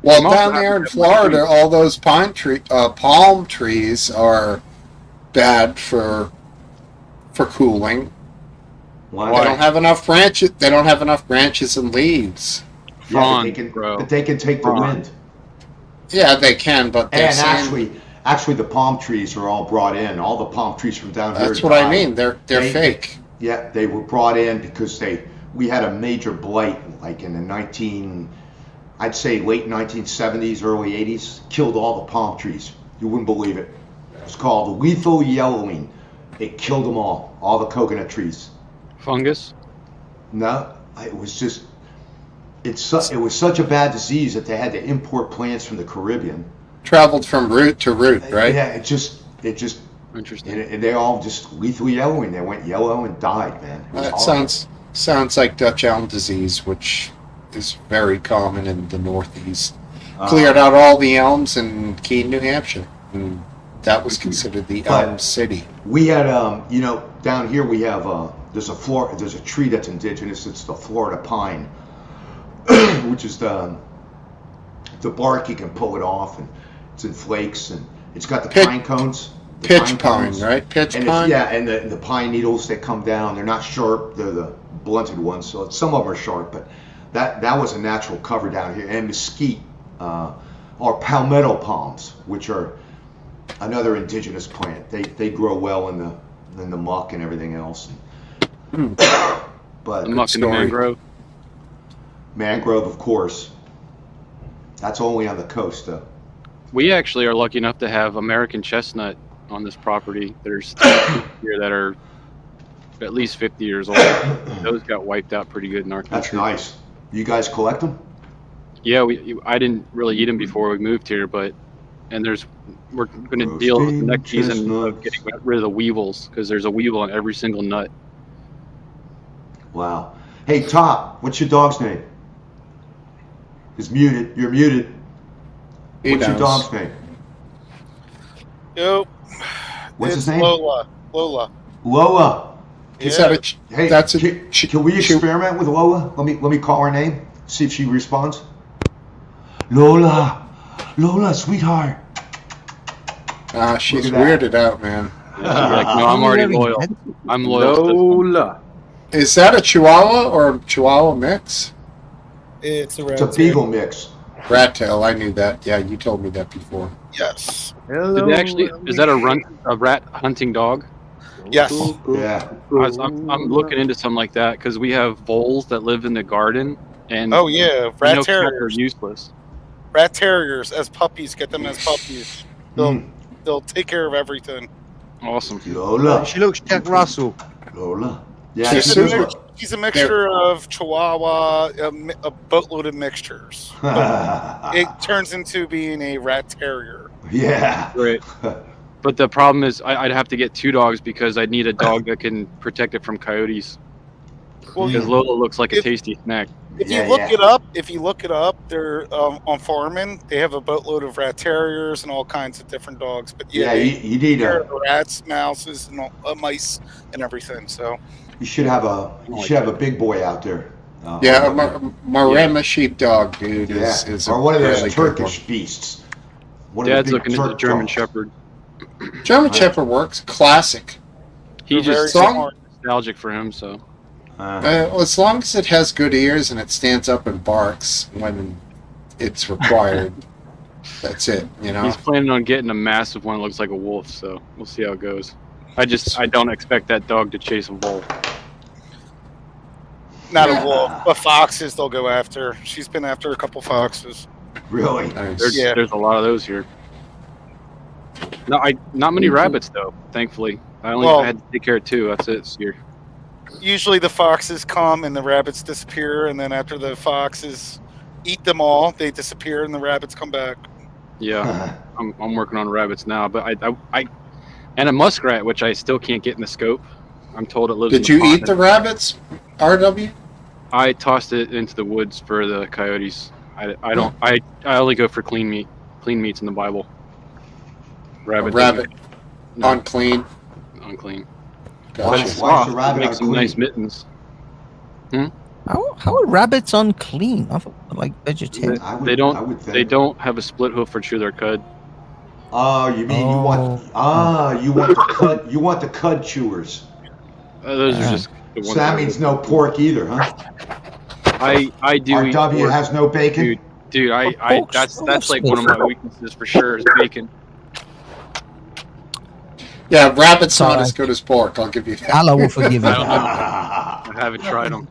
Well, I'm also down happy there to in have my Florida, trees. all those palm trees are bad for cooling. Why? They don't have enough branches. They don't have enough branches and leaves. Yeah, Fron, but they can take the Fron. wind. Yeah, they can, but they're And saying, actually, the palm trees are all brought in. All the palm trees from down here. that's what I died. mean. They're fake. Yeah, they were brought in because we had a major blight, like in the I'd say late 1970s, early 80s, killed all the palm trees. You wouldn't believe it. It was called lethal yellowing. It killed them all the coconut trees. Fungus? No, it was just, it was such a bad disease that they had to import plants from the Caribbean. Traveled from root to root, right? Yeah, it just, Interesting. and they all just lethal yellowing. They went yellow and died, man. It was That horrible. sounds like Dutch elm disease, which is very common in the Northeast. Cleared out all the elms in Keene, New Hampshire. And that was considered the But- elm city. We had, down here we have, there's a tree that's indigenous. It's the Florida pine, which is the bark. You can pull it off, and it's in flakes, and it's got the pine cones. the Pitch pine, cones. right? Pitch And pine? yeah, and the pine needles that come down, they're not sharp. They're the blunted ones. So some of them are sharp, but that was a natural cover down here. And mesquite, or palmetto palms, which are another indigenous plant. They grow well in the muck and everything else. But The muck and the story. mangrove. mangrove, of course. That's only on the coast, though. We actually are lucky enough to have American chestnut on this property. There's three here that are at least 50 years old. Those got wiped out pretty good in our country. That's nice. You guys collect them? Yeah, I didn't really eat them before we moved here, but we're going to deal with the next season of getting rid of the weevils because there's a weevil on every single nut. Wow. Hey, Tom, what's your dog's name? It's muted. You're muted. What's your dog's name? Yo. What's his name? Lola. Lola. Lola. Yeah. Hey, can we experiment with Lola? Let me call her name. See if she responds. Lola, sweetheart. She's weirded out, man. Yeah, like, no, I'm already loyal. I'm loyal. Lola. Is that a Chihuahua or a Chihuahua mix? It's a rat It's a beagle mix. Rat tail, I knew that. Yeah, you told me that before. Yes. Did they actually? Is that a rat hunting dog? Yes. Yeah. I'm looking into something like that because we have voles that live in the garden, and Oh yeah, rat cats terriers. are useless. Rat terriers as puppies. Get them as puppies. They'll take care of everything. Awesome. Lola. She looks Jack Russell. Lola. Yeah, She's a mixture of Chihuahua, a boatload of mixtures. But it turns into being a rat terrier. Yeah. Right. But the problem is, I'd have to get 2 dogs because I'd need a dog that can protect it from coyotes. Well, Because Lola looks like a tasty snack. If you look it up, they're on farming. They have a boatload of rat terriers and all kinds of different dogs. But Yeah, you need rats, mouses, and mice and everything. So you should have a big boy out there. A Maremma sheepdog, dude, is or one of those really Turkish beasts. Dad's looking at the German Shepherd. German Shepherd works. Classic. He's just nostalgic for him, so. As long as it has good ears and it stands up and barks when it's required, that's it, you know? He's planning on getting a massive one that looks like a wolf, so we'll see how it goes. I don't expect that dog to chase a wolf. not a wolf, but foxes they'll go after. She's been after a couple foxes. Really? There's a lot of those here. No, not many rabbits though. Thankfully, I had to take care of 2. That's it this year. Usually the foxes come and the rabbits disappear, and then after the foxes eat them all, they disappear and the rabbits come back. Yeah, I'm working on rabbits now, but I and a muskrat, which I still can't get in the scope. I'm told it lives. Did you eat the rabbits, RW? I tossed it into the woods for the coyotes. I don't. I only go for clean meat. Clean meat's in the Bible. Rabbit. No. Unclean. Unclean. Gotcha. Why is the rabbit Make some unclean? nice mittens. How are rabbits unclean? I thought, like vegetarian. They don't have a split hoof for chew their cud. Oh, you mean you want you want the cud chewers? Those are just the ones. So that means no pork either, huh? I do. RW has no bacon. Dude, that's like one of my weaknesses for sure is bacon. Yeah, rabbit's not as good as pork. I'll give you that. Allah will forgive you. I haven't tried them.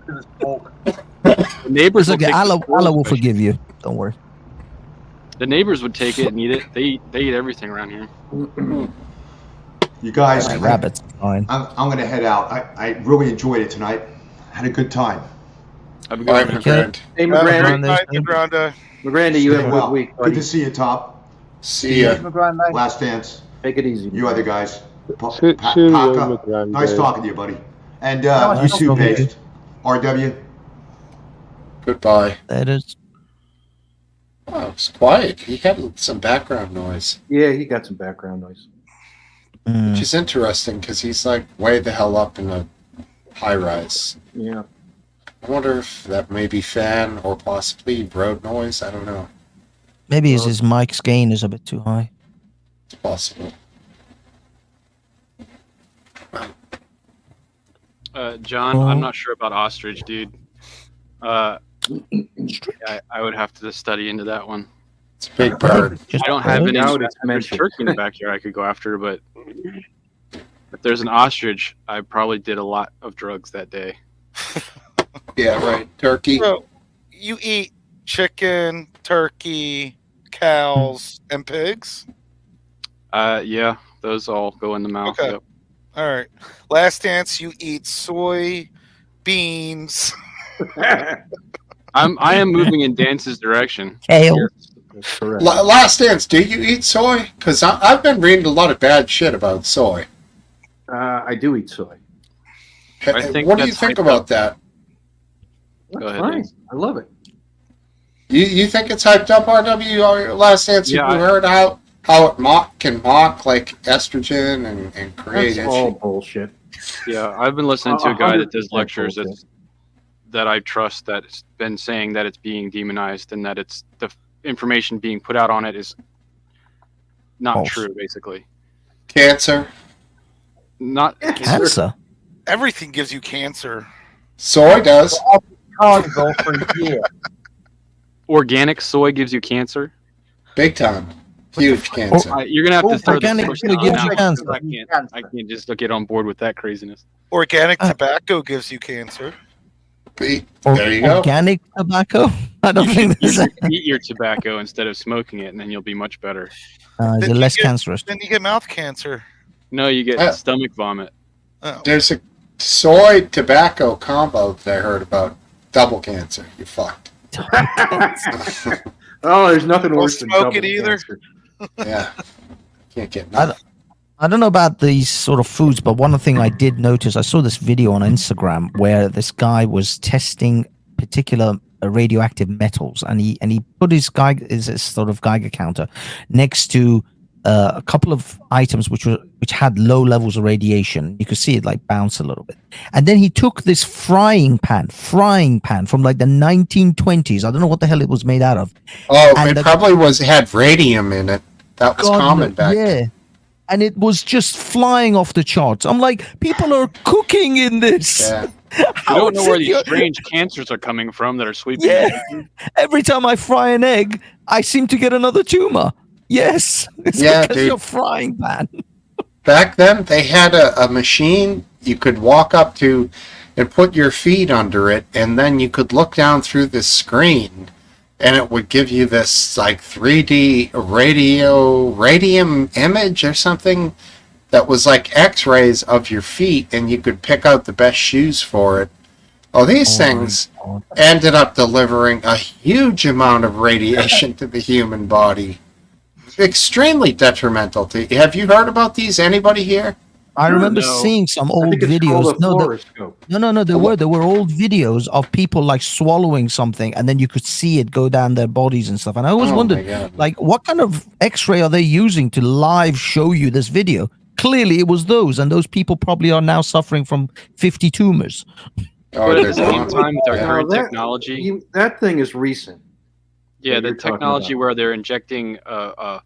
The neighbors It's okay. Allah will forgive you. Don't worry. The neighbors would take it and eat it. They eat everything around here. You guys, rabbits. Fine. I'm going to head out. I really enjoyed it tonight. Had a good time. Have a good one. Hey, Migranda, you have a good week. Good to see you, Top. See ya. Last dance. Take it easy. You other guys. Cheerio, Paca, Migranda. nice talking to you, buddy. And Nice you too, talking to you. Paste. RW. Goodbye. That is. Oh, it was quiet. He had some background noise. Yeah, he got some background noise. Which is interesting because he's like way the hell up in the high rise. Yeah. I wonder if that may be fan or possibly road noise. I don't know. Maybe his mic's gain is a bit too high. It's possible. John, I'm not sure about ostrich, dude. I would have to study into that one. It's a big bird. I don't have any Now it's mentioned. turkey in the backyard I could go after, but if there's an ostrich, I probably did a lot of drugs that day. Yeah, right. Turkey. So you eat chicken, turkey, cows, and pigs? Yeah, those all go in the mouth. Okay. Yep. All right. Last dance, you eat soy, beans. I am moving in Dance's direction. Kale. That's correct. Last Dance, do you eat soy? Because I've been reading a lot of bad shit about soy. I do eat soy. I think What do you that's think hyped about up. that? That's Go ahead, fine. Lance. I love it. You think it's hyped up, RW? Or Last Dance, Yeah, have you heard how it can mock like estrogen and create That's all issues? bullshit. Yeah, I've been listening to a guy that does 100% lectures bullshit. that I trust that's been saying that it's being demonized and that it's the information being put out on it is not False. true, basically. Cancer. Not Cancer. Everything gives you cancer. Soy does. Carnivore for a year. organic soy gives you cancer. Big time. Huge cancer. You're gonna have to throw the Organic first soy gives you out. cancer. I can't just get on board with that craziness. Organic tobacco gives you cancer. There you go. Organic tobacco? I don't think You there's a, should eat your tobacco instead of smoking it, and then you'll be much better. is it less cancerous? Then you get mouth cancer. No, you get stomach vomit. Oh. There's a soy tobacco combo that I heard about. Double cancer. You fucked. Oh, there's nothing Don't worse than smoke double it either. cancer. Yeah. Can't get nothing. I don't know about these sort of foods, but one thing I did notice, I saw this video on Instagram where this guy was testing particular radioactive metals, and he put his sort of Geiger counter next to a couple of items which had low levels of radiation. You could see it like bounce a little bit, and then he took this frying pan from like the 1920s. I don't know what the hell it was made out of. Oh, And it probably had radium in it. That was common back then. yeah. And it was just flying off the charts. I'm like, people are cooking in this. Yeah. You How don't know is where it these you- strange cancers are coming from that are sweeping. Yeah. Every time I fry an egg, I seem to get another tumor. Yes. It's Yeah, because dude. your frying pan. Back then, they had a machine you could walk up to and put your feet under it, and then you could look down through this screen, and it would give you this like 3D radium image or something that was like X-rays of your feet, and you could pick out the best shoes for it. Oh, these things ended up delivering a huge amount of radiation to the human body. Extremely detrimental to you. Have you heard about these? Anybody here? I remember No. seeing some I old think it's called videos. a No, fluoroscope. no, there were old videos of people like swallowing something, and then you could see it go down their bodies and stuff. And I always Oh, my wondered, God. like, what kind of X-ray are they using to live show you this video? Clearly, it was those, and those people probably are now suffering from 50 tumors. Oh, But at the there's same one. time, with our Yeah. current Now, technology, that thing is recent. yeah, that the you're talking technology about. where they're injecting a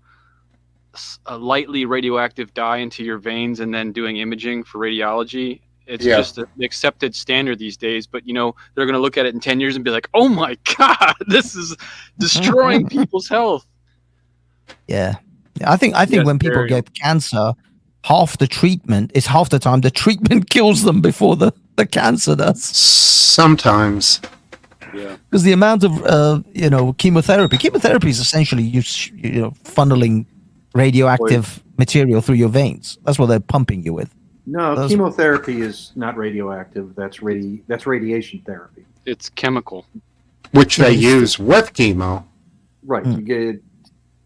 lightly radioactive dye into your veins and then doing imaging for radiology. It's Yeah. just an accepted standard these days. But they're going to look at it in 10 years and be like, "Oh my God, this is destroying people's health." Yeah, I think Yes, when people very- get cancer, half the time the treatment kills them before the cancer does. Sometimes. Yeah. Because the amount of chemotherapy is essentially funneling radioactive material through your veins. That's what they're pumping you with. No, Those- chemotherapy is not radioactive. That's radiation therapy. It's chemical. Which they use with chemo. Right. Hmm. You get,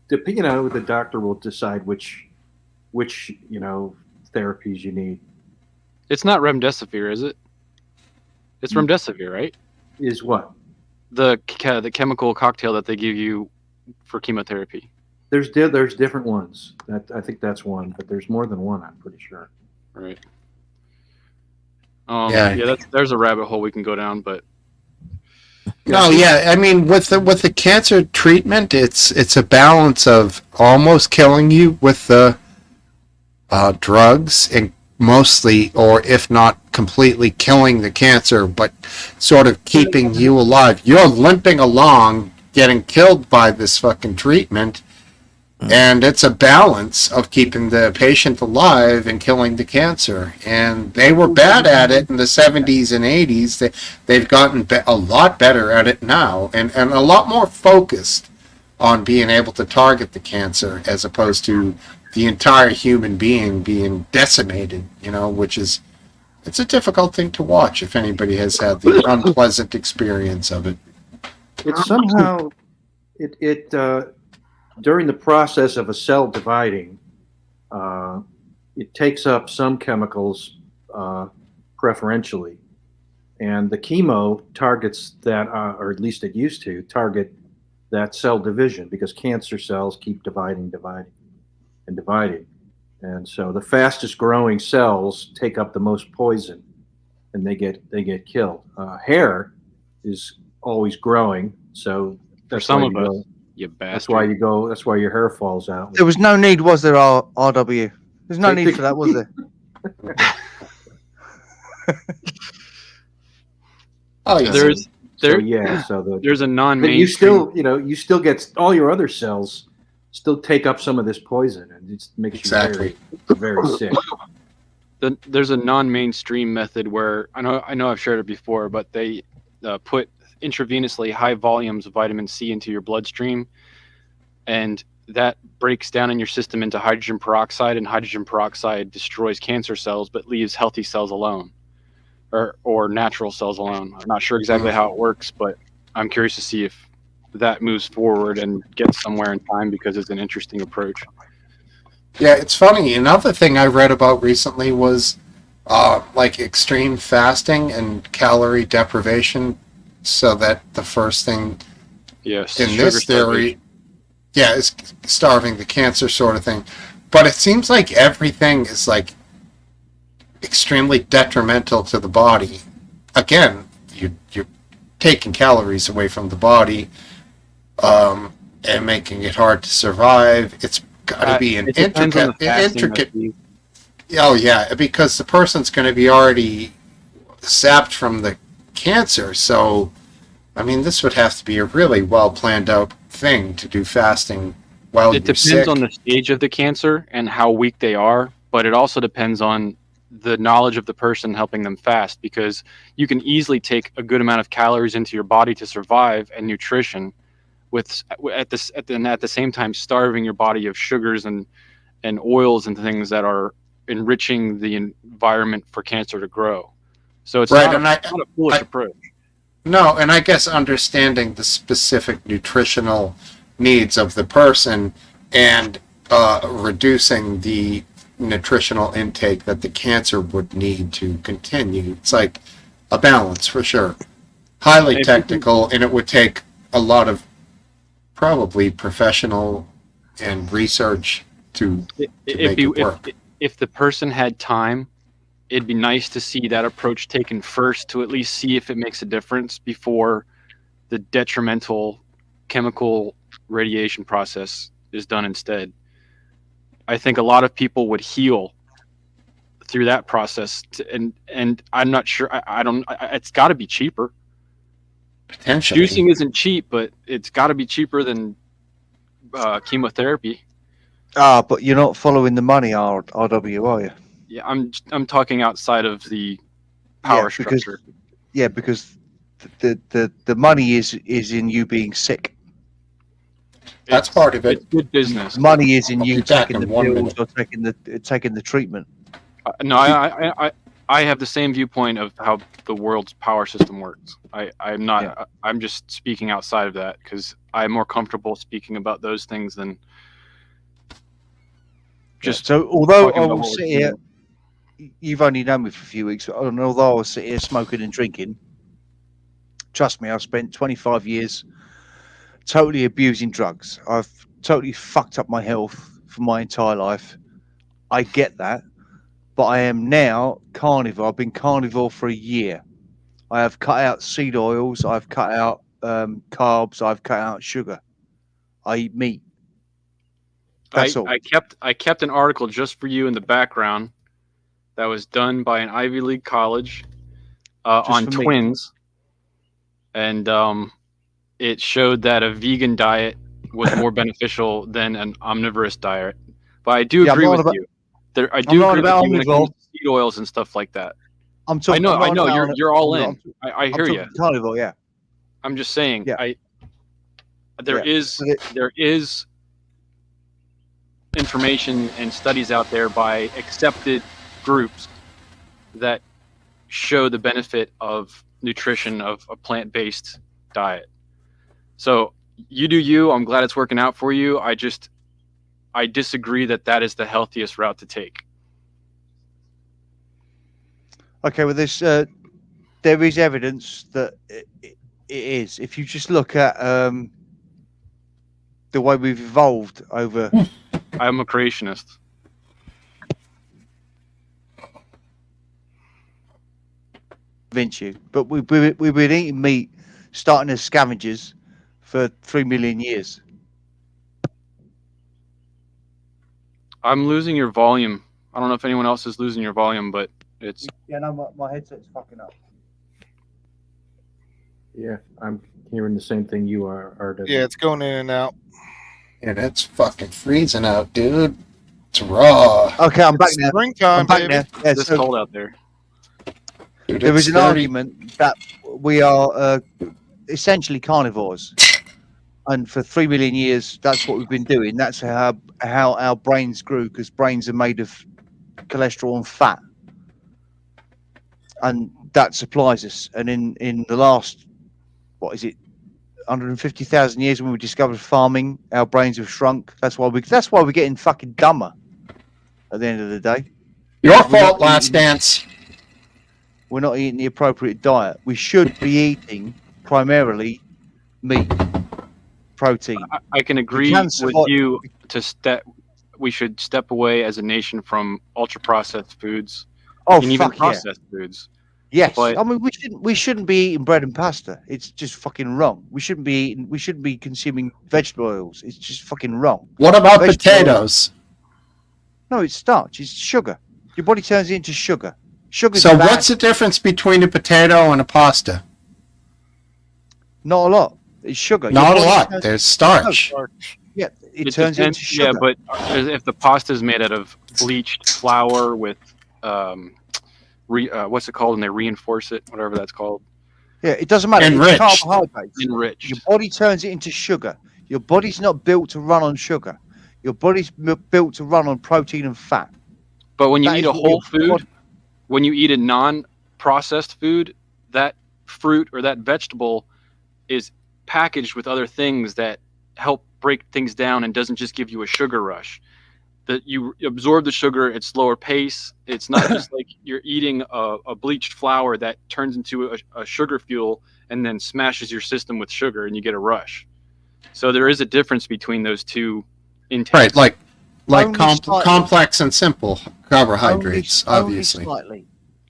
the doctor will decide which therapies you need. It's not remdesivir, is it? It's remdesivir, right? Is what? The chemical cocktail that they give you for chemotherapy. There's different ones. I think that's one, but there's more than one. I'm pretty sure. Right. Yeah. There's a rabbit hole we can go down, but No, yeah. I mean, with the cancer treatment, it's a balance of almost killing you with the drugs and mostly, or if not completely killing the cancer, but sort of keeping you alive. You're limping along, getting killed by this fucking treatment, and it's a balance of keeping the patient alive and killing the cancer. And they were bad at it in the 70s and 80s. They've gotten a lot better at it now, and a lot more focused on being able to target the cancer as opposed to the entire human being being decimated, which is, it's a difficult thing to watch if anybody has had the unpleasant experience of it. It's somehow it during the process of a cell dividing, it takes up some chemicals preferentially, and the chemo targets that, or at least it used to target that cell division, because cancer cells keep dividing, and so the fastest growing cells take up the most poison, and they get killed. Hair is always growing, so For that's some why of you us, go. you bastard. That's why you go. That's why your hair falls out. There was no need, was there, RW? There's no need for that, was there? Oh yeah. There's there's a non-mainstream. But you still, you still get all your other cells still take up some of this poison, and it makes Exactly. you very sick. There's a non-mainstream method where I know I've shared it before, but they put intravenously high volumes of vitamin C into your bloodstream, and that breaks down in your system into hydrogen peroxide, and hydrogen peroxide destroys cancer cells but leaves healthy cells alone, or natural cells alone. I'm not sure exactly how it works, but I'm curious to see if that moves forward and gets somewhere in time, because it's an interesting approach. Yeah, it's funny. Another thing I read about recently was like extreme fasting and calorie deprivation, so that the first thing Yes, in sugar this theory, starvation. is starving the cancer sort of thing. But it seems like everything is like extremely detrimental to the body. Again, you're taking calories away from the body, and making it hard to survive. It's got to be an It depends on the fasting intricate. that you- Oh yeah, because the person's going to be already sapped from the cancer. So, I mean, this would have to be a really well planned out thing to do fasting while It you're depends sick. on the stage of the cancer and how weak they are, but it also depends on the knowledge of the person helping them fast, because you can easily take a good amount of calories into your body to survive and nutrition, at the same time starving your body of sugars and oils and things that are enriching the environment for cancer to grow. So it's Right, not and not a foolish approach. No, and I guess understanding the specific nutritional needs of the person and reducing the nutritional intake that the cancer would need to continue. It's like a balance for sure. Highly If- technical, and it would take a lot of probably professional and research to make it work. If the person had time, it'd be nice to see that approach taken first, to at least see if it makes a difference before the detrimental chemical radiation process is done instead. I think a lot of people would heal through that process, and I'm not sure. It's got to be cheaper. Potentially. Juicing isn't cheap, but it's got to be cheaper than chemotherapy. But you're not following the money, RW, are you? Yeah, I'm talking outside of the power because, structure. Yeah, because the money is in you being sick. That's part of it. It's good business. Money is in I'll you be back taking in the 1 pills minute. or taking the treatment. No, I have the same viewpoint of how the world's power system works. I'm not. Yeah. I'm just speaking outside of that because I'm more comfortable speaking about those things than just. So although talking I about will what we're sit here, seeing. you've only known me for a few weeks, and although I will sit here smoking and drinking, trust me, I've spent 25 years totally abusing drugs. I've totally fucked up my health for my entire life. I get that, but I am now carnivore. I've been carnivore for a year. I have cut out seed oils. I've cut out carbs. I've cut out sugar. I eat meat. That's all. I kept an article just for you in the background that was done by an Ivy League college on for me. twins, and it showed that a vegan diet was more beneficial than an omnivorous diet. But I do agree with you. I do agree with you when it comes to seed oils and stuff like that. I'm talking. I know. You're all in. I hear you. Carnivore, yeah. I'm just saying. Yeah. There is information and studies out there by accepted groups that show the benefit of nutrition of a plant-based diet. So you do you. I'm glad it's working out for you. I disagree that is the healthiest route to take. Okay, well, there is evidence that it is. If you just look at the way we've evolved over. I'm a creationist. Convince you, but we've been eating meat, starting as scavengers, for 3 million years. I'm losing your volume. I don't know if anyone else is losing your volume, but it's. Yeah, no, my headset's fucking up. Yeah, I'm hearing the same thing you are, RW. Yeah, it's going in and out. And it's fucking freezing out, dude. It's raw. Okay, I'm back It's now. springtime, I'm back baby. now. Yeah, It's so cold out there. Dude, there it's is an 30. argument that we are essentially carnivores, and for 3 million years, that's what we've been doing. That's how our brains grew, because brains are made of cholesterol and fat, and that supplies us. And in the last, what is it, 150,000 years, when we discovered farming, our brains have shrunk. That's why we're getting fucking dumber at the end of the day. Your We're fault, not Last eating- Dance. We're not eating the appropriate diet. We should be eating primarily meat, protein. I can agree can with survive- you we should step away as a nation from ultra processed foods Oh, and even fuck yeah. processed foods. Yes, But- I mean we shouldn't be eating bread and pasta. It's just fucking wrong. We shouldn't be consuming vegetable oils. It's just fucking wrong. What about Vegetable oil- potatoes? No, it's starch. It's sugar. Your body turns it into sugar. Sugar's So bad. what's the difference between a potato and a pasta? Not a lot. It's sugar. Your Not a body lot. turns- There's starch. Yeah, it turns depends- into sugar. Yeah, but if the pasta is made out of bleached flour with what's it called, and they reinforce it, whatever that's called, Yeah, it doesn't matter. Enriched. It's carbohydrates. enriched. Your body turns it into sugar. Your body's not built to run on sugar. Your body's built to run on protein and fat. But when you That eat is a what whole your food, body- when you eat a non-processed food, that fruit or that vegetable is packaged with other things that help break things down and doesn't just give you a sugar rush. That you absorb the sugar at slower pace. It's not just like you're eating a bleached flour that turns into a sugar fuel and then smashes your system with sugar and you get a rush. So there is a difference between those two intakes. Right, like Only slightly. complex and simple carbohydrates, Only obviously. slightly.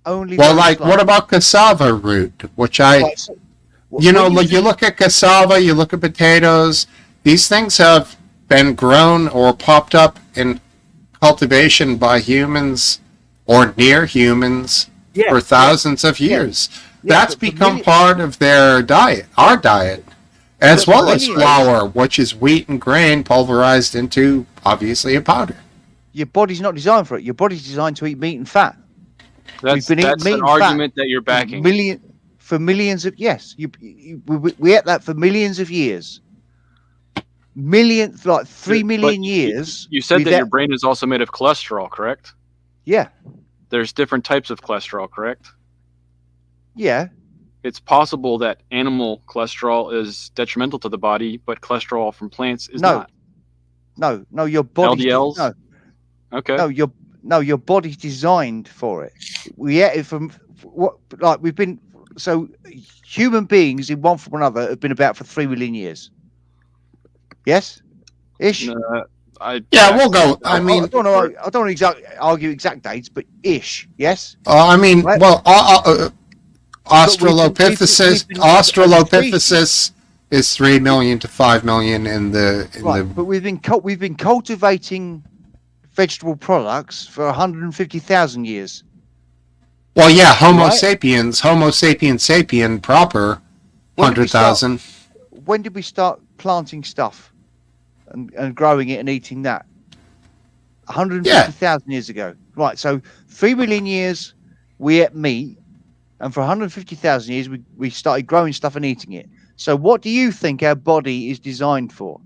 Only Well, very like slightly. what about cassava root? Which I, Right, so- you know, when like you look at cassava, you look at potatoes. These things have been grown or popped up in cultivation by humans or near humans Yeah, for thousands of years. yeah, That's but for become million- part of their diet, our diet, as But well as millennia- flour, which is wheat and grain pulverized into obviously a powder. Your body's not designed for it. Your body's designed to eat meat and fat. That's been eating meat an and fat argument that you're backing. For millions of yes, we ate that for millions of years. Like 3 But million years. You said we've that your ate- brain is also made of cholesterol, correct? Yeah, There's different types of cholesterol, correct? yeah. It's possible that animal cholesterol is detrimental to the body, but cholesterol from plants is No. not. No, your body. LDLs? No, Okay. your body's designed for it. We ate it from what like we've been. So human beings in one form or another have been about for 3 million years. Yes, ish. Yeah, we'll go. I mean, I don't know. I don't want to argue exact dates, but ish. Yes. I mean, Right. well, we've Australopithecus, been- Australopithecus is 3 million to 5 million in the Right, but we've been cultivating vegetable products for 150,000 years. well, yeah, Homo Right. sapiens, Homo sapien sapien proper, When did we start- 100,000. When did we start planting stuff and growing it and eating that? 150,000 years ago. Right, so 3 million years we ate meat, and for 150,000 years we started growing stuff and eating it. So what do you think our body is designed for?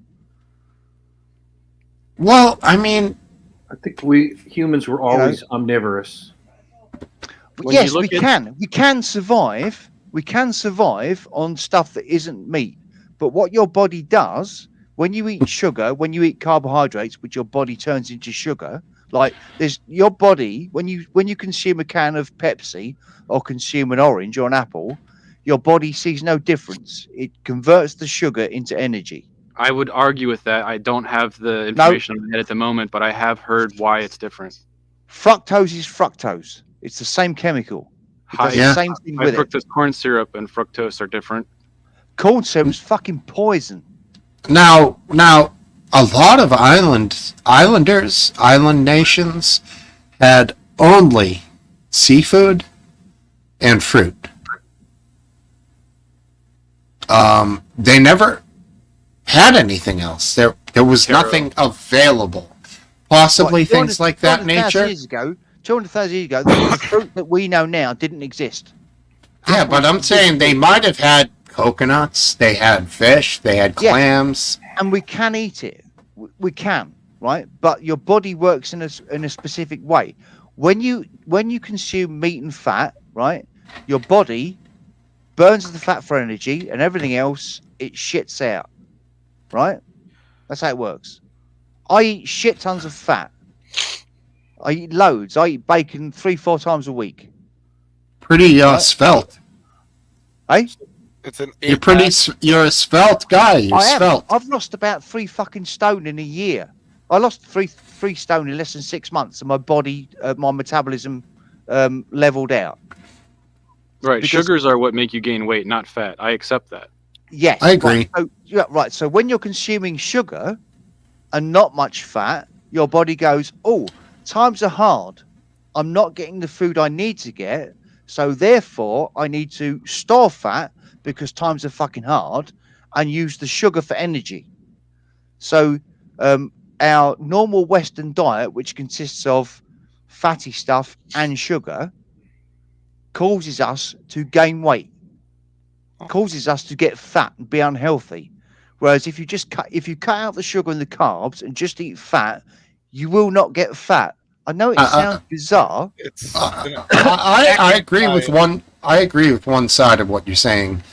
Well, I mean, I think we humans were always omnivorous. When you Yes, look we at- can. We can survive. We can survive on stuff that isn't meat. But what your body does when you eat sugar, when you eat carbohydrates, which your body turns into sugar, like there's your body when you consume a can of Pepsi or consume an orange or an apple, your body sees no difference. It converts the sugar into energy. I would argue with that. I don't have the No, information on that at the moment, but I have heard why it's different. fructose is fructose. It's the same chemical. It does High, the Yeah. same thing high with it. fructose corn syrup and fructose are different. Corn syrup is fucking poison. Now, a lot of island nations had only seafood and fruit. They never had anything else. There was nothing available. Possibly Right, things like that 200,000 nature. years ago, 200,000 years ago, the fruit that we know now didn't exist. Yeah, but I'm saying they might have had coconuts. They had fish. They had Yeah. clams. And we can eat it. We can, right? But your body works in a specific way. When you consume meat and fat, right, your body burns the fat for energy, and everything else it shits out, right? That's how it works. I eat shit tons of fat. I eat loads. I eat bacon 3-4 times a week. Pretty Right. svelte. Hey, It's an You're eight-pack. You're a svelte guy. You're I am. svelte. I've lost about 3 fucking stone in a year. I lost three stone in less than 6 months, and my body, my metabolism, leveled out. Right. Because- Sugars are what make you gain weight, not fat. I accept that. Yes, I agree. Right. So when you're consuming sugar and not much fat, your body goes, "Oh, times are hard. I'm not getting the food I need to get, so therefore I need to store fat because times are fucking hard and use the sugar for energy." So our normal Western diet, which consists of fatty stuff and sugar, causes us to gain weight, causes us to get fat and be unhealthy. Whereas if you cut out the sugar and the carbs and just eat fat, you will not get fat. I know it sounds bizarre. It's I agree with one. I agree with one side of what you're saying.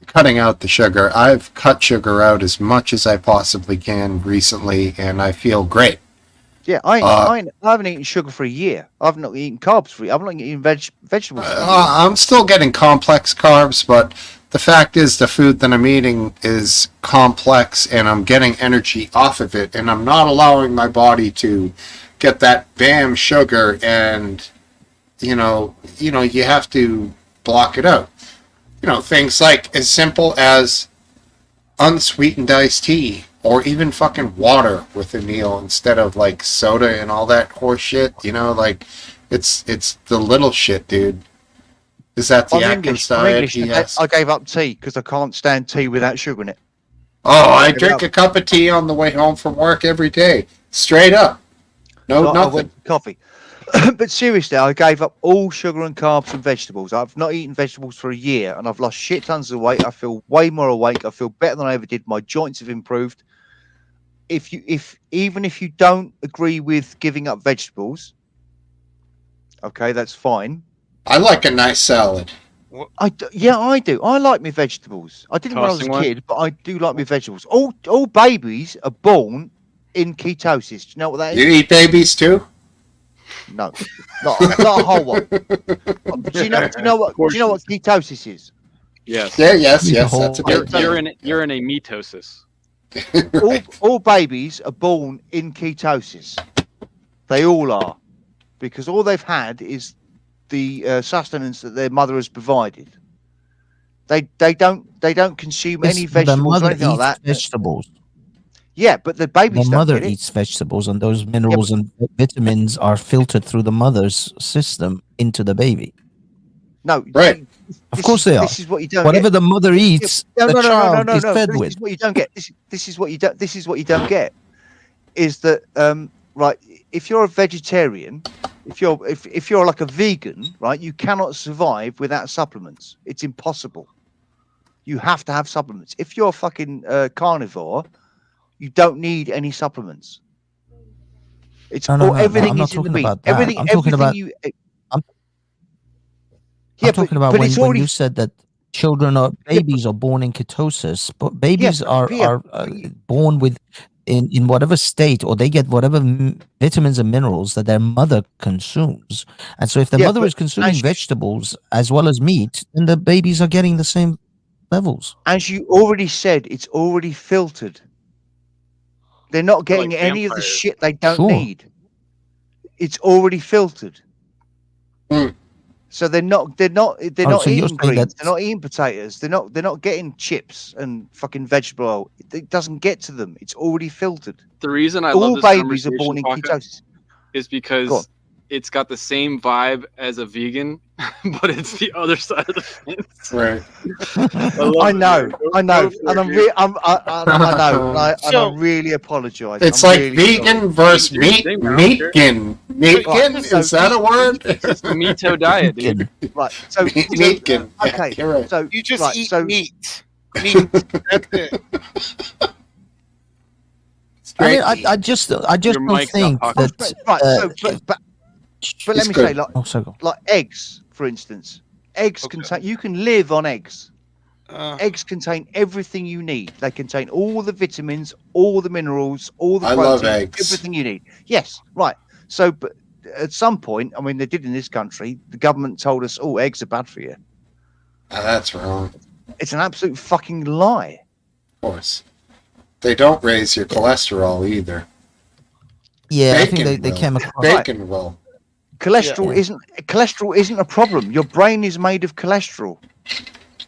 Cutting out the sugar. I've cut sugar out as much as I possibly can recently, and I feel great. Yeah, I haven't eaten sugar for a year. I've not eaten carbs for a year. I've not eaten vegetables for a year. I'm still getting complex carbs, but the fact is the food that I'm eating is complex, and I'm getting energy off of it, and I'm not allowing my body to get that bam sugar, and you have to block it out. Things like as simple as unsweetened iced tea, or even fucking water with a meal instead of like soda and all that horse shit. It's the little shit, dude. Is that the Atkins diet? Yes. I gave up tea because I can't stand tea without sugar in it. Oh, I drink a cup of tea on the way home from work every day. Straight up. No, I nothing. went for coffee. But seriously, I gave up all sugar and carbs and vegetables. I've not eaten vegetables for a year, and I've lost shit tons of weight. I feel way more awake. I feel better than I ever did. My joints have improved. Even if you don't agree with giving up vegetables, okay, that's fine. I like a nice salad. I do. I like my vegetables. I didn't when I was a Tossing one? kid, but I do like my vegetables. All babies are born in ketosis. Do you know what that is? You eat babies too? No, not a whole one. Do you know what ketosis is? Yes. Yeah, yes. That's a You're, big deal. you're in a mitosis. All babies are born in ketosis. They all are, because all they've had is the sustenance that their mother has provided. They don't consume any The vegetables or mother anything like eats that. vegetables. Yeah, but the The babies don't mother get it. eats vegetables, and those minerals and vitamins are filtered through the mother's system into the baby. No, Right. Of course they are. This is what you don't Whatever get. the mother eats, the child is fed This with. is what you don't get. This is what you don't. This is what you don't get. Is that right? If you're a vegetarian, if you're like a vegan, right, you cannot survive without supplements. It's impossible. You have to have supplements. If you're a fucking carnivore, you don't need any supplements. It's No, everything I'm not is in the talking meat. about that. Everything. I'm talking about- You, I'm yeah, talking about but when it's already you said that children or babies are born in ketosis, but babies are born with in whatever state, or they get whatever vitamins and minerals that their mother consumes. And so if the mother is consuming vegetables as well as meat, then the babies are getting the same levels. As you already said, it's already filtered. They're not getting like any of the vampires. shit they don't Sure. need. It's already filtered. So they're not Oh, not so you're eating saying greens. that- They're not eating potatoes. They're not getting chips and fucking vegetable oil. It doesn't get to them. It's already filtered. The reason I All love this babies are born conversation, in Paca, ketosis. is Go on. because it's got the same vibe as a vegan, but it's the other side of the fence. Right. I know, I know, and I'm I know, and So- I really apologise. It's I'm like really vegan sorry. versus You can do meat. your thing, man, I don't care. Meatkin. Meatkin? So Is that a word? It's the Mito diet, dude. Right. So, Meatkin. Yeah, okay. you're right. So You just right, eat so meat. Meat. That's it. I mean, Straight I just Your don't mic's not think talking. that. right. So, but let It's me good. say, like Oh, so go. eggs, for instance. Eggs contain. You can live on eggs. Eggs contain everything you need. They contain all the vitamins, all the minerals, all the I protein, love eggs. everything you need. Yes, right. So, but at some point, I mean, they did in this country. The government told us, "Oh, eggs are bad for you." That's wrong. It's an absolute fucking lie. Of course. They don't raise your cholesterol either. Yeah, I Bacon think they will. came across. Bacon will. Cholesterol isn't a problem. Your brain is made of cholesterol.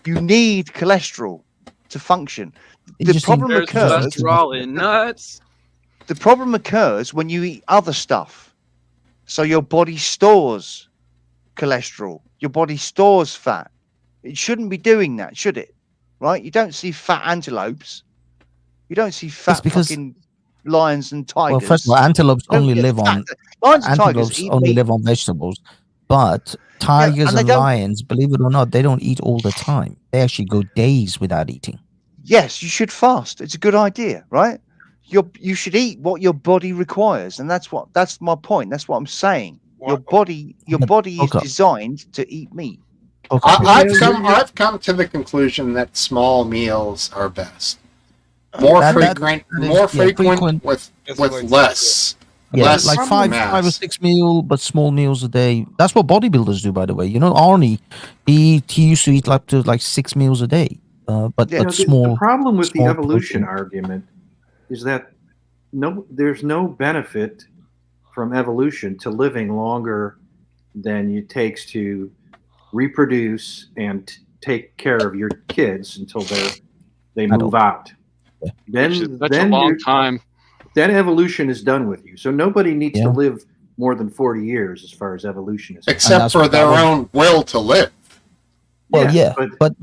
You need cholesterol to function. The just problem There's occurs. cholesterol in nuts. The problem occurs when you eat other stuff. So your body stores cholesterol. Your body stores fat. It shouldn't be doing that, should it? Right? You don't see fat antelopes. You don't see fat because- fucking lions and tigers. Well, first of all, antelopes You don't only get live on fat. Lions and tigers antelopes eat only meat. live on vegetables, but tigers and they and don't- lions, believe it or not, they don't eat all the time. They actually go days without eating. Yes, you should fast. It's a good idea, right? You should eat what your body requires, and that's my point. That's what I'm saying. Your body is Okay. designed to eat meat. Okay. I've come to the conclusion that small meals are best. More That- frequent, that is- more yeah, frequent frequent. with That's what I less. Yeah, Less like five mass. or six meal, but small meals a day. That's what bodybuilders do, by the way. You know, Arnie, he used to eat up to like 6 meals a day, but Yeah, You know, but the small. problem with the small evolution protein. argument is that there's no benefit from evolution to living longer than it takes to reproduce and take care of your kids until they move out. Which is such a Then long you're- time. then evolution is done with you. So nobody needs Yeah. to live more than 40 years as far as evolution is concerned. Except that's for what their that was- own will to live. Well, yeah, but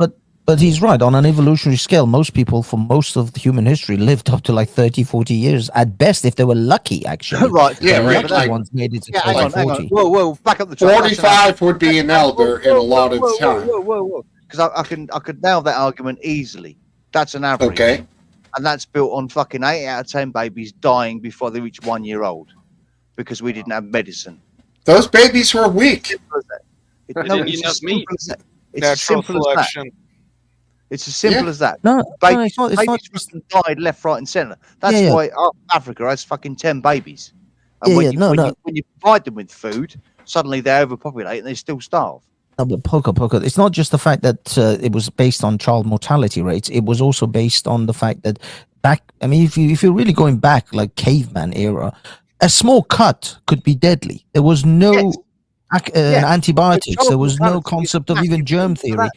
but he's right. On an evolutionary scale, most people for most of human history lived up to like 30, 40 years at best, if they were lucky, actually. Right. Yeah, The right, lucky like- ones made it to Yeah, 30, hang on, hang on. 40. Whoa, back up the truck. That's an 45 would be an elder in a lot of time. Whoa. Because I could nail that argument easily. That's an average. Okay. And that's built on fucking 8 out of 10 babies dying before they reach 1 year old because we didn't have medicine. Those babies were weak. They didn't eat enough meat. It's as Natural simple as that. selection. It's as simple Yeah. as that. No, Babies, no, it's not. It's not babies just. fucking died left, right, and centre. That's Yeah, yeah. why Africa has fucking 10 babies. And Yeah, when, yeah, you, no, when, no. You, when you provide them with food, suddenly they overpopulate and they still starve. No, but Poker. It's not just the fact that it was based on child mortality rates. It was also based on the fact that back. I mean, if you're really going back, like caveman era, a small cut could be deadly. There was no Yes. antibiotics. Child There was no mortality is concept of even massive. germ So theory.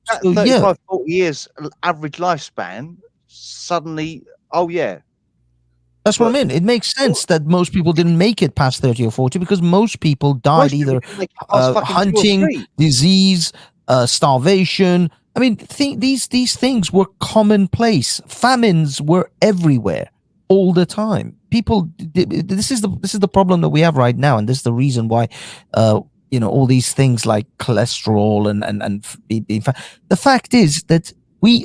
That So, 35, 40 years average lifespan, suddenly, oh yeah. That's what I mean. It makes sense that most people didn't make it past 30 or 40 because most people died Most people either can make it past fucking 2 or hunting, 3. disease, starvation. I mean, these things were commonplace. Famines were everywhere all the time. People, this is the problem that we have right now, and this is the reason why, all these things like cholesterol and the fact is that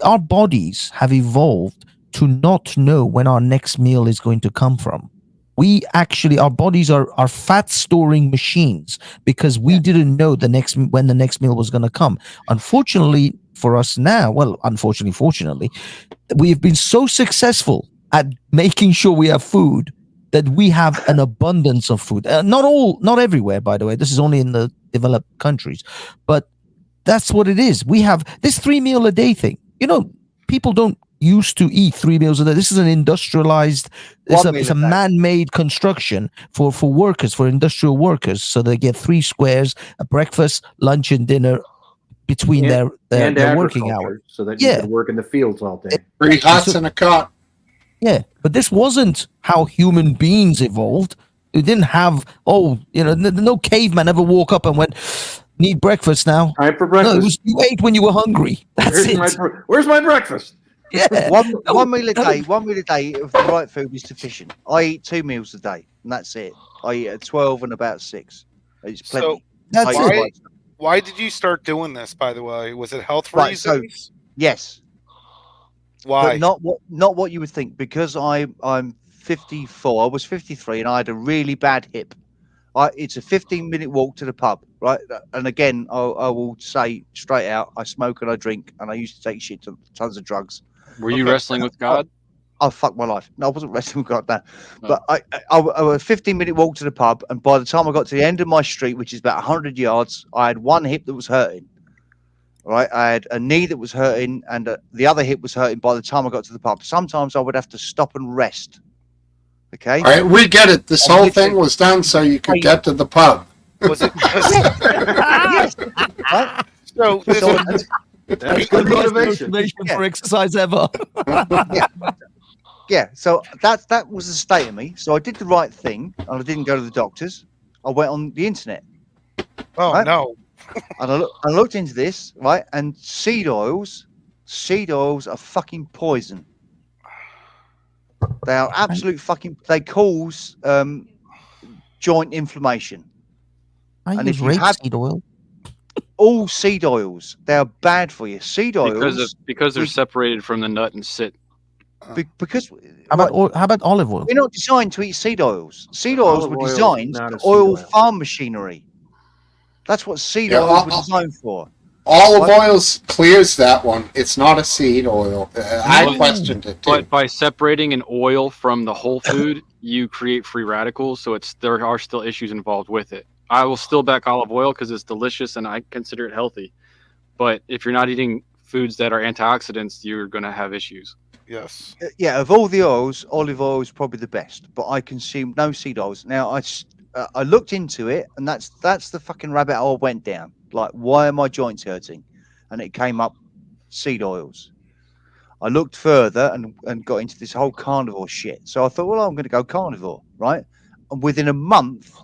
our bodies have evolved to not know when our next meal is going to come from. Our bodies are fat storing machines because we didn't know when the next meal was going to come. Unfortunately, for us now, well, unfortunately, fortunately, we have been so successful at making sure we have food that we have an abundance of food. Not everywhere, by the way. This is only in the developed countries, but that's what it is. We have this 3 meal a day thing. You know, people don't used to eat 3 meals a day. This is an industrialized, it's a man-made construction for workers, for industrial workers. So they get 3 squares, a breakfast, lunch, and dinner between their working hours. So that you could work in the fields all day. 3 huts and a cot. Yeah, but this wasn't how human beings evolved. We didn't have, no caveman ever woke up and went, need breakfast now. Time for breakfast. No, it was, you ate when you were hungry. That's Where's my breakfast? Yeah. One meal a day of the right food is sufficient. I eat 2 meals a day, and that's it. I eat at 12 and about 6. It's plenty. So That's it. why did you start doing this, by the way? Was it health Right, reasons? Yes. Why? But not what you would think, because I'm 54. I was 53 and I had a really bad hip. It's a 15-minute walk to the pub, right? And again, I will say straight out, I smoke and I drink and I used to take shit to tons of drugs. Were you wrestling with God? Oh, fuck my life. No, I wasn't wrestling with God, no. But I was a 15-minute walk to the pub, and by the time I got to the end of my street, which is about 100 yards, I had one hip that was hurting. Right, I had a knee that was hurting, and the other hip was hurting by the time I got to the pub. Sometimes I would have to stop and rest. Okay. All right, we get it. This whole thing was done so you could get to the pub. Was it? Yes. Right? So That's good motivation. For exercise ever. Yeah. So that was the state of me. So I did the right thing, and I didn't go to the doctors. I went on the internet. Oh Right? no. And I looked into this, right? And seed oils are fucking poison. They are absolute fucking. They cause joint inflammation. I use rapeseed oil. All seed oils, they are bad for you. Seed oils Because they're separated from the nut and sit. because How about olive oil? we're not designed to eat seed oils. Seed oils Olive were oil is designed not to a seed oil oil. farm machinery. That's what seed Yeah, oils were designed for. Olive oils clears that one. It's not a seed oil. I questioned it too. But by separating an oil from the whole food, you create free radicals. So there are still issues involved with it. I will still back olive oil because it's delicious and I consider it healthy. But if you're not eating foods that are antioxidants, you're going to have issues. Yes. Yeah, of all the oils, olive oil is probably the best. But I consume no seed oils. Now I looked into it, and that's the fucking rabbit hole I went down. Like, why are my joints hurting? And it came up seed oils. I looked further and got into this whole carnivore shit. So I thought, well, I'm going to go carnivore, right? And within a month,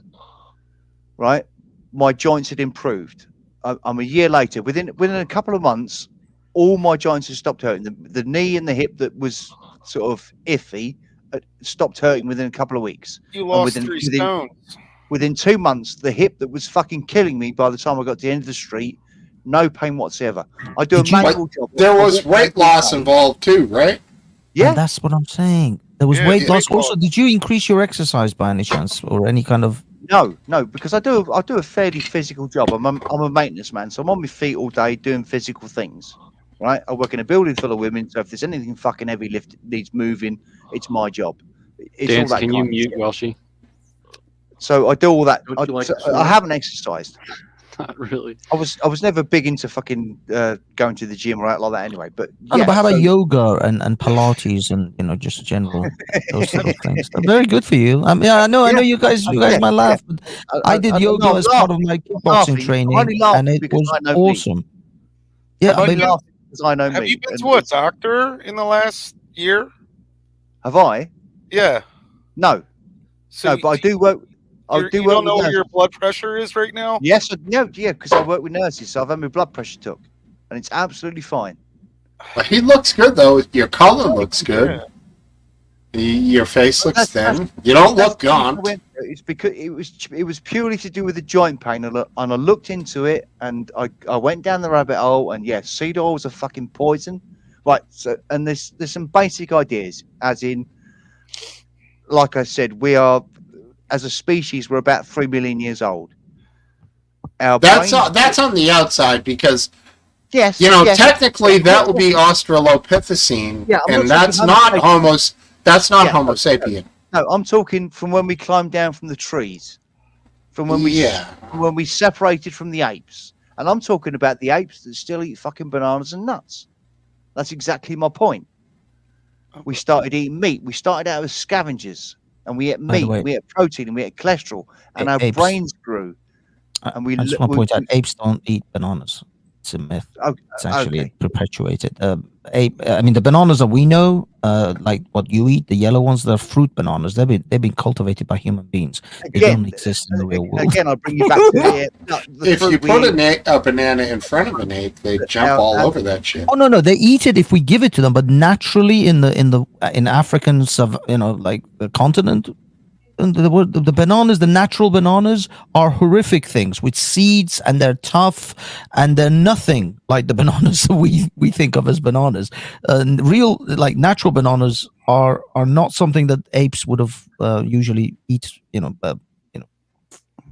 right, my joints had improved. I'm a year later. Within a couple of months, all my joints had stopped hurting. The knee and the hip that was sort of iffy stopped hurting within a couple of weeks. You lost 3 stones. Within 2 months, the hip that was fucking killing me by the time I got to the end of the street, no pain whatsoever. I do a manual job. There was weight loss involved too, right? Yeah. And that's what I'm saying. There was weight loss. Also, did you increase your exercise by any chance, or any kind of? No, because I do a fairly physical job. I'm a maintenance man, so I'm on my feet all day doing physical things. Right? I work in a building full of women, so if there's anything fucking heavy lift needs moving, it's my job. It's Dance, all that can you kind of mute shit. Welshie? So I do all that. Don't you like to I swim? haven't exercised. Not really. I was never big into fucking going to the gym or out like that anyway. But Oh, no, yeah, but how about so- yoga and Pilates and just general those sort of things? They're very good for you. I mean, I know you guys might laugh, but I did yoga no, I'm as part of my laughing. kickboxing I'm training, only laughing and it because was I know me. awesome. Yeah, I'm I only mean, laughing because I know Have me. you been And to a doctor in the last year? Have I? Yeah. No, So no, but I do work. I you do don't work know with what your nurses. blood pressure is right now? Yes, yeah, because I work with nurses, so I've had my blood pressure took, and it's absolutely fine. He looks good though. Your color looks good. Your face looks thin. You don't look gaunt. It's because it was purely to do with the joint pain, and I looked into it, and I went down the rabbit hole, and yes, seed oils are fucking poison, right? So, and there's some basic ideas, as in, like I said, we are, as a species, we're about 3 million years old. Our That's brains- that's on the outside because Yes. You know, yes. technically that would be Australopithecine, Yeah, I'm and not that's talking not Homo That's not Yeah, Homo sapien. No, I'm talking from when we climbed down from the trees, from when Yeah. we separated from the apes, and I'm talking about the apes that still eat fucking bananas and nuts. That's exactly my point. We started eating meat. We started out as scavengers, and we ate By the meat, way, we ate protein, and we ate cholesterol, and our apes. brains grew. And I just want to point out, apes don't eat bananas. It's a myth. Okay, It's actually okay. perpetuated. I mean, the bananas that we know, like what you eat, the yellow ones, they're fruit bananas. They've been cultivated by human beings. They Again, don't exist in the real world. Again, I bring you back to the If fruit you we put eat. a banana in front of an ape, they jump all over that shit. Oh no, they eat it if we give it to them. But naturally, in African, like the continent, and the bananas, the natural bananas, are horrific things with seeds, and they're tough, and they're nothing like the bananas that we think of as bananas. Real, like natural bananas are not something that apes would have usually eat.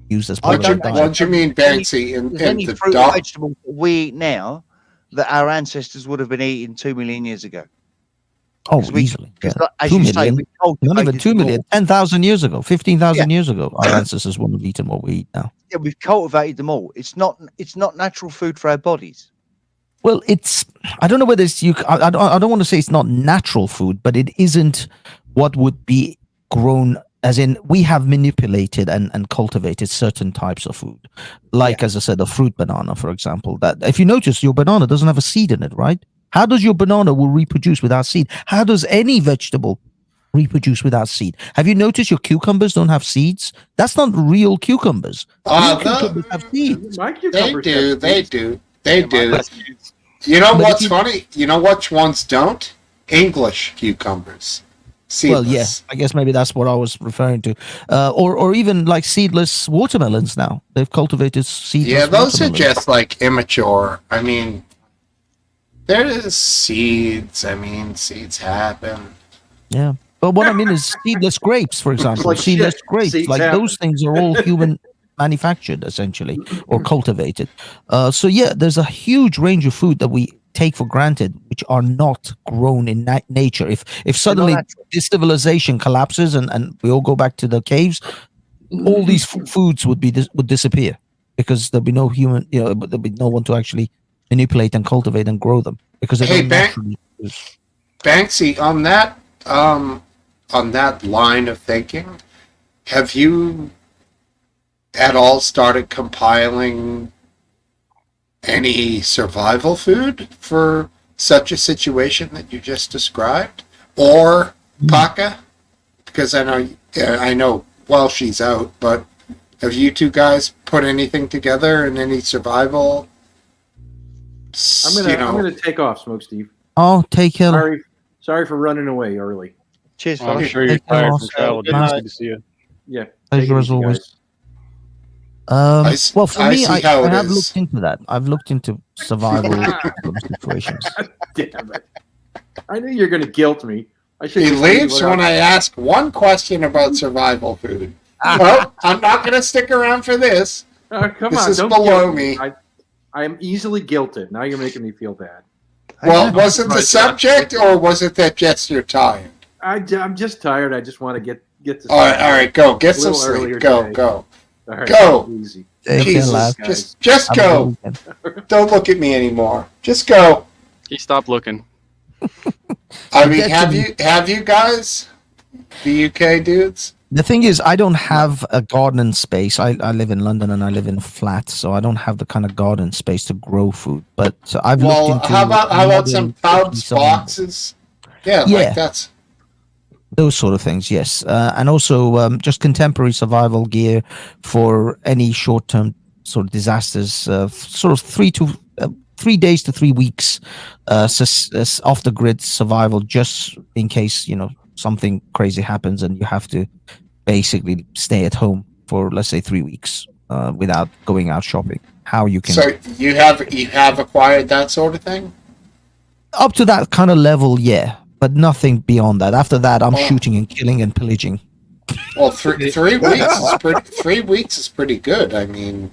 Used as part of their diet. What do you mean, Banksy? In Any the fruit or dog? vegetable that we eat now that our ancestors would have been eating 2 million years ago? Oh, easily. Yeah. As 2 you say, million. we Not even cultivated 2 them million. all. 10,000 years ago, 15,000 years ago, our ancestors wouldn't have eaten what we eat now. Yeah, we've cultivated them all. It's not natural food for our bodies. Well, I don't know whether it's I don't want to say it's not natural food, but it isn't what would be grown. As in, we have manipulated and cultivated certain types of food, like as I said, a fruit banana, for example. That if you notice, your banana doesn't have a seed in it, right? How does your banana will reproduce without seed? How does any vegetable reproduce without seed? Have you noticed your cucumbers don't have seeds? That's not real cucumbers. Real cucumbers have seeds. My They cucumbers do. have They seeds. do. They Yeah, do. mine You know But if what's you- funny? You know which ones don't? English cucumbers. Seedless. Well, yeah, I guess maybe that's what I was referring to, or even like seedless watermelons. Now they've cultivated seedless. Yeah, those are watermelons. just like immature. I mean, there's seeds. I mean, seeds happen. Yeah, but what I mean is seedless grapes, for example. like Seedless shit. grapes, Seeds like happen. those things are all human manufactured, essentially, or cultivated. So yeah, there's a huge range of food that we take for granted, which are not grown in nature. If suddenly this civilization collapses and we all go back to the caves, all these foods would disappear because there'll be no human, but there'll be no one to actually manipulate and cultivate and grow them because they don't naturally. Banksy, on that line of thinking, have you at all started compiling any survival food for such a situation that you just described, or Paka? Because I know. Well, she's out, but have you two guys put anything together in any survival? I'm gonna take off, Smokesteve. Oh, take care. Sorry for running away early. Cheers, Well, I'm fellas. sure you're Take care, tired from Oscar. travel. Good It's night. good to see you. Yeah. take it Pleasure as easy, always. guys. Well, for I me, see I how it have is. looked into that. I've looked into survival situations. Damn it. I knew you were gonna guilt me. I should He just leaves leave when I ask one question about survival food. Well, I'm not going to stick around for this. Come This on, is don't below guilt me. I am easily guilted. Now you're making me feel bad. Well, was it the subject, or was it that just you're tired? I'm just tired. I just want to get to All right, go. Get A some little earlier sleep. Go, today. go. All right, Go. easy. Take care, Jesus, lad. just Have a go. good weekend. Don't look at me anymore. Just go. He stopped looking. I mean, have you guys, the UK dudes? The thing is, I don't have a garden space. I live in London and I live in a flat, so I don't have the kind of garden space to grow food. But I've Well, looked into how about some pouch survival. boxes? Yeah, Yeah. like that's. Those sort of things, yes, and also just contemporary survival gear for any short-term sort of disasters. Sort of 3 days to 3 weeks off the grid survival, just in case something crazy happens and you have to basically stay at home for, let's say, 3 weeks without going out shopping. How you can So you have acquired that sort of thing? up to that kind of level, yeah, but nothing beyond that. After that, I'm shooting and killing and pillaging. Well, 3 weeks is pretty. 3 weeks is pretty good. I mean,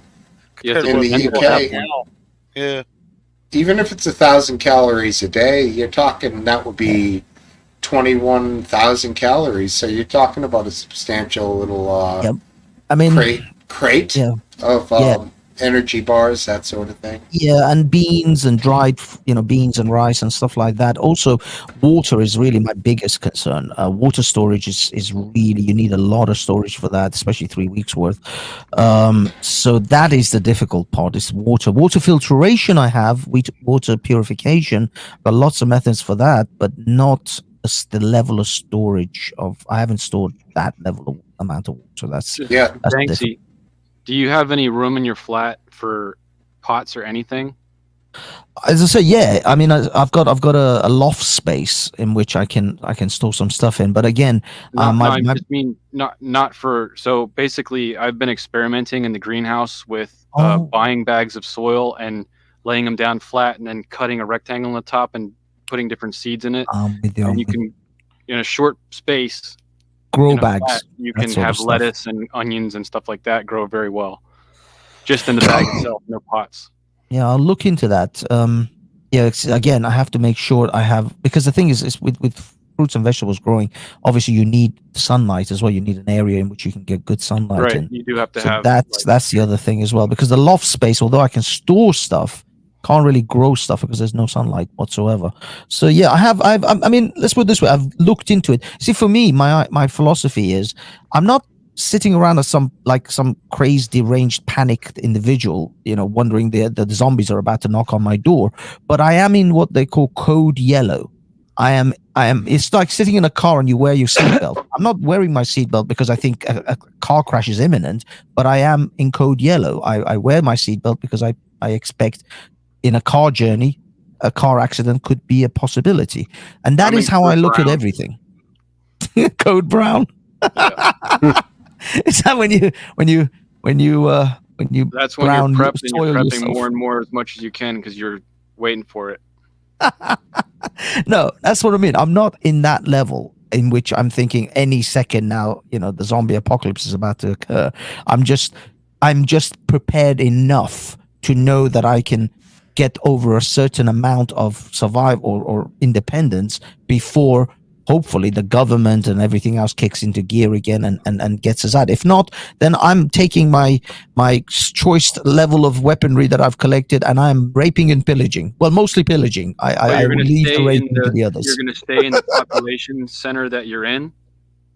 You have to in put the mental UK, health. Yeah. even if it's 1,000 calories a day, you're talking that would be 21,000 calories. So you're talking about a substantial little Yep. I mean, crate yeah, of yeah. energy bars, that sort of thing. Yeah, and beans and dried, beans and rice and stuff like that. Also, water is really my biggest concern. Water storage is really, you need a lot of storage for that, especially 3 weeks worth. So that is the difficult part, is water. Water filtration I have, water purification, got lots of methods for that, but not the level of storage of, I haven't stored that level of amount of water. That's Yeah. that's Banksy, difficult. do you have any room in your flat for pots or anything? As I say, yeah. I mean, I've got a loft space in which I can store some stuff in. But again, I just mean not for. So basically, I've been experimenting in the greenhouse with buying bags of soil and laying them down flat, and then cutting a rectangle on the top and putting different seeds in it. And you can, in a short space, grow bags. Flat, you that can sort of have stuff. lettuce and onions and stuff like that grow very well, just in the bag itself, no pots. Yeah, I'll look into that. Yeah, again, I have to make sure I have, because the thing is with fruits and vegetables growing, obviously you need sunlight as well. You need an area in which you can get good sunlight Right, in. you do have to So have. that's the other thing as well, because the loft space, although I can store stuff, can't really grow stuff because there's no sunlight whatsoever. So yeah, I mean, let's put it this way: I've looked into it. See, for me, my philosophy is, I'm not sitting around as some crazed, deranged, panicked individual, wondering the zombies are about to knock on my door. But I am in what they call code yellow. I am. It's like sitting in a car and you wear your seatbelt. I'm not wearing my seatbelt because I think a car crash is imminent, but I am in code yellow. I wear my seatbelt because I expect in a car journey, a car accident could be a possibility, and that is how I look at everything. Code brown. Is that when you That's when you're brown prepped and you're soil prepping yourself? more and more as much as you can because you're waiting for it. No, that's what I mean. I'm not in that level in which I'm thinking any second now, the zombie apocalypse is about to occur. I'm just prepared enough to know that I can get over a certain amount of survival or independence before hopefully the government and everything else kicks into gear again and gets us out. If not, then I'm taking my choice level of weaponry that I've collected and I'm raping and pillaging. Well, mostly pillaging. I will leave the raping to the others. You're going to stay in the population center that you're in?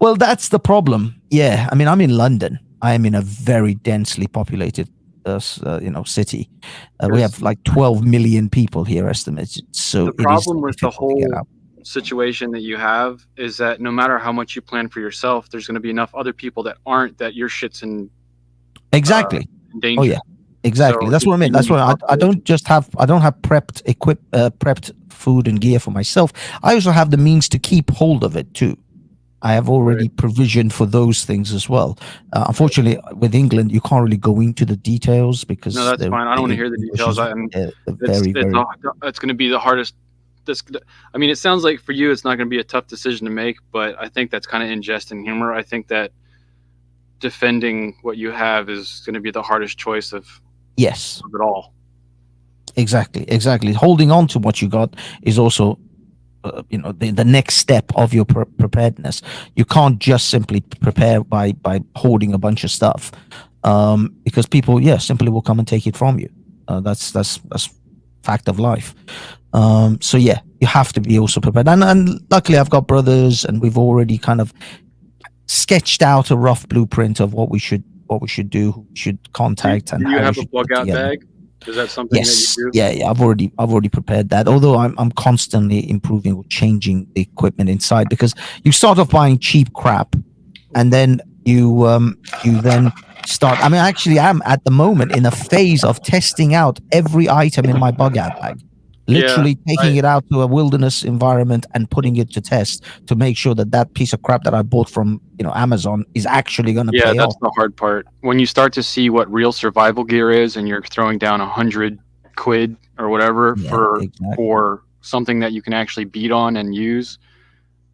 Well, that's the problem. Yeah, I mean, I'm in London. I am in a very densely populated city. We have like 12 million people here estimated. So the problem with the whole situation that you have is that no matter how much you plan for yourself, there's going to be enough other people that aren't, that your shit's in danger. Oh yeah, exactly. So that's what I mean. That's what I don't have prepped food and gear for myself. I also have the means to keep hold of it too. I have already provisioned for those things as well. Unfortunately, with England, you can't really go into the details because no, that's fine. I don't want to hear the details. It's going to be the hardest. I mean, it sounds like for you, it's not going to be a tough decision to make, but I think that's kind of in jest and humor. I think that defending what you have is going to be the hardest choice of it all. Exactly. Holding on to what you got is also the next step of your preparedness. You can't just simply prepare by hoarding a bunch of stuff, because people simply will come and take it from you. That's fact of life. So yeah, you have to be also prepared, and luckily I've got brothers and we've already kind of sketched out a rough blueprint of what we should do, who we should contact. Do you have a bug out bag? Is that something that you do? Yeah. I've already prepared that. Although I'm constantly improving or changing the equipment inside, because you start off buying cheap crap, and then you then start. I mean, actually, I'm at the moment in a phase of testing out every item in my bug out bag. Literally taking it out to a wilderness environment and putting it to test to make sure that piece of crap that I bought from Amazon is actually going to pay off. Yeah, that's the hard part. When you start to see what real survival gear is, and you're throwing down £100 or whatever for something that you can actually beat on and use,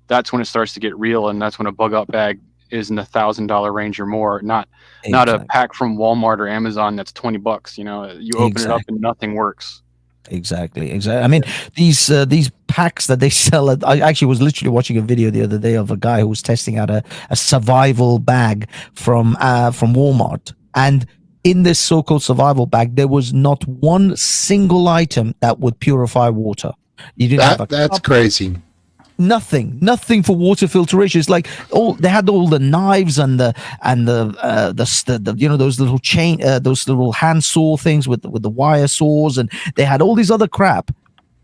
that's when it starts to get real, and that's when a bug out bag is in the $1,000 range or more. Not a pack from Walmart or Amazon that's $20. You open it up and nothing works. Exactly. I mean, these packs that they sell. I actually was literally watching a video the other day of a guy who was testing out a survival bag from Walmart, and in this so-called survival bag, there was not one single item that would purify water. You didn't have a That's cup, crazy. nothing for water filtration. It's like they had all the knives and the you know, those little those little hand saw things with the wire saws, and they had all these other crap,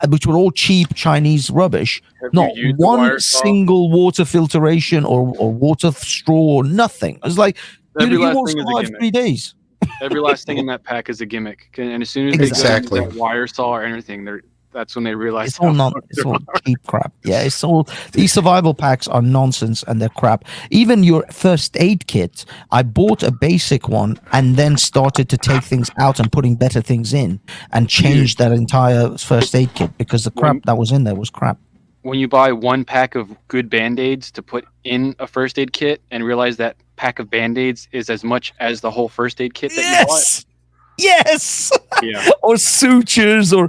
which were all cheap Chinese rubbish. Have Not you used the one wire saw? single water filtration or water straw or nothing. It's like Every you last won't thing is a survive gimmick. 3 days. Every last thing in that pack is a gimmick, and as soon as Exactly. they go to that wire saw or anything, that's when they realize It's all it's all cheap crap. Yeah, it's all, these survival packs are nonsense and they're crap. Even your first aid kit, I bought a basic one and then started to take things out and putting better things in, and changed that entire first aid kit because the crap that was in there was crap. When you buy one pack of good Band-Aids to put in a first aid kit and realize that pack of Band-Aids is as much as the whole first aid kit that you bought. Yes. Yeah. Or sutures, or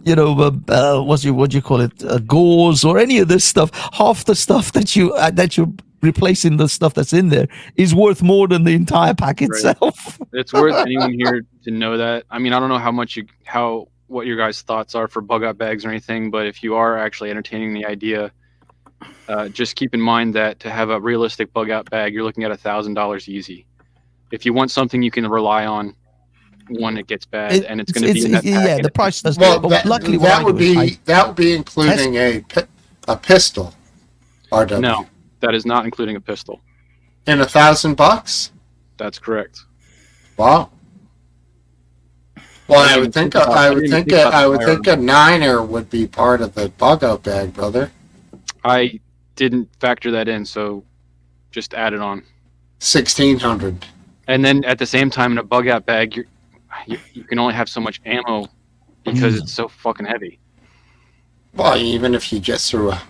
you know, what do you call it, gauze, or any of this stuff. Half the stuff that you're replacing the stuff that's in there is worth more than the entire pack itself. It's worth anyone here to know that. I mean, I don't know what your guys' thoughts are for bug out bags or anything, but if you are actually entertaining the idea, just keep in mind that to have a realistic bug out bag, you're looking at $1,000 easy. If you want something you can rely on when it gets bad, and it's going to be in that pack. Yeah, the price does. Well, but luckily, that would be including a pistol. RW. No, that is not including a pistol. In $1,000? That's correct. Wow. Well, I would think a Niner would be part of the bug out bag, brother. I didn't factor that in, so just add it on. 1,600. And then at the same time, in a bug out bag, you can only have so much ammo because it's so fucking heavy. Well, even if you just threw a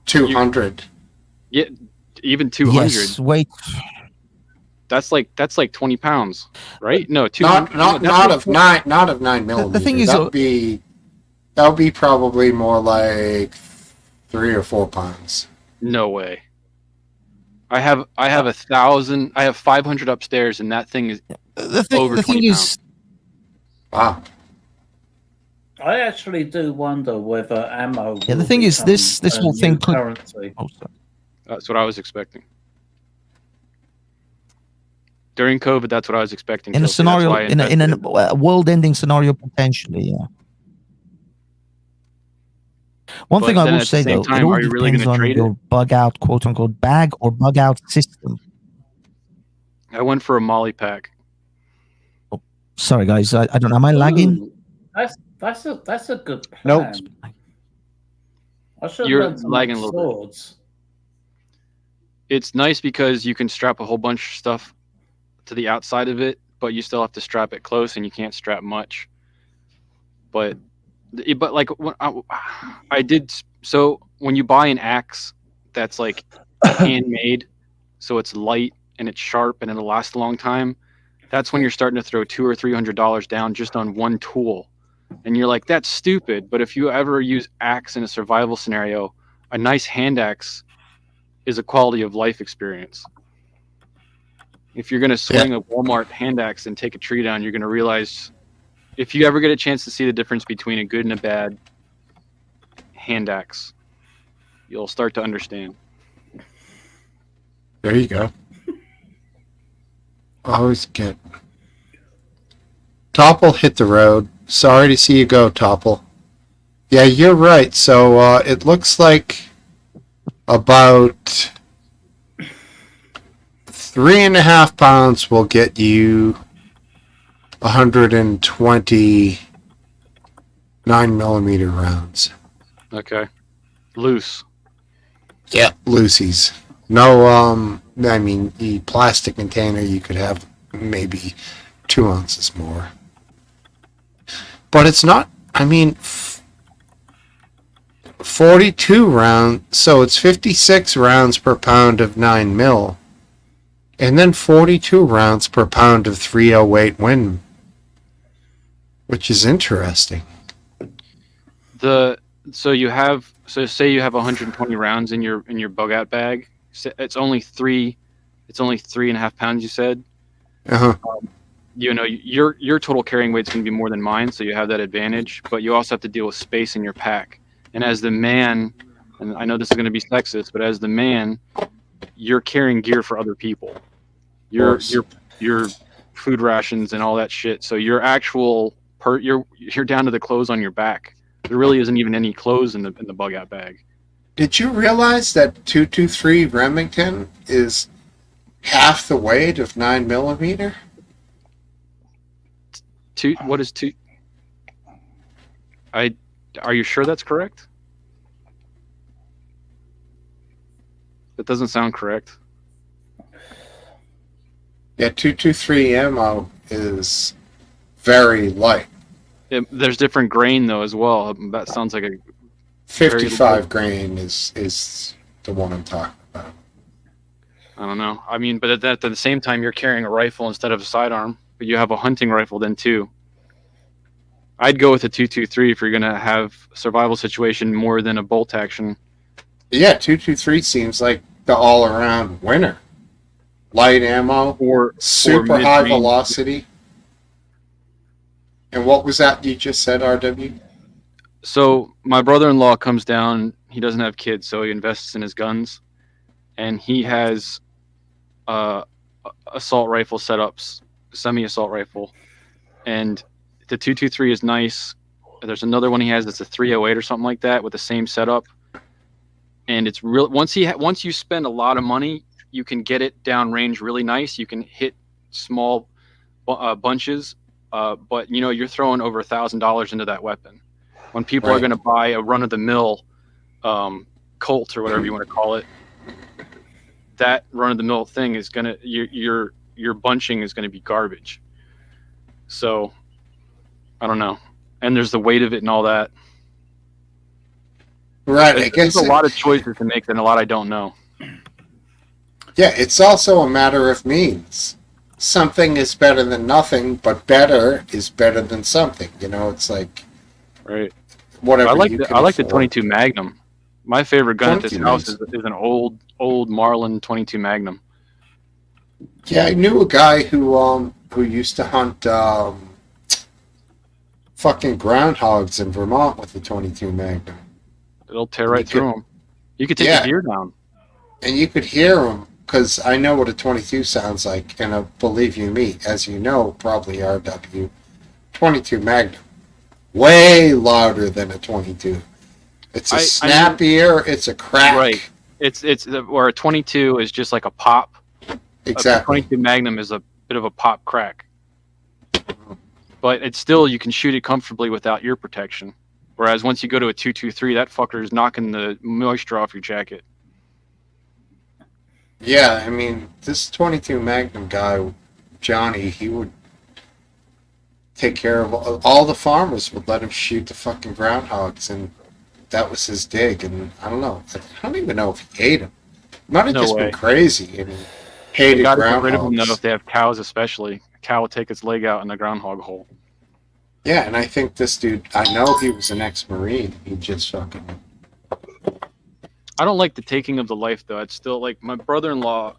200. Yeah, even 200. Yes, wait. That's like 20 pounds, right? No, 200. Not of 9 millimeter. The thing is, that would be probably more like 3 or 4 pounds. No way. I have 1,000. I have 500 upstairs, and that thing is over 20 pounds. Wow. I actually do wonder whether ammo. Yeah, the thing is, this whole thing could. Currency. That's what I was expecting. During COVID, that's what I was expecting. In a scenario, in a world-ending scenario, potentially, yeah. One thing I will say though, it all depends on your bug out, quote unquote, bag or bug out system. I went for a Molly pack. Oh, sorry guys, I don't know. Am I lagging? That's a good plan. Nope. You're lagging a little bit. It's nice because you can strap a whole bunch of stuff to the outside of it, but you still have to strap it close, and you can't strap much. But like when I did, so when you buy an axe that's like handmade, so it's light and it's sharp and it'll last a long time, that's when you're starting to throw $200 or $300 down just on one tool, and you're like, that's stupid. But if you ever use axe in a survival scenario, a nice hand axe is a quality of life experience. If you're going to swing a Walmart hand axe and take a tree down, you're going to realize, if you ever get a chance to see the difference between a good and a bad hand axe, you'll start to understand. There you go. Always get. Topple hit the road. Sorry to see you go, Topple. Yeah, you're right. So it looks like about 3.5 pounds will get you 120 9mm rounds. Okay. Loose. Yeah, loosies. No, I mean, the plastic container, you could have maybe 2 ounces more. But it's not, I mean, 42 rounds, so it's 56 rounds per pound of 9mm. And then 42 rounds per pound of 308 Win. which is interesting. So say you have 120 rounds in your bug out bag. It's only 3.5 pounds. You said. Uh-huh. Your total carrying weight is going to be more than mine, so you have that advantage. But you also have to deal with space in your pack. And as the man, and I know this is going to be sexist, but as the man, you're carrying gear for other people. Your food rations and all that shit. So your actual you're down to the clothes on your back. There really isn't even any clothes in the bug out bag. Did you realize that 223 Remington is half the weight of 9mm? What is two? Are you sure that's correct? That doesn't sound correct. Yeah, 223 ammo is very light. There's different grain though as well. That sounds like a 55 grain is the one I'm talking about. I don't know. I mean, but at the same time, you're carrying a rifle instead of a sidearm, but you have a hunting rifle then too. I'd go with a 223 if you're gonna have a survival situation more than a bolt action. Yeah, 223 seems like the all-around winner. Light ammo, or super high mid-range. velocity. And what was that you just said, RW? So my brother-in-law comes down. He doesn't have kids, so he invests in his guns, and he has assault rifle setups, semi-assault rifle, and the 223 is nice. There's another one he has that's a 308 or something like that with the same setup, and it's real. Once you spend a lot of money, you can get it down range really nice. You can hit small bunches, but you're throwing over $1,000 into that weapon. When people are going to buy a run-of-the-mill Colt or whatever you want to call it, that run-of-the-mill thing is gonna your bunching is going to be garbage. So I don't know, and there's the weight of it and all that. Right, I guess there's a lot of choices to make and a lot I don't know. Yeah, it's also a matter of means. Something is better than nothing, but better is better than something. It's like right. Whatever. I like the afford. 22 Magnum. My favorite gun at this 22 house is an old Marlin 22 Magnum. Yeah, I knew a guy who used to hunt fucking groundhogs in Vermont with the 22 Magnum. It'll tear right through them. You could take a deer down. And you could hear them, because I know what a 22 sounds like, and believe you me, as you know, probably RW, 22 Magnum, way louder than a 22. It's a snappier, it's a crack. Right. Where a 22 is just like a pop. Exactly. A 22 Magnum is a bit of a pop crack. But it's still, you can shoot it comfortably without ear protection. Whereas once you go to a 223, that fucker is knocking the moisture off your jacket. Yeah, I mean, this 22 Magnum guy, Johnny, he would take care of all the farmers would let him shoot the fucking groundhogs, and that was his dig. And I don't know, I don't even know if he ate them. Might have just been crazy and hated groundhogs. groundhogs. Get rid of them though if they have cows, especially. A cow will take its leg out in the groundhog hole. Yeah, and I think this dude, I know he was an ex-Marine. He just fucking. I don't like the taking of the life though. It's still like my brother-in-law.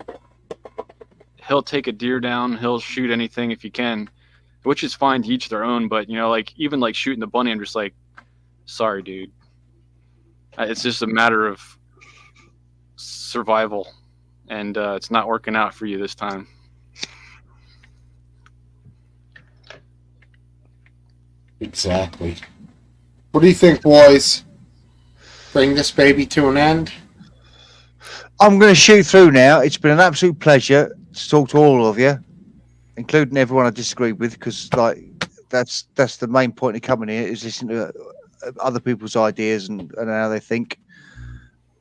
He'll take a deer down. He'll shoot anything if he can, which is fine to each their own. But like even like shooting the bunny, I'm just like, sorry, dude. It's just a matter of survival, and it's not working out for you this time. Exactly. What do you think, boys? Bring this baby to an end? I'm going to shoot through now. It's been an absolute pleasure to talk to all of you, including everyone I disagree with, because that's the main point of coming here is listening to other people's ideas and how they think.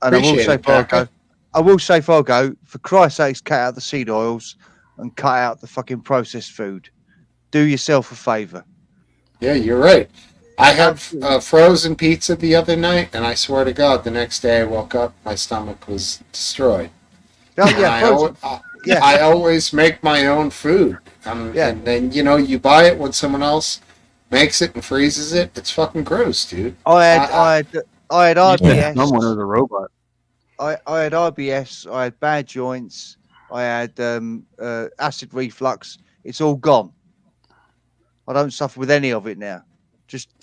And I will say before I go, for Christ's sakes, cut out the seed oils and cut out the fucking processed food. Do yourself a favour. Yeah, you're right. I had frozen pizza the other night, and I swear to God, the next day I woke up, my stomach was destroyed. Oh, yeah, I always make my own food. And then, you buy it when someone else makes it and freezes it. It's fucking gross, dude. I had IBS. Someone is a robot. I had IBS. I had bad joints. I had acid reflux. It's all gone. I don't suffer with any of it now.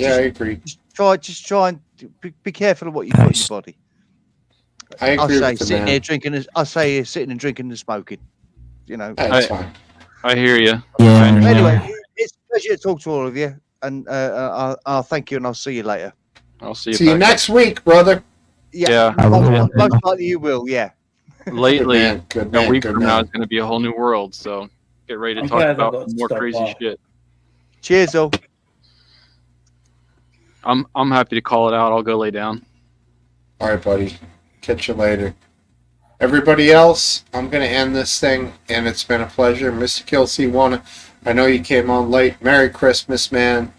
I agree. Just try and be careful of what you put in your body. I agree with the sitting man. there drinking. I say sitting and drinking and smoking. You know. That's fine. I hear you. Yeah. Anyway, it's a pleasure to talk to all of you, and I'll thank you, and I'll see you later. I'll see you. See you next week, brother. Yeah. Most likely you will. Yeah. Lately, Good man, a week good from now man. is going to be a whole new world. So get ready to I'm talk glad I about got to more stop crazy by. shit. Cheers, all. I'm happy to call it out. I'll go lay down. All right, buddy. Catch you later. Everybody else, I'm going to end this thing, and it's been a pleasure. Mr. Kilsey, I know you came on late. Merry Christmas, man.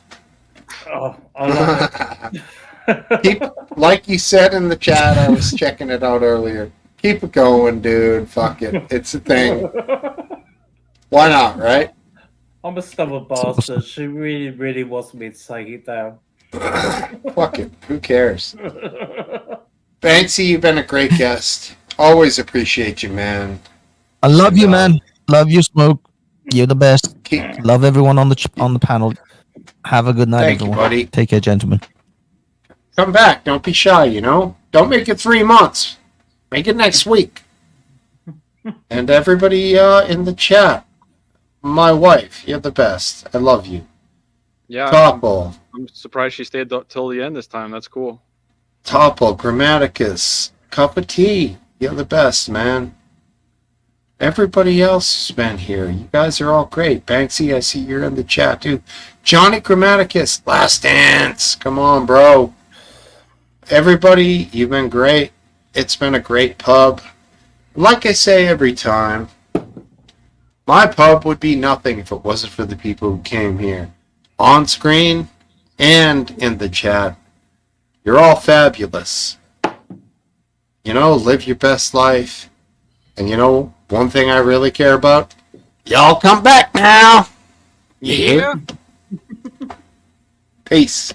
Oh, I love it. Keep, like you said in the chat, I was checking it out earlier. Keep it going, dude. Fuck it. It's a thing. Why not, right? I'm a stubborn bastard. She really, really wants me to take it down. Fuck it. Who cares? Banksy, you've been a great guest. Always appreciate you, man. I love you, man. Love you, Smoke. You're the best. Love everyone on the panel. Have a good night, Thank you, everyone. buddy. Take care, gentlemen. Come back. Don't be shy, you know? Don't make it 3 months. Make it next week. And everybody in the chat, my wife, you're the best. I love you. Yeah. Topple, I'm surprised she stayed till the end this time. That's cool. Topple, Grammaticus, Cup of Tea, you're the best, man. Everybody else has been here. You guys are all great. Banksy, I see you're in the chat, too. Johnny Grammaticus, Last Dance. Come on, bro. Everybody, you've been great. It's been a great pub. Like I say every time, my pub would be nothing if it wasn't for the people who came here. On screen and in the chat. You're all fabulous. You know, live your best life. And you know, one thing I really care about? Y'all come back now. You hear? Peace.